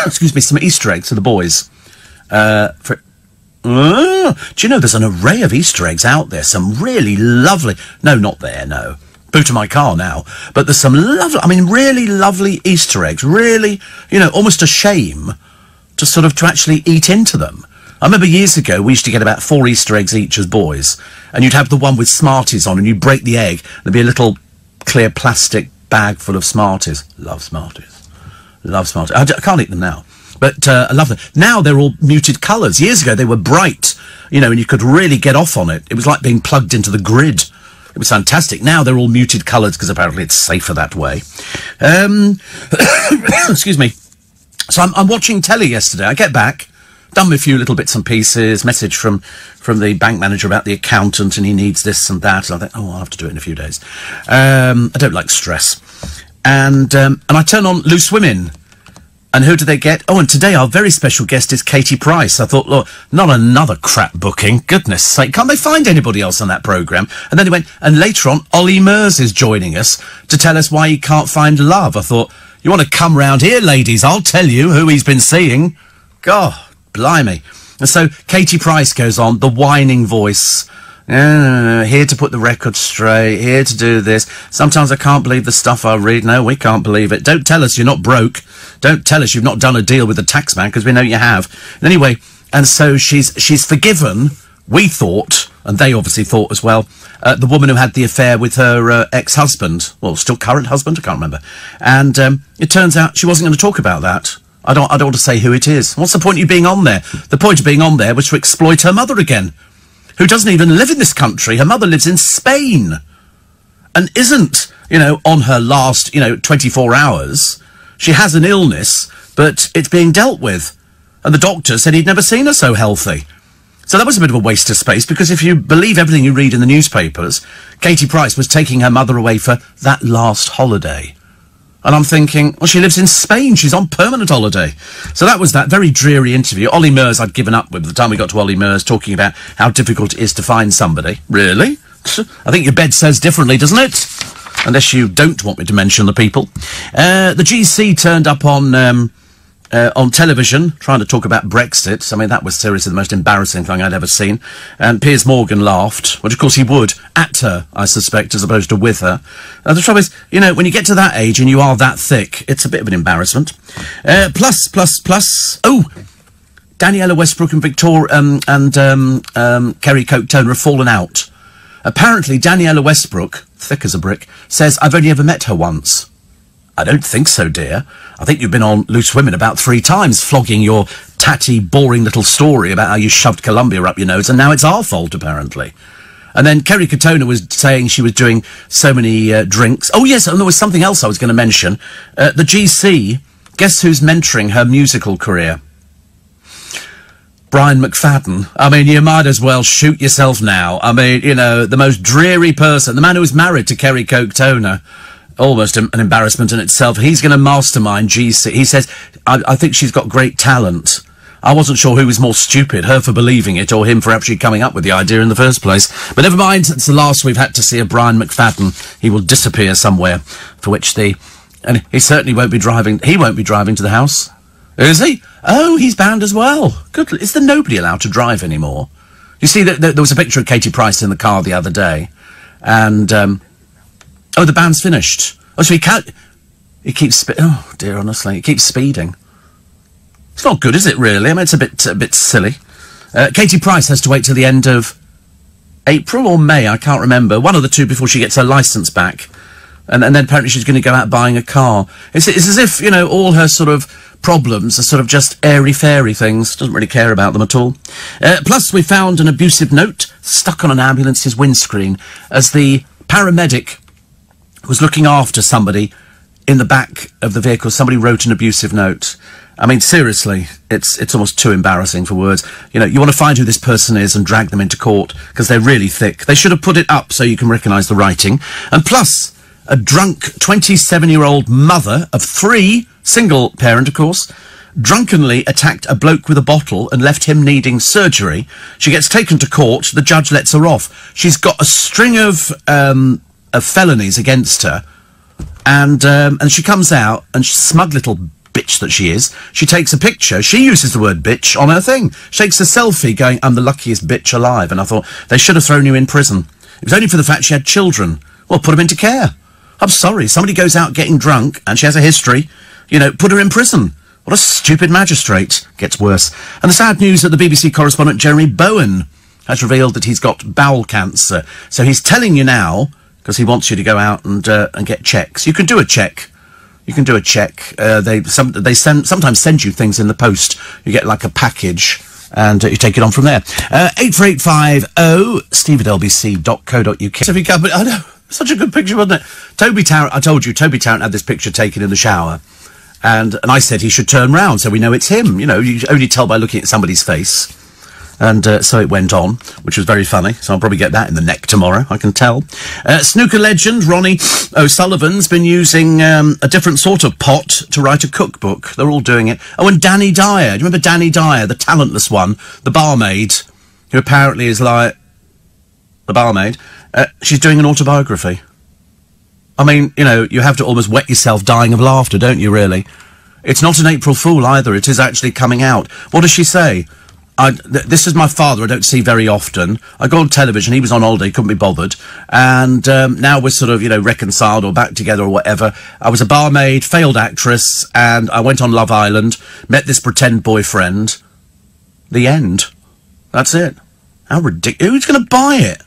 excuse me, some Easter eggs for the boys. Do you know there's an array of Easter eggs out there? Some really lovely... No, not there, no. Boot of my car now. But there's some lovely... I mean, really lovely Easter eggs. Really, you know, almost a shame to actually eat into them. I remember years ago, we used to get about 4 Easter eggs each as boys. And you'd have the one with Smarties on, and you'd break the egg. There'd be a little clear plastic bag full of Smarties. Love Smarties. Love Smarties. I can't eat them now. But I love them. Now they're all muted colours. Years ago, they were bright, you know, and you could really get off on it. It was like being plugged into the grid. It was fantastic. Now they're all muted colours because apparently it's safer that way. Excuse me. So I'm watching telly yesterday. I get back, done a few little bits and pieces, message from the bank manager about the accountant and he needs this and that. And I think, oh, I'll have to do it in a few days. I don't like stress. And I turn on Loose Women. And who do they get? Oh, and today our very special guest is Katie Price. I thought, look, not another crap booking. Goodness sake, can't they find anybody else on that programme? And then he went, and later on, Ollie Murs is joining us to tell us why he can't find love. I thought, you want to come round here, ladies? I'll tell you who he's been seeing. God, blimey. And so Katie Price goes on, the whining voice, Here to put the record straight, here to do this. Sometimes I can't believe the stuff I read. No, we can't believe it. Don't tell us you're not broke. Don't tell us you've not done a deal with the taxman, because we know you have. Anyway, and so she's forgiven, we thought, and they obviously thought as well, the woman who had the affair with her ex-husband, well, still current husband, I can't remember. And it turns out she wasn't going to talk about that. I don't want to say who it is. What's the point of you being on there? The point of being on there was to exploit her mother again, who doesn't even live in this country. Her mother lives in Spain and isn't, on her last, 24 hours. She has an illness, but it's being dealt with. And the doctor said he'd never seen her so healthy. So that was a bit of a waste of space, because if you believe everything you read in the newspapers, Katie Price was taking her mother away for that last holiday. And I'm thinking, well, she lives in Spain. She's on permanent holiday. So that was that very dreary interview. Ollie Murs I'd given up with by the time we got to Ollie Murs, talking about how difficult it is to find somebody. Really? I think your bed says differently, doesn't it? Unless you don't want me to mention the people. The GC turned up on television, trying to talk about Brexit. I mean, that was seriously the most embarrassing thing I'd ever seen. And Piers Morgan laughed, which of course he would, at her, I suspect, as opposed to with her. The trouble is, when you get to that age and you are that thick, it's a bit of an embarrassment. Plus. Oh! Daniela Westbrook and Kerry Coke-Toner have fallen out. Apparently, Daniela Westbrook, thick as a brick, says, I've only ever met her once. I don't think so, dear. I think you've been on Loose Women about 3 times, flogging your tatty, boring little story about how you shoved Columbia up your nose, and now it's our fault, apparently. And then Kerry Katona was saying she was doing so many drinks. Oh, yes, and there was something else I was going to mention. The GC, guess who's mentoring her musical career? Brian McFadden. I mean, you might as well shoot yourself now. I mean, the most dreary person, the man who was married to Kerry Coke-Toner, almost an embarrassment in itself. He's going to mastermind GC. He says, I think she's got great talent. I wasn't sure who was more stupid, her for believing it or him for actually coming up with the idea in the first place. But never mind, it's the last we've had to see of Brian McFadden. He will disappear somewhere, for which and he certainly won't be driving, he won't be driving to the House. Is he? Oh, he's banned as well. Good. Is there nobody allowed to drive anymore? You see, there was a picture of Katie Price in the car the other day, and, oh, the ban's finished. Oh, so he keeps oh, dear, honestly, he keeps speeding. It's not good, is it, really? I mean, it's a bit silly. Katie Price has to wait till the end of April or May, I can't remember. One of the two before she gets her licence back. And then apparently she's going to go out buying a car. It's as if, all her sort of problems are sort of just airy-fairy things. Doesn't really care about them at all. Plus, we found an abusive note stuck on an ambulance's windscreen as the paramedic was looking after somebody in the back of the vehicle. Somebody wrote an abusive note. I mean, seriously, it's almost too embarrassing for words. You want to find who this person is and drag them into court, because they're really thick. They should have put it up so you can recognise the writing. And plus, a drunk 27-year-old mother of 3, single parent, of course, drunkenly attacked a bloke with a bottle and left him needing surgery. She gets taken to court. The judge lets her off. She's got a string of felonies against her, and she comes out, and smug little bitch that she is, she takes a picture. She uses the word bitch on her thing. She takes a selfie going, I'm the luckiest bitch alive. And I thought, they should have thrown you in prison. It was only for the fact she had children. Well, put them into care. I'm sorry, somebody goes out getting drunk, and she has a history, put her in prison. What a stupid magistrate. Gets worse. And the sad news that the BBC correspondent Jeremy Bowen has revealed that he's got bowel cancer. So he's telling you now, because he wants you to go out and get checks. You can do a check. You can do a check. They sometimes send you things in the post. You get like a package, and you take it on from there. 84850 steve@lbc.co.uk. I know, such a good picture, wasn't it? Toby Tarrant, I told you, Toby Tarrant had this picture taken in the shower, and I said he should turn round so we know it's him. You only tell by looking at somebody's face. And so it went on, which was very funny. So I'll probably get that in the neck tomorrow, I can tell. Snooker legend Ronnie O'Sullivan's been using a different sort of pot to write a cookbook. They're all doing it. Oh, and Danny Dyer. Do you remember Danny Dyer, the talentless one, the barmaid, who apparently is like the barmaid? She's doing an autobiography. I mean, you have to almost wet yourself dying of laughter, don't you, really? It's not an April Fool either. It is actually coming out. What does she say? This is my father I don't see very often. I go on television, he was on holiday, couldn't be bothered. And now we're sort of, reconciled or back together or whatever. I was a barmaid, failed actress, and I went on Love Island, met this pretend boyfriend. The end. That's it. How ridiculous. Who's going to buy it?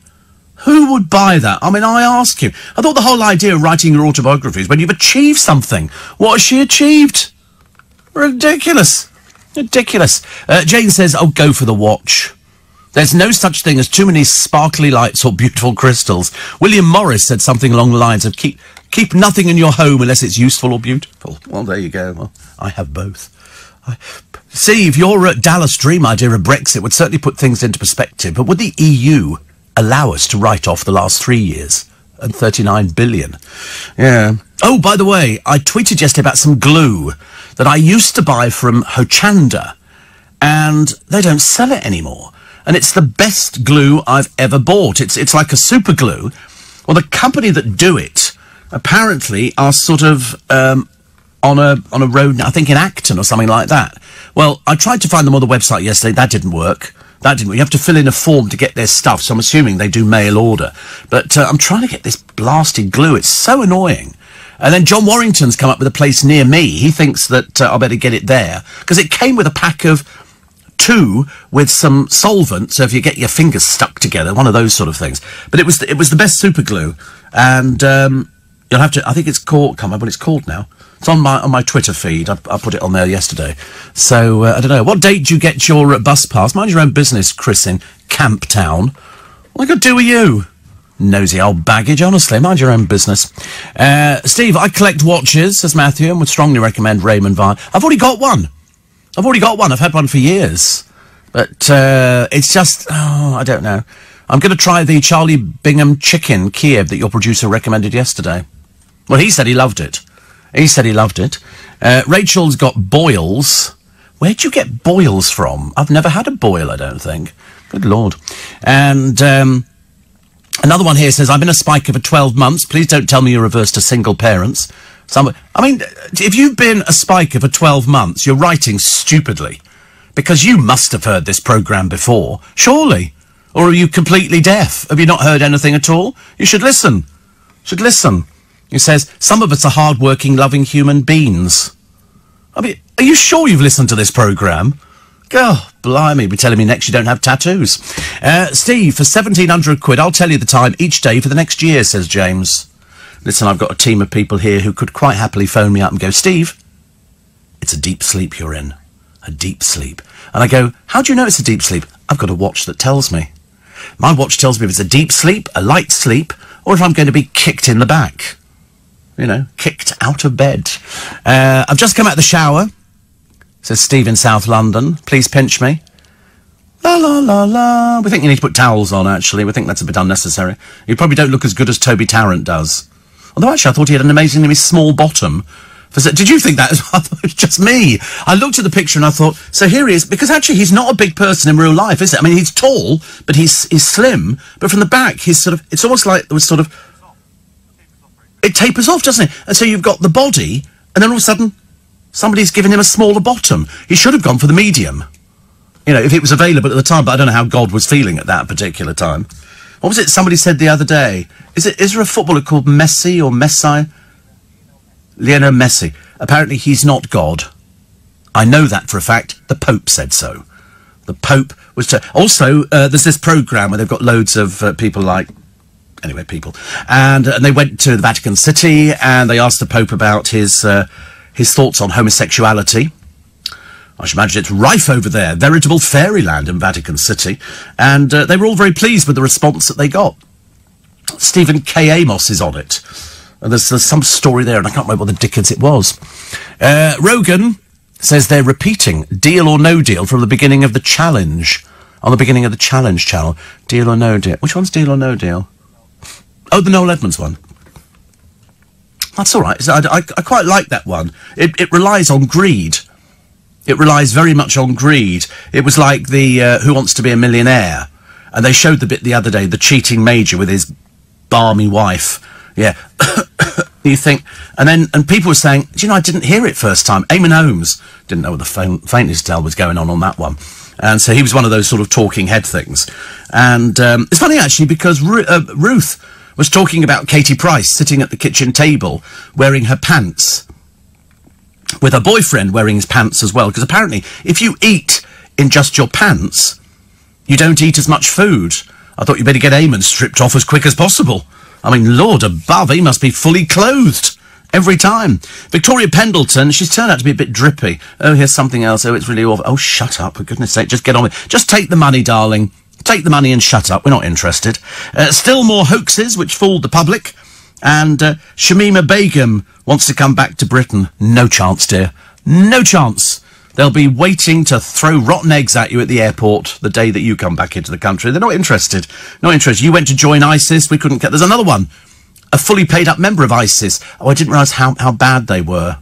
Who would buy that? I mean, I ask you. I thought the whole idea of writing your autobiography is when you've achieved something. What has she achieved? Ridiculous. Ridiculous. Jane says, oh, go for the watch. There's no such thing as too many sparkly lights or beautiful crystals. William Morris said something along the lines of keep nothing in your home unless it's useful or beautiful. Well, there you go. Well, I have both. Steve, your Dallas dream idea of Brexit would certainly put things into perspective, but would the EU allow us to write off the last 3 years and 39 billion? Yeah. Oh, by the way, I tweeted yesterday about some glue that I used to buy from Hochanda, and they don't sell it anymore. And it's the best glue I've ever bought. It's like a super glue. Well, the company that do it apparently are sort of on a road, I think in Acton or something like that. Well, I tried to find them on the website yesterday. That didn't work. You have to fill in a form to get their stuff, so I'm assuming they do mail order. But I'm trying to get this blasted glue. It's so annoying. And then John Warrington's come up with a place near me. He thinks that I'll better get it there, because it came with a pack of 2 with some solvent, so if you get your fingers stuck together, one of those sort of things. But it was the best super glue. And you'll have to, I think it's called, can't remember what it's called now. It's on my Twitter feed. I put it on there yesterday. So, I don't know. What date do you get your bus pass? Mind your own business, Chris in Camptown. What could I do with you? Nosy old baggage, honestly. Mind your own business. Steve, I collect watches, says Matthew, and would strongly recommend Raymond Vine. I've already got one. I've had one for years. But it's just, I don't know. I'm going to try the Charlie Bingham chicken Kiev that your producer recommended yesterday. Well, he said he loved it. Rachel's got boils. Where'd you get boils from? I've never had a boil, I don't think. Good Lord. And another one here says, I've been a spiker for 12 months. Please don't tell me you're reversed to single parents. If you've been a spiker for 12 months, you're writing stupidly. Because you must have heard this programme before, surely. Or are you completely deaf? Have you not heard anything at all? You should listen. He says, some of us are hard-working, loving human beings. I mean, are you sure you've listened to this programme? God, blimey, be telling me next you don't have tattoos. Steve, for 1,700 quid, I'll tell you the time each day for the next year, says James. Listen, I've got a team of people here who could quite happily phone me up and go, Steve, it's a deep sleep you're in. A deep sleep. And I go, how do you know it's a deep sleep? I've got a watch that tells me. My watch tells me if it's a deep sleep, a light sleep, or if I'm going to be kicked in the back. Kicked out of bed. I've just come out of the shower, says Steve in South London. Please pinch me. La, la, la, la. We think you need to put towels on, actually. We think that's a bit unnecessary. You probably don't look as good as Toby Tarrant does. Although, actually, I thought he had an amazingly small bottom. Did you think that? I thought it was just me. I looked at the picture and I thought, so here he is. Because, actually, he's not a big person in real life, is it? I mean, he's tall, but he's slim. But from the back, he's sort of... It's almost like there was sort of... It tapers off, doesn't it? And so you've got the body, and then all of a sudden, somebody's given him a smaller bottom. He should have gone for the medium. If it was available at the time, but I don't know how God was feeling at that particular time. What was it somebody said the other day? Is there a footballer called Messi or Messi? Lionel Messi. Apparently he's not God. I know that for a fact. The Pope said so. The Pope was... Also, there's this programme where they've got loads of people like... Anyway, people. And they went to the Vatican City and they asked the Pope about his thoughts on homosexuality. I should imagine it's rife over there. Veritable fairyland in Vatican City. And they were all very pleased with the response that they got. Stephen K. Amos is on it. And there's some story there, and I can't remember what the dickens it was. Rogan says they're repeating Deal or No Deal from the beginning of the challenge. On the beginning of the challenge channel. Deal or No Deal. Which one's Deal or No Deal? Oh, the Noel Edmonds one. That's all right. I quite like that one. It relies on greed. It relies very much on greed. It was like the Who Wants to Be a Millionaire? And they showed the bit the other day, the cheating major with his balmy wife. Yeah. You think... And people were saying, I didn't hear it first time. Eamon Holmes didn't know what the faintest tell was going on that one. And so he was one of those sort of talking head things. And it's funny, actually, because Ruth was talking about Katie Price sitting at the kitchen table wearing her pants, with her boyfriend wearing his pants as well. Because apparently, if you eat in just your pants, you don't eat as much food. I thought you'd better get Eamon stripped off as quick as possible. I mean, Lord above, he must be fully clothed every time. Victoria Pendleton, she's turned out to be a bit drippy. Oh, here's something else. Oh, it's really awful. Oh, shut up. For goodness sake, just get on with it. Just take the money, darling. Take the money and shut up. We're not interested. Still more hoaxes which fooled the public. And Shamima Begum wants to come back to Britain. No chance, dear. No chance. They'll be waiting to throw rotten eggs at you at the airport the day that you come back into the country. They're not interested. Not interested. You went to join ISIS. We couldn't get... There's another one. A fully paid-up member of ISIS. Oh, I didn't realise how bad they were.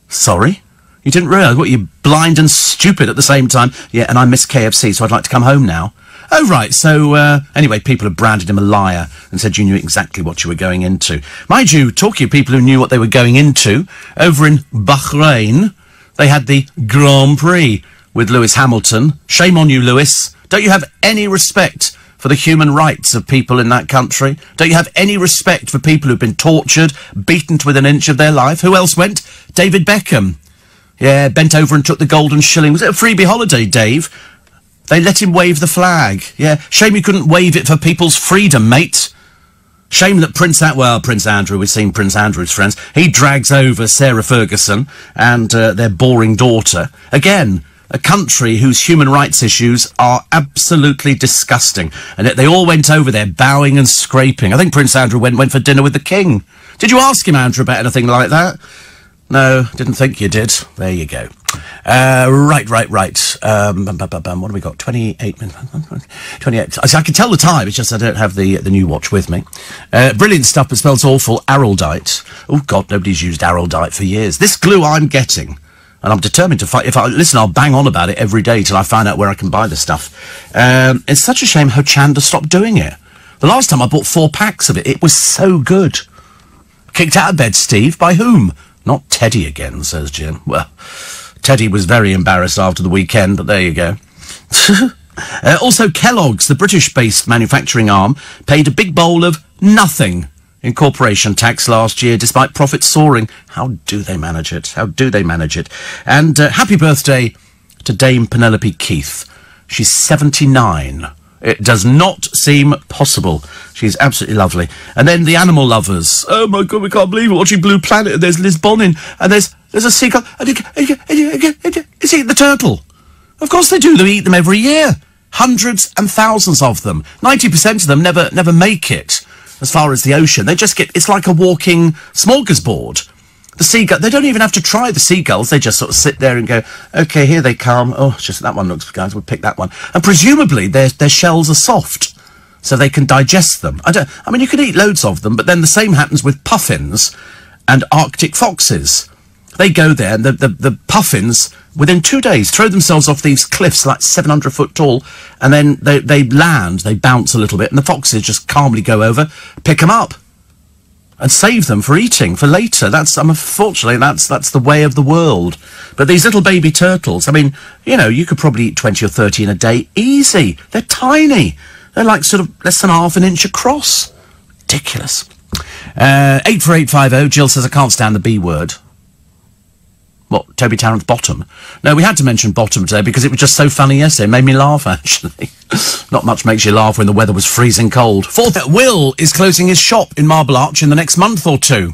Sorry? You didn't realise? What, you're blind and stupid at the same time? Yeah, and I miss KFC, so I'd like to come home now. Oh, right, so, anyway, people have branded him a liar and said you knew exactly what you were going into. Mind you, talking of people who knew what they were going into, over in Bahrain, they had the Grand Prix with Lewis Hamilton. Shame on you, Lewis. Don't you have any respect for the human rights of people in that country? Don't you have any respect for people who've been tortured, beaten to within an inch of their life? Who else went? David Beckham. Yeah, bent over and took the golden shilling. Was it a freebie holiday, Dave? They let him wave the flag. Yeah, shame you couldn't wave it for people's freedom, mate. Shame that Prince Andrew, we've seen Prince Andrew's friends, he drags over Sarah Ferguson and their boring daughter. Again, a country whose human rights issues are absolutely disgusting. And yet they all went over there bowing and scraping. I think Prince Andrew went for dinner with the King. Did you ask him, Andrew, about anything like that? No, didn't think you did. There you go. Right. What have we got? 28 minutes. 28. I can tell the time, it's just I don't have the new watch with me. Brilliant stuff, but smells awful. Araldite. Oh, God, nobody's used Araldite for years. This glue I'm getting, and I'm determined to fight. If I listen, I'll bang on about it every day till I find out where I can buy the stuff. It's such a shame Hochanda stopped doing it. The last time I bought 4 packs of it, it was so good. Kicked out of bed, Steve? By whom? Not Teddy again, says Jim. Well, Teddy was very embarrassed after the weekend, but there you go. Also, Kellogg's, the British-based manufacturing arm, paid a big bowl of nothing in corporation tax last year, despite profits soaring. How do they manage it? How do they manage it? And happy birthday to Dame Penelope Keith. She's 79. It does not seem possible. She's absolutely lovely. And then the animal lovers. Oh, my God, we can't believe it. Watching Blue Planet, and there's Liz Bonin, and there's a seagull. Is he the turtle? Of course they do. They eat them every year. Hundreds and thousands of them. 90% of them never make it as far as the ocean. They just get... It's like a walking smorgasbord. The seagull, they don't even have to try the seagulls. They just sort of sit there and go, OK, here they come. Oh, just that one looks, guys, we'll pick that one. And presumably their shells are soft, so they can digest them. I mean, you can eat loads of them, but then the same happens with puffins and Arctic foxes. They go there, and the puffins, within 2 days, throw themselves off these cliffs like 700 foot tall, and then they land, they bounce a little bit, and the foxes just calmly go over, pick them up, and save them for eating for later. Unfortunately, that's the way of the world. But these little baby turtles, I mean, you know, you could probably eat 20 or 30 in a day. Easy. They're tiny. They're like sort of less than half an inch across. Ridiculous. 84850, Jill says, I can't stand the B word. What, Toby Tarrant's bottom? No, we had to mention bottom today because it was just so funny yesterday. It made me laugh, actually. Not much makes you laugh when the weather was freezing cold. Will is closing his shop in Marble Arch in the next month or two.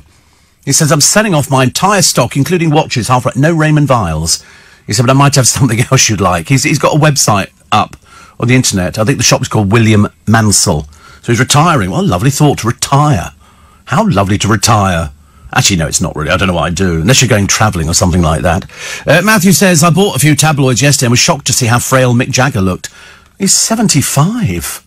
He says, I'm selling off my entire stock, including watches, half right. No Raymond Viles. He said, but I might have something else you'd like. He's got a website up on the internet. I think the shop is called William Mansell. So he's retiring. What a lovely thought, to retire. How lovely to retire. Actually, no, it's not really. I don't know what I do, unless you're going travelling or something like that. Matthew says, I bought a few tabloids yesterday and was shocked to see how frail Mick Jagger looked. He's 75.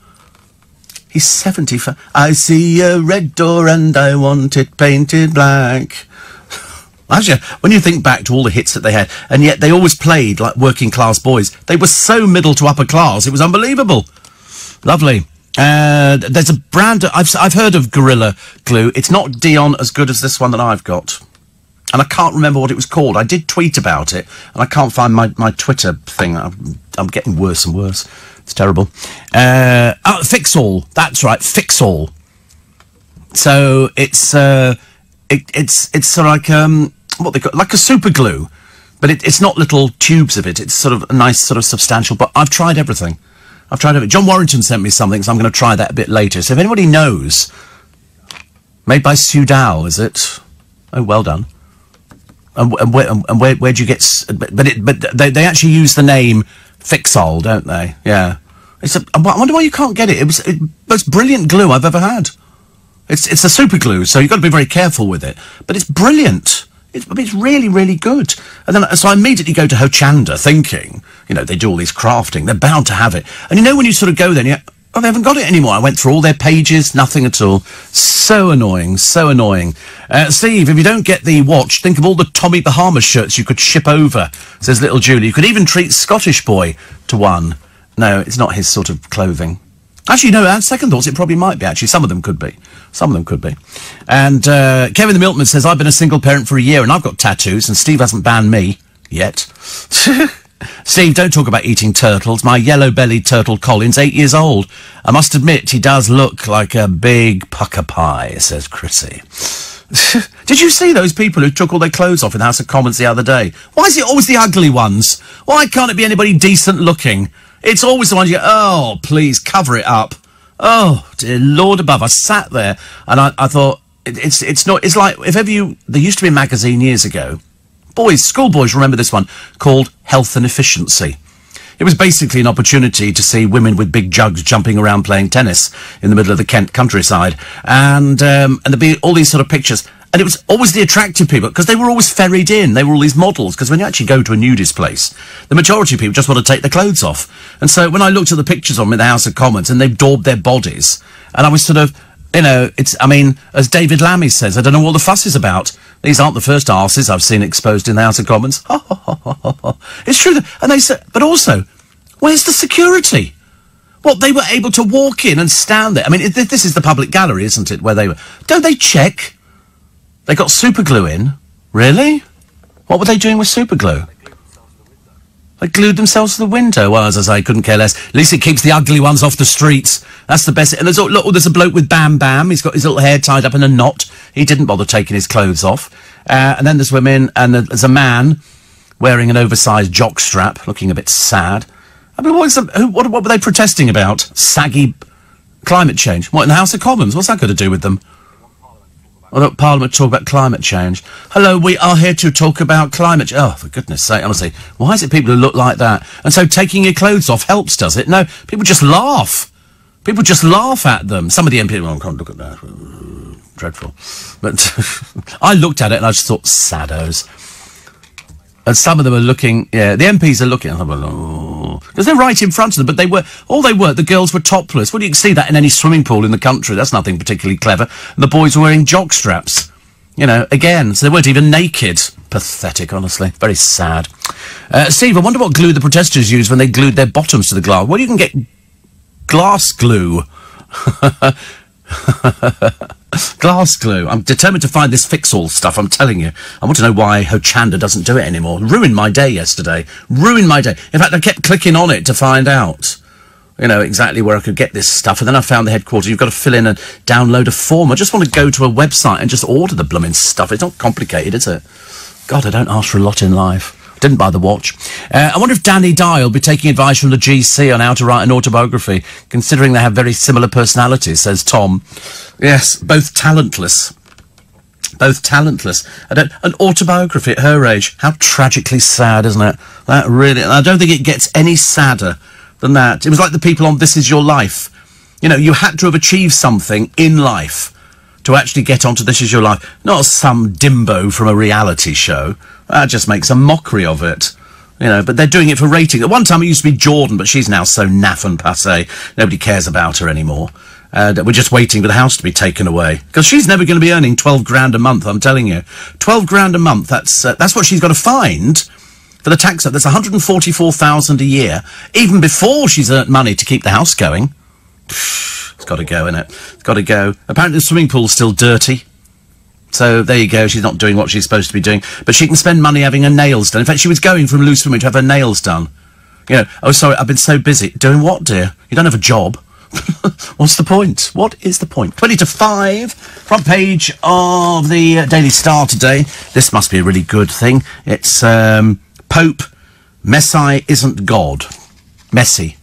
He's 75. I see a red door and I want it painted black. Actually, when you think back to all the hits that they had, and yet they always played like working class boys. They were so middle to upper class, it was unbelievable. Lovely. There's a brand, I've heard of Gorilla Glue. It's not Dion as good as this one that I've got. and I can't remember what it was called. I did tweet about it, and I can't find my Twitter thing. I'm getting worse and worse. It's terrible. Fix All. That's right, Fix All. So it's sort of like what they call like a super glue, but it's not little tubes of it. It's sort of a nice, sort of substantial. But I've tried everything. John Warrington sent me something, so I'm going to try that a bit later. So if anybody knows, made by Sudal, is it? Oh, well done. And where do you get? But they actually use the name Fixol, don't they? Yeah. I wonder why you can't get it. It was the most brilliant glue I've ever had. It's a super glue, so you've got to be very careful with it. But it's brilliant. It's really, really good. And then, so I immediately go to Hochanda thinking, they do all this crafting. They're bound to have it. And when you sort of go there, they haven't got it anymore. I went through all their pages, nothing at all. So annoying, so annoying. Steve, if you don't get the watch, think of all the Tommy Bahama shirts you could ship over, says little Julie. You could even treat Scottish Boy to one. No, it's not his sort of clothing. Actually, no, on second thoughts, it probably might be, actually. Some of them could be. And Kevin the Milkman says, I've been a single parent for a year and I've got tattoos and Steve hasn't banned me yet. Steve, don't talk about eating turtles. My yellow-bellied turtle Colin's 8 years old. I must admit, he does look like a big pucker pie, says Chrissy. Did you see those people who took all their clothes off in the House of Commons the other day? Why is it always the ugly ones? Why can't it be anybody decent looking? It's always the ones you go, oh, please, cover it up. Oh, dear Lord above. I sat there and I thought, it's like, if ever there used to be a magazine years ago, schoolboys remember this one, called Health and Efficiency. It was basically an opportunity to see women with big jugs jumping around playing tennis in the middle of the Kent countryside. And there'd be all these sort of pictures. And it was always the attractive people, because they were always ferried in. They were all these models, because when you actually go to a nudist place, the majority of people just want to take their clothes off. And so when I looked at the pictures of them in the House of Commons, and they've daubed their bodies, and I was sort of, as David Lammy says, I don't know what the fuss is about. These aren't the first arses I've seen exposed in the House of Commons. It's true. And they said, but also, where's the security? What, they were able to walk in and stand there? I mean, this is the public gallery, isn't it, where they were? Don't they check? They got super glue in. Really? What were they doing with super glue? They glued themselves to the window. Well, as I say, couldn't care less. At least it keeps the ugly ones off the streets. That's the best. And there's a bloke with Bam Bam. He's got his little hair tied up in a knot. He didn't bother taking his clothes off. And then there's women, and there's a man wearing an oversized jockstrap, looking a bit sad. I mean, what were they protesting about? Saggy climate change. What, in the House of Commons? What's that got to do with them? Parliament talk about climate change. Hello, we are here to talk about climate change. Oh, for goodness sake, honestly. Why is it people who look like that? And so taking your clothes off helps, does it? No, people just laugh. People just laugh at them. Some of the MPs, I can't look at that. Dreadful. But I looked at it and I just thought, saddos. And some of them are looking, the MPs are looking, because they're right in front of them, but the girls were topless. Well, you can see that in any swimming pool in the country. That's nothing particularly clever. And the boys were wearing jock straps. Again, so they weren't even naked. Pathetic, honestly. Very sad. Steve, I wonder what glue the protesters used when they glued their bottoms to the glass. Well, you can get glass glue. Glass glue. I'm determined to find this fix-all stuff, I'm telling you. I want to know why Hochanda doesn't do it anymore. Ruined my day yesterday. Ruined my day. In fact, I kept clicking on it to find out, exactly where I could get this stuff. And then I found the headquarters. You've got to fill in and download a form. I just want to go to a website and just order the blooming stuff. It's not complicated, is it? God, I don't ask for a lot in life. Didn't buy the watch. I wonder if Danny Dye will be taking advice from the GC on how to write an autobiography, considering they have very similar personalities, says Tom. Yes, both talentless. Both talentless. An autobiography at her age. How tragically sad, isn't it? That really... I don't think it gets any sadder than that. It was like the people on This Is Your Life. You had to have achieved something in life to actually get onto This Is Your Life. Not some dimbo from a reality show. That just makes a mockery of it. But they're doing it for rating. At one time it used to be Jordan, but she's now so naff and passé. Nobody cares about her anymore. We're just waiting for the house to be taken away. Because she's never going to be earning 12 grand a month, I'm telling you. 12 grand a month, that's what she's got to find for the tax. That's 144,000 a year, even before she's earned money to keep the house going. It's got to go, innit? It's got to go. Apparently the swimming pool's still dirty. So there you go. She's not doing what she's supposed to be doing, but she can spend money having her nails done. In fact, she was going from Loose Women to have her nails done. You know, oh, sorry, I've been so busy. Doing what, dear? You don't have a job. What's the point? What is the point? 20 to 5, front page of the Daily Star today. This must be a really good thing. It's Pope, Messi isn't God. Messy.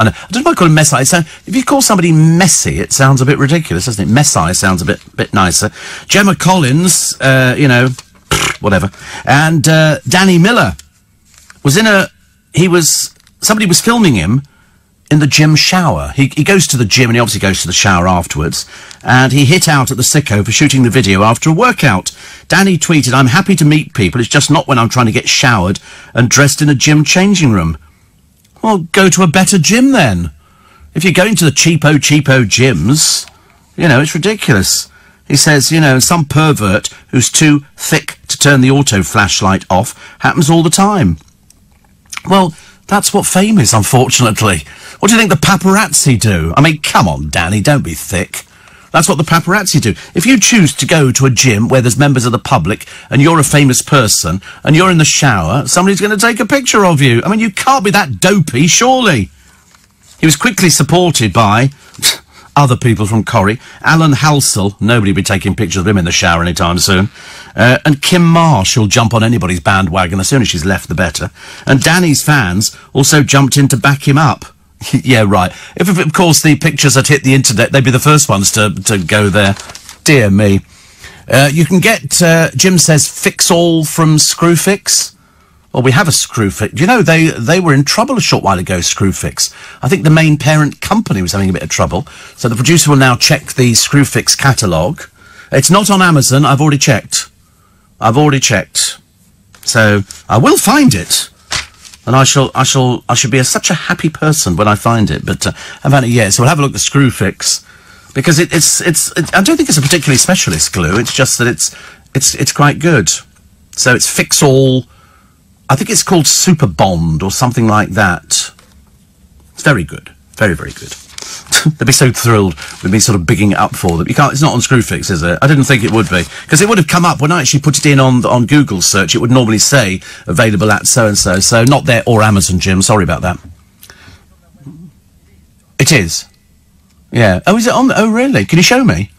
I don't know if I call him Messi. If you call somebody messy, it sounds a bit ridiculous, doesn't it? Messi sounds a bit nicer. Gemma Collins, whatever. And Danny Miller was somebody was filming him in the gym shower. He goes to the gym and he obviously goes to the shower afterwards. And he hit out at the sicko for shooting the video after a workout. Danny tweeted, "I'm happy to meet people. It's just not when I'm trying to get showered and dressed in a gym changing room." Well, go to a better gym then. If you're going to the cheapo gyms, it's ridiculous. He says, some pervert who's too thick to turn the auto flashlight off happens all the time. Well, that's what fame is, unfortunately. What do you think the paparazzi do? I mean, come on, Danny, don't be thick. That's what the paparazzi do. If you choose to go to a gym where there's members of the public and you're a famous person and you're in the shower, somebody's going to take a picture of you. I mean, you can't be that dopey, surely. He was quickly supported by other people from Corrie. Alan Halsell, nobody will be taking pictures of him in the shower anytime soon. And Kim Marsh will jump on anybody's bandwagon as soon as she's left, the better. And Danny's fans also jumped in to back him up. Yeah, right. If, of course, the pictures had hit the internet, they'd be the first ones to go there. Dear me. You can get, Jim says, Fix All from Screwfix. Well, we have a Screwfix. Do you know, they were in trouble a short while ago, Screwfix. I think the main parent company was having a bit of trouble. So the producer will now check the Screwfix catalogue. It's not on Amazon. I've already checked. So I will find it. And I shall be such a happy person when I find it, but I haven't found it yet. So we'll have a look at the Screwfix, because it's I don't think it's a particularly specialist glue. It's just that it's quite good. So it's Fix All. I think it's called Super Bond or something like that. It's very good, very, very good. They'd be so thrilled with me sort of bigging it up for them. It's not on Screwfix, is it? I didn't think it would be, because it would have come up when I actually put it in on Google search. It would normally say available at so and so. So not there or Amazon, Jim. Sorry about that. It is. Yeah. Oh, is it on? Oh, really? Can you show me?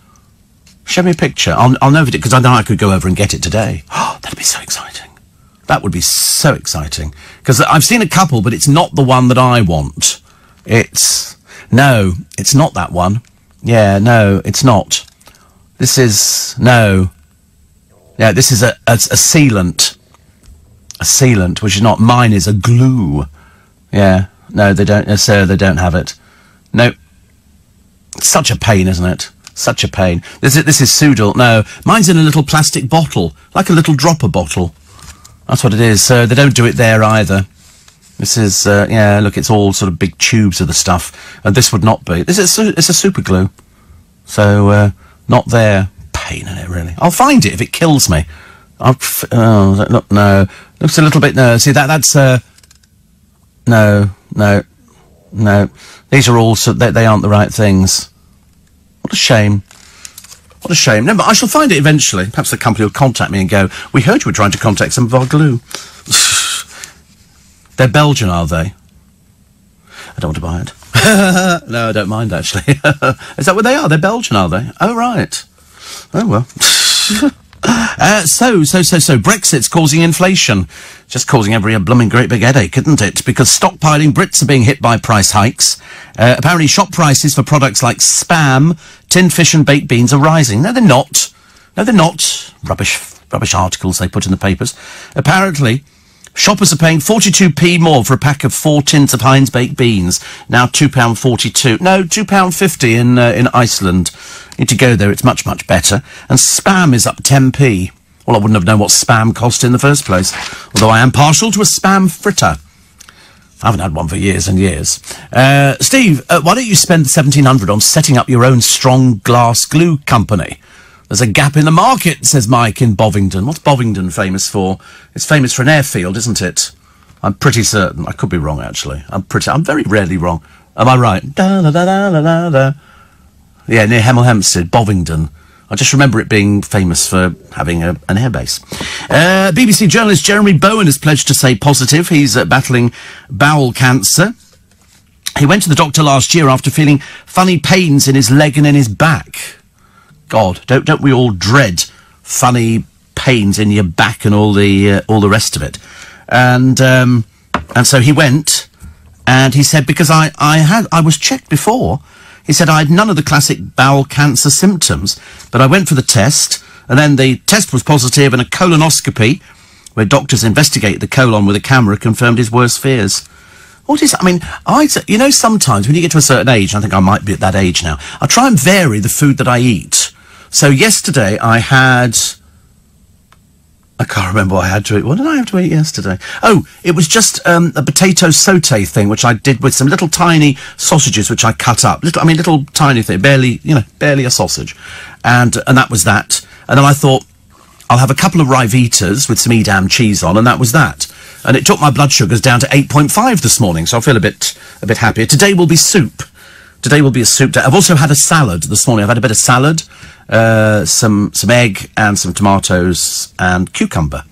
Show me a picture. I'll know if it, because I know I could go over and get it today. Oh, that'd be so exciting. That would be so exciting, because I've seen a couple, but it's not the one that I want. No, it's not that one. Yeah, no, it's not. This is... No. Yeah, this is a sealant. A sealant, which is not... Mine is a glue. Yeah. No, they don't... Sir, they don't have it. No. It's such a pain, isn't it? Such a pain. This is Sudal. No, mine's in a little plastic bottle. Like a little dropper bottle. That's what it is. So they don't do it there either. This is, yeah, look, it's all sort of big tubes of the stuff. And this would not be. It's a super glue. So, not there. Pain in it, really. I'll find it if it kills me. Look, no. Looks a little bit, no. See, that's, no. These are all, they aren't the right things. What a shame. What a shame. No, but I shall find it eventually. Perhaps the company will contact me and go, "We heard you were trying to contact some of our glue." They're Belgian, are they? I don't want to buy it. No, I don't mind, actually. Is that what they are? They're Belgian, are they? Oh, right. Oh, well. So, Brexit's causing inflation. Just causing every blooming great big headache, isn't it? Because stockpiling Brits are being hit by price hikes. Apparently shop prices for products like Spam, tinned fish and baked beans are rising. No, they're not. No, they're not. Rubbish articles they put in the papers. Apparently, shoppers are paying 42p more for a pack of 4 tins of Heinz baked beans. Now £2.42. No, £2.50 in Iceland. Need to go there. It's much, much better. And Spam is up 10p. Well, I wouldn't have known what Spam cost in the first place. Although I am partial to a Spam fritter. I haven't had one for years and years. Steve, why don't you spend $1,700 on setting up your own strong glass glue company? There's a gap in the market, says Mike in Bovingdon. What's Bovingdon famous for? It's famous for an airfield, isn't it? I'm pretty certain. I could be wrong, actually. I'm very rarely wrong. Am I right? Da, da, da, da, da, da. Yeah, near Hemel Hempstead, Bovingdon. I just remember it being famous for having an airbase. BBC journalist Jeremy Bowen has pledged to stay positive. He's battling bowel cancer. He went to the doctor last year after feeling funny pains in his leg and in his back. God, don't we all dread funny pains in your back and all the rest of it? And so he went, and he said, because I was checked before. He said I had none of the classic bowel cancer symptoms, but I went for the test, and then the test was positive, and a colonoscopy, where doctors investigate the colon with a camera, confirmed his worst fears. What is, I mean, sometimes when you get to a certain age, and I think I might be at that age now, I try and vary the food that I eat. So yesterday I had, I can't remember what I had to eat. What did I have to eat yesterday? Oh, it was just a potato sauté thing, which I did with some little tiny sausages, which I cut up. Little tiny thing, barely a sausage. And that was that. And then I thought, I'll have a couple of Ryvitas with some Edam cheese on, and that was that. And it took my blood sugars down to 8.5 this morning, so I feel a bit happier. Today will be soup. Today will be a soup day. I've also had a salad this morning. I've had a bit of salad, some egg and some tomatoes and cucumber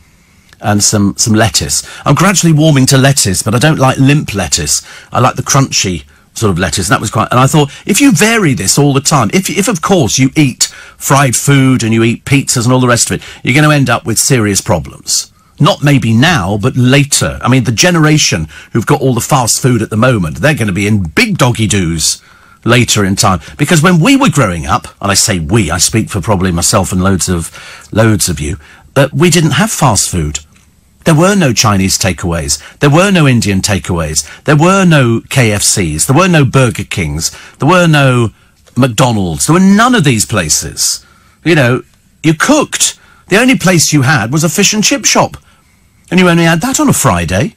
and some lettuce. I'm gradually warming to lettuce, but I don't like limp lettuce. I like the crunchy sort of lettuce. And that was quite, and I thought, if you vary this all the time, if of course you eat fried food and you eat pizzas and all the rest of it, you're going to end up with serious problems. Not maybe now, but later. I mean, the generation who've got all the fast food at the moment, they're going to be in big doggy-doos later in time. Because when we were growing up, and I say we, I speak for probably myself and loads of you, but we didn't have fast food. There were no Chinese takeaways. There were no Indian takeaways. There were no KFCs. There were no Burger Kings. There were no McDonald's. There were none of these places. You know, you cooked. The only place you had was a fish and chip shop. And you only had that on a Friday.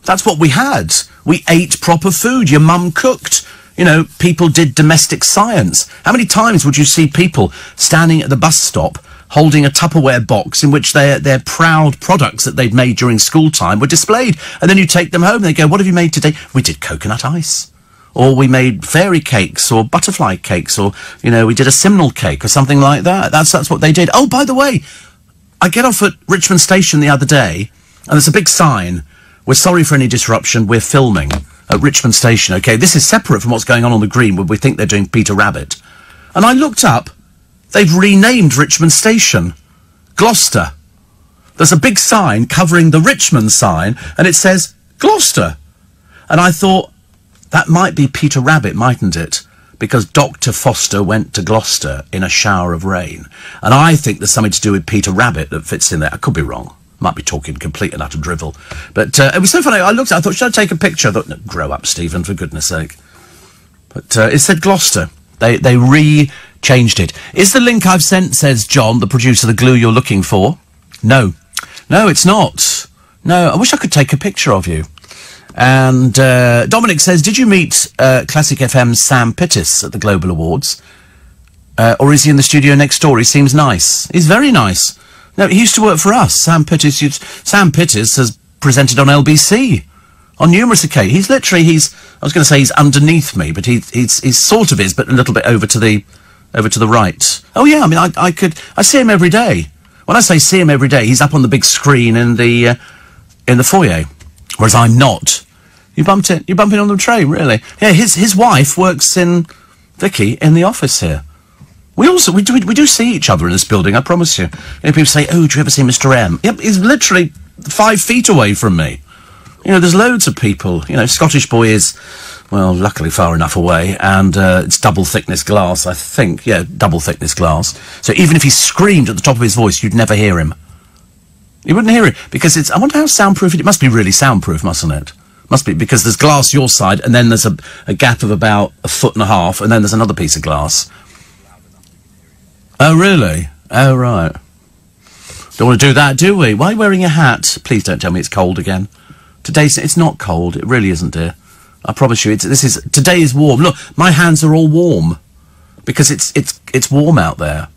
That's what we had. We ate proper food. Your mum cooked. You know, people did domestic science. How many times would you see people standing at the bus stop holding a Tupperware box in which their proud products that they'd made during school time were displayed? And then you take them home and they go, what have you made today? We did coconut ice. Or we made fairy cakes or butterfly cakes, or, you know, we did a Simnel cake or something like that. That's what they did. Oh, by the way, I get off at Richmond Station the other day, and there's a big sign, we're sorry for any disruption, we're filming at Richmond Station. Okay, this is separate from what's going on the Green, where we think they're doing Peter Rabbit. And I looked up, they've renamed Richmond Station Gloucester. There's a big sign covering the Richmond sign, and it says Gloucester. And I thought, that might be Peter Rabbit, mightn't it? Because Dr. Foster went to Gloucester in a shower of rain. And I think there's something to do with Peter Rabbit that fits in there. I could be wrong. Might be talking complete and utter drivel. But it was so funny. I looked at it, I thought, should I take a picture? I thought, no, grow up, Stephen, for goodness sake. But it said Gloucester. They re-changed it. Is the link I've sent, says John, the producer, the glue you're looking for? No. No, it's not. No, I wish I could take a picture of you. And Dominic says, did you meet Classic FM's Sam Pittis at the Global Awards? Or is he in the studio next door? He seems nice. He's very nice. No, he used to work for us. Sam Pittis has presented on LBC on numerous occasions. I was going to say he's underneath me, but he's sort of is, but a little bit over to the right. Oh yeah, I mean, I see him every day. When I say see him every day, he's up on the big screen in the foyer. Whereas I'm not. You're bumping on the train, really? Yeah, his wife works Vicky, in the office here. We do see each other in this building, I promise you. People say, oh, do you ever see Mr. M? Yep, he's literally 5 feet away from me. You know, there's loads of people. You know, Scottish Boy is, well, luckily far enough away, and it's double thickness glass, I think. Yeah, double thickness glass. So even if he screamed at the top of his voice, you'd never hear him. You wouldn't hear it, because I wonder how soundproof it must be. Really soundproof, mustn't it? Must be, because there's glass your side, and then there's a gap of about 1.5 foot, and then there's another piece of glass. Oh, really? Oh, right. Don't want to do that, do we? Why are you wearing a hat? Please don't tell me it's cold again. It's not cold. It really isn't, dear. I promise you, today is warm. Look, my hands are all warm, because it's warm out there.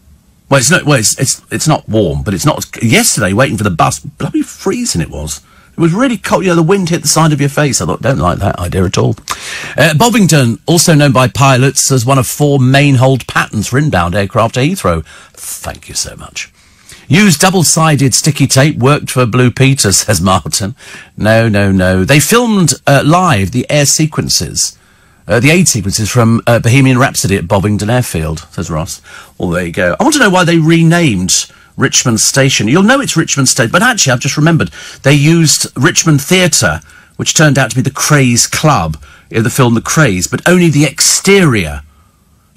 Well, it's not. Well, it's not warm, but it's not. Yesterday, waiting for the bus, bloody freezing it was. It was really cold. You know, the wind hit the side of your face. I thought, don't like that idea at all. Bovington, also known by pilots as one of 4 main hold patterns for inbound aircraft to Heathrow. Thank you so much. Used double-sided sticky tape, worked for Blue Peter, says Martin. No. They filmed live the air sequences, the aid sequences from Bohemian Rhapsody at Bovington Airfield, says Ross. Well, there you go. I want to know why they renamed Richmond Station. You'll know it's Richmond Station, but actually I've just remembered they used Richmond Theatre, which turned out to be the Craze Club in the film The Craze, but only the exterior.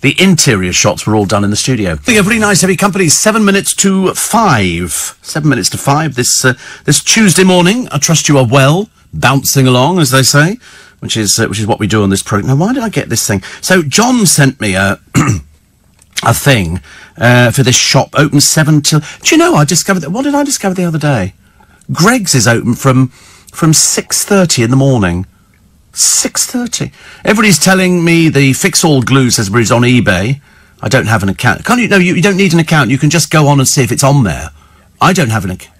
The interior shots were all done in the studio. I think a really nice heavy company. 7 minutes to 5. 7 minutes to 5 this Tuesday morning. I trust you are well, bouncing along, as they say, which is what we do on this program. Now, why did I get this thing? So John sent me a a thing for this shop, open 7 till. Do you know? I discovered that. What did I discover the other day? Greg's is open from 6:30 in the morning. 6:30. Everybody's telling me the Fix-All glue says it's on eBay. I don't have an account. Can't you? No, you don't need an account. You can just go on and see if it's on there. I don't have an account.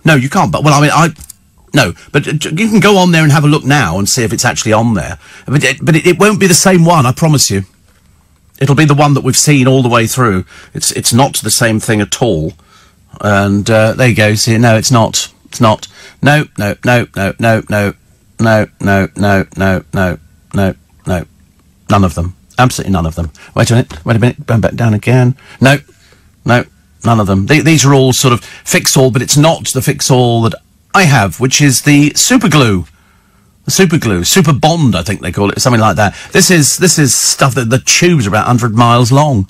No, you can't. But, well, I mean, no, but you can go on there and have a look now and see if it's actually on there. But it won't be the same one, I promise you. It'll be the one that we've seen all the way through. It's not the same thing at all. And there you go. See, no, it's not. It's not. No. None of them. Absolutely none of them. Wait a minute. Going back down again. No. None of them. These are all sort of Fix-All, but it's not the Fix-All that I have, which is the super glue. The super glue. Super Bond, I think they call it, something like that. This is stuff that the tubes are about 100 miles long.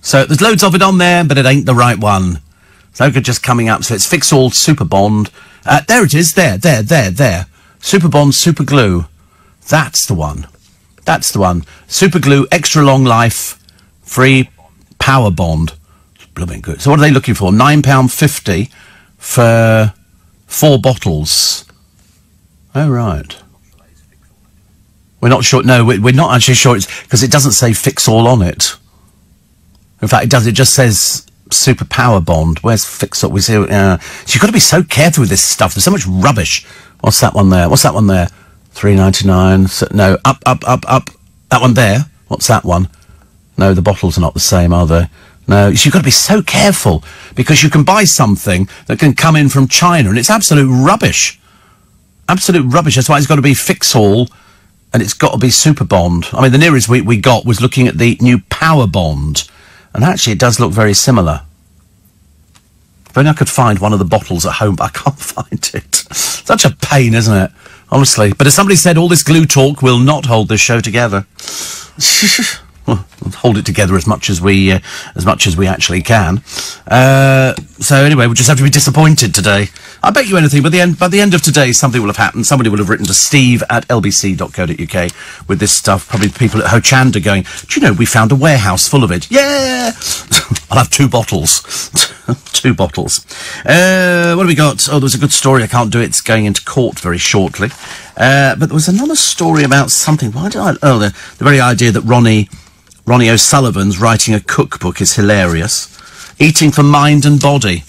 So there's loads of it on there, but it ain't the right one. So good, just coming up. So it's Fix-All Super Bond. There it is. There. Super Bond, Super Glue. That's the one. Super Glue, extra long life, free power bond. It's blooming good. So what are they looking for? £9.50 for 4 bottles. Oh, right. We're not sure. No, we're not actually sure. It's because it doesn't say Fix-All on it. In fact, it does. It just says Super Power Bond. Where's Fix-All? We see. So you've got to be so careful with this stuff. There's so much rubbish. What's that one there? £3.99. So, no, up. That one there. What's that one? No, the bottles are not the same, are they? No, you've got to be so careful because you can buy something that can come in from China and it's absolute rubbish. Absolute rubbish. That's why it's got to be Fix-All and it's got to be Super Bond. I mean, the nearest we got was looking at the new Power Bond, and actually it does look very similar. If only I could find one of the bottles at home, but I can't find it. Such a pain, isn't it? Honestly. But as somebody said, all this glue talk will not hold this show together. Well, hold it together as much as we actually can. So anyway, we'll just have to be disappointed today. I bet you anything, but by the end of today, something will have happened. Somebody will have written to steve@lbc.co.uk with this stuff. Probably people at Hochanda going, do you know, we found a warehouse full of it. Yeah! I'll have 2 bottles. 2 bottles. What have we got? Oh, there was a good story. I can't do it. It's going into court very shortly. But there was another story about something. Why did I... Oh, the very idea that Ronnie O'Sullivan's writing a cookbook is hilarious. Eating for mind and body.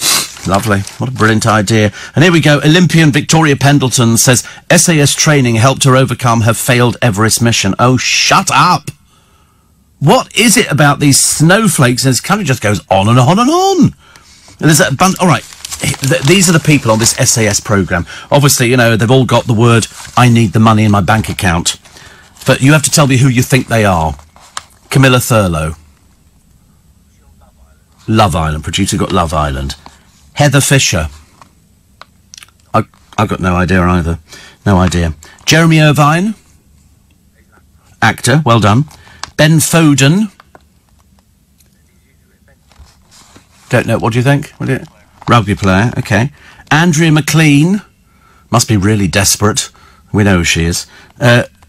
Lovely. What a brilliant idea. And here we go. Olympian Victoria Pendleton says SAS training helped her overcome her failed Everest mission. Oh, shut up. What is it about these snowflakes? And this kind of just goes on and on and on. And there's a bunch... All right. These are the people on this SAS programme. Obviously, you know, they've all got the word, I need the money in my bank account. But you have to tell me who you think they are. Camilla Thurlow. Love Island. Producer got Love Island. Heather Fisher. I've got no idea either. No idea. Jeremy Irvine. Actor. Well done. Ben Foden. Don't know. What do you think? Rugby player. Okay. Andrea McLean. Must be really desperate. We know who she is.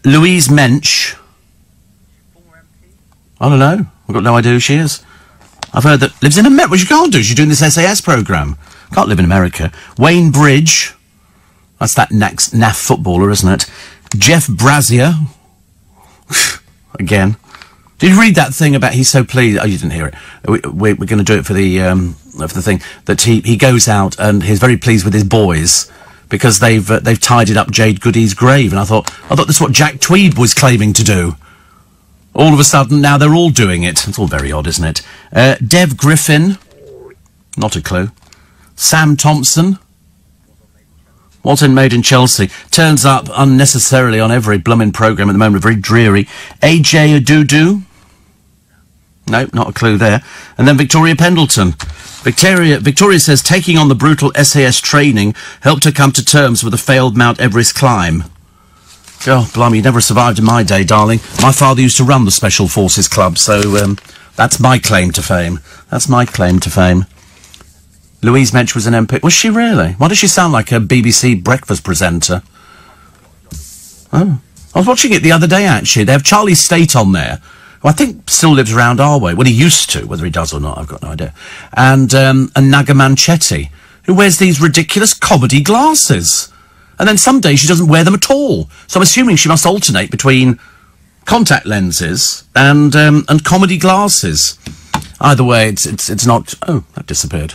Louise Mensch. I don't know. I've got no idea who she is. I've heard that lives in America. Well, you can't do. She's doing this SAS programme. Can't live in America. Wayne Bridge. That's that naff footballer, isn't it? Jeff Brazier. Again. Did you read that thing about he's so pleased? Oh, you didn't hear it. We're going to do it for the thing that he goes out and he's very pleased with his boys because they've tidied up Jade Goody's grave, and I thought that's what Jack Tweed was claiming to do. All of a sudden, now they're all doing it. It's all very odd, isn't it? Dev Griffin, not a clue. Sam Thompson, was in Made in Chelsea, turns up unnecessarily on every blooming programme at the moment, very dreary. AJ Adudu, nope, not a clue there. And then Victoria Pendleton. Victoria says taking on the brutal SAS training helped her come to terms with a failed Mount Everest climb. Oh, blimey, you never survived in my day, darling. My father used to run the Special Forces Club, so that's my claim to fame. That's my claim to fame. Louise Mensch was an MP. Was she really? Why does she sound like a BBC breakfast presenter? Oh. I was watching it the other day, actually. They have Charlie State on there, who I think still lives around our way. Well, he used to. Whether he does or not, I've got no idea. And Naga Manchetti, who wears these ridiculous comedy glasses. And then some days she doesn't wear them at all. So I'm assuming she must alternate between contact lenses and comedy glasses. Either way, it's not... Oh, that disappeared.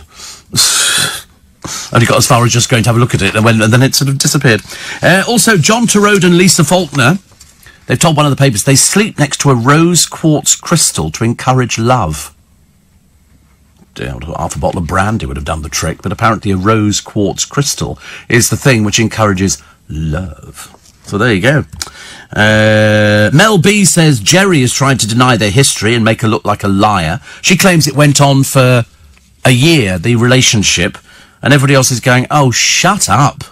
Only got as far as just going to have a look at it, and then it sort of disappeared. Also, John Torode and Lisa Faulkner, they've told one of the papers they sleep next to a rose quartz crystal to encourage love. Half a bottle of brandy would have done the trick, but apparently a rose quartz crystal is the thing which encourages love. So there you go. Mel B says Jerry is trying to deny their history and make her look like a liar. She claims it went on for a year, the relationship, and everybody else is going, oh, shut up.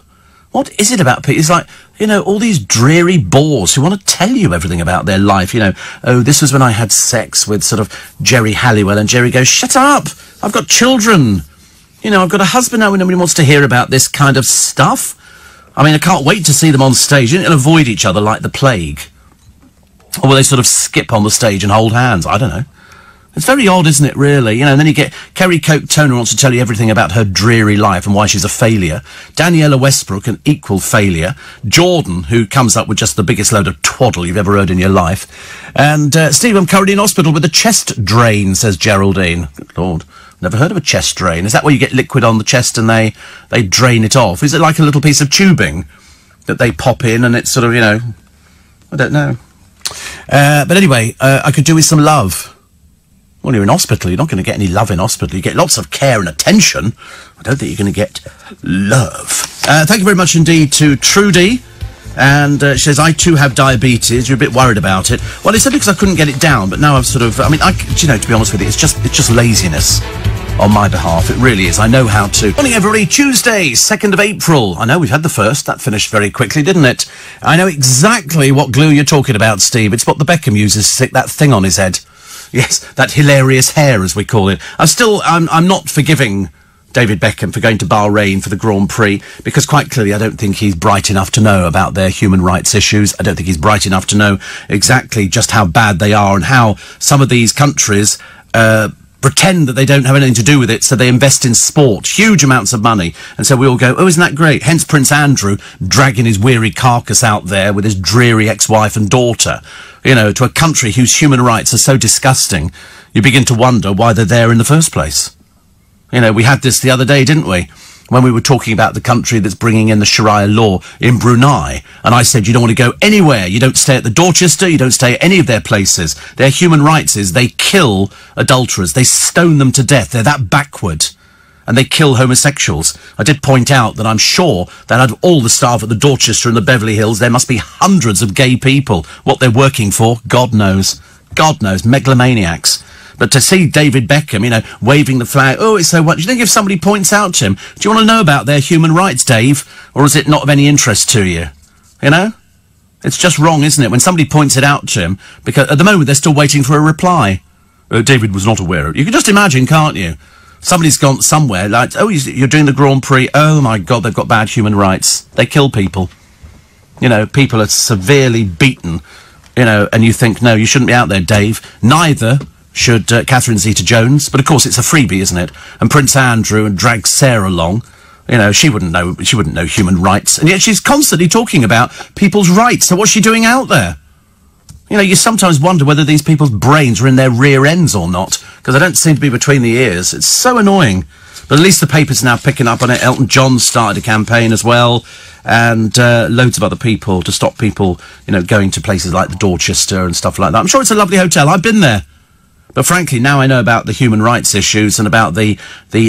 What is it about people? It's like, all these dreary bores who want to tell you everything about their life. Oh, this was when I had sex with sort of Jerry Halliwell, and Jerry goes, shut up, I've got children. I've got a husband now, and nobody wants to hear about this kind of stuff. I mean, I can't wait to see them on stage. They'll avoid each other like the plague. Or will they sort of skip on the stage and hold hands? I don't know. It's very odd, isn't it, really? And then you get Kerry Coke Toner wants to tell you everything about her dreary life and why she's a failure. Daniela Westbrook, an equal failure. Jordan, who comes up with just the biggest load of twaddle you've ever heard in your life. And Steve, I'm currently in hospital with a chest drain, says Geraldine. Good Lord. Never heard of a chest drain. Is that where you get liquid on the chest and they drain it off? Is it like a little piece of tubing that they pop in and it's sort of, I don't know. But anyway, I could do with some love. Well, you're in hospital. You're not going to get any love in hospital. You get lots of care and attention. I don't think you're going to get love. Thank you very much indeed to Trudy. And she says, I too have diabetes. You're a bit worried about it. Well, it's because I couldn't get it down, but now I've sort of... to be honest with you, it's just laziness on my behalf. It really is. I know how to. Morning, everybody. Tuesday, 2nd of April. I know we've had the first. That finished very quickly, didn't it? I know exactly what glue you're talking about, Steve. It's what the Beckham uses to stick that thing on his head. Yes, that hilarious hair, as we call it. I'm not forgiving David Beckham for going to Bahrain for the Grand Prix, because quite clearly I don't think he's bright enough to know about their human rights issues. I don't think he's bright enough to know exactly just how bad they are and how some of these countries pretend that they don't have anything to do with it, so they invest in sport, huge amounts of money, and so we all go, oh, isn't that great? Hence Prince Andrew dragging his weary carcass out there with his dreary ex-wife and daughter, to a country whose human rights are so disgusting, you begin to wonder why they're there in the first place. We had this the other day, didn't we? When we were talking about the country that's bringing in the Sharia law in Brunei. And I said, you don't want to go anywhere. You don't stay at the Dorchester. You don't stay at any of their places. Their human rights is they kill adulterers. They stone them to death. They're that backward. And they kill homosexuals. I did point out that I'm sure that out of all the staff at the Dorchester and the Beverly Hills, there must be hundreds of gay people. What they're working for, God knows. God knows. Megalomaniacs. But to see David Beckham, waving the flag, oh, it's so what? Do you think if somebody points out to him, do you want to know about their human rights, Dave? Or is it not of any interest to you? It's just wrong, isn't it? When somebody points it out to him, because at the moment they're still waiting for a reply. David was not aware of it. You can just imagine, can't you? Somebody's gone somewhere, like, oh, you're doing the Grand Prix. Oh, my God, they've got bad human rights. They kill people. People are severely beaten, and you think, no, you shouldn't be out there, Dave. Neither should Catherine Zeta-Jones, but of course it's a freebie, isn't it? And Prince Andrew and drag Sarah along. She wouldn't know human rights, and yet she's constantly talking about people's rights. So what's she doing out there? You know, you sometimes wonder whether these people's brains are in their rear ends or not, because they don't seem to be between the ears. It's so annoying. But at least the paper's now picking up on it. Elton John started a campaign as well, and loads of other people to stop people, you know, going to places like the Dorchester and stuff like that. I'm sure it's a lovely hotel. I've been there. But frankly, now I know about the human rights issues and about the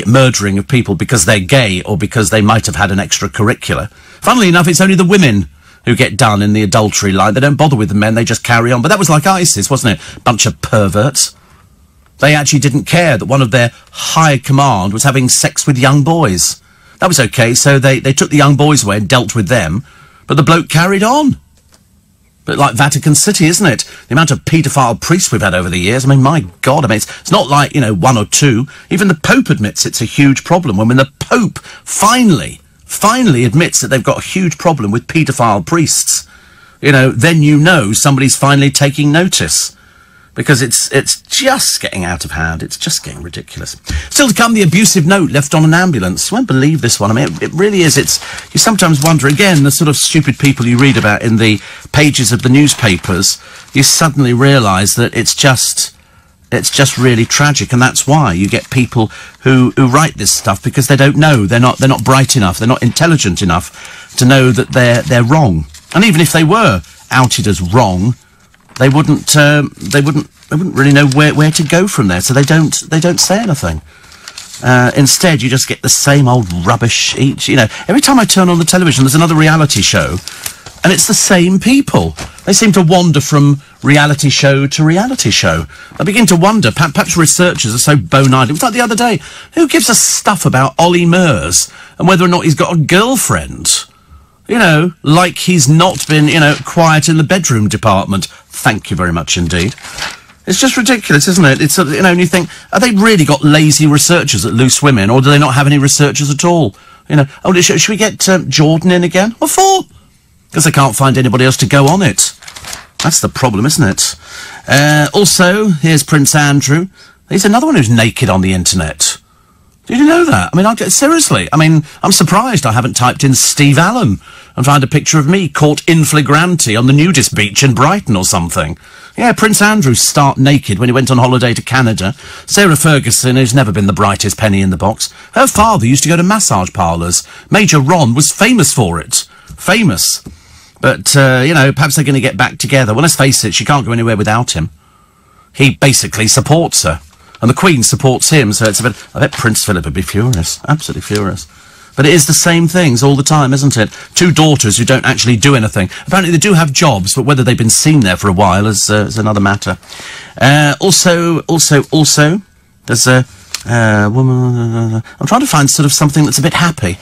murdering of people because they're gay or because they might have had an extracurricular. Funnily enough, it's only the women who get done in the adultery line. They don't bother with the men, they just carry on. But that was like ISIS, wasn't it? Bunch of perverts. They actually didn't care that one of their high command was having sex with young boys. That was okay, so they took the young boys away and dealt with them, but the bloke carried on. But like Vatican City, isn't it? The amount of paedophile priests we've had over the years. I mean, my God, I mean, it's not like, you know, one or two. Even the Pope admits it's a huge problem. When the Pope finally admits that they've got a huge problem with paedophile priests, you know, then you know somebody's finally taking notice. Because it's just getting out of hand. It's just getting ridiculous. Still to come, the abusive note left on an ambulance. I won't believe this one. I mean, it really is. You sometimes wonder, again, the sort of stupid people you read about in the pages of the newspapers, you suddenly realise that it's just really tragic, and that's why you get people who write this stuff, because they don't know. They're not bright enough. They're not intelligent enough to know that they're wrong. And even if they were outed as wrong, they wouldn't really know where to go from there, so they don't say anything. Instead, you just get the same old rubbish each. You know, every time I turn on the television, there's another reality show, and it's the same people. They seem to wander from reality show to reality show. I begin to wonder, perhaps researchers are so bone-eyed. It was like the other day, who gives us stuff about Ollie Murs and whether or not he's got a girlfriend? You know, like he's not been, you know, quiet in the bedroom department. Thank you very much indeed. It's just ridiculous, isn't it? It's, you know, and you think, have they really got lazy researchers at Loose Women, or do they not have any researchers at all? You know, oh, should we get Jordan in again? What for? Because they can't find anybody else to go on it. That's the problem, isn't it? Also, here's Prince Andrew. He's another one who's naked on the internet. Did you know that? I mean, seriously. I mean, I'm surprised I haven't typed in Steve Allen and found a picture of me caught in flagrante on the nudist beach in Brighton or something. Yeah, Prince Andrew stark naked when he went on holiday to Canada. Sarah Ferguson, who's never been the brightest penny in the box, her father used to go to massage parlours. Major Ron was famous for it. Famous. But, you know, perhaps they're going to get back together. Well, let's face it, she can't go anywhere without him. He basically supports her. And the Queen supports him, so it's a bit... I bet Prince Philip would be furious. Absolutely furious. But it is the same things all the time, isn't it? Two daughters who don't actually do anything. Apparently they do have jobs, but whether they've been seen there for a while is another matter. Also, there's a woman... I'm trying to find sort of something that's a bit happy.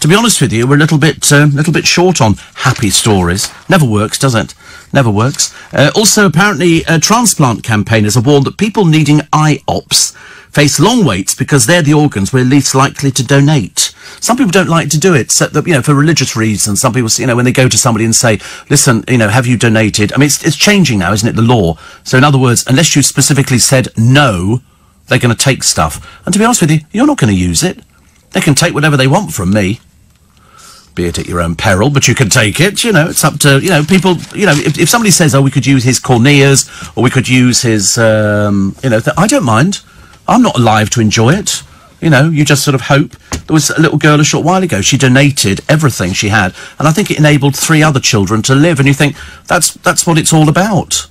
To be honest with you, we're a little bit short on happy stories. Never works, does it? Never works. Also, apparently, transplant campaigners have warned that people needing eye ops face long waits because they're the organs we're least likely to donate. Some people don't like to do it, so that, you know, for religious reasons. Some people, you know, when they go to somebody and say, listen, you know, have you donated? I mean, it's changing now, isn't it, the law? So in other words, unless you specifically said no, they're going to take stuff. And to be honest with you, you're not going to use it. They can take whatever they want from me. Be it at your own peril, but you can take it, you know, it's up to, you know, people, you know, if somebody says, oh, we could use his corneas, or we could use his, you know, I don't mind. I'm not alive to enjoy it. You know, you just sort of hope. There was a little girl a short while ago, she donated everything she had, and I think it enabled 3 other children to live, and you think, that's what it's all about.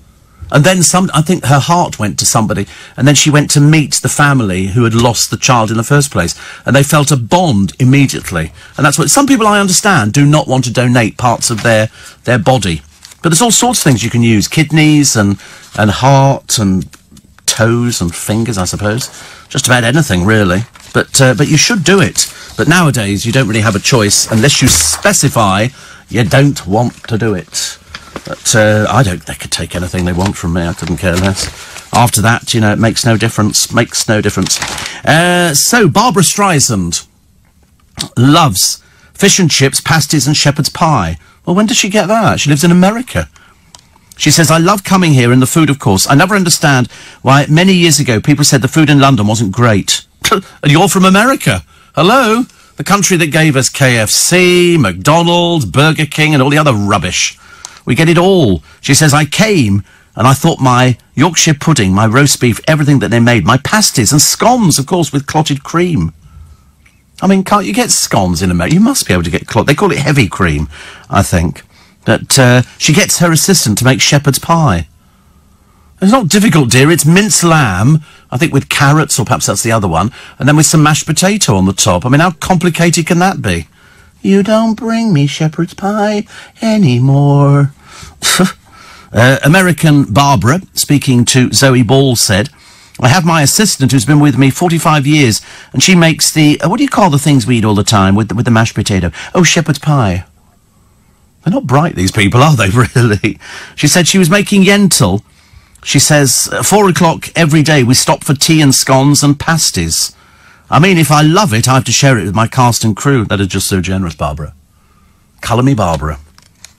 And then I think her heart went to somebody, and then she went to meet the family who had lost the child in the first place, and they felt a bond immediately. And that's what some people, I understand, do not want to donate parts of their body. But there's all sorts of things you can use: kidneys and heart and toes and fingers, I suppose. Just about anything, really. But you should do it. But nowadays, you don't really have a choice unless you specify you don't want to do it. But I don't... They could take anything they want from me. I couldn't care less. After that, you know, it makes no difference. Makes no difference. So, Barbara Streisand loves fish and chips, pasties and shepherd's pie. Well, when did she get that? She lives in America. She says, I love coming here and the food, of course. I never understand why many years ago people said the food in London wasn't great. And you're from America. Hello? The country that gave us KFC, McDonald's, Burger King and all the other rubbish. We get it all. She says, I came and I thought my Yorkshire pudding, my roast beef, everything that they made, my pasties and scones, of course, with clotted cream. I mean, can't you get scones in America? You must be able to get they call it heavy cream, I think. But she gets her assistant to make shepherd's pie. It's not difficult, dear. It's minced lamb, I think with carrots, or perhaps that's the other one, and then with some mashed potato on the top. I mean, how complicated can that be? You don't bring me shepherd's pie anymore. American Barbara, speaking to Zoe Ball, said, I have my assistant who's been with me 45 years, and she makes the, what do you call the things we eat all the time with the mashed potato? Oh, shepherd's pie. They're not bright, these people, are they, really? She said she was making yentl. She says, 4 o'clock every day we stop for tea and scones and pasties. I mean, if I love it, I have to share it with my cast and crew. That is just so generous, Barbara. Colour me Barbara.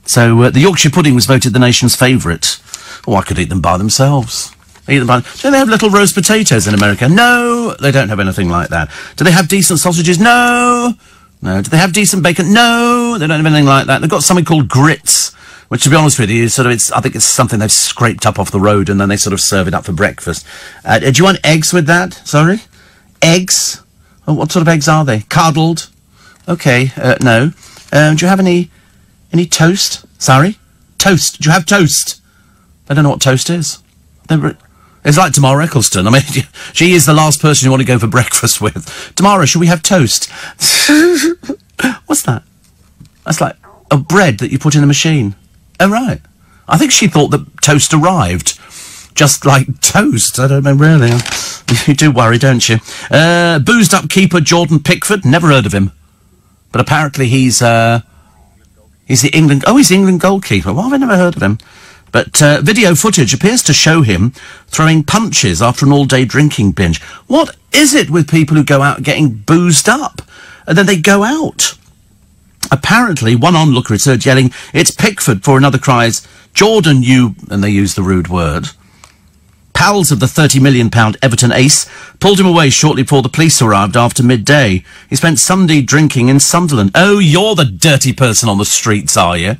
So, the Yorkshire pudding was voted the nation's favourite. Oh, I could eat them by themselves. Don't they have little roast potatoes in America? No, they don't have anything like that. Do they have decent sausages? No. No. Do they have decent bacon? No, they don't have anything like that. They've got something called grits, which, to be honest with you, I think it's something they've scraped up off the road and then they sort of serve it up for breakfast. Do you want eggs with that? Sorry? Eggs? Oh, what sort of eggs are they? Curdled? Okay, no. Do you have any toast? Sorry? Toast. Do you have toast? I don't know what toast is. It's like Tamara Eccleston. I mean, she is the last person you want to go for breakfast with. Tamara, should we have toast? What's that? That's like a bread that you put in the machine. Oh, right. I think she thought that toast arrived. Just like toast. I don't know, really. You do worry, don't you? Boozed up keeper Jordan Pickford. Never heard of him. But apparently he's the England... Oh, he's the England goalkeeper. Why have I never heard of him? But video footage appears to show him throwing punches after an all-day drinking binge. What is it with people who go out getting boozed up? And then they go out. Apparently, one onlooker is heard yelling, it's Pickford, for another cries, Jordan, you... And they use the rude word. Pals of the £30 million Everton ace pulled him away shortly before the police arrived after midday. He spent Sunday drinking in Sunderland. Oh, you're the dirty person on the streets, are you?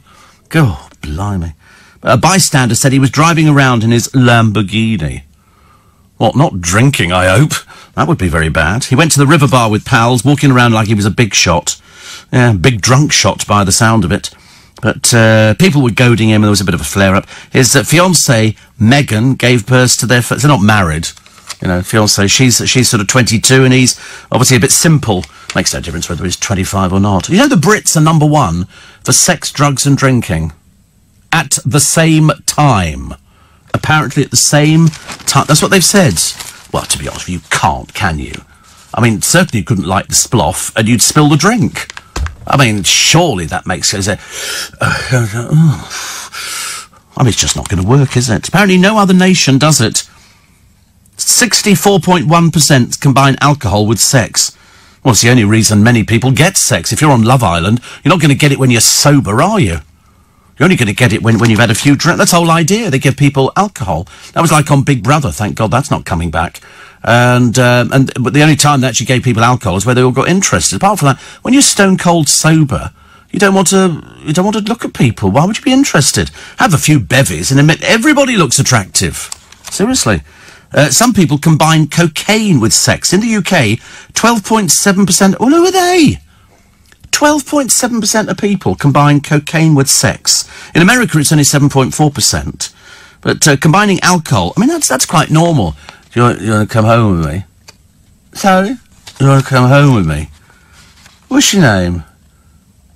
God, blimey. A bystander said he was driving around in his Lamborghini. What, not drinking, I hope? That would be very bad. He went to the river bar with pals, walking around like he was a big shot. Yeah, big drunk shot by the sound of it. But people were goading him, and there was a bit of a flare-up. His fiancée, Megan, gave birth to their first... They're not married, you know, fiancée. She's sort of 22, and he's obviously a bit simple. Makes no difference whether he's 25 or not. You know, the Brits are number one for sex, drugs and drinking. At the same time. Apparently at the same time. That's what they've said. Well, to be honest with you, can't, can you? I mean, certainly you couldn't light the sploff and you'd spill the drink. I mean, surely that makes sense. I mean, it's just not going to work, is it? Apparently no other nation does it. 64.1% combine alcohol with sex. Well, it's the only reason many people get sex. If you're on Love Island, you're not going to get it when you're sober, are you? You're only going to get it when you've had a few drinks. That's the whole idea. They give people alcohol. That was like on Big Brother. Thank God that's not coming back. But the only time they actually gave people alcohol is where they all got interested. Apart from that, when you're stone cold sober, you don't want to look at people. Why would you be interested? Have a few bevies and admit everybody looks attractive. Seriously. Some people combine cocaine with sex. In the UK, 12.7%. Oh, who are they? 12.7% of people combine cocaine with sex. In America, it's only 7.4%. But combining alcohol, I mean, that's quite normal. Do you want to come home with me? Sorry? You want to come home with me? What's your name?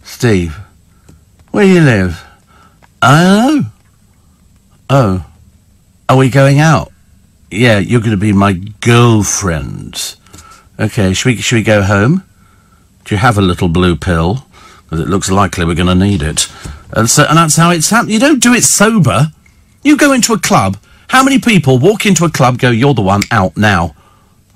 Steve. Where do you live? I don't know. Oh. Are we going out? Yeah, you're going to be my girlfriend. Okay, should we go home? Do you have a little blue pill? Because it looks likely we're going to need it. And that's how it's happened. You don't do it sober. You go into a club. How many people walk into a club, go, you're the one, out now?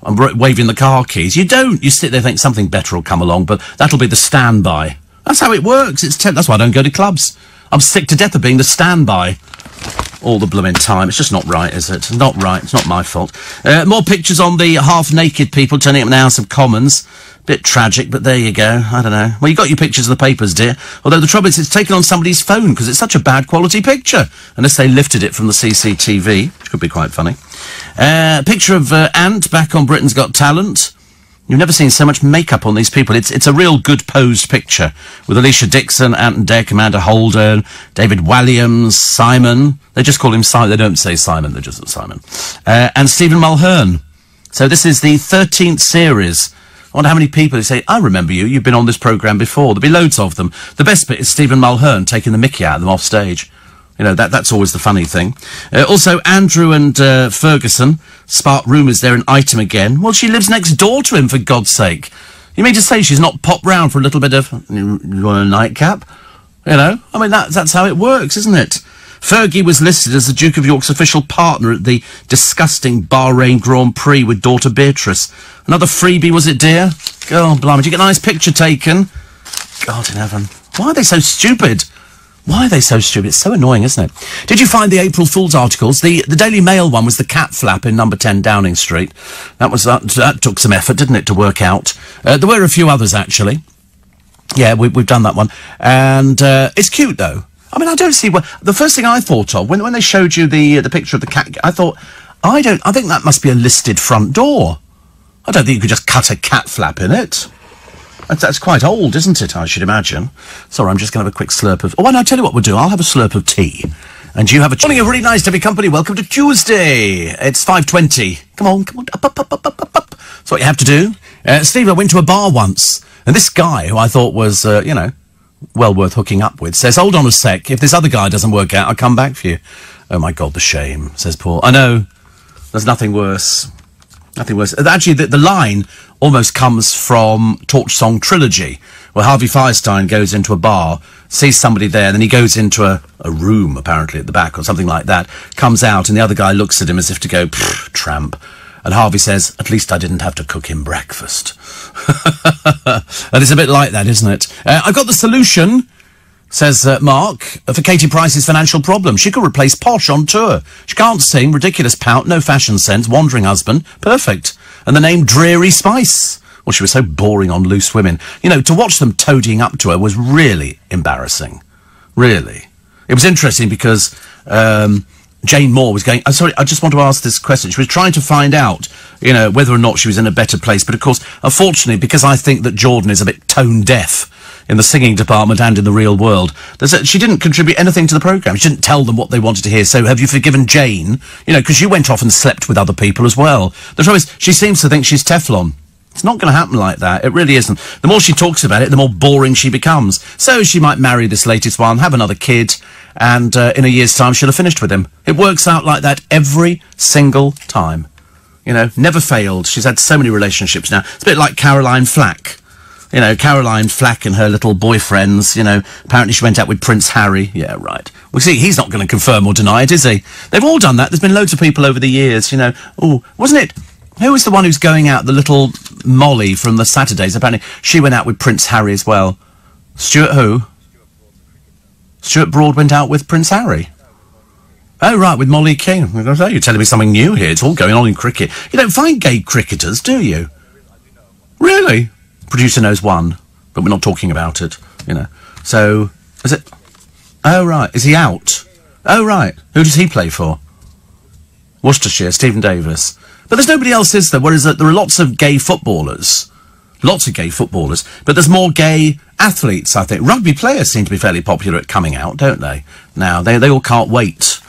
I'm waving the car keys. You don't. You sit there, think something better will come along, but that'll be the standby. That's how it works. That's why I don't go to clubs. I'm sick to death of being the standby all the blooming time. It's just not right, is it? It's not right. It's not my fault. More pictures on the half-naked people turning up in the House of Commons. Bit tragic, but there you go. I don't know. Well, you got your pictures of the papers, dear. Although the trouble is, it's taken on somebody's phone because it's such a bad quality picture. Unless they lifted it from the CCTV, which could be quite funny. Picture of Ant back on Britain's Got Talent. You've never seen so much makeup on these people. It's a real good posed picture with Alicia Dixon, Ant and Dec, Amanda Holden, David Walliams, Simon. They just call him Simon. They don't say Simon. They're just Simon. And Stephen Mulhern. So this is the 13th series. I wonder how many people who say, I remember you, you've been on this programme before. There'll be loads of them. The best bit is Stephen Mulhern taking the mickey out of them off stage. You know, that's always the funny thing. Also, Andrew and Ferguson spark rumours they're an item again. Well, she lives next door to him, for God's sake. You mean to say she's not popped round for a little bit of, you want a nightcap? You know, I mean, that's how it works, isn't it? Fergie was listed as the Duke of York's official partner at the disgusting Bahrain Grand Prix with daughter Beatrice. Another freebie, was it, dear? Oh, blimey, did you get a nice picture taken? God in heaven. Why are they so stupid? Why are they so stupid? It's so annoying, isn't it? Did you find the April Fool's articles? The Daily Mail one was the cat flap in number 10 Downing Street. That took some effort, didn't it, to work out? There were a few others, actually. Yeah, we've done that one. And it's cute, though. I mean, I don't see what... The first thing I thought of, when they showed you the picture of the cat, I thought, I think that must be a listed front door. I don't think you could just cut a cat flap in it. That's quite old, isn't it, I should imagine. Sorry, I'm just going to have a quick slurp of... Oh, and I'll tell you what we'll do. I'll have a slurp of tea. And you have a... Morning, really nice to be company. Welcome to Tuesday. It's 5:20. Come on. Up. That's what you have to do. Steve, I went to a bar once, and this guy, who I thought was, well worth hooking up with, says, hold on a sec, if this other guy doesn't work out, I'll come back for you. Oh, my God, the shame, says Paul. I know. There's nothing worse. Nothing worse. Actually, the line almost comes from Torch Song Trilogy, where Harvey Firestein goes into a bar, sees somebody there, then he goes into a room, apparently, at the back or something like that, comes out, and the other guy looks at him as if to go, tramp. And Harvey says, at least I didn't have to cook him breakfast. And it's a bit like that, isn't it? I've got the solution, says Mark, for Katie Price's financial problem. She could replace Posh on tour. She can't sing, ridiculous pout, no fashion sense, wandering husband. Perfect. And the name Dreary Spice. Well, she was so boring on Loose Women. You know, to watch them toadying up to her was really embarrassing. Really. It was interesting because... Jane Moore was going... sorry, I just want to ask this question. She was trying to find out, you know, whether or not she was in a better place. But, of course, unfortunately, because I think that Jordan is a bit tone-deaf in the singing department and in the real world, she didn't contribute anything to the programme. She didn't tell them what they wanted to hear. So have you forgiven Jane? You know, because you went off and slept with other people as well. The trouble is, she seems to think she's Teflon. It's not going to happen like that. It really isn't. The more she talks about it, the more boring she becomes. So she might marry this latest one, have another kid, and in a year's time she'll have finished with him. It works out like that every single time. You know, never failed. She's had so many relationships now. It's a bit like Caroline Flack. You know, Caroline Flack and her little boyfriends, you know, apparently she went out with Prince Harry. Yeah, right. Well, see, he's not going to confirm or deny it, is he? They've all done that. There's been loads of people over the years, you know. Oh, wasn't it... Who was the one who's going out? The little Molly from the Saturdays. Apparently, she went out with Prince Harry as well. Stuart who? Stuart Broad went out with Prince Harry. Oh, right, with Molly King. You're telling me something new here. It's all going on in cricket. You don't find gay cricketers, do you? Really? Producer knows one, but we're not talking about it, you know. So, is it... Oh, right. Is he out? Oh, right. Who does he play for? Worcestershire, Stephen Davis. But there's nobody else, is there? Whereas there are lots of gay footballers. Lots of gay footballers. But there's more gay athletes, I think. Rugby players seem to be fairly popular at coming out, don't they? Now, they all can't wait.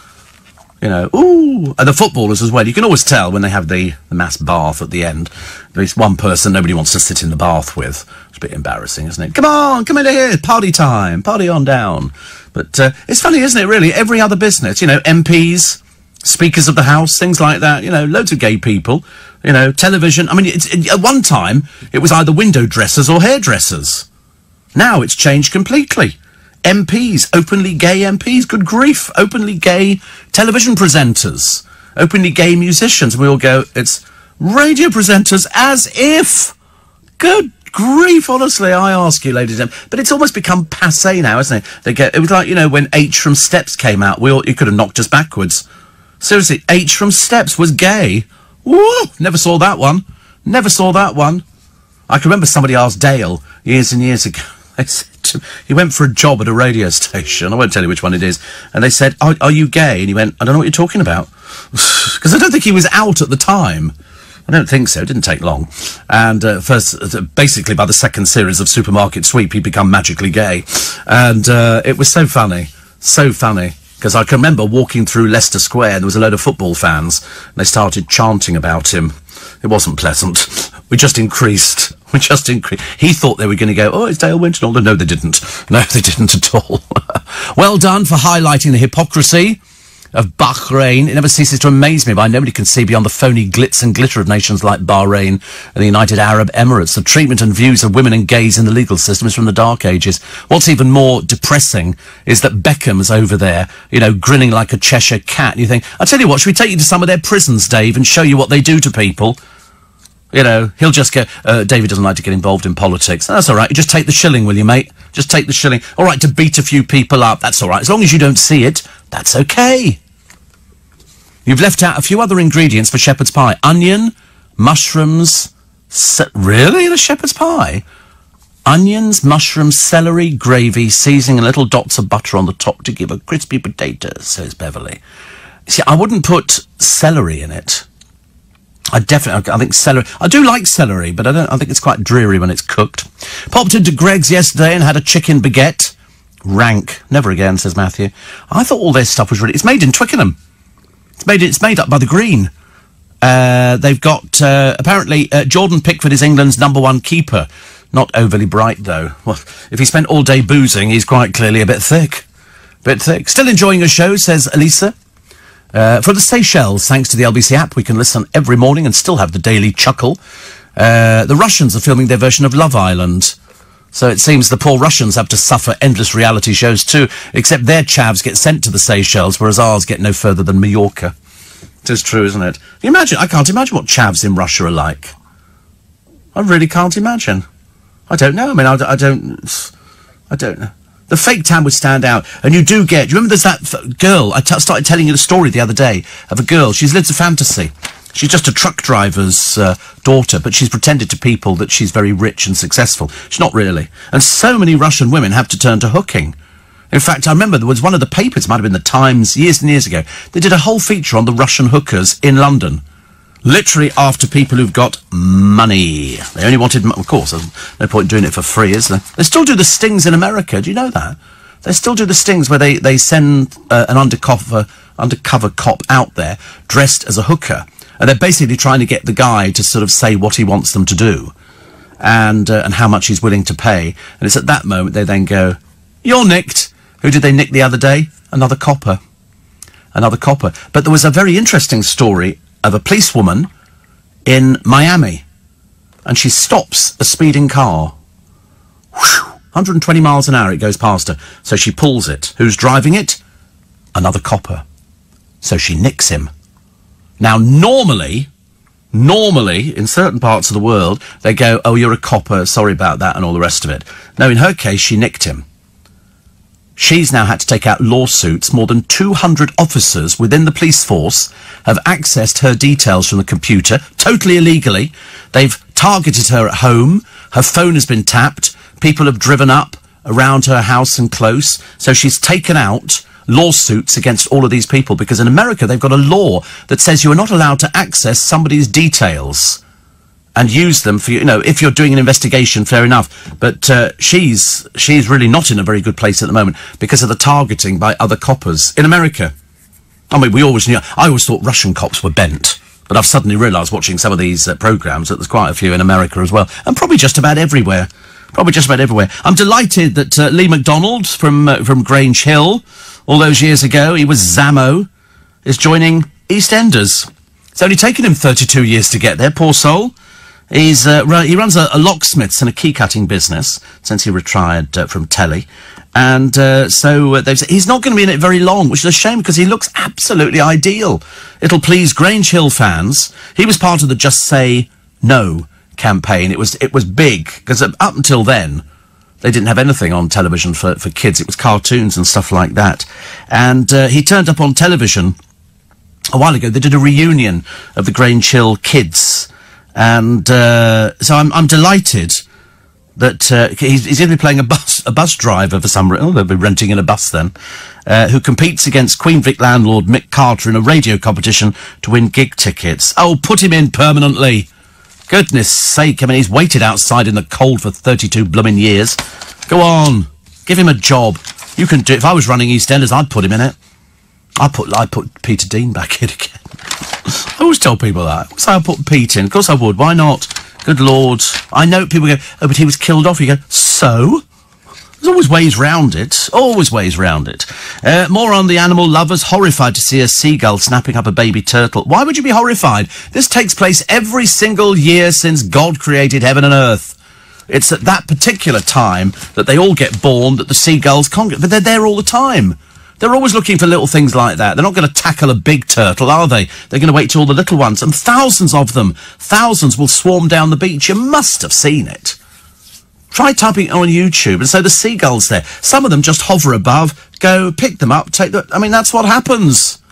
You know, ooh. And the footballers as well. You can always tell when they have the mass bath at the end. There's one person nobody wants to sit in the bath with. It's a bit embarrassing, isn't it? Come on, come in here. Party time. Party on down. But it's funny, isn't it, really? Every other business, you know, MPs... Speakers of the House, things like that, you know, loads of gay people, you know, television. I mean, at one time, it was either window dressers or hairdressers. Now it's changed completely. MPs, openly gay MPs, good grief, openly gay television presenters, openly gay musicians. And we all go, it's radio presenters as if. Good grief, honestly, I ask you, ladies and gentlemen. But it's almost become passé now, isn't it? It was like, you know, when H from Steps came out, you could have knocked us backwards. Seriously, H from Steps was gay. Woo! Never saw that one. Never saw that one. I can remember somebody asked Dale years and years ago. They said he went for a job at a radio station. I won't tell you which one it is. And they said, are you gay? And he went, I don't know what you're talking about. Because I don't think he was out at the time. I don't think so. It didn't take long. And basically by the second series of Supermarket Sweep, he'd become magically gay. And it was so funny. So funny. Because I can remember walking through Leicester Square and there was a load of football fans. And they started chanting about him. It wasn't pleasant. We just increased. He thought they were going to go, oh, it's Dale Winchell. No, they didn't. No, they didn't at all. Well done for highlighting the hypocrisy of Bahrain. It never ceases to amaze me, but nobody can see beyond the phony glitz and glitter of nations like Bahrain and the United Arab Emirates. The treatment and views of women and gays in the legal system is from the Dark Ages. What's even more depressing is that Beckham's over there, grinning like a Cheshire cat. And you think, I'll tell you what, should we take you to some of their prisons, Dave, and show you what they do to people? He'll just go, David doesn't like to get involved in politics. That's all right. You just take the shilling, will you, mate? Just take the shilling. All right, to beat a few people up. That's all right. As long as you don't see it, that's okay. You've left out a few other ingredients for shepherd's pie. Onion, mushrooms... Really? The shepherd's pie? Onions, mushrooms, celery, gravy, seasoning and little dots of butter on the top to give a crispy potato, says Beverly. See, I wouldn't put celery in it. I think celery... I do like celery, but I think it's quite dreary when it's cooked. Popped into Greg's yesterday and had a chicken baguette. Rank. Never again, says Matthew. I thought all their stuff was really... It's made in Twickenham. It's made up by the Green. They've got... apparently, Jordan Pickford is England's #1 keeper. Not overly bright, though. Well, if he spent all day boozing, he's quite clearly a bit thick. Still enjoying a show, says Elisa. For the Seychelles, thanks to the LBC app, we can listen every morning and still have the daily chuckle. The Russians are filming their version of Love Island. So it seems the poor Russians have to suffer endless reality shows too, except their chavs get sent to the Seychelles, whereas ours get no further than Mallorca. It is true, isn't it? Can you imagine? I can't imagine what chavs in Russia are like. I really can't imagine. I don't know. I mean, I don't know. The fake tan would stand out. And you do remember there's that girl, I started telling you the story the other day of a girl, she's lived a fantasy. She's just a truck driver's daughter, but she's pretended to people that she's very rich and successful. She's not really. And so many Russian women have to turn to hooking. In fact, I remember there was one of the papers, might have been the Times, years and years ago, they did a whole feature on the Russian hookers in London. Literally after people who've got money. They only wanted... Of course, there's no point doing it for free, is there? They still do the stings in America. Do you know that? They still do the stings where they send an undercover cop out there dressed as a hooker. And they're basically trying to get the guy to sort of say what he wants them to do. And how much he's willing to pay. And it's at that moment they then go, you're nicked. Who did they nick the other day? Another copper. But there was a very interesting story of a policewoman in Miami, and she stops a speeding car. 120 miles an hour it goes past her, so she pulls it. Who's driving it? Another copper. So she nicks him. Now, normally, in certain parts of the world, they go, oh, you're a copper, sorry about that, and all the rest of it. No, in her case, she nicked him. She's now had to take out lawsuits. More than 200 officers within the police force have accessed her details from the computer, totally illegally. They've targeted her at home. Her phone has been tapped. People have driven up around her house and close. So she's taken out lawsuits against all of these people, because in America they've got a law that says you are not allowed to access somebody's details and use them for, if you're doing an investigation, fair enough. But she's really not in a very good place at the moment because of the targeting by other coppers in America. I mean, I always thought Russian cops were bent, but I've suddenly realised watching some of these programmes that there's quite a few in America as well, and probably just about everywhere. I'm delighted that Lee McDonald from Grange Hill, all those years ago, he was Zammo, is joining EastEnders. It's only taken him 32 years to get there, poor soul. He runs a locksmiths and a key-cutting business since he retired from telly. And so they've said he's not going to be in it very long, which is a shame because he looks absolutely ideal. It'll please Grange Hill fans. He was part of the Just Say No campaign. It was big because up until then they didn't have anything on television for kids. It was cartoons and stuff like that. And he turned up on television a while ago. They did a reunion of the Grange Hill kids. And so I'm delighted that he's going to be playing a bus driver for some reason. Oh, they'll be renting in a bus then, who competes against Queen Vic landlord Mick Carter in a radio competition to win gig tickets. Oh, put him in permanently. Goodness sake, I mean, he's waited outside in the cold for 32 blooming years. Go on, give him a job. You can do it. If I was running EastEnders, I'd put him in it. I'd put Peter Dean back in again. I always tell people that. So I'll put Pete in. Of course I would. Why not? Good Lord. I know people go, oh, but he was killed off. You go, so? There's always ways round it. Always ways round it. More on the animal lovers. Horrified to see a seagull snapping up a baby turtle. Why would you be horrified? This takes place every single year since God created heaven and earth. It's at that particular time that they all get born that the seagulls can't get... But they're there all the time. They're always looking for little things like that. They're not going to tackle a big turtle, are they? They're going to wait till all the little ones. And thousands of them. Thousands will swarm down the beach. You must have seen it. Try typing it on YouTube, and so the seagulls there. Some of them just hover above, go, pick them up, take the... I mean, that's what happens.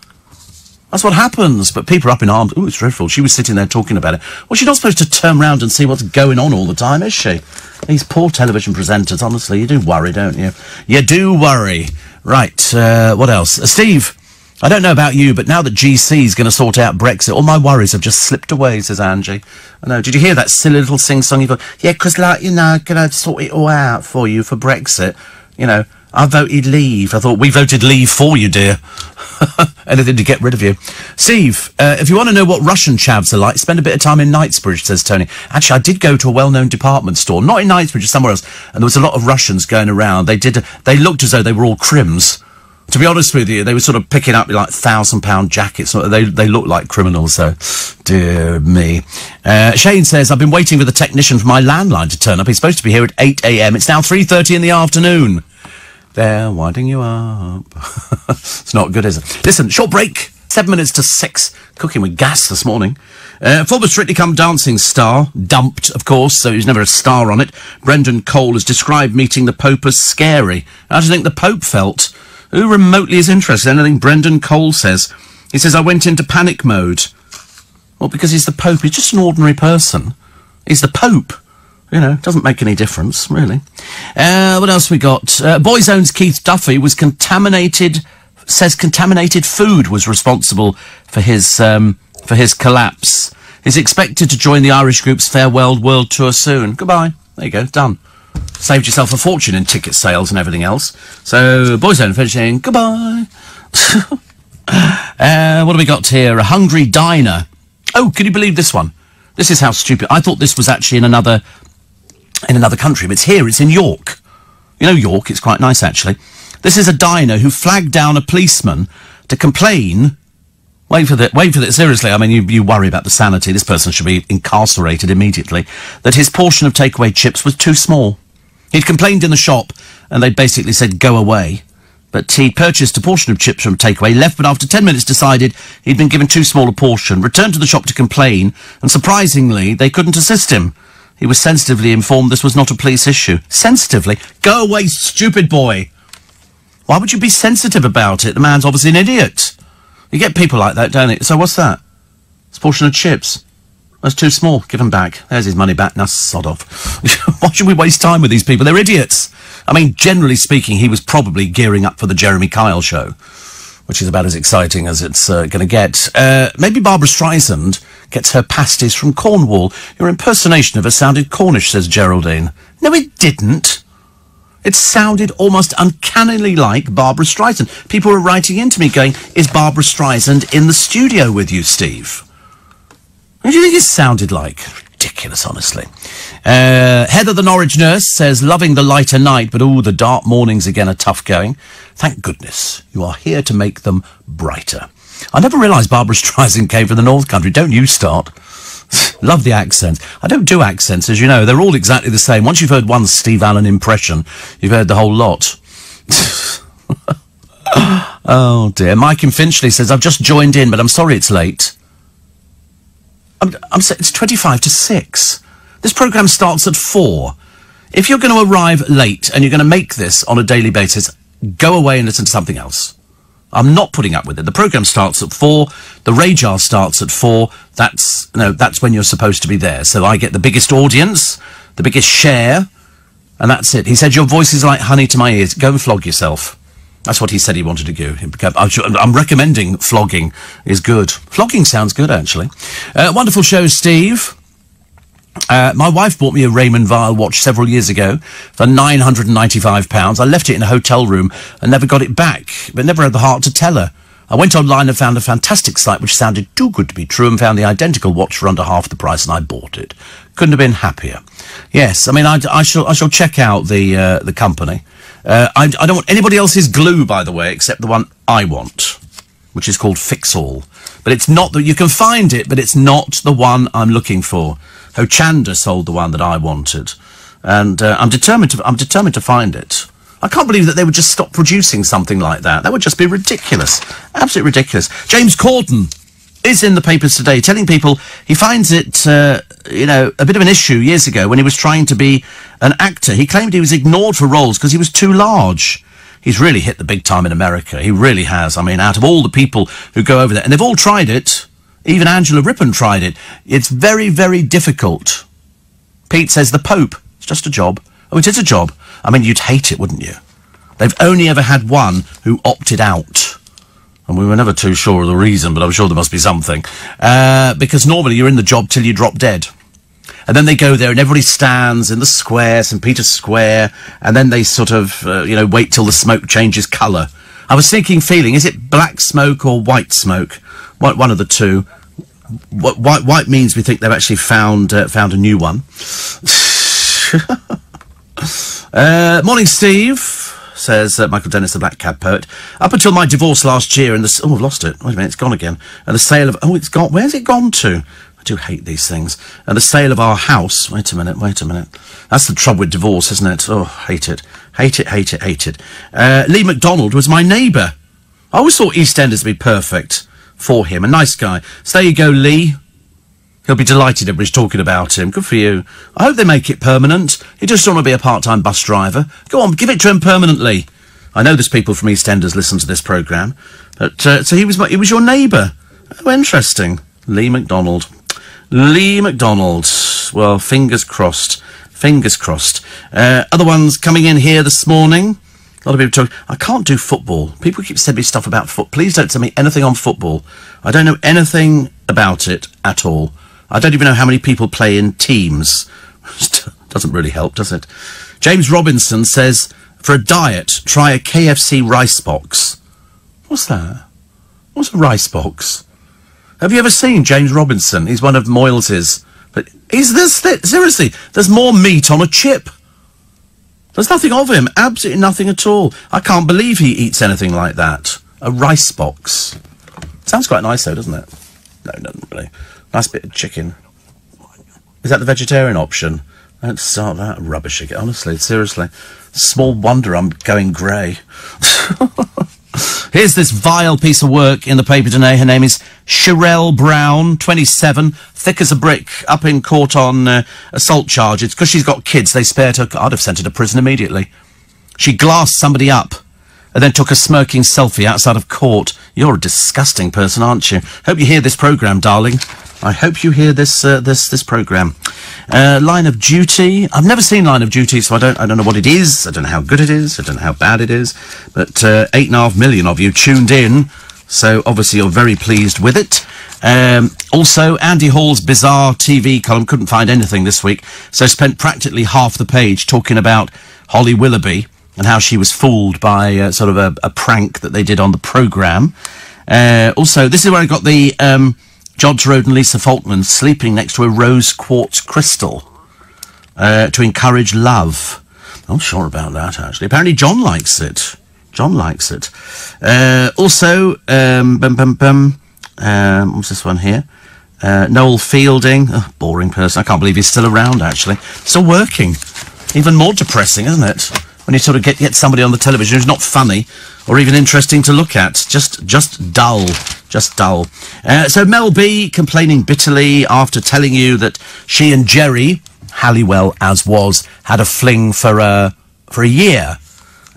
That's what happens. But people are up in arms. Ooh, it's dreadful. She was sitting there talking about it. Well, she's not supposed to turn round and see what's going on all the time, is she? These poor television presenters, honestly, you do worry, don't you? You do worry. Right, what else? Steve, I don't know about you, but now that GC's going to sort out Brexit, all my worries have just slipped away, says Angie. I know. Did you hear that silly little sing-song? Yeah, because, like, you know, going to sort it all out for you for Brexit. You know, I voted leave. I thought, we voted leave for you, dear. Anything to get rid of you. Steve, if you want to know what Russian chavs are like, spend a bit of time in Knightsbridge, says Tony. Actually, I did go to a well-known department store, not in Knightsbridge, somewhere else, and there was a lot of Russians going around. They looked as though they were all crims. To be honest with you, they were sort of picking up like £1,000 jackets. They looked like criminals, so dear me. Shane says, I've been waiting for the technician for my landline to turn up. He's supposed to be here at 8 a.m. It's now 3:30 in the afternoon. They're winding you up. It's not good, is it? Listen, short break. 7 minutes to 6. Cooking with gas this morning. Former Strictly Come Dancing star, dumped, of course, so he was never a star on it. Brendan Cole has described meeting the Pope as scary. How do you think the Pope felt? Who remotely is interested in anything Brendan Cole says? He says, I went into panic mode. Well, because he's the Pope. He's just an ordinary person. He's the Pope. You know, doesn't make any difference, really. What else we got? Boyzone's Keith Duffy was contaminated food was responsible for his collapse. He's expected to join the Irish group's Farewell World Tour soon. Goodbye. There you go, done. Saved yourself a fortune in ticket sales and everything else. So, Boyzone finishing, goodbye. What have we got here? A hungry diner. Oh, can you believe this one? This is how stupid. I thought this was actually in another country, but it's here. It's in York. You know York, it's quite nice, actually. This is a diner who flagged down a policeman to complain. Wait for it. Seriously, I mean, you worry about the sanity. This person should be incarcerated immediately. That his portion of takeaway chips was too small. He'd complained in the shop, and they basically said, go away. But he purchased a portion of chips from takeaway, left, but after 10 minutes decided he'd been given too small a portion, returned to the shop to complain, and surprisingly, they couldn't assist him. He was sensitively informed this was not a police issue. Sensitively? Go away, stupid boy! Why would you be sensitive about it? The man's obviously an idiot. You get people like that, don't you? So what's that? It's a portion of chips. That's too small. Give him back. There's his money back. Now sod off. Why should we waste time with these people? They're idiots. I mean, generally speaking, he was probably gearing up for the Jeremy Kyle show, which is about as exciting as it's going to get. Maybe Barbara Streisand gets her pasties from Cornwall. Your impersonation of her sounded Cornish, says Geraldine. No, it didn't. It sounded almost uncannily like Barbara Streisand. People were writing into me going, is Barbara Streisand in the studio with you, Steve? What do you think it sounded like? Ridiculous, honestly. Heather the Norwich nurse says, loving the lighter night, but the dark mornings again are tough going. Thank goodness you are here to make them brighter. I never realised Barbara Streisand came from the North Country. Don't you start. Love the accents. I don't do accents, as you know. They're all exactly the same. Once you've heard one Steve Allen impression, you've heard the whole lot. Oh, dear. Mike in Finchley says, I've just joined in, but I'm sorry it's late. It's 25 to 6. This programme starts at 4. If you're going to arrive late and you're going to make this on a daily basis, go away and listen to something else. I'm not putting up with it. The programme starts at 4. The Rage Hour starts at 4. That's when you're supposed to be there. So I get the biggest audience, the biggest share, and that's it. He said, your voice is like honey to my ears. Go and flog yourself. That's what he said he wanted to do. I'm recommending flogging is good. Flogging sounds good, actually. Wonderful show, Steve. My wife bought me a Raymond Weil watch several years ago for £995. I left it in a hotel room and never got it back, but never had the heart to tell her. I went online and found a fantastic site which sounded too good to be true and found the identical watch for under half the price, and I bought it. Couldn't have been happier. Yes, I mean, I shall check out the company. I don't want anybody else's glue, by the way, except the one I want, which is called Fixall. But it's not that you can find it, but it's not the one I'm looking for. Hochanda sold the one that I wanted, and I'm determined to find it. I can't believe that they would just stop producing something like that. That would just be ridiculous, absolutely ridiculous. James Corden is in the papers today, telling people he finds it, a bit of an issue years ago when he was trying to be an actor. He claimed he was ignored for roles because he was too large. He's really hit the big time in America. He really has. I mean, out of all the people who go over there, and they've all tried it. Even Angela Rippon tried it. It's very, very difficult. Pete says the Pope, it's just a job. Oh, it is a job. I mean, you'd hate it, wouldn't you? They've only ever had one who opted out. And we were never too sure of the reason, but I'm sure there must be something. Because normally you're in the job till you drop dead. And then they go there and everybody stands in the square, St. Peter's Square, and then they sort of, wait till the smoke changes colour. I was feeling, is it black smoke or white smoke? One of the two. White means we think they've actually found a new one. Morning, Steve, says Michael Dennis, the Black Cab poet. Up until my divorce last year and I've lost it. Wait a minute, it's gone again. And the sale of... Oh, it's gone. Where's it gone to? I do hate these things. And the sale of our house... Wait a minute. That's the trouble with divorce, isn't it? Oh, hate it. Hate it. Lee McDonald was my neighbour. I always thought EastEnders would be perfect for him. A nice guy. So there you go, Lee. He'll be delighted everybody's talking about him. Good for you. I hope they make it permanent. He just want to be a part-time bus driver. Go on, give it to him permanently. I know there's people from EastEnders listen to this programme. But, so he was your neighbour. Oh, interesting. Lee McDonald. Well, fingers crossed. Other ones coming in here this morning. A lot of people talking. I can't do football. People keep sending me stuff about football. Please don't send me anything on football. I don't know anything about it at all. I don't even know how many people play in teams. Doesn't really help, does it? James Robinson says, for a diet, try a KFC rice box. What's that? What's a rice box? Have you ever seen James Robinson? He's one of Moyles's. But seriously, there's more meat on a chip. There's nothing of him. Absolutely nothing at all. I can't believe he eats anything like that. A rice box. Sounds quite nice, though, doesn't it? No, it doesn't really. Nice bit of chicken. Is that the vegetarian option? Don't start that rubbish again. Honestly, seriously. Small wonder I'm going grey. Here's this vile piece of work in the paper today. Her name is Sherelle Brown, 27, thick as a brick, up in court on assault charges. Because she's got kids, they spared her. I'd have sent her to prison immediately. She glassed somebody up and then took a smirking selfie outside of court. You're a disgusting person, aren't you? Hope you hear this programme, darling. I hope you hear this programme. Line of Duty. I've never seen Line of Duty, so I don't know what it is. I don't know how good it is. I don't know how bad it is. But 8.5 million of you tuned in, so obviously you're very pleased with it. Also, Andy Hall's bizarre TV column, couldn't find anything this week, so spent practically half the page talking about Holly Willoughby and how she was fooled by sort of a prank that they did on the programme. Also, this is where I got the... John Road and Lisa Faulkner sleeping next to a rose quartz crystal to encourage love. I'm not sure about that, actually. Apparently John likes it. Also, what's this one here? Noel Fielding. Oh, boring person. I can't believe he's still around, actually. Still working. Even more depressing, isn't it? When you sort of get somebody on the television who's not funny or even interesting to look at. Just dull. So Mel B complaining bitterly after telling you that she and Jerry Halliwell, as was, had a fling for a year.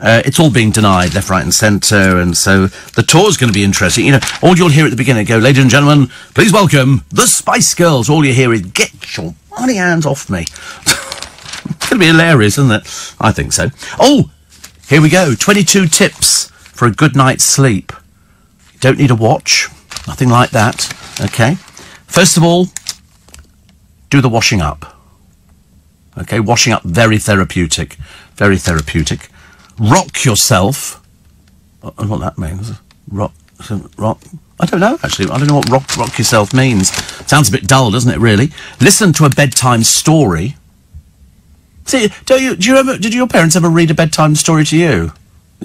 It's all being denied left, right and centre, and so the tour's going to be interesting. You know, all you'll hear at the beginning go, ladies and gentlemen, please welcome the Spice Girls. All you hear is, get your bloody hands off me. It's going to be hilarious, isn't it? I think so. Oh, here we go. 22 tips for a good night's sleep. You don't need a watch. Nothing like that. Okay. First of all, do the washing up. Okay, washing up, very therapeutic. Very therapeutic. Rock yourself. I don't know what that means. Rock. I don't know, actually. I don't know what rock yourself means. Sounds a bit dull, doesn't it, really? Listen to a bedtime story. See, did your parents ever read a bedtime story to you?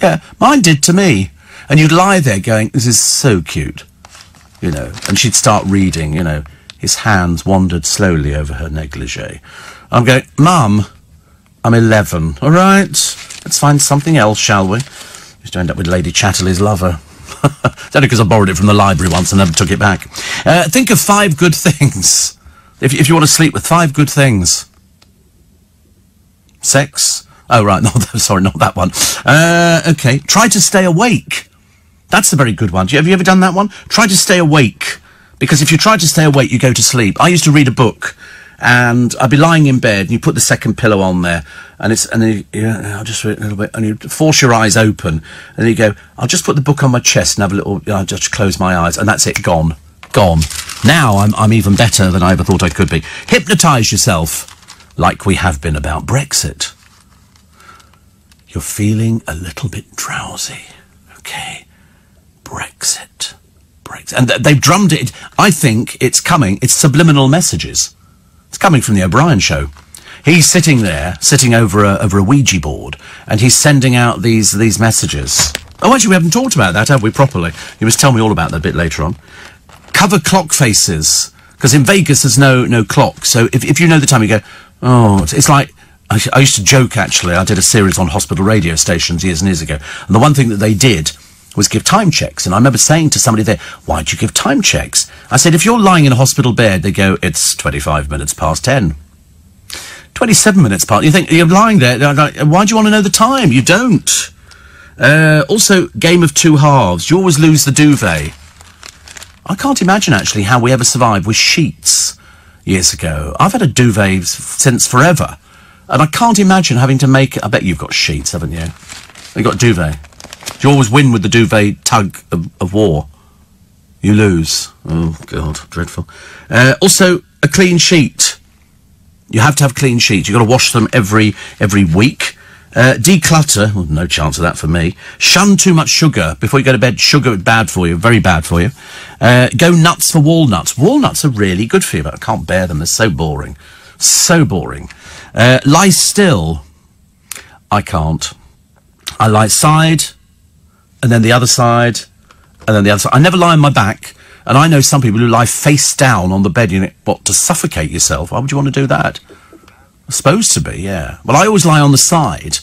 Yeah, mine did to me. And you'd lie there going, this is so cute. You know, and she'd start reading, you know. His hands wandered slowly over her negligee. I'm going, Mum, I'm 11, all right? Let's find something else, shall we? Used to end up with Lady Chatterley's lover. It's only because I borrowed it from the library once and never took it back. Think of 5 good things. If you want to sleep with 5 good things. Sex? Oh, right, no, sorry, not that one. Okay, try to stay awake. That's a very good one. Have you ever done that one? Try to stay awake. Because if you try to stay awake, you go to sleep. I used to read a book, and I'd be lying in bed, and you put the second pillow on there, and I'll just read a little bit, and you force your eyes open, and then you go, I'll just put the book on my chest and have a little, I'll just close my eyes, and that's it, gone. Now I'm even better than I ever thought I could be. Hypnotise yourself, like we have been about Brexit. You're feeling a little bit drowsy. Okay. Brexit. And they've drummed it. I think it's coming. It's subliminal messages. It's coming from the O'Brien show. He's sitting there, over a Ouija board, and he's sending out these messages. Oh, actually, we haven't talked about that, have we, properly? You must tell me all about that a bit later on. Cover clock faces, because in Vegas there's no clock. So if you know the time, you go, oh, it's like, I used to joke, actually. I did a series on hospital radio stations years and years ago, and the one thing that they did was give time checks. And I remember saying to somebody there, why'd you give time checks? I said, if you're lying in a hospital bed, they go, it's 25 minutes past 10. 27 minutes past. You think, you're lying there, why do you want to know the time? You don't. Also, game of 2 halves. You always lose the duvet. I can't imagine, actually, how we ever survived with sheets years ago. I've had a duvet since forever. And I can't imagine having to make... I bet you've got sheets, haven't you? You've got duvet. Do you always win with the duvet tug of war? You lose. Oh, God, dreadful. Also, a clean sheet. You have to have clean sheets. You've got to wash them every week. Declutter. Well, no chance of that for me. Shun too much sugar. Before you go to bed, sugar is bad for you. Very bad for you. Go nuts for walnuts. Walnuts are really good for you, but I can't bear them. They're so boring. So boring. Lie still. I can't. I lie side... and then the other side, and then the other side. I never lie on my back, and I know some people who lie face down on the bed. You know, what, to suffocate yourself? Why would you want to do that? Supposed to be, yeah. Well, I always lie on the side,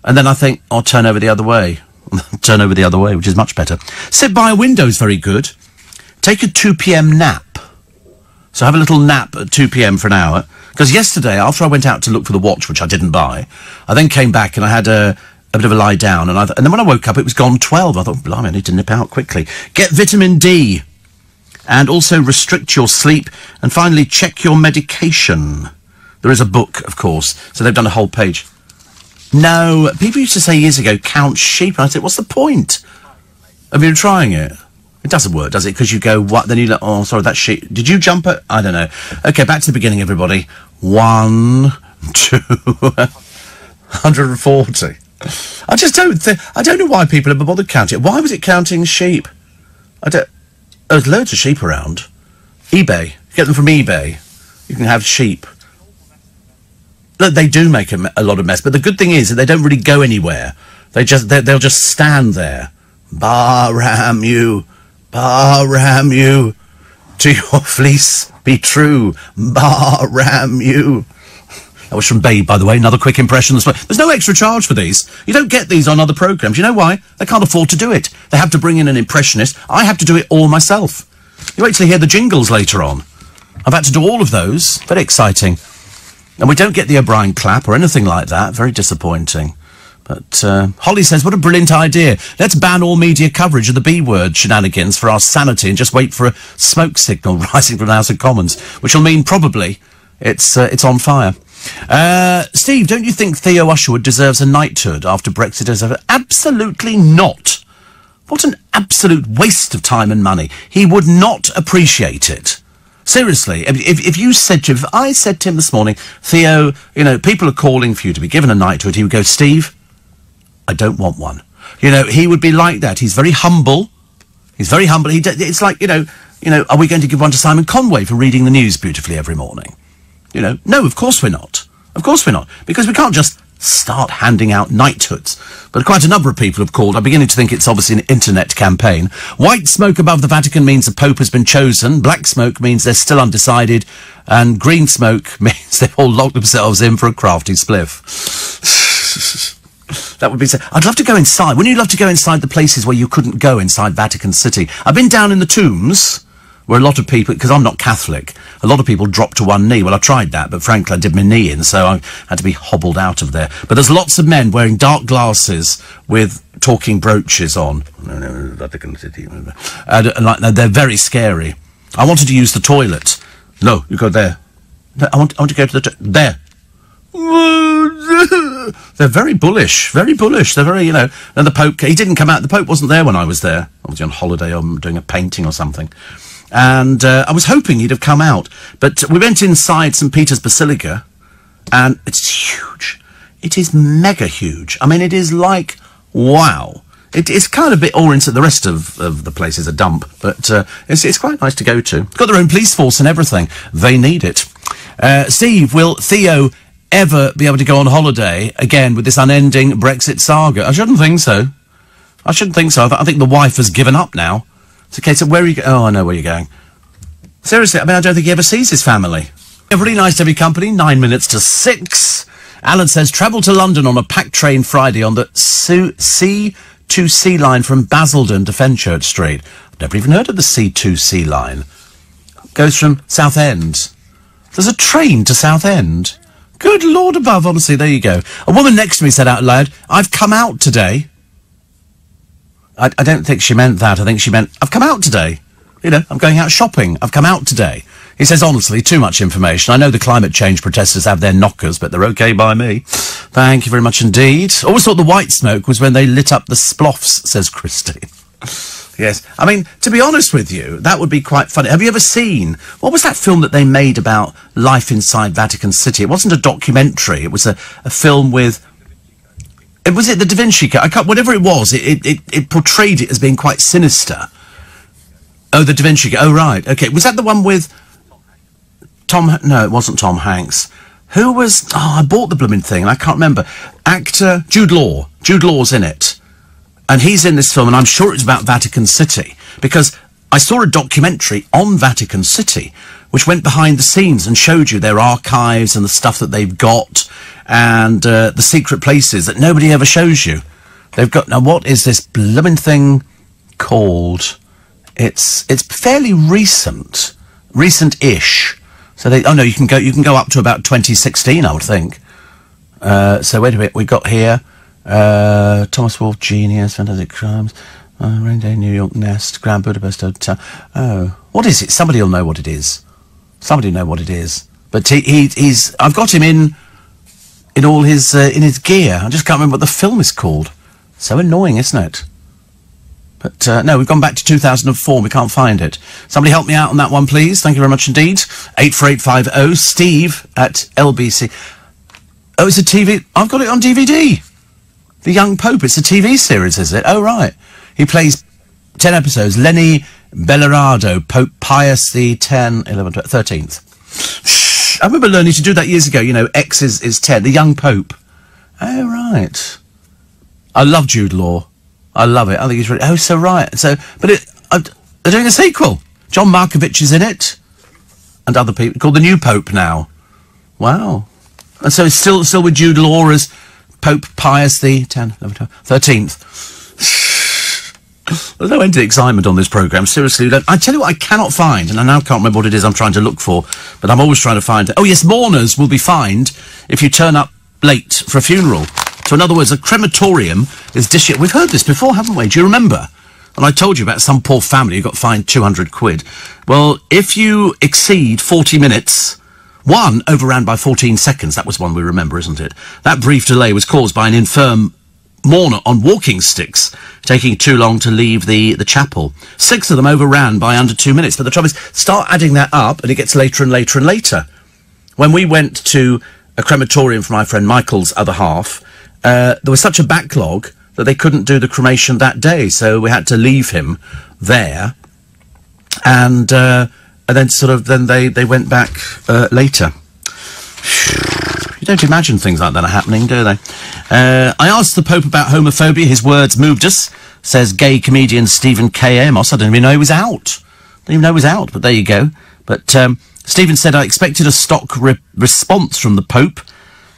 and then I think, I'll turn over the other way. Turn over the other way, which is much better. Sit by a window is very good. Take a 2 p.m. nap. So have a little nap at 2 p.m. for an hour. Because yesterday, after I went out to look for the watch, which I didn't buy, I then came back and I had a bit of a lie down, and then when I woke up, it was gone 12. I thought, blimey, I need to nip out quickly. Get vitamin D, and also restrict your sleep, and finally, check your medication. There is a book, of course, so they've done a whole page. No, people used to say years ago, count sheep, and I said, what's the point? Have you been trying it? It doesn't work, does it? Because you go, what? Then you like, oh, sorry, that sheep. Did you jump it? I don't know. Okay, back to the beginning, everybody. 1, 2, 140. I just I don't know why people ever bothered counting it. Why was it counting sheep? There's loads of sheep around. eBay. Get them from eBay. You can have sheep. Look, they do make a lot of mess, but the good thing is that they don't really go anywhere. They'll just stand there. Bahram you. To your fleece be true. Bahram you. That was from Babe, by the way, another quick impression. There's no extra charge for these. You don't get these on other programmes. You know why? They can't afford to do it. They have to bring in an impressionist. I have to do it all myself. You actually hear the jingles later on. I've had to do all of those. Very exciting. And we don't get the O'Brien clap or anything like that. Very disappointing. But Holly says, what a brilliant idea. Let's ban all media coverage of the B-word shenanigans for our sanity and just wait for a smoke signal rising from the House of Commons, which will mean probably it's on fire. Steve, don't you think Theo Usherwood deserves a knighthood after Brexit is over? Absolutely not. What an absolute waste of time and money. He would not appreciate it. Seriously, if you said to him, if I said to him this morning, Theo, you know, people are calling for you to be given a knighthood, he would go, Steve, I don't want one. You know, he would be like that. He's very humble. He's very humble. It's like, you know, are we going to give one to Simon Conway for reading the news beautifully every morning? You know, no, of course we're not. Of course we're not. Because we can't just start handing out knighthoods. But quite a number of people have called. I'm beginning to think it's obviously an internet campaign. White smoke above the Vatican means the Pope has been chosen. Black smoke means they're still undecided. And green smoke means they've all locked themselves in for a crafty spliff. That would be so. I'd love to go inside. Wouldn't you love to go inside the places where you couldn't go inside Vatican City? I've been down in the tombs, where a lot of people, because I'm not Catholic, a lot of people drop to one knee. Well, I tried that, but frankly, I did my knee in, so I had to be hobbled out of there. But there's lots of men wearing dark glasses with talking brooches on. Vatican City. And like, they're very scary. I wanted to use the toilet. No, you go there. No, I want to go to the there. They're very bullish, very bullish. They're very, you know, and the Pope, he didn't come out, the Pope wasn't there when I was there. I was on holiday or doing a painting or something. And I was hoping he'd have come out. But we went inside St. Peter's Basilica, and it's huge. It is mega huge. I mean, it is like, wow. It's kind of a bit oriented. The rest of the place is a dump, but it's quite nice to go to. Got their own police force and everything. They need it. Steve, will Theo ever be able to go on holiday again with this unending Brexit saga? I shouldn't think so. I shouldn't think so. I think the wife has given up now. It's a case of where are you going? Oh, I know where you're going. Seriously, I mean, I don't think he ever sees his family. Really nice to have your company. 9 minutes to 6. Alan says, travel to London on a packed train Friday on the C2C line from Basildon to Fenchurch Street. I've never even heard of the C2C line. Goes from Southend. There's a train to Southend. Good Lord above, honestly, there you go. A woman next to me said out loud, I've come out today. I don't think she meant that. I think she meant, I've come out today. You know, I'm going out shopping. I've come out today. He says, honestly, too much information. I know the climate change protesters have their knockers, but they're okay by me. Thank you very much indeed. Always thought the white smoke was when they lit up the sploffs, says Christine. Yes. I mean, to be honest with you, that would be quite funny. Have you ever seen, what was that film that they made about life inside Vatican City? It wasn't a documentary. It was a film with, was it the Da Vinci Code? Whatever it was, it portrayed it as being quite sinister. Oh, the Da Vinci Code. Oh, right. Okay. Was that the one with no, it wasn't Tom Hanks. Who was, I bought the blooming thing and I can't remember. Actor Jude Law. Jude Law's in it. And he's in this film, and I'm sure it's about Vatican City, because I saw a documentary on Vatican City, which went behind the scenes and showed you their archives and the stuff that they've got, and the secret places that nobody ever shows you. They've got, now what is this blooming thing called? It's fairly recent-ish. So they, oh no, you can go up to about 2016, I would think. So wait a minute, we got here. Thomas Wolfe Genius, Fantastic Crimes, Rainy Day, New York Nest, Grand Budapest Hotel. Oh, what is it? Somebody will know what it is. Somebody will know what it is. But he's I've got him in all his in his gear. I just can't remember what the film is called. So annoying, isn't it? But no, we've gone back to 2004. We can't find it. Somebody help me out on that one, please. Thank you very much indeed. 84850 Steve at LBC. Oh, it's a TV. I've got it on DVD. The Young Pope, it's a TV series, is it? Oh, right. He plays 10 episodes. Lenny Bellarado, Pope Pius the 13th. I remember learning to do that years ago. You know, X is 10, the Young Pope. Oh, right. I love Jude Law. I love it. I think he's really... Oh, so right. So, but they're doing a sequel. John Markovich is in it. And other people. Called The New Pope now. Wow. And so it's still with Jude Law as Pope Pius the 13th. There's no end to excitement on this programme. Seriously, I tell you what I cannot find, and I now can't remember what it is I'm trying to look for, but I'm always trying to find it. Oh yes, mourners will be fined if you turn up late for a funeral. So in other words, a crematorium is dishing... We've heard this before, haven't we? Do you remember? And I told you about some poor family who got fined 200 quid. Well, if you exceed 40 minutes... One overran by 14 seconds. That was one we remember, isn't it? That brief delay was caused by an infirm mourner on walking sticks, taking too long to leave the chapel. 6 of them overran by under 2 minutes. But the trouble is, start adding that up, and it gets later and later and later. When we went to a crematorium for my friend Michael's other half, there was such a backlog that they couldn't do the cremation that day, so we had to leave him there. And then they went back later. You don't imagine things like that are happening, do they? I asked the Pope about homophobia. His words moved us, says gay comedian Stephen K. Amos. I didn't even know he was out. But there you go. But Stephen said, I expected a stock response from the Pope.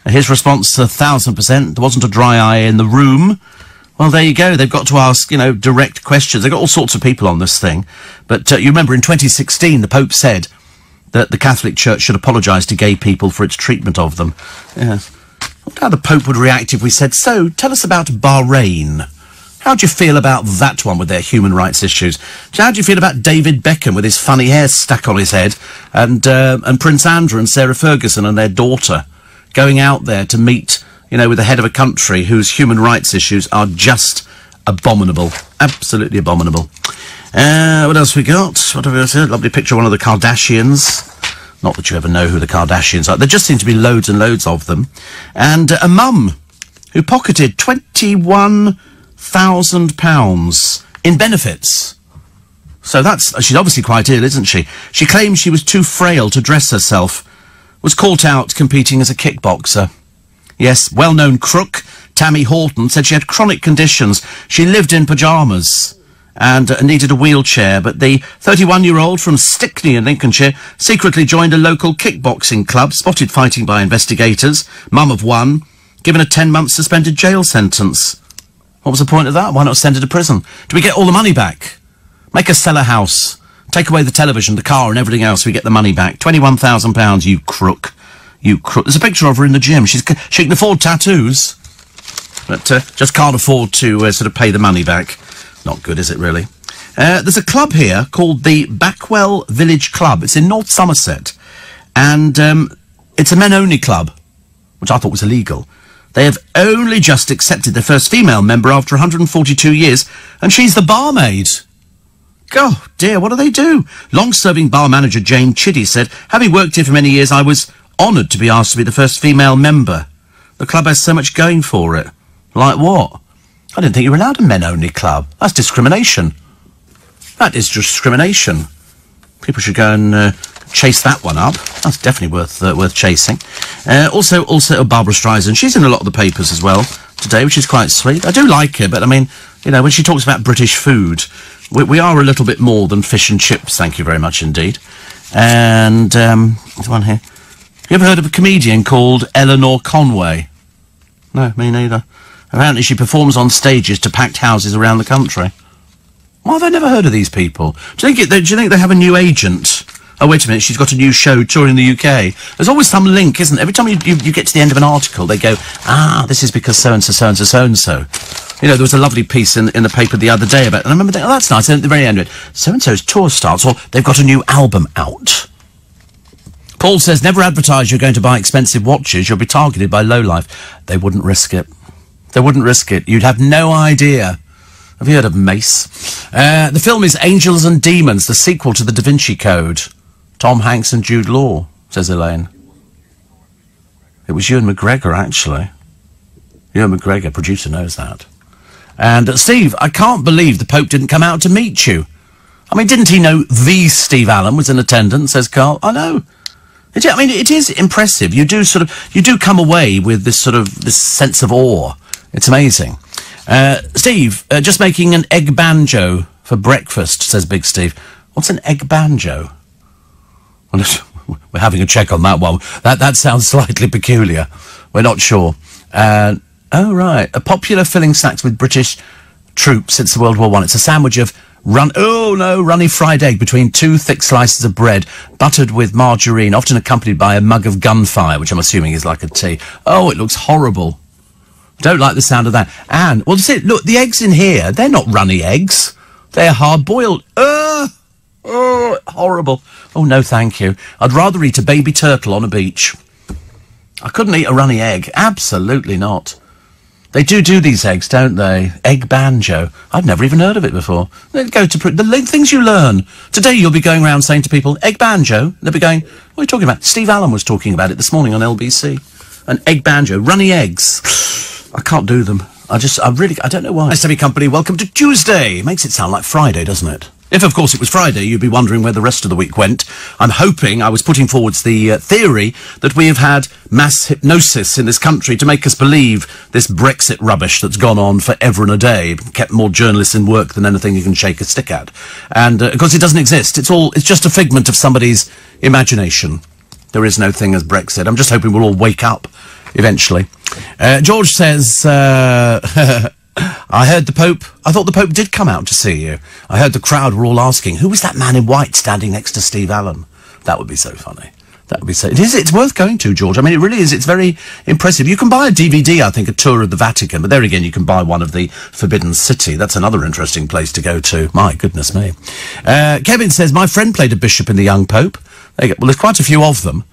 His response, 1,000%. There wasn't a dry eye in the room. Well, there you go. They've got to ask, direct questions. They've got all sorts of people on this thing. But you remember in 2016, the Pope said that the Catholic Church should apologise to gay people for its treatment of them. Yes. I wonder how the Pope would react if we said, so, tell us about Bahrain. How do you feel about that one with their human rights issues? How do you feel about David Beckham with his funny hair stuck on his head? And Prince Andrew and Sarah Ferguson and their daughter going out there to meet... with the head of a country whose human rights issues are just abominable. Absolutely abominable. What else we got? What have we got here? Lovely picture of one of the Kardashians. Not that you ever know who the Kardashians are. There just seem to be loads and loads of them. And a mum who pocketed £21,000 in benefits. So she's obviously quite ill, isn't she? She claims she was too frail to dress herself. Was caught out competing as a kickboxer. Yes, well-known crook, Tammy Horton, said she had chronic conditions. She lived in pyjamas and needed a wheelchair, but the 31-year-old from Stickney in Lincolnshire secretly joined a local kickboxing club, spotted fighting by investigators, mum of one, given a 10-month suspended jail sentence. What was the point of that? Why not send her to prison? Do we get all the money back? Make her sell a house, take away the television, the car and everything else, we get the money back. £21,000, you crook. You crook. There's a picture of her in the gym. She can afford tattoos, but just can't afford to sort of pay the money back. Not good, is it, really? There's a club here called the Backwell Village Club. It's in North Somerset, and it's a men-only club, which I thought was illegal. They have only just accepted their first female member after 142 years, and she's the barmaid. Oh, dear, what do they do? Long-serving bar manager Jane Chiddy said, having worked here for many years, I was honoured to be asked to be the first female member. The club has so much going for it. Like what? I didn't think you were allowed a men-only club. That's discrimination. That is discrimination. People should go and chase that one up. That's definitely worth chasing. Also Barbara Streisand. She's in a lot of the papers as well today, which is quite sweet. I do like her, but I mean, when she talks about British food, we are a little bit more than fish and chips. Thank you very much indeed. And there's one here. You ever heard of a comedian called Eleanor Conway? No, me neither. Apparently she performs on stages to packed houses around the country. Why have I never heard of these people? Do you think they have a new agent? Oh, wait a minute, she's got a new show touring the UK. There's always some link, isn't there? Every time you get to the end of an article, they go, this is because so-and-so, so-and-so, so-and-so. There was a lovely piece in the paper the other day about it, and I remember thinking, that's nice, and at the very end of it, so-and-so's tour starts, or they've got a new album out. Paul says, never advertise you're going to buy expensive watches. You'll be targeted by lowlife. They wouldn't risk it. They wouldn't risk it. You'd have no idea. Have you heard of Mace? The film is Angels and Demons, the sequel to The Da Vinci Code. Tom Hanks and Jude Law, says Elaine. It was Ewan McGregor, actually. Ewan McGregor, producer, knows that. And Steve, I can't believe the Pope didn't come out to meet you. I mean, didn't he know the Steve Allen was in attendance, says Carl? I know. It is impressive. You do come away with this sense of awe. It's amazing. Steve, just making an egg banjo for breakfast, says Big Steve. What's an egg banjo? Well, we're having a check on that one. That sounds slightly peculiar. We're not sure. Oh, right. A popular filling snacks with British troops since the World War I. It's a sandwich of runny fried egg between 2 thick slices of bread, buttered with margarine, often accompanied by a mug of gunfire, which I'm assuming is like a tea. Oh, it looks horrible. Don't like the sound of that. And, well, see, look, the eggs in here, they're not runny eggs. They're hard-boiled. Horrible. Oh, no, thank you. I'd rather eat a baby turtle on a beach. I couldn't eat a runny egg. Absolutely not. They do these eggs, don't they? Egg banjo. I've never even heard of it before. They go to the things you learn. Today you'll be going around saying to people, egg banjo. They'll be going, what are you talking about? Steve Allen was talking about it this morning on LBC. An egg banjo. Runny eggs. I can't do them. I don't know why. Nice to have your company. Welcome to Tuesday. Makes it sound like Friday, doesn't it? If, of course, it was Friday, you'd be wondering where the rest of the week went. I'm hoping, I was putting forwards the theory that we have had mass hypnosis in this country to make us believe this Brexit rubbish that's gone on forever and a day, kept more journalists in work than anything you can shake a stick at. And, of course, it doesn't exist. It's just a figment of somebody's imagination. There is no thing as Brexit. I'm just hoping we'll all wake up eventually. George says, I heard I thought the Pope did come out to see you. I heard the crowd were all asking, who was that man in white standing next to Steve Allen? That would be so funny. That would be so... It's worth going to, George. I mean, it really is. It's very impressive. You can buy a DVD, I think, a tour of the Vatican, but there again, you can buy one of the Forbidden City. That's another interesting place to go to. My goodness me. Kevin says, my friend played a bishop in the Young Pope. There you go. Well, there's quite a few of them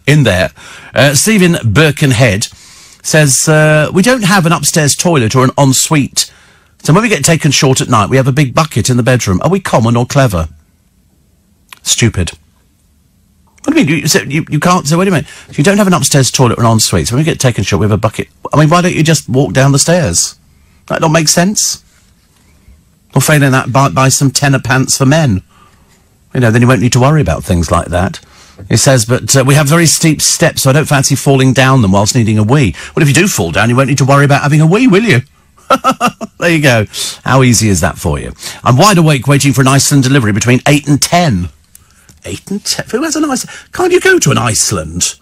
in there. Stephen Birkenhead says, we don't have an upstairs toilet or an ensuite. So when we get taken short at night, we have a big bucket in the bedroom. Are we common or clever? Stupid. What do you mean? You can't... So what do you mean? You don't have an upstairs toilet or an ensuite. So when we get taken short, we have a bucket. I mean, why don't you just walk down the stairs? That don't make sense. Or failing that, buy some tenor pants for men. You know, then you won't need to worry about things like that. He says, but we have very steep steps, so I don't fancy falling down them whilst needing a wee. Well, if you do fall down, you won't need to worry about having a wee, will you? There you go. How easy is that for you? I'm wide awake waiting for an Iceland delivery between 8 and 10. 8 and 10? Who has an Iceland? Can't you go to an Iceland?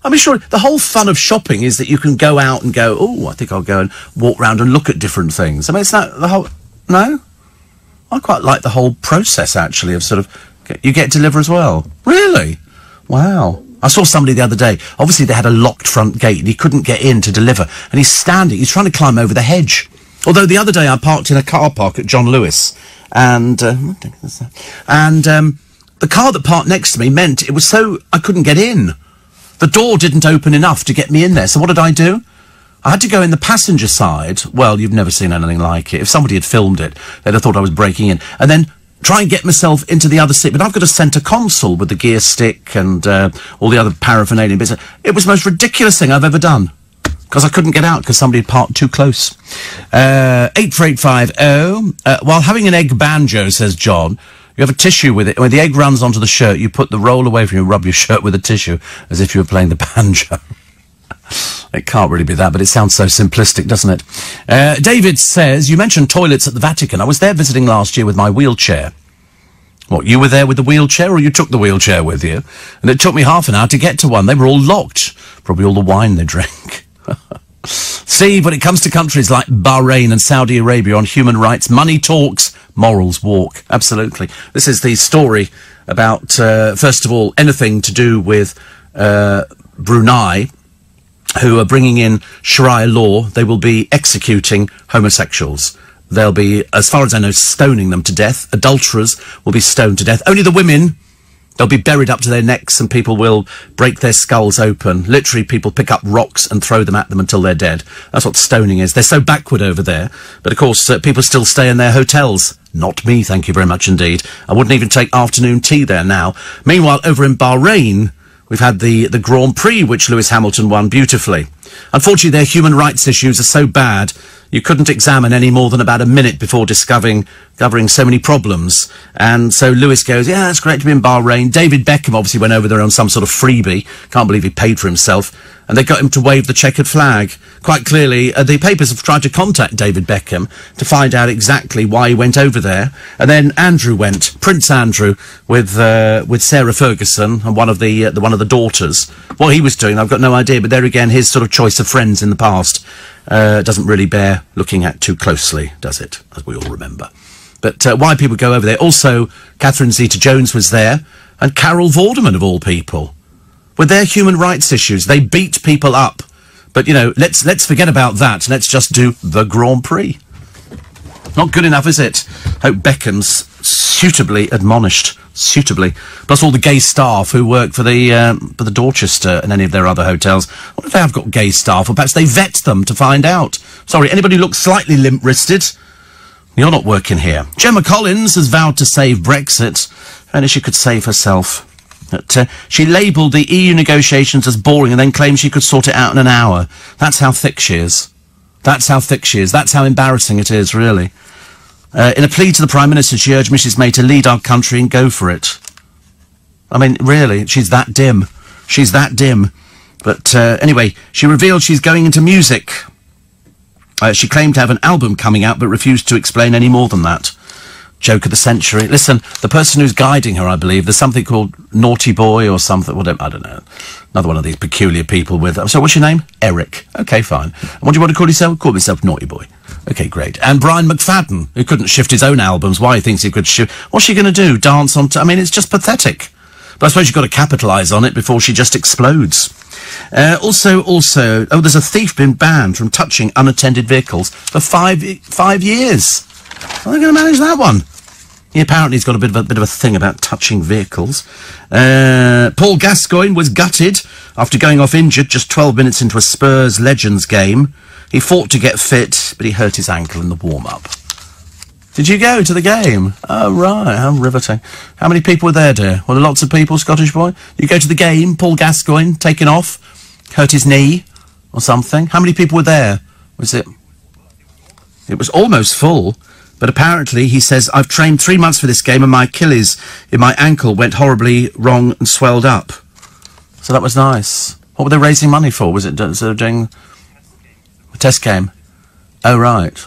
I mean, sure, the whole fun of shopping is that you can go out and go, oh, I think I'll go and walk around and look at different things. I mean, it's not the whole... No? I quite like the whole process, actually, of sort of... You get to deliver as well? Really? Wow. I saw somebody the other day. Obviously, they had a locked front gate, and he couldn't get in to deliver. And he's standing. He's trying to climb over the hedge. Although the other day I parked in a car park at John Lewis, and the car that parked next to me meant it was so I couldn't get in. The door didn't open enough to get me in there. So what did I do? I had to go in the passenger side. Well, you've never seen anything like it. If somebody had filmed it, they'd have thought I was breaking in. And then try and get myself into the other seat. But I've got a centre console with the gear stick and all the other paraphernalia bits. It was the most ridiculous thing I've ever done. Because I couldn't get out because somebody had parked too close. 84850. While having an egg banjo, says John, you have a tissue with it. When the egg runs onto the shirt, you put the roll away from you, rub your shirt with a tissue, as if you were playing the banjo. It can't really be that, but it sounds so simplistic, doesn't it? David says, you mentioned toilets at the Vatican. I was there visiting last year with my wheelchair. What, you were there with the wheelchair, or you took the wheelchair with you? And it took me half an hour to get to one. They were all locked. Probably all the wine they drank. Steve, when it comes to countries like Bahrain and Saudi Arabia on human rights, money talks, morals walk. Absolutely. This is the story about, first of all, anything to do with Brunei, who are bringing in Sharia law. They will be executing homosexuals. They'll be, as far as I know, stoning them to death. Adulterers will be stoned to death. Only the women, they'll be buried up to their necks and people will break their skulls open. Literally, people pick up rocks and throw them at them until they're dead. That's what stoning is. They're so backward over there. But, of course, people still stay in their hotels. Not me, thank you very much indeed. I wouldn't even take afternoon tea there now. Meanwhile, over in Bahrain, we've had the Grand Prix, which Lewis Hamilton won beautifully. Unfortunately, their human rights issues are so bad, you couldn't examine any more than about a minute before discovering so many problems. And so Lewis goes, yeah, it's great to be in Bahrain. David Beckham obviously went over there on some sort of freebie. Can't believe he paid for himself. And they got him to wave the checkered flag. Quite clearly, the papers have tried to contact David Beckham to find out exactly why he went over there. And then Andrew went, Prince Andrew, with Sarah Ferguson and one of the daughters. What he was doing, I've got no idea. But there again, his sort of choice of friends in the past doesn't really bear looking at too closely, does it? As we all remember. But why people go over there. Also, Catherine Zeta-Jones was there, and Carol Vorderman, of all people. With their human rights issues, they beat people up But, you know, let's forget about that. Let's just do the Grand Prix. Not good enough, is it? Hope Beckham's suitably admonished. Suitably. Plus all the gay staff who work for the Dorchester and any of their other hotels. I wonder if they have got gay staff, or perhaps they vet them to find out. Sorry, anybody who looks slightly limp-wristed, you're not working here. Gemma Collins has vowed to save Brexit. Only she could save herself. But, she labelled the EU negotiations as boring and then claimed she could sort it out in an hour. That's how thick she is. That's how thick she is. That's how embarrassing it is, really. In a plea to the Prime Minister, she urged Mrs May to lead our country and go for it. I mean, really, she's that dim. She's that dim. But anyway, she revealed she's going into music. She claimed to have an album coming out, but refused to explain any more than that. Joke of the century. Listen, the person who's guiding her, I believe, there's something called Naughty Boy or something, whatever, I don't know. Another one of these peculiar people with... So what's your name? Eric. Okay, fine. And what do you want to call yourself? Call myself Naughty Boy. Okay, great. And Brian McFadden, who couldn't shift his own albums. Why he thinks he could shift... What's she going to do? Dance on... I mean, it's just pathetic. But I suppose you've got to capitalise on it before she just explodes. Also, there's a thief been banned from touching unattended vehicles for 5 years. How are they going to manage that one? He apparently has got a bit of a thing about touching vehicles. Paul Gascoigne was gutted after going off injured just 12 minutes into a Spurs Legends game. He fought to get fit, but he hurt his ankle in the warm-up. Did you go to the game? Oh, right, how riveting. How many people were there, dear? Were there lots of people, Scottish boy? You go to the game, Paul Gascoigne, taken off, hurt his knee or something. How many people were there? Was it... It was almost full. But apparently, he says, I've trained 3 months for this game and my Achilles in my ankle went horribly wrong and swelled up. So that was nice. What were they raising money for? Was it doing a test game? Oh, right.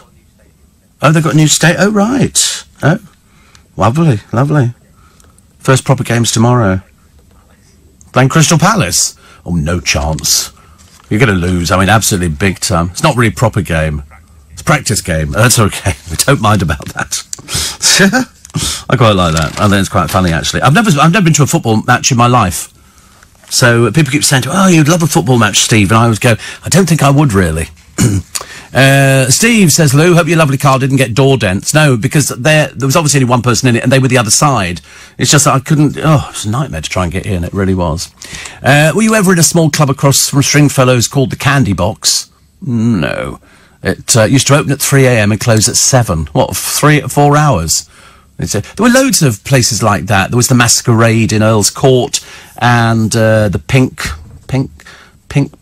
Oh, they've got a new state. Oh, right. Oh, lovely, lovely. First proper games tomorrow. Playing Crystal Palace? Oh, no chance. You're going to lose. I mean, absolutely big time. It's not really a proper game. Practice game. That's okay. We don't mind about that. I quite like that. I think it's quite funny, actually. I've never been to a football match in my life. So people keep saying, "Oh, you'd love a football match, Steve," and I always go, "I don't think I would really." Steve says, "Lou, hope your lovely car didn't get door dents." No, because there was obviously only one person in it, and they were the other side. It's just that I couldn't. Oh, it was a nightmare to try and get in. It really was. Were you ever in a small club across from Stringfellows called the Candy Box? No. It used to open at 3 a.m. and close at 7. What, 4 hours? There were loads of places like that. There was the Masquerade in Earl's Court and the Pink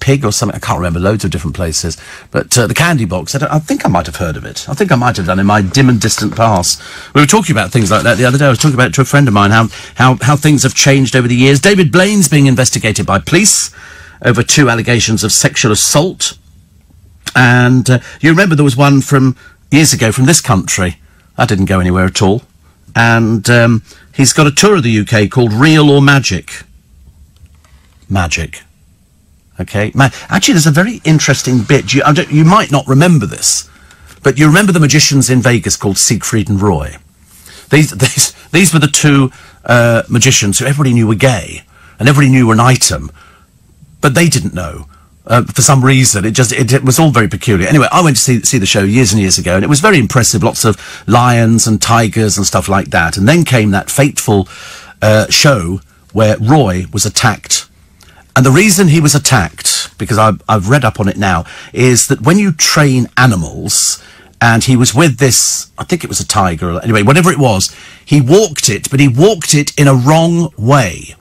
Pig or something. I can't remember. Loads of different places. But the Candy Box, I think I might have heard of it. I think I might have done in my dim and distant past. We were talking about things like that the other day. I was talking about it to a friend of mine, how things have changed over the years. David Blaine's being investigated by police over 2 allegations of sexual assault. And you remember there was one from years ago from this country. That didn't go anywhere at all. And he's got a tour of the UK called Real or Magic. Magic. Okay. Actually, there's a very interesting bit. You might not remember this, but you remember the magicians in Vegas called Siegfried and Roy. These were the 2 magicians who everybody knew were gay, and everybody knew were an item, but they didn't know. For some reason, it was all very peculiar. Anyway, I went to see the show years and years ago, and it was very impressive. Lots of lions and tigers and stuff like that. And then came that fateful show where Roy was attacked. And the reason he was attacked, because I've read up on it now, is that when you train animals, and he was with this, I think it was a tiger, anyway, whatever it was, he walked it, but he walked it in a wrong way.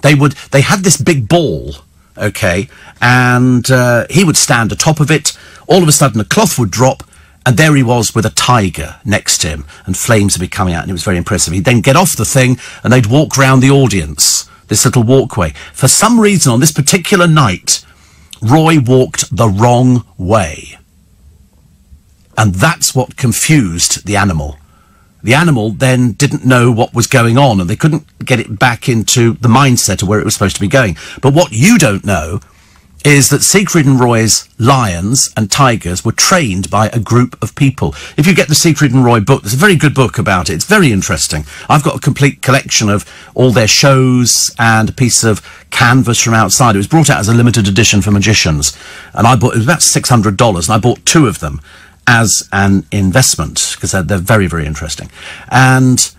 They had this big ball, okay, and he would stand atop of it. All of a sudden, a cloth would drop, and there he was with a tiger next to him, and flames would be coming out, and it was very impressive. He'd then get off the thing, and they'd walk round the audience, this little walkway. For some reason, on this particular night, Roy walked the wrong way. And that's what confused the animal. The animal then didn't know what was going on, and they couldn't get it back into the mindset of where it was supposed to be going. But what you don't know is that Siegfried and Roy's lions and tigers were trained by a group of people. If you get the Siegfried and Roy book, there's a very good book about it. It's very interesting. I've got a complete collection of all their shows and a piece of canvas from outside. It was brought out as a limited edition for magicians. And it was about $600, and I bought 2 of them as an investment, because they're very, very interesting. And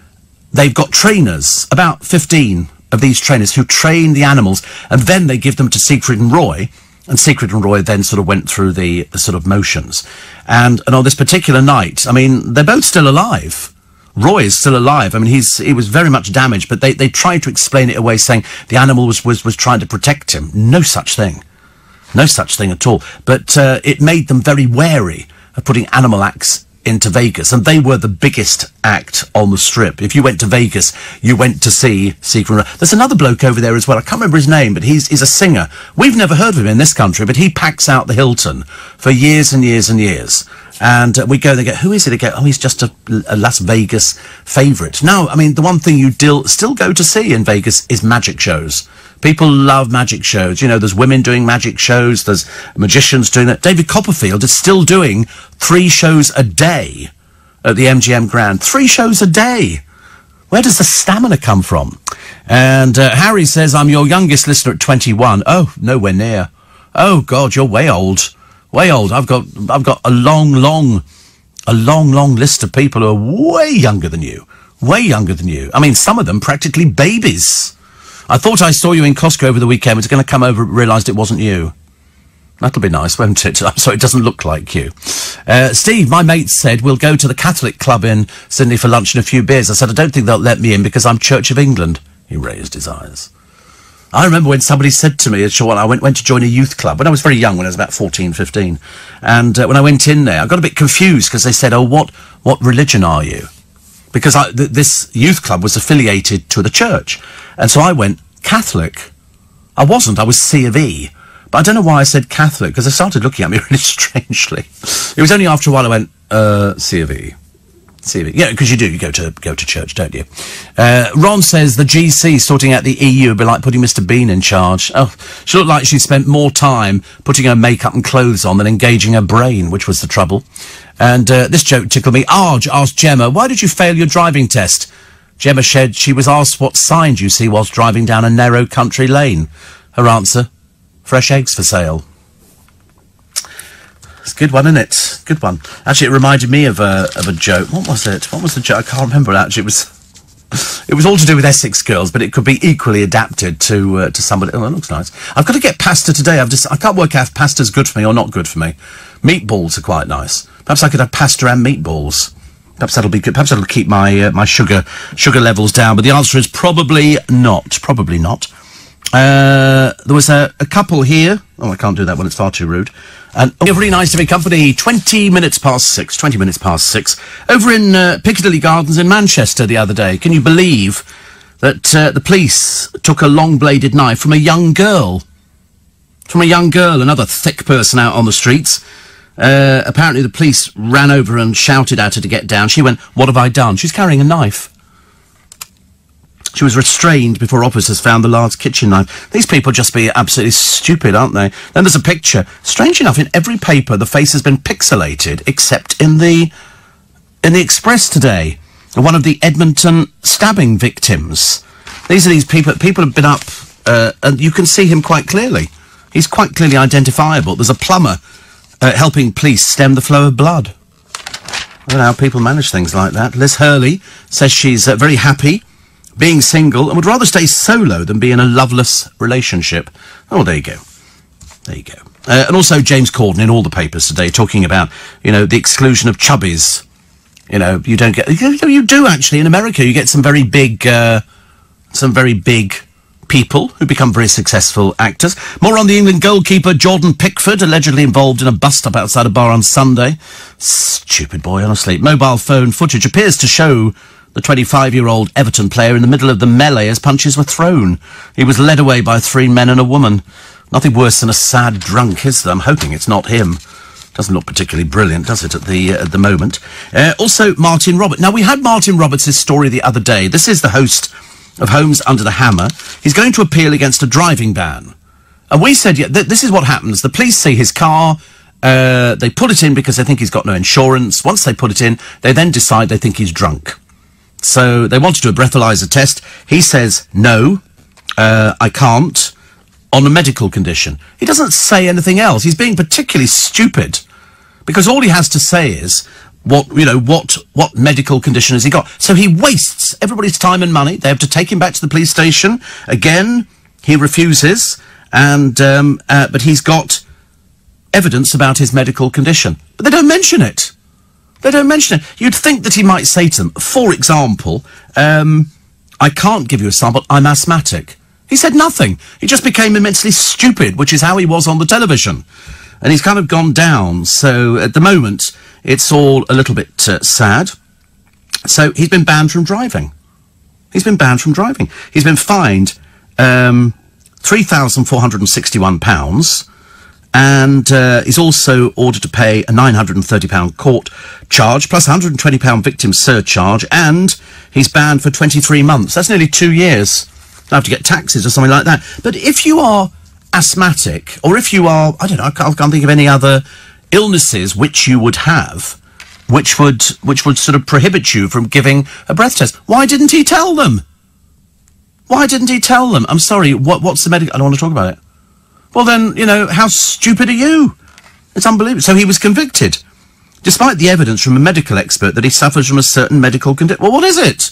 they've got trainers, about 15 of these trainers, who train the animals, and then they give them to Siegfried and Roy, and Siegfried and Roy then sort of went through the sort of motions. And on this particular night, I mean, they're both still alive. Roy is still alive. I mean, he was very much damaged, but they tried to explain it away, saying the animal was trying to protect him. No such thing. No such thing at all. But it made them very wary of putting animal acts into Vegas, and they were the biggest act on the Strip. If you went to Vegas, you went to see Siegfried and Roy. There's another bloke over there as well. I can't remember his name, but he's a singer. We've never heard of him in this country, but he packs out the Hilton for years and years and years. And we go, they go, who is it again? Oh, he's just a Las Vegas favourite. No, I mean, the one thing you still go to see in Vegas is magic shows. People love magic shows. You know, there's women doing magic shows. There's magicians doing that. David Copperfield is still doing 3 shows a day at the MGM Grand. 3 shows a day. Where does the stamina come from? And Harry says, I'm your youngest listener at 21. Oh, nowhere near. Oh, God, you're way old. Way old. I've got a long list of people who are way younger than you. Way younger than you. I mean, some of them practically babies. I thought I saw you in Costco over the weekend. I was going to come over and realised it wasn't you. That'll be nice, won't it? I'm sorry, it doesn't look like you. Steve, my mate said, we'll go to the Catholic club in Sydney for lunch and a few beers. I said, I don't think they'll let me in because I'm Church of England. He raised his eyes. I remember when somebody said to me, I went to join a youth club when I was very young, when I was about 14, 15. And when I went in there, I got a bit confused because they said, oh, what religion are you? Because this youth club was affiliated to the church. And so I went Catholic. I wasn't. I was C of E. But I don't know why I said Catholic, because they started looking at me really strangely. It was only after a while I went, C of E. C of E. Yeah, because you go to church, don't you? Ron says the GC sorting out the EU would be like putting Mr. Bean in charge. Oh, she looked like she spent more time putting her makeup and clothes on than engaging her brain, which was the trouble. And this joke tickled me. Arj asked Gemma, why did you fail your driving test? Gemma said she was asked what signs you see whilst driving down a narrow country lane. Her answer, fresh eggs for sale. It's a good one, isn't it? Good one. Actually, it reminded me of a joke. What was it? What was the joke? I can't remember, actually. It was all to do with Essex girls, but it could be equally adapted to somebody. Oh, that looks nice. I've got to get pasta today. I can't work out if pasta's good for me or not good for me. Meatballs are quite nice. Perhaps I could have pasta and meatballs. Perhaps that'll be good. Perhaps that'll keep my my sugar levels down. But the answer is probably not. Probably not. There was a couple here. Oh, I can't do that one. It's far too rude. And really nice to be company. 20 minutes past 6. 20 minutes past 6. Over in Piccadilly Gardens in Manchester the other day. Can you believe that the police took a long-bladed knife from a young girl? From a young girl, another thick person out on the streets. Apparently the police ran over and shouted at her to get down. She went, what have I done? She's carrying a knife. She was restrained before officers found the large kitchen knife. These people just be absolutely stupid, aren't they? Then there's a picture. Strange enough, in every paper, the face has been pixelated, except in the Express today. One of the Edmonton stabbing victims. These are these people. People have been up, and you can see him quite clearly. He's quite clearly identifiable. There's a plumber helping police stem the flow of blood. I don't know how people manage things like that. Liz Hurley says she's very happy being single and would rather stay solo than be in a loveless relationship. Oh, there you go. There you go. And also James Corden in all the papers today talking about, the exclusion of chubbies. You don't get... You do, actually. In America, you get some very big people who become very successful actors. More on the England goalkeeper Jordan Pickford, allegedly involved in a bust-up outside a bar on Sunday. Stupid boy, honestly. Mobile phone footage appears to show the 25-year-old Everton player in the middle of the melee as punches were thrown. He was led away by 3 men and a woman. Nothing worse than a sad drunk, is there? I'm hoping it's not him. Doesn't look particularly brilliant, does it, at the moment? Also, Martin Roberts. Now, we had Martin Roberts' story the other day. This is the host of Homes Under the Hammer. He's going to appeal against a driving ban. And we said, yeah, this is what happens. The police see his car, they put it in because they think he's got no insurance. Once they put it in, they then decide they think he's drunk. So they want to do a breathalyzer test. He says, no, I can't, on a medical condition. He doesn't say anything else. He's being particularly stupid, because all he has to say is, what medical condition has he got? So he wastes everybody's time and money. They have to take him back to the police station. Again, he refuses, and but he's got evidence about his medical condition. But they don't mention it. They don't mention it. You'd think that he might say to them, for example, I can't give you a sample, I'm asthmatic. He said nothing. He just became immensely stupid, which is how he was on the television. And he's kind of gone down. So at the moment, it's all a little bit sad. So he's been banned from driving. He's been banned from driving. He's been fined £3,461. And he's also ordered to pay a £930 court charge, plus £120 victim surcharge, and he's banned for 23 months. That's nearly 2 years. They'll have to get taxes or something like that. But if you are asthmatic, or if you are, I don't know, I can't think of any other illnesses which you would have, which would sort of prohibit you from giving a breath test, why didn't he tell them? Why didn't he tell them? I'm sorry, what's the medical... I don't want to talk about it. Well then, how stupid are you? It's unbelievable. So he was convicted, despite the evidence from a medical expert that he suffers from a certain medical condition. Well, what is it?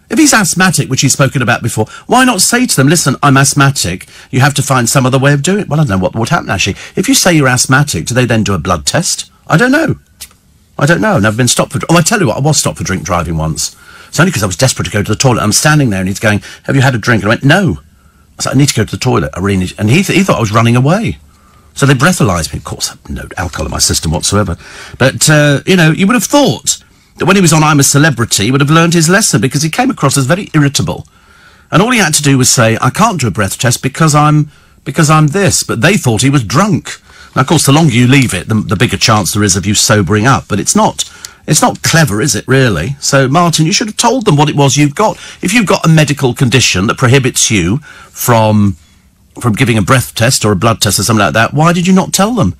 If he's asthmatic, which he's spoken about before, why not say to them, listen, I'm asthmatic, you have to find some other way of doing it? Well, I don't know what would happen, actually. If you say you're asthmatic, do they then do a blood test? I don't know. I've never been stopped for... Oh, I tell you what, I was stopped for drink driving once. It's only because I was desperate to go to the toilet. I'm standing there and he's going, have you had a drink? And I went, no. I said, I need to go to the toilet. I really need... And he thought I was running away. So they breathalyzed me. Of course, I have no alcohol in my system whatsoever. But, you would have thought that when he was on I'm a Celebrity, he would have learned his lesson, because he came across as very irritable. And all he had to do was say, I can't do a breath test because I'm this. But they thought he was drunk. Now, of course, the longer you leave it, the bigger chance there is of you sobering up. But it's not clever, is it, really? So, Martin, you should have told them what it was you've got. If you've got a medical condition that prohibits you from giving a breath test or a blood test or something like that, why did you not tell them?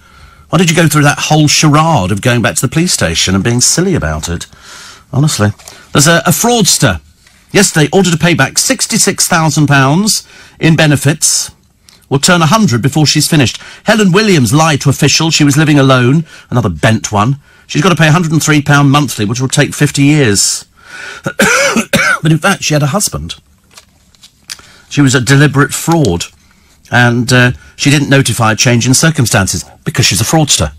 Why did you go through that whole charade of going back to the police station and being silly about it? Honestly. There's a fraudster. Yesterday, ordered to pay back £66,000 in benefits. Will turn 100 before she's finished. Helen Williams lied to officials she was living alone. Another bent one. She's got to pay £103 monthly, which will take 50 years. But in fact, she had a husband. She was a deliberate fraud. And she didn't notify a change in circumstances because she's a fraudster.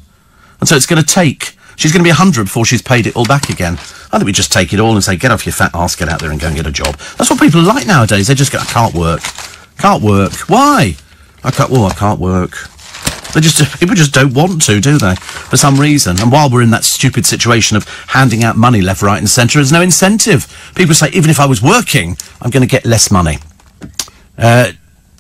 And so it's going to take... She's going to be 100 before she's paid it all back again. I think we just take it all and say, get off your fat arse, get out there and go and get a job. That's what people are like nowadays. They just go, I can't work. Can't work. Why? I can't work. People just don't want to, do they? For some reason. And while we're in that stupid situation of handing out money left, right and centre, there's no incentive. People say, even if I was working, I'm going to get less money.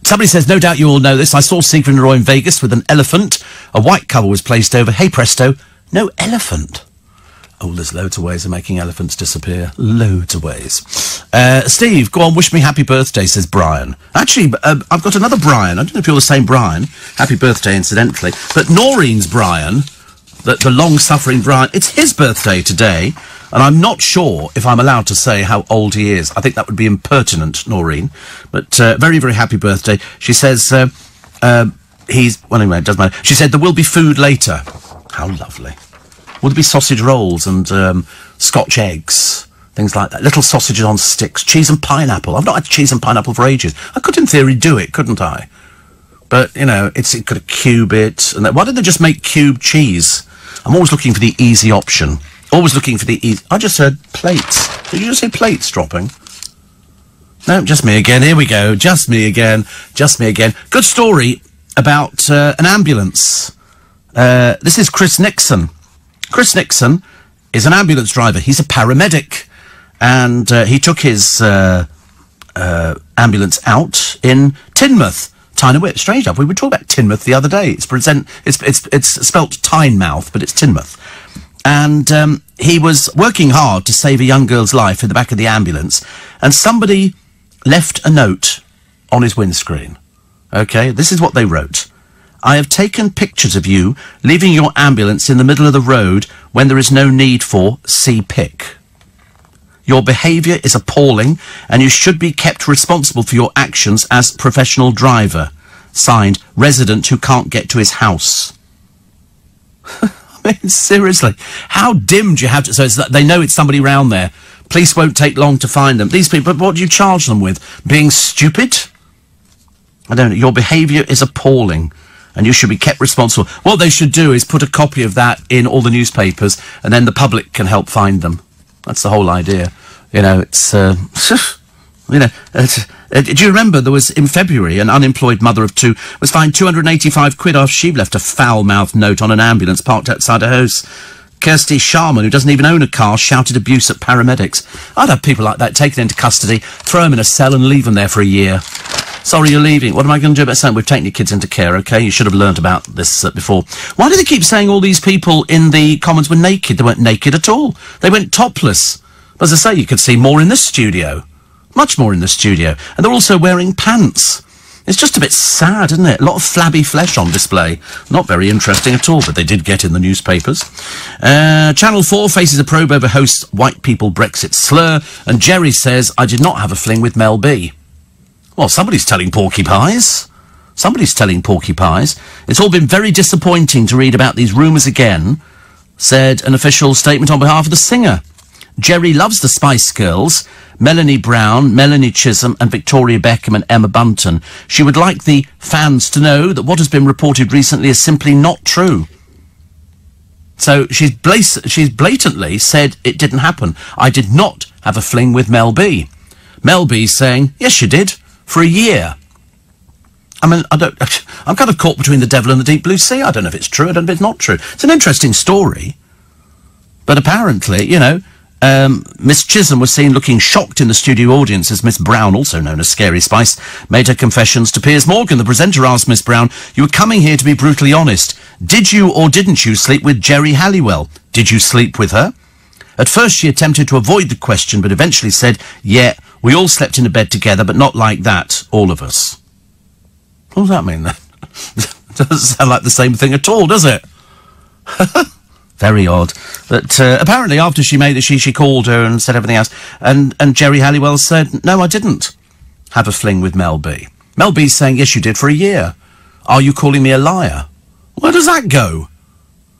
Somebody says, no doubt you all know this. I saw Sigrid Roy in Vegas with an elephant. A white cover was placed over. Hey, presto, no elephant. Oh, there's loads of ways of making elephants disappear. Loads of ways. Steve, go on, wish me happy birthday, says Brian. Actually, I've got another Brian. I don't know if you're the same Brian. Happy birthday, incidentally. But Noreen's Brian, the long-suffering Brian, it's his birthday today. And I'm not sure if I'm allowed to say how old he is. I think that would be impertinent, Noreen. But very, very happy birthday. She says well, anyway, it doesn't matter. She said there will be food later. How lovely. Will there be sausage rolls and Scotch eggs, things like that? Little sausages on sticks, cheese and pineapple. I've not had cheese and pineapple for ages. I could, in theory, do it, couldn't I? But, it could have cube it. And why don't they just make cube cheese? I'm always looking for the easy option. Always looking for the easy... I just heard plates. Did you just say plates dropping? No, just me again. Here we go. Just me again. Good story about an ambulance. This is Chris Nixon. Chris Nixon is an ambulance driver. He's a paramedic. And he took his ambulance out in Teignmouth. Tyne-y-Whit. Strange enough, we were talking about Teignmouth the other day. It's spelt Tynemouth, but it's Teignmouth. And he was working hard to save a young girl's life in the back of the ambulance, and somebody left a note on his windscreen. Okay, this is what they wrote. I have taken pictures of you leaving your ambulance in the middle of the road when there is no need for CPIC. Your behaviour is appalling and you should be kept responsible for your actions as professional driver. Signed, resident who can't get to his house. I mean, seriously, how dim do you have to... So it's, they know it's somebody round there. Police won't take long to find them. These people, what do you charge them with? Being stupid? I don't know. Your behaviour is appalling and you should be kept responsible. What they should do is put a copy of that in all the newspapers and then the public can help find them. That's the whole idea. You know, it's... you know, do you remember there was, in February, an unemployed mother of two was fined £285 after she left a foul-mouthed note on an ambulance parked outside her house. Kirsty Sharman, who doesn't even own a car, shouted abuse at paramedics. I'd have people like that taken into custody, throw them in a cell and leave them there for a year. Sorry, you're leaving. What am I going to do about saying we've taken your kids into care, OK? You should have learnt about this before. Why do they keep saying all these people in the Commons were naked? They weren't naked at all. They went topless. As I say, you could see more in this studio. Much more in the studio. And they're also wearing pants. It's just a bit sad, isn't it? A lot of flabby flesh on display. Not very interesting at all, but they did get in the newspapers. Channel 4 faces a probe over host's white people Brexit slur, and Jerry says, I did not have a fling with Mel B. Well, somebody's telling porcupines. Somebody's telling porcupines. It's all been very disappointing to read about these rumours again, said an official statement on behalf of the singer. Jerry loves the Spice Girls, Melanie Brown, Melanie Chisholm and Victoria Beckham and Emma Bunton. She would like the fans to know that what has been reported recently is simply not true. So she's blatantly said it didn't happen. I did not have a fling with Mel B. Mel B saying, yes, you did, for a year. I mean, I'm kind of caught between the devil and the deep blue sea. I don't know if it's true, I don't know if it's not true. It's an interesting story. But apparently, you know, Miss Chisholm was seen looking shocked in the studio audience as Miss Brown, also known as Scary Spice, made her confessions to Piers Morgan. The presenter asked Miss Brown, you were coming here to be brutally honest. Did you or didn't you sleep with Geri Halliwell? Did you sleep with her? At first she attempted to avoid the question, but eventually said, yeah, we all slept in a bed together, but not like that, all of us. What does that mean then? Doesn't sound like the same thing at all, does it? Very odd. But apparently after she made it, she called her and said everything else. And Geri Halliwell said, no, I didn't have a fling with Mel B. Mel B's saying, yes, you did for a year. Are you calling me a liar? Where does that go?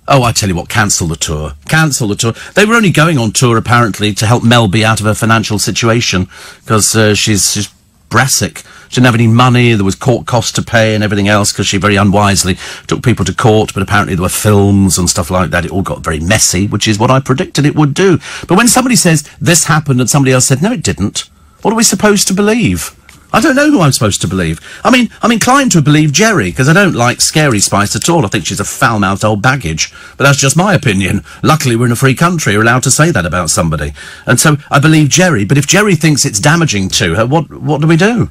Oh, I tell you what, cancel the tour. Cancel the tour. They were only going on tour, apparently, to help Mel B out of her financial situation, because she's brassic. She didn't have any money, there was court costs to pay and everything else, because she very unwisely took people to court, but apparently there were films and stuff like that. It all got very messy, which is what I predicted it would do. But when somebody says, this happened, and somebody else said, no, it didn't, what are we supposed to believe? I don't know who I'm supposed to believe. I mean, I'm inclined to believe Geri, because I don't like Scary Spice at all. I think she's a foul-mouthed old baggage. But that's just my opinion. Luckily, we're in a free country. We're allowed to say that about somebody. And so I believe Geri, but if Geri thinks it's damaging to her, what do we do?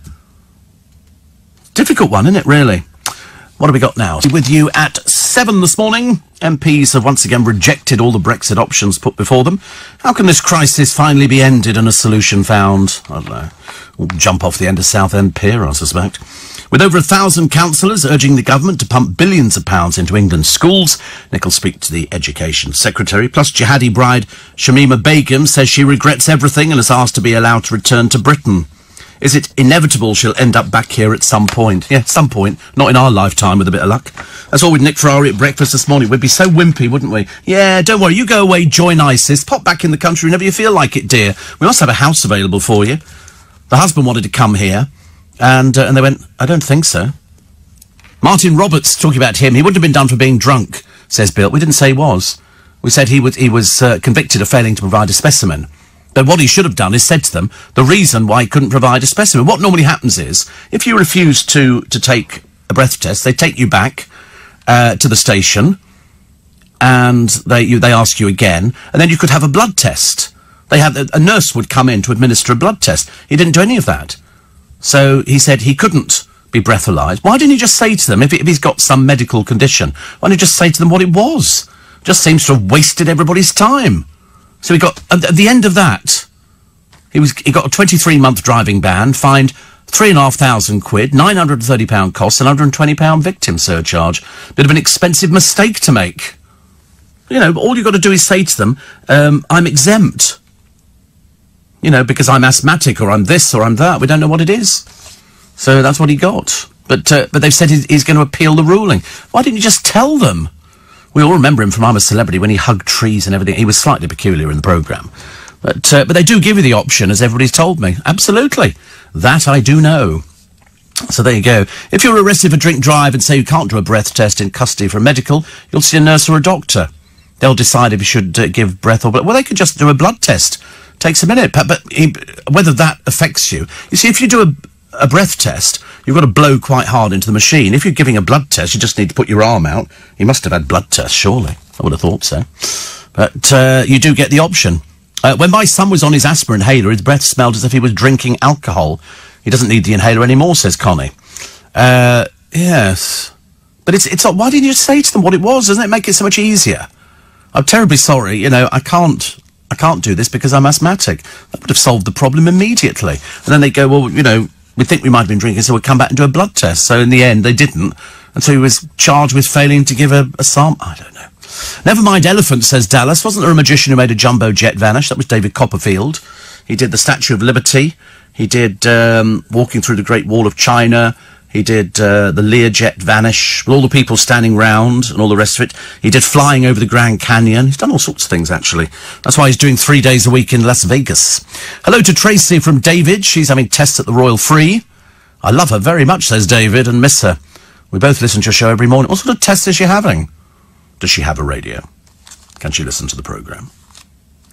Difficult one, isn't it, really? What have we got now? With you at 7 this morning. MPs have once again rejected all the Brexit options put before them. How can this crisis finally be ended and a solution found? I don't know. We'll jump off the end of Southend Pier, I suspect. With over 1,000 councillors urging the government to pump billions of pounds into England's schools, Nick will speak to the Education Secretary. Plus, jihadi bride Shamima Begum says she regrets everything and has asked to be allowed to return to Britain. Is it inevitable she'll end up back here at some point? Yeah, some point. Not in our lifetime, with a bit of luck. That's all with Nick Ferrari at breakfast this morning. We'd be so wimpy, wouldn't we? Yeah, don't worry. You go away, join ISIS, pop back in the country whenever you feel like it, dear. We must have a house available for you. The husband wanted to come here, and they went, I don't think so. Martin Roberts, talking about him, he wouldn't have been done for being drunk, says Bill. We didn't say he was. We said he was convicted of failing to provide a specimen. But what he should have done is said to them the reason why he couldn't provide a specimen. What normally happens is, if you refuse to take a breath test, they take you back to the station, and they ask you again, and then you could have a blood test. A nurse would come in to administer a blood test. He didn't do any of that. So he said he couldn't be breathalyzed. Why didn't he just say to them, if he's got some medical condition, why didn't he just say to them what it was? Just seems to have wasted everybody's time. So he got, at the end of that, he got a 23-month driving ban, fined £3,500, £930 costs, and £120 victim surcharge. Bit of an expensive mistake to make. You know, all you've got to do is say to them, I'm exempt. You know, because I'm asthmatic, or I'm this, or I'm that. We don't know what it is. So that's what he got. But they've said he's going to appeal the ruling. Why didn't you just tell them? We all remember him from I'm a Celebrity when he hugged trees and everything. He was slightly peculiar in the programme. But they do give you the option, as everybody's told me. Absolutely. That I do know. So there you go. If you're arrested for drink drive and say you can't do a breath test in custody for a medical, you'll see a nurse or a doctor. They'll decide if you should give breath or blood. Well, they could just do a blood test. Takes a minute. But whether that affects you. You see, if you do a breath test, you've got to blow quite hard into the machine. If you're giving a blood test, you just need to put your arm out. He must have had blood tests, surely. I would have thought so. But you do get the option. When my son was on his asthma inhaler, his breath smelled as if he was drinking alcohol. He doesn't need the inhaler anymore, says Connie. Yes. But it's why didn't you say to them what it was? Doesn't it make it so much easier? I'm terribly sorry, you know, I can't do this because I'm asthmatic. That would have solved the problem immediately. And then they go, well, you know, we think we might have been drinking, so we'll come back and do a blood test. So in the end, they didn't. And so he was charged with failing to give a sample. I don't know. Never mind elephants, says Dallas. Wasn't there a magician who made a jumbo jet vanish? That was David Copperfield. He did the Statue of Liberty. He did walking through the Great Wall of China. He did the Learjet vanish, with all the people standing round and all the rest of it. He did flying over the Grand Canyon. He's done all sorts of things, actually. That's why he's doing 3 days a week in Las Vegas. Hello to Tracy from David. She's having tests at the Royal Free. I love her very much, says David, and miss her. We both listen to your show every morning. What sort of tests is she having? Does she have a radio? Can she listen to the programme?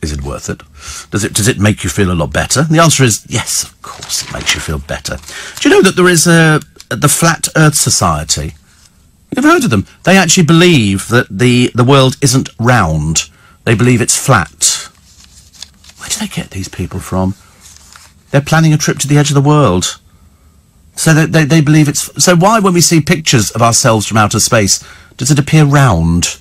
Is it worth it? Does it make you feel a lot better? And the answer is yes, of course, it makes you feel better. Do you know that there is the Flat Earth Society? You've heard of them? They actually believe that the world isn't round. They believe it's flat. Where do they get these people from? They're planning a trip to the edge of the world. So they believe it's... So why, when we see pictures of ourselves from outer space, does it appear round?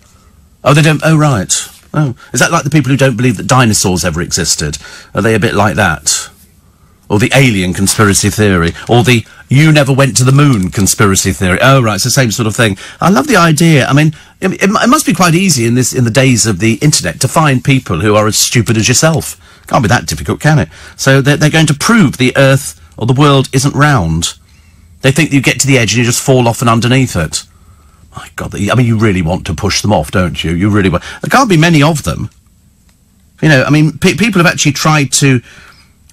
Oh, they don't... Oh, right. Oh. Is that like the people who don't believe that dinosaurs ever existed? Are they a bit like that? Or the alien conspiracy theory? Or the you never went to the moon conspiracy theory? Oh, right, it's the same sort of thing. I love the idea. I mean, it must be quite easy in the days of the internet to find people who are as stupid as yourself. Can't be that difficult, can it? So they're going to prove the Earth or the world isn't round. They think that you get to the edge and you just fall off and underneath it. My God, I mean, you really want to push them off, don't you? You really want. There can't be many of them. You know, I mean, people have actually tried to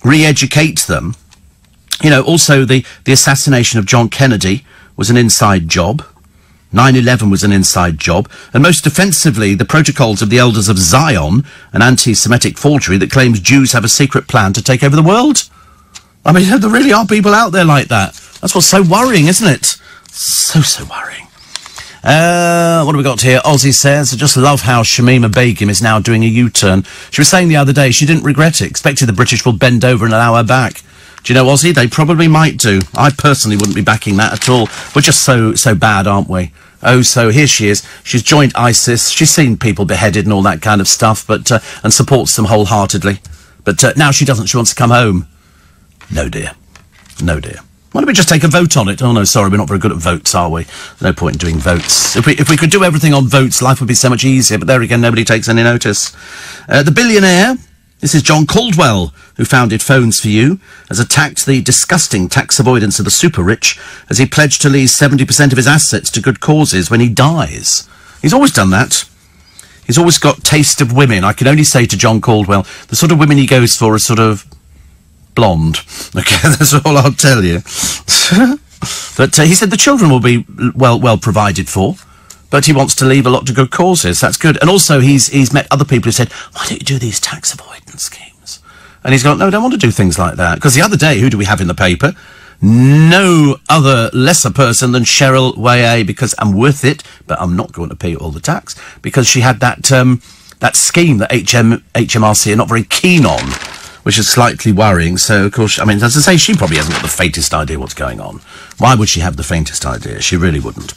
re-educate them. You know, also the assassination of John Kennedy was an inside job. 9/11 was an inside job. And most offensively, the protocols of the Elders of Zion, an anti-Semitic forgery that claims Jews have a secret plan to take over the world. I mean, there really are people out there like that. That's what's so worrying, isn't it? So worrying. What have we got here? Ozzy says, I just love how Shamima Begum is now doing a U-turn. She was saying the other day she didn't regret it, expected the British will bend over and allow her back. Do you know, Ozzy, they probably might do. I personally wouldn't be backing that at all. We're just so bad, aren't we? Oh, so here she is. She's joined ISIS. She's seen people beheaded and all that kind of stuff, but and supports them wholeheartedly. But now she doesn't. She wants to come home. No, dear. No, dear. Why don't we just take a vote on it? Oh, no, sorry, we're not very good at votes, are we? No point in doing votes. If we could do everything on votes, life would be so much easier, but there again, nobody takes any notice. The billionaire, this is John Caldwell, who founded Phones for You, has attacked the disgusting tax avoidance of the super-rich as he pledged to leave 70% of his assets to good causes when he dies. He's always done that. He's always got taste of women. I can only say to John Caldwell, the sort of women he goes for are sort of blonde. Okay, that's all I'll tell you. But he said the children will be well provided for, but he wants to leave a lot to good causes. That's good. And also he's met other people who said, why don't you do these tax avoidance schemes? And he's gone, no, I don't want to do things like that. Because the other day, who do we have in the paper? No other lesser person than Cheryl Way, because I'm worth it, but I'm not going to pay all the tax, because she had that scheme that HMRC are not very keen on, which is slightly worrying. So, of course, I mean, as I say, she probably hasn't got the faintest idea what's going on. Why would she have the faintest idea? She really wouldn't.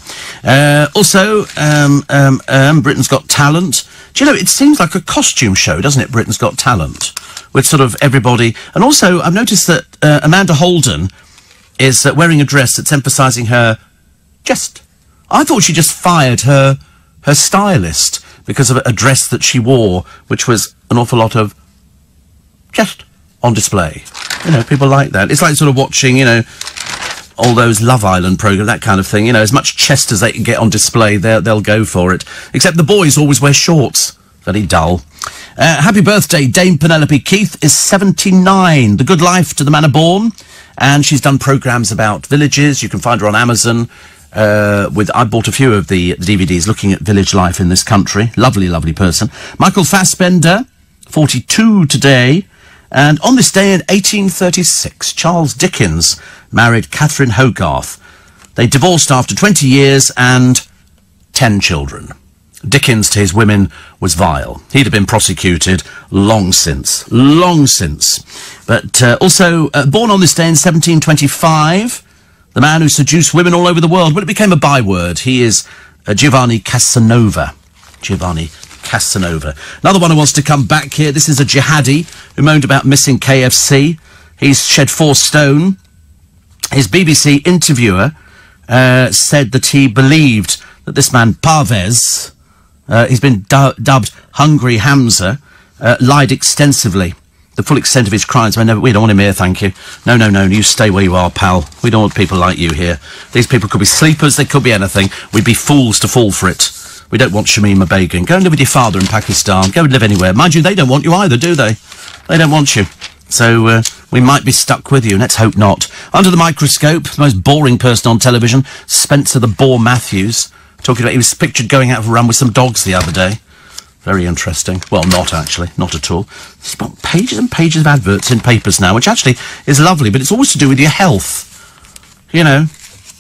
Also, Britain's Got Talent. Do you know, it seems like a costume show, doesn't it, Britain's Got Talent? With sort of everybody. And also, I've noticed that Amanda Holden is wearing a dress that's emphasising her chest. I thought she just fired her stylist because of a dress that she wore, which was an awful lot of chest on display. You know, people like that. It's like sort of watching, you know, all those Love Island programmes, that kind of thing. You know, as much chest as they can get on display, they'll go for it. Except the boys always wear shorts. Very dull. Happy birthday, Dame Penelope Keith is 79. The Good Life to the Manor Born. And she's done programmes about villages. You can find her on Amazon. I bought a few of the DVDs looking at village life in this country. Lovely, lovely person. Michael Fassbender, 42 today. And on this day in 1836, Charles Dickens married Catherine Hogarth. They divorced after 20 years and 10 children. Dickens to his women was vile. He'd have been prosecuted long since. But also, born on this day in 1725, the man who seduced women all over the world, but it became a byword. He is Giovanni Casanova. Another one who wants to come back here. This is a jihadi who moaned about missing KFC. He's shed 4 stone. His BBC interviewer said that he believed that this man, Parvez, he's been dubbed Hungry Hamza, lied extensively. The full extent of his crimes. We don't want him here, thank you. No, you stay where you are, pal. We don't want people like you here. These people could be sleepers, they could be anything. We'd be fools to fall for it. We don't want Shamima Begum. Go and live with your father in Pakistan. Go and live anywhere. Mind you, they don't want you either, do they? They don't want you. So, we might be stuck with you. Let's hope not. Under the microscope, the most boring person on television, Spencer the Boar Matthews, talking about he was pictured going out for a run with some dogs the other day. Very interesting. Well, not actually. Not at all. There's got pages and pages of adverts in papers now, which actually is lovely, but it's always to do with your health. You know,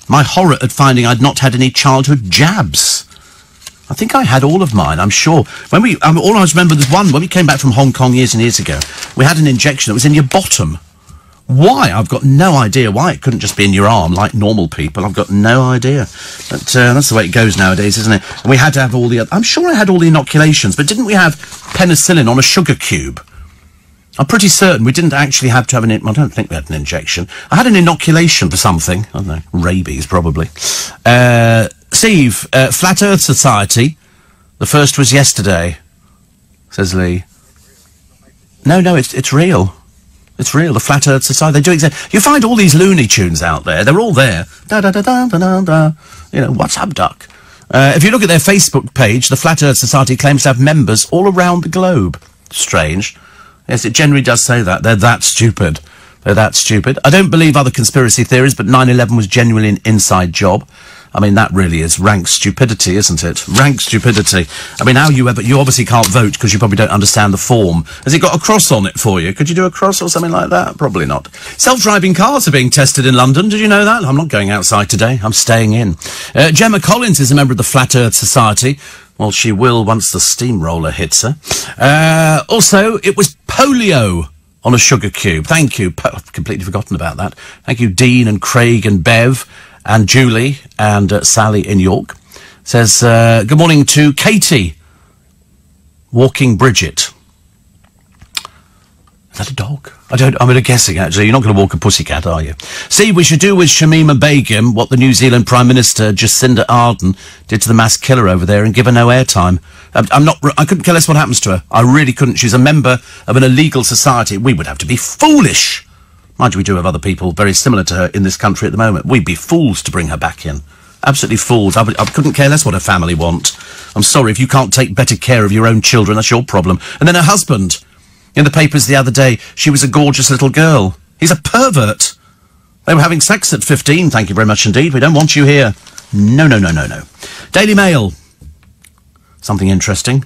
my horror at finding I'd not had any childhood jabs. I think I had all of mine, I'm sure. When all I remember was one, when we came back from Hong Kong years and years ago, we had an injection that was in your bottom. Why? I've got no idea why. It couldn't just be in your arm like normal people. I've got no idea. But that's the way it goes nowadays, isn't it? And we had to have all the other... I'm sure I had all the inoculations, but didn't we have penicillin on a sugar cube? I'm pretty certain we didn't actually have to have I don't think we had an injection. I had an inoculation for something. I don't know, rabies probably. Steve, Flat Earth Society. The first was yesterday, says Lee. No, it's real. It's real, the Flat Earth Society. They do exist. You find all these Looney Tunes out there. They're all there. Da-da-da-da-da-da-da. You know, what's up, duck? If you look at their Facebook page, the Flat Earth Society claims to have members all around the globe. Strange. Yes, it generally does say that. They're that stupid. I don't believe other conspiracy theories, but 9/11 was genuinely an inside job. I mean, that really is rank stupidity, isn't it? Rank stupidity. I mean, you obviously can't vote because you probably don't understand the form. Has it got a cross on it for you? Could you do a cross or something like that? Probably not. Self-driving cars are being tested in London. Did you know that? I'm not going outside today. I'm staying in. Gemma Collins is a member of the Flat Earth Society. Well, she will once the steamroller hits her. Also, it was polio on a sugar cube. Thank you. I've completely forgotten about that. Thank you, Dean and Craig and Bev and Julie and Sally in York. Says, good morning to Katie. Walking Bridget. Is that a dog? I'm going to guessing, actually. You're not going to walk a pussycat, are you? See, we should do with Shamima Begum what the New Zealand Prime Minister, Jacinda Ardern, did to the mass killer over there and give her no airtime. I couldn't care less what happens to her. I really couldn't. She's a member of an illegal society. We would have to be foolish. Mind you, we do have other people very similar to her in this country at the moment. We'd be fools to bring her back in. Absolutely fools. I couldn't care less what her family want. I'm sorry, if you can't take better care of your own children, that's your problem. And then her husband. In the papers the other day, she was a gorgeous little girl. He's a pervert. They were having sex at 15, thank you very much indeed. We don't want you here. No. Daily Mail. Something interesting.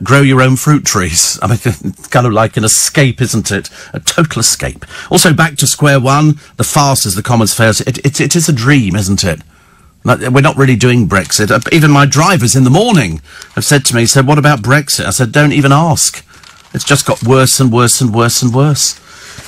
Grow your own fruit trees. I mean, it's kind of like an escape, isn't it? A total escape. Also, back to square one. The farce, as the Commons fails. It is a dream, isn't it? We're not really doing Brexit. Even my drivers in the morning have said to me, what about Brexit? I said, don't even ask. It's just got worse and worse and worse and worse.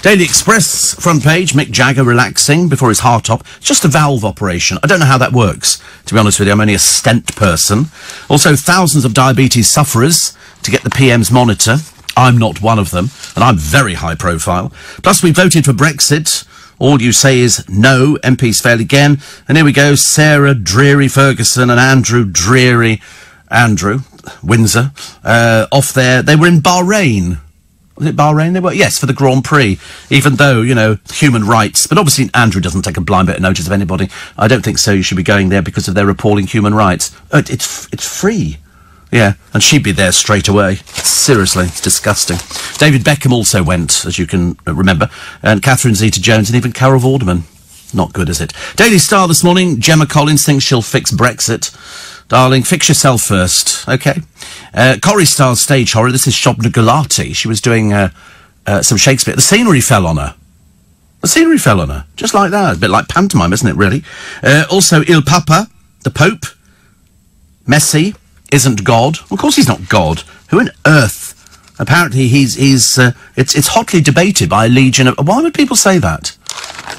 Daily Express front page, Mick Jagger relaxing before his heart op. It's just a valve operation. I don't know how that works, to be honest with you. I'm only a stent person. Also, thousands of diabetes sufferers to get the PM's monitor. I'm not one of them, and I'm very high profile. Plus, we voted for Brexit. All you say is no. MPs fail again. And here we go. Sarah Dreary Ferguson and Andrew Windsor, off there. They were in Bahrain. Was it Bahrain they were? Yes, for the Grand Prix. Even though, you know, human rights. But obviously Andrew doesn't take a blind bit of notice of anybody. I don't think so. You should be going there because of their appalling human rights. It's free. Yeah, and she'd be there straight away. Seriously, it's disgusting. David Beckham also went, as you can remember. And Catherine Zeta-Jones and even Carol Vorderman. Not good, is it? Daily Star this morning. Gemma Collins thinks she'll fix Brexit. Darling, fix yourself first, OK? Corrie Starr's stage horror. This is Shobna Gulati. She was doing some Shakespeare. The scenery fell on her. The scenery fell on her. Just like that. A bit like pantomime, isn't it, really? Also, Il Papa, the Pope. Messi isn't God. Of course he's not God. Who on earth? Apparently it's hotly debated by a legion of... Why would people say that?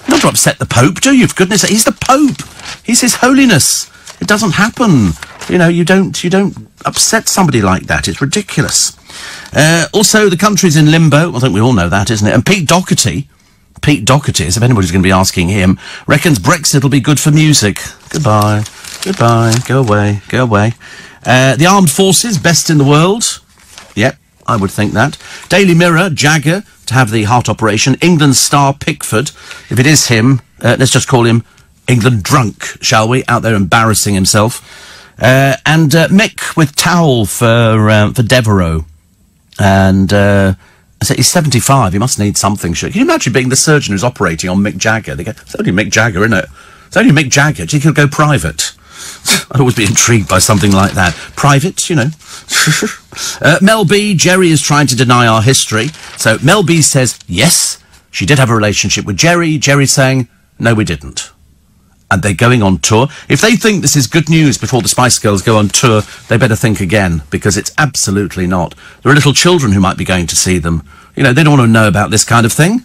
Not to upset the Pope, do you? For goodness sake, he's the Pope. He's His Holiness. It doesn't happen. You know, you don't upset somebody like that. It's ridiculous. Also, the country's in limbo. I think we all know that, isn't it? And Pete Doherty, as if anybody's going to be asking him, reckons Brexit will be good for music. Goodbye. Go away. The armed forces, best in the world. Yep, I would think that. Daily Mirror, Jagger to have the heart operation. England's star Pickford. If it is him, let's just call him England drunk, shall we? Out there embarrassing himself. And Mick with towel for Devereaux. And he's 75. He must need something. Can you imagine being the surgeon who's operating on Mick Jagger? They go, it's only Mick Jagger, isn't it? It's only Mick Jagger. Do you think he'll go private? I'd always be intrigued by something like that. Private, you know. Mel B, Jerry is trying to deny our history. So Mel B says, yes, she did have a relationship with Jerry. Jerry's saying, no, we didn't. And they're going on tour. If they think this is good news before the Spice Girls go on tour, they better think again, because it's absolutely not. There are little children who might be going to see them. You know, they don't want to know about this kind of thing.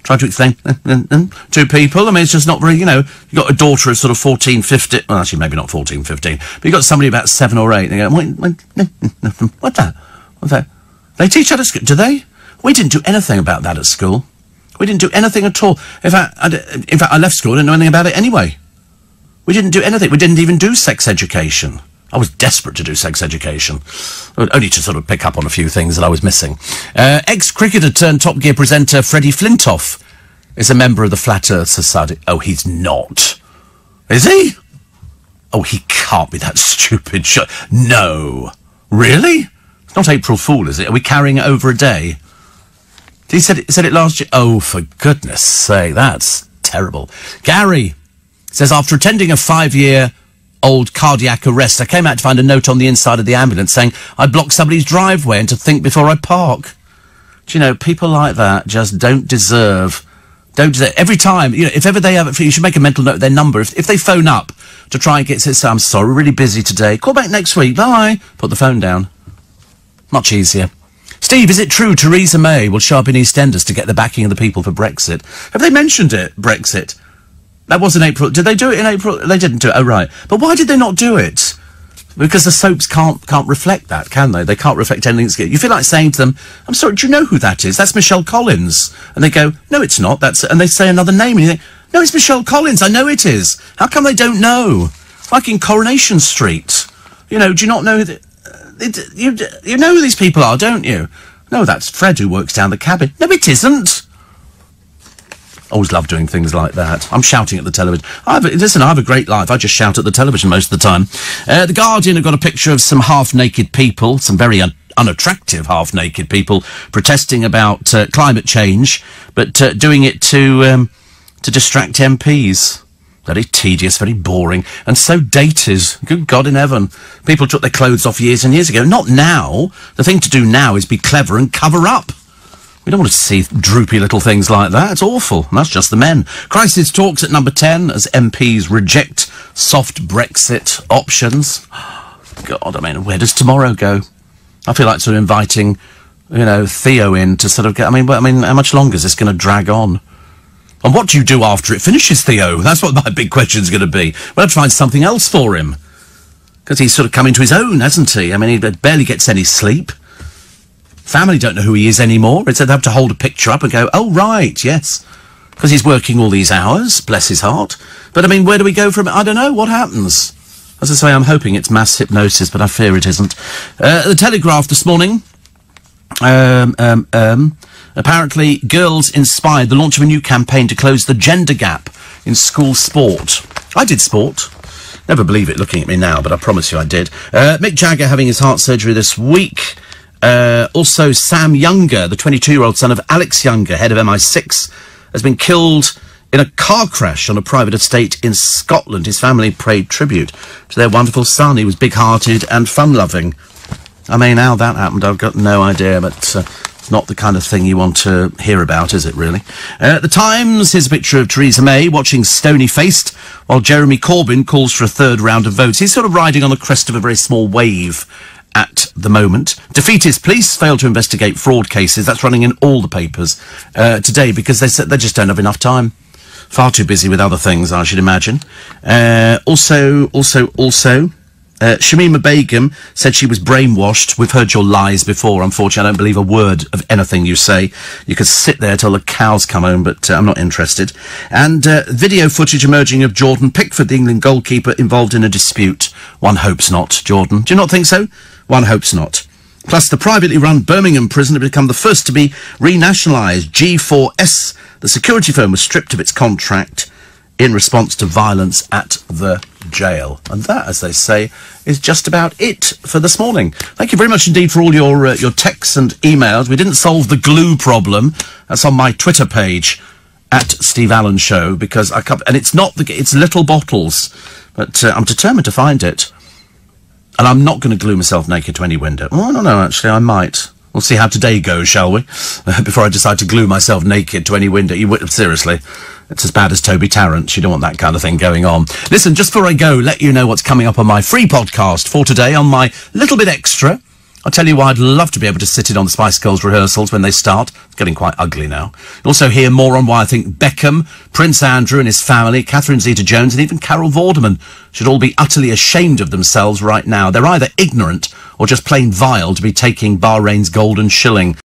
Try to explain to people. I mean, it's just not very, you know, you've got a daughter of sort of 14, 15, well, actually, maybe not 14, 15, but you've got somebody about 7 or 8, and they go, what's that? They teach that at school, do they? We didn't do anything about that at school. We didn't do anything at all. In fact, I left school and didn't know anything about it anyway. We didn't do anything. We didn't even do sex education. I was desperate to do sex education, only to sort of pick up on a few things that I was missing. Ex-cricketer turned Top Gear presenter Freddie Flintoff is a member of the Flat Earth Society. Oh, he's not. Is he? Oh, he can't be that stupid. No. Really? It's not April Fool, is it? Are we carrying it over a day? He said it last year. Oh, for goodness sake, that's terrible. Gary says, after attending a 5-year-old cardiac arrest, I came out to find a note on the inside of the ambulance saying I blocked somebody's driveway and to think before I park. Do you know, people like that just don't deserve. Every time, you know, if ever they have it, you should make a mental note of their number. If they phone up to try and say, I'm sorry, we're really busy today. Call back next week. Bye. Put the phone down. Much easier. Steve, is it true Theresa May will show up in EastEnders to get the backing of the people for Brexit? Have they mentioned it, Brexit? That was in April. Did they do it in April? They didn't do it. Oh, right. But why did they not do it? Because the soaps can't reflect that, can they? They can't reflect anything. You feel like saying to them, I'm sorry, do you know who that is? That's Michelle Collins. And they go, no, it's not. And they say another name. And you think, no, it's Michelle Collins. I know it is. How come they don't know? Like in Coronation Street. You know, do you not know... You know who these people are, don't you? No, that's Fred who works down the cabin. No, it isn't. Always love doing things like that. I'm shouting at the television. I have a great life. I just shout at the television most of the time. The Guardian have got a picture of some half-naked people, some very unattractive half-naked people, protesting about climate change, but doing it to distract MPs. Very tedious, very boring, and so dated. Good God in heaven. People took their clothes off years and years ago. Not now. The thing to do now is be clever and cover up. We don't want to see droopy little things like that. It's awful. And that's just the men. Crisis talks at number 10 as MPs reject soft Brexit options. God, I mean, where does tomorrow go? I feel like sort of inviting, you know, Theo in to sort of get... I mean, how much longer is this going to drag on? And what do you do after it finishes, Theo? That's what my big question's going to be. We'll have to find something else for him. Because he's sort of come into his own, hasn't he? I mean, he barely gets any sleep. Family don't know who he is anymore. It's they have to hold a picture up and go, oh, right, yes. because he's working all these hours, bless his heart. But, I mean, where do we go from it? I don't know. What happens? As I say, I'm hoping it's mass hypnosis, but I fear it isn't. The Telegraph this morning. Apparently, girls inspired the launch of a new campaign to close the gender gap in school sport. I did sport. Never believe it looking at me now, but I promise you I did. Mick Jagger having his heart surgery this week. Also, Sam Younger, the 22-year-old son of Alex Younger, head of MI6, has been killed in a car crash on a private estate in Scotland. His family paid tribute to their wonderful son. He was big-hearted and fun-loving. I mean, how that happened, I've got no idea, but it's not the kind of thing you want to hear about, is it, really? The Times, here's a picture of Theresa May watching stony-faced while Jeremy Corbyn calls for a third round of votes. He's sort of riding on the crest of a very small wave at the moment. Defeatist police failed to investigate fraud cases. That's running in all the papers today because they just don't have enough time. Far too busy with other things, I should imagine. Also, Shamima Begum said she was brainwashed. We've heard your lies before. Unfortunately, I don't believe a word of anything you say. You could sit there till the cows come home, but I'm not interested. And video footage emerging of Jordan Pickford, the England goalkeeper, involved in a dispute. One hopes not, Jordan. Do you not think so? One hopes not. Plus, the privately run Birmingham prison had become the first to be renationalised. G4S, the security firm, was stripped of its contract in response to violence at the jail. And that, as they say, is just about it for this morning. Thank you very much indeed for all your texts and emails. We didn't solve the glue problem. That's on my Twitter page, at Steve Allen Show, because and it's not it's little bottles, but I'm determined to find it. And I'm not going to glue myself naked to any window. Oh, no, actually, I might. We'll see how today goes, shall we? Before I decide to glue myself naked to any window. Seriously, it's as bad as Toby Tarrant. You don't want that kind of thing going on. Listen, just before I go, let you know what's coming up on my free podcast for today on my Little Bit Extra. I'll tell you why I'd love to be able to sit in on the Spice Girls rehearsals when they start. It's getting quite ugly now. You'll also hear more on why I think Beckham, Prince Andrew and his family, Catherine Zeta-Jones and even Carol Vorderman should all be utterly ashamed of themselves right now. They're either ignorant or just plain vile to be taking Bahrain's golden shilling.